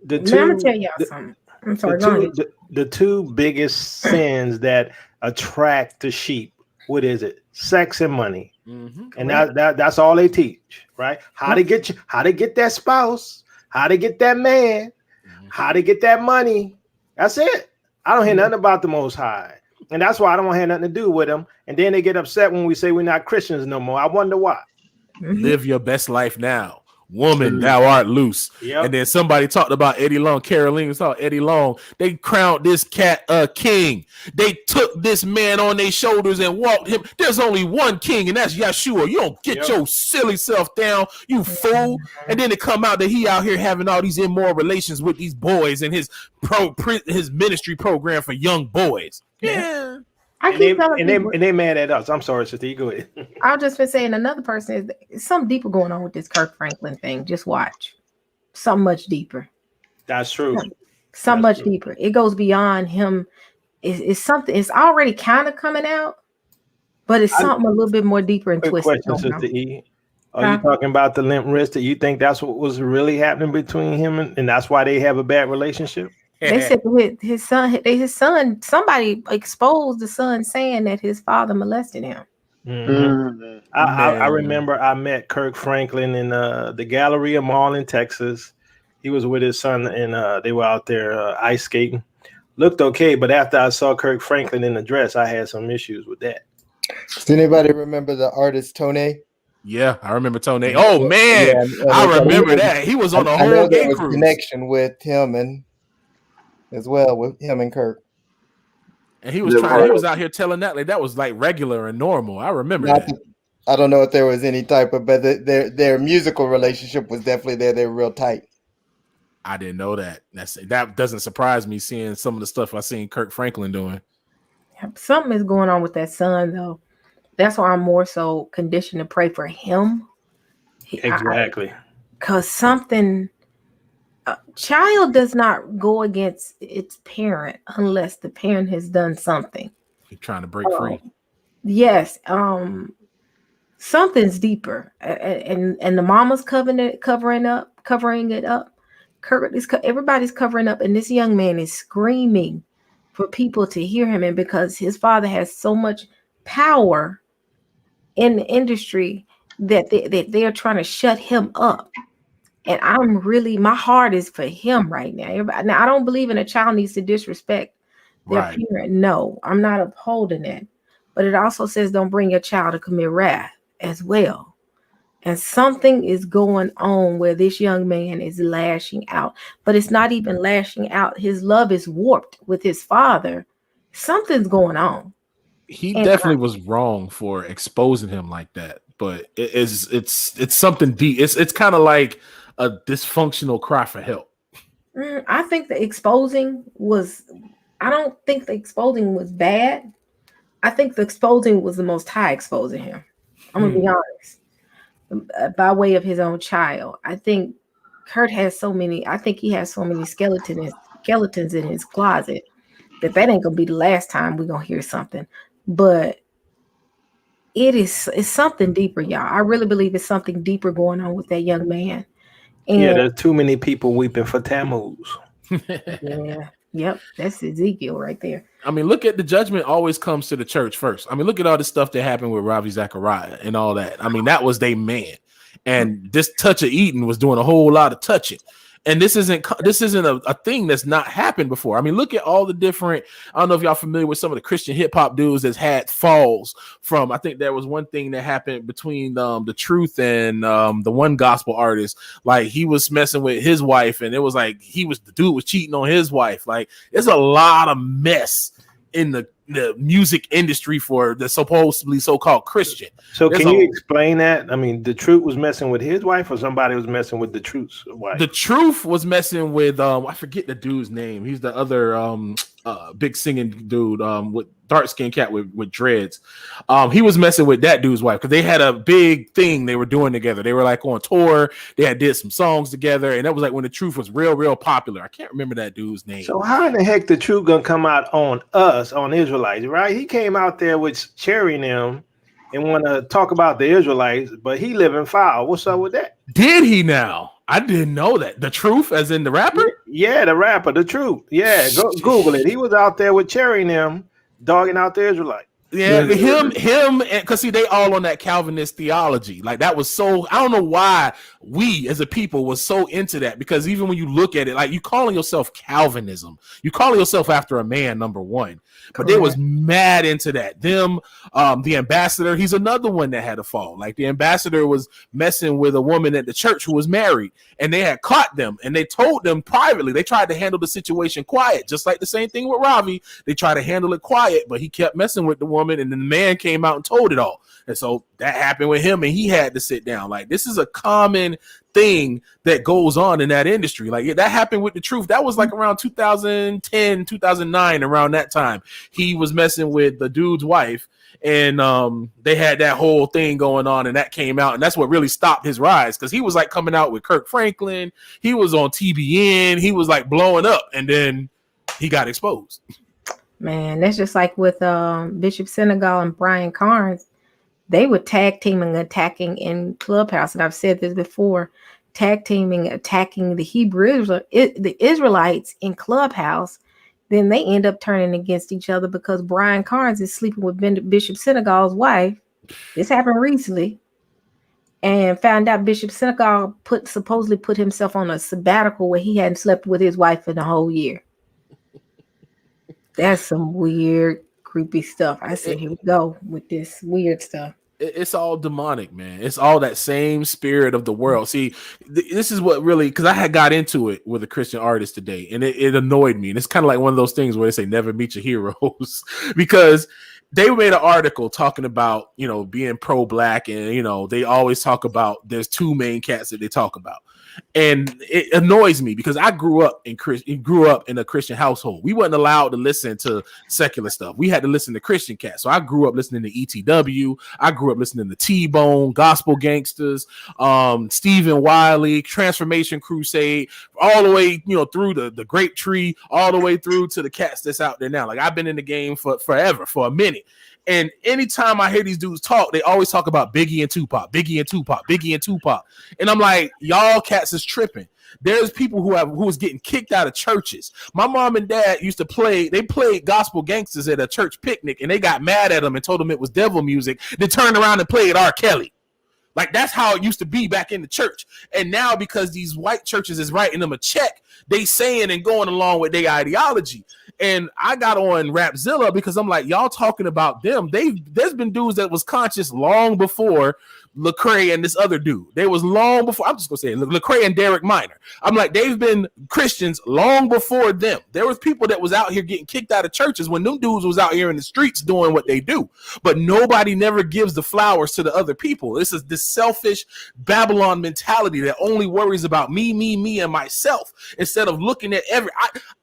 Let me tell y'all something. I'm sorry. The two biggest sins that attract the sheep, what is it? Sex and money. And that's all they teach, right? How to get that spouse, how to get that man, how to get that money. That's it. I don't hear nothing about the Most High. And that's why I don't want to have nothing to do with them. And then they get upset when we say we're not Christians no more. I wonder why. Live your best life now. Woman, thou art loose. Yep. And then somebody talked about Eddie Long. Caroline was talking Eddie Long. They crowned this cat a king. They took this man on their shoulders and walked him. There's only one king, and that's Yeshua. You don't get your silly self down, you fool. And then it come out that he out here having all these immoral relations with these boys and his ministry program for young boys. Yeah. I keep telling people, and they mad at us. I'm sorry, sister. You go ahead. I've just been saying another person is something deeper going on with this Kirk Franklin thing. Just watch. Something much deeper. That's true. Something much deeper. It goes beyond him. It's something. It's already kind of coming out, but it's something a little bit more deper and twisted. Question, Sister E. Are you talking about the limp wrist? Do you think that's what was really happening between him and that's why they have a bad relationship? They said his son, somebody exposed the son saying that his father molested him. Mm-hmm. I remember I met Kirk Franklin in the Galleria Mall in Texas. He was with his son and they were out there ice skating. Looked okay, but after I saw Kirk Franklin in the dress, I had some issues with that. Does anybody remember the artist Tone? Yeah, I remember Tone. Oh man, I remember that. He was on the whole gay cruise. Connection with him and as well with him and Kirk. And he was he was out here telling that was like regular and normal. I remember that. I don't know if there was any type of, but their musical relationship was definitely there. They were real tight. I didn't know that. That doesn't surprise me seeing some of the stuff I seen Kirk Franklin doing. Something is going on with that son though. That's why I'm more so conditioned to pray for him. Exactly. Because something. A child does not go against its parent unless the parent has done something. You're trying to break free. Yes. Something's deeper. And the mama's covering it up. Everybody's covering up. And this young man is screaming for people to hear him. And because his father has so much power in the industry that they are trying to shut him up. And my heart is for him right now. Now, I don't believe in a child needs to disrespect their parent. No, I'm not upholding that. But it also says don't bring your child to commit wrath as well. And something is going on where this young man is lashing out. But it's not even lashing out. His love is warped with his father. Something's going on. He definitely was wrong for exposing him like that. But it's something deep. It's kind of like a dysfunctional cry for help. I think the exposing was. I don't think the exposing was bad. I think the exposing was the Most High exposing him. I'm gonna be honest. By way of his own child, I think Kurt has so many. I think he has so many skeletons in his closet that ain't gonna be the last time we're gonna hear something. But it's something deeper, y'all. I really believe it's something deeper going on with that young man. And there's too many people weeping for Tammuz. Yep, that's Ezekiel right there. I mean, look at the judgment always comes to the church first. I mean, look at all the stuff that happened with Ravi Zachariah and all that. I mean, that was their man. And this touch of Eden was doing a whole lot of touching. And this isn't a thing that's not happened before. I mean, look at all the different. I don't know if y'all familiar with some of the Christian hip hop dudes that's had falls from. I think there was one thing that happened between the Truth and the one gospel artist. Like he was messing with his wife, and it was like the dude was cheating on his wife. Like there's a lot of mess in the music industry for the supposedly so-called Christian. So can you explain that? I mean, the Truth was messing with his wife, or somebody was messing with the Truth's wife? The Truth was messing with I forget the dude's name. He's the other big singing dude with dark skinned cat with dreads. He was messing with that dude's wife because they had a big thing they were doing together. They were like on tour. They did some songs together, and that was like when the Truth was real popular. I can't remember that dude's name. So how in the heck the Truth gonna come out on us, on Israelites, right? He came out there with Cherry and them and want to talk about the Israelites, but he living foul. What's up with that? Did he now? I didn't know that. The Truth, as in the rapper? Yeah, the rapper, the Truth. Yeah, go Google it. He was out there with Cherry and them dogging out the Israelite. Yeah, him, because see, they all on that Calvinist theology. Like that was so. I don't know why we as a people was so into that. Because even when you look at it, like you calling yourself Calvinism, you calling yourself after a man, number one. But they was mad into that. Them, the ambassador, he's another one that had a fall. Like the ambassador was messing with a woman at the church who was married, and they had caught them, and they told them privately. They tried to handle the situation quiet, just like the same thing with Ravi. They tried to handle it quiet, but he kept messing with the woman. And then the man came out and told it all. And so that happened with him, and he had to sit down. Like this is a common thing that goes on in that industry. Like that happened with the truth. That was like around 2010, 2009, around that time. He was messing with the dude's wife, and they had that whole thing going on, and that came out, and that's what really stopped his rise, because he was like coming out with Kirk Franklin. He was on TBN. He was like blowing up, and then he got exposed. Man, that's just like with Bishop Senegal and Brian Carnes. They were tag teaming, attacking in Clubhouse, and I've said this before. Tag teaming, attacking the Israelites in Clubhouse. Then they end up turning against each other because Brian Carnes is sleeping with Bishop Senegal's wife. This happened recently, and found out Bishop Senegal supposedly put himself on a sabbatical where he hadn't slept with his wife in the whole year. That's some weird, creepy stuff. I said, here we go with this weird stuff. It's all demonic, man. It's all that same spirit of the world. See, this is what really, because I had got into it with a Christian artist today, and it annoyed me. And it's kind of like one of those things where they say, never meet your heroes, because they made an article talking about, being pro-black, and, they always talk about there's two main cats that they talk about. And it annoys me because I grew up in a Christian household. We wasn't allowed to listen to secular stuff. We had to listen to Christian cats. So I grew up listening to ETW. I grew up listening to T-Bone, Gospel Gangsters, Stephen Wiley, Transformation Crusade, all the way, through the Grape Tree, all the way through to the cats that's out there now. Like I've been in the game for forever, for a minute. And anytime I hear these dudes talk, they always talk about Biggie and Tupac, Biggie and Tupac, Biggie and Tupac. And I'm like, y'all cats is tripping. There's people who was getting kicked out of churches. My mom and dad used to played Gospel Gangsters at a church picnic, and they got mad at them and told them it was devil music. They turned around and played R. Kelly. Like that's how it used to be back in the church. And now because these white churches is writing them a check, they saying and going along with their ideology. And I got on Rapzilla because I'm like, y'all talking about them. There's been dudes that was conscious long before Lecrae and this other dude. They was long before. I'm just gonna say it, Lecrae and Derek Minor. I'm like, they've been Christians long before them. There was people that was out here getting kicked out of churches when them dudes was out here in the streets doing what they do. But nobody never gives the flowers to the other people. This is this selfish Babylon mentality that only worries about me, and myself, instead of looking at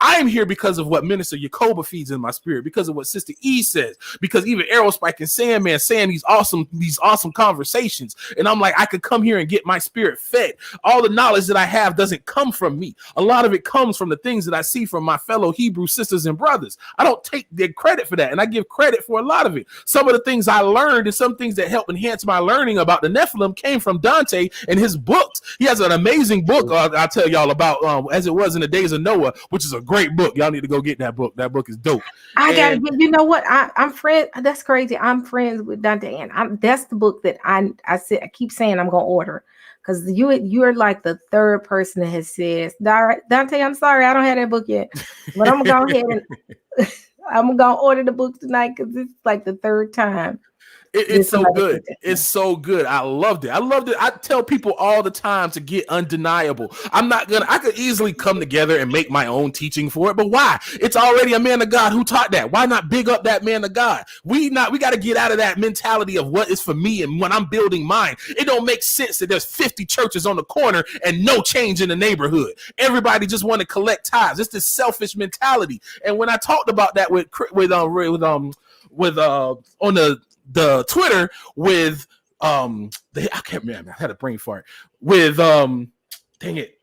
I am here because of what Minister Yacoba feeds in my spirit, because of what Sister E says, because even Aerospike and Sandman saying these awesome conversations. And I'm like, I could come here and get my spirit fed. All the knowledge that I have doesn't come from me. A lot of it comes from the things that I see from my fellow Hebrew sisters and brothers. I don't take their credit for that, and I give credit for a lot of it. Some of the things I learned and some things that help enhance my learning about the Nephilim came from Dante and his books. He has an amazing book I'll tell y'all about, As It Was in the Days of Noah, which is a great book. Y'all need to go get that book. That book is dope. You know what? I'm friends. That's crazy. I'm friends with Dante, and that's the book that I keep saying I'm gonna order, because you're like the third person that has said, Dante, I'm sorry, I don't have that book yet, but I'm gonna go ahead and I'm gonna order the book tonight because it's like the third time. It's so good. It's so good. I loved it. I tell people all the time to get Undeniable. I could easily come together and make my own teaching for it, but why? It's already a man of God who taught that. Why not big up that man of God? We got to get out of that mentality of what is for me and when I'm building mine. It don't make sense that there's 50 churches on the corner and no change in the neighborhood. Everybody just want to collect tithes. It's this selfish mentality. And when I talked about that on the Twitter with I can't remember, I had a brain fart with dang it,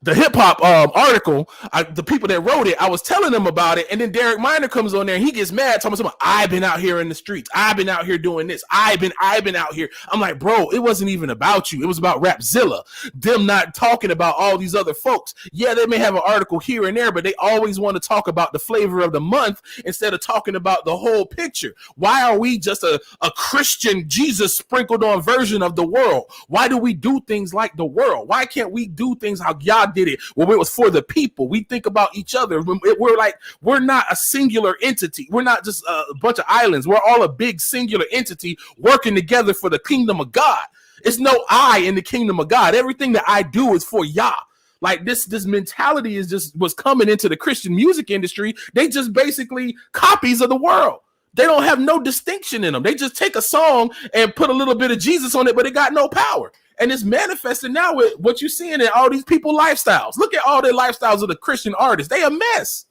the hip hop article, the people that wrote it, I was telling them about it, and then Derek Minor comes on there and he gets mad, talking about, I've been out here in the streets, I've been out here doing this, I've been out here. I'm like, bro, it wasn't even about you. It was about Rapzilla. Them not talking about all these other folks. Yeah, they may have an article here and there, but they always want to talk about the flavor of the month instead of talking about the whole picture. Why are we just a Christian Jesus sprinkled on version of the world? Why do we do things like the world? Why can't we do things how Yah did it when it was for the people? We think about each other. We're not a singular entity. We're not just a bunch of islands. We're all a big singular entity working together for the kingdom of God. It's no I in the kingdom of God. Everything that I do is for Yah. Like this mentality was coming into the Christian music industry. They just basically copies of the world. They don't have no distinction in them. They just take a song and put a little bit of Jesus on it, but it got no power. And it's manifested now with what you're seeing in all these people lifestyles. Look at all the lifestyles of the Christian artists. They a mess.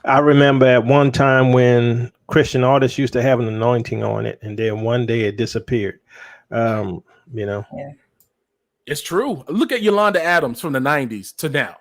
I remember at one time when Christian artists used to have an anointing on it, and then one day it disappeared. You know, it's true. Look at Yolanda Adams from the 90s to now.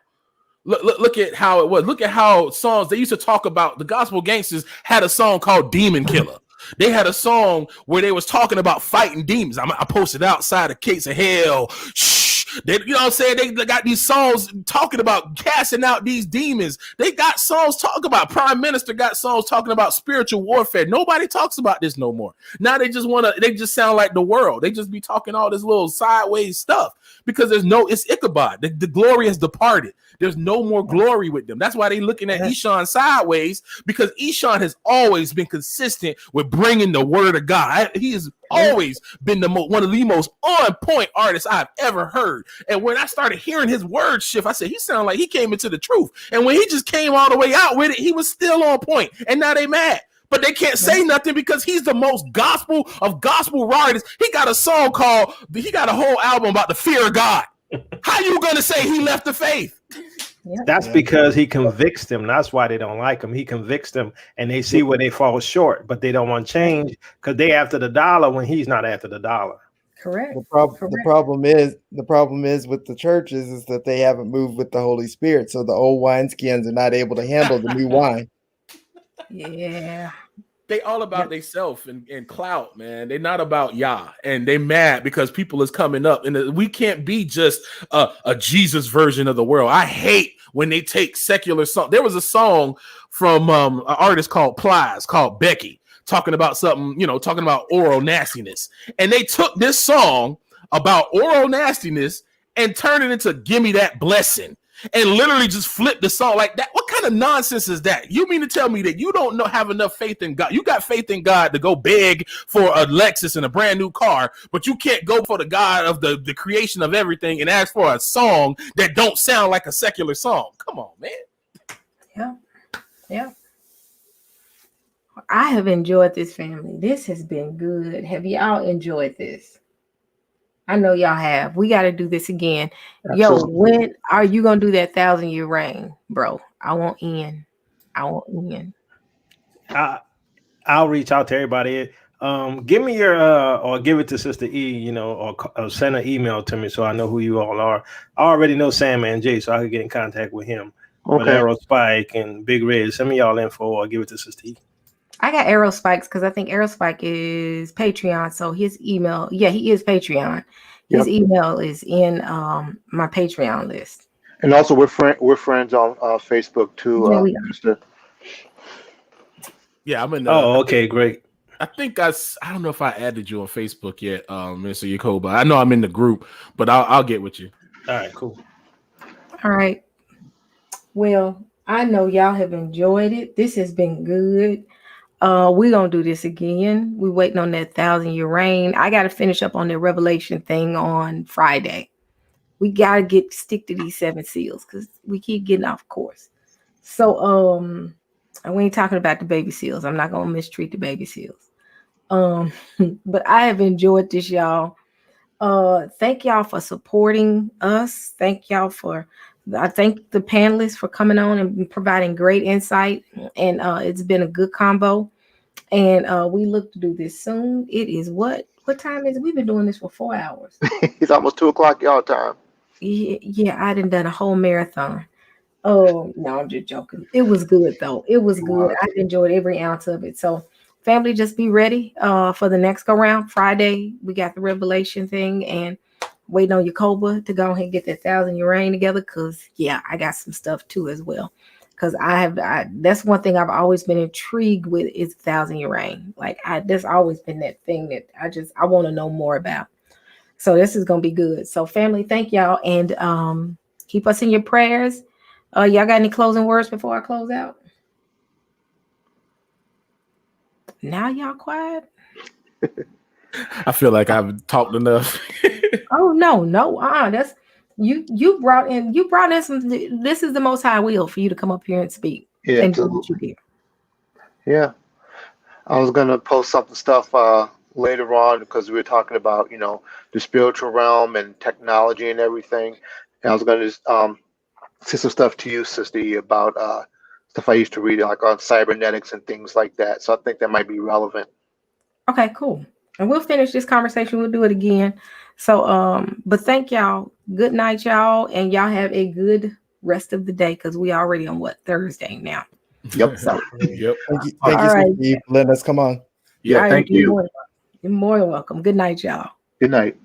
Look at how it was. Look at how songs they used to talk about. The gospel gangsters had a song called Demon Killer. They had a song where they was talking about fighting demons. I posted outside the gates of hell. Shh. They, you know what I'm saying? They got these songs talking about casting out these demons. They got songs talking about, Prime Minister got songs talking about spiritual warfare. Nobody talks about this no more. Now they just sound like the world. They just be talking all this little sideways stuff because it's Ichabod. The glory has departed. There's no more glory with them. That's why they looking at Eshawn sideways, because Eshawn has always been consistent with bringing the word of God. He has always been one of the most on point artists I've ever heard. And when I started hearing his word shift, I said, he sounded like he came into the truth. And when he just came all the way out with it, he was still on point. And now they mad. But they can't say nothing because he's the most gospel of gospel writers. He got a whole album about the fear of God. How you going to say he left the faith? That's because he convicts them. That's why they don't like him. He convicts them and they see where they fall short, but they don't want to change because they after the dollar when he's not after the dollar. Correct. The problem is with the churches is that they haven't moved with the Holy Spirit. So the old wineskins are not able to handle the new wine. Yeah. They all about themselves and clout, man. They're not about Yah, and they mad because people is coming up, and we can't be just a Jesus version of the world. I hate when they take secular song. There was a song from an artist called Plies, called Becky, talking about something, talking about oral nastiness, and they took this song about oral nastiness and turned it into "Give Me That Blessing." And literally just flip the song like that. What kind of nonsense is that? You mean to tell me that you don't have enough faith in God? You got faith in God to go beg for a Lexus and a brand new car, but you can't go for the God of the creation of everything and ask for a song that don't sound like a secular song. Come on, man. Yeah. I have enjoyed this, family. This has been good. Have y'all enjoyed this? I know y'all have. We got to do this again. Absolutely. Yo, when are you going to do that 1,000-year reign, bro? I want in. I'll reach out to everybody. Give me your, or give it to Sister E, or send an email to me so I know who you all are. I already know Sandman J, so I can get in contact with him. Okay. With Arrow Spike and Big Red. Send me y'all info or give it to Sister E. I got Arrow Spikes because I think Arrow Spike is Patreon. So his email, he is Patreon. His email is in my Patreon list. And also, we're friends on Facebook too. Yeah, I'm in. Oh, okay, great. I think I don't know if I added you on Facebook yet, Mr. Yacoba. I know I'm in the group, but I'll get with you. All right, cool. All right. Well, I know y'all have enjoyed it. This has been good. We're gonna do this again. We're waiting on that 1,000-year reign. I gotta finish up on the Revelation thing on Friday. We gotta stick to these 7 seals because we keep getting off course. So we ain't talking about the baby seals. I'm not gonna mistreat the baby seals. But I have enjoyed this, y'all. Thank y'all for supporting us. I thank the panelists for coming on and providing great insight. And it's been a good combo. And we look to do this soon. It is what time is it? We've been doing this for 4 hours. It's almost 2:00 y'all time. Yeah, I done a whole marathon. Oh no, I'm just joking. It was good though. It was good. I enjoyed every ounce of it. So, family, just be ready for the next go round. Friday, we got the Revelation thing, and waiting on Yakoba to go ahead and get that 1,000-year reign together. Cause yeah, I got some stuff too as well. Cause that's one thing I've always been intrigued with is 1,000-year reign. Like there's always been that thing that I want to know more about. So this is gonna be good. So family, thank y'all, and keep us in your prayers. Y'all got any closing words before I close out? Now y'all quiet. I feel like I've talked enough. Oh no. That's you brought in some. This is the Most High will for you to come up here and speak. Yeah, And do what you did. yeah. I was gonna post stuff later on because we were talking about the spiritual realm and technology and everything. And I was gonna just say some stuff to you, Sister E, about stuff I used to read like on cybernetics and things like that. So I think that might be relevant. Okay, cool. And we'll finish this conversation. We'll do it again. So but thank y'all. Good night, y'all, and y'all have a good rest of the day because we already on Thursday now. Yep. So Yep. Thank you, right. Steve, for letting us come on. Yeah. Thank you. You're more than welcome. Good night, y'all. Good night.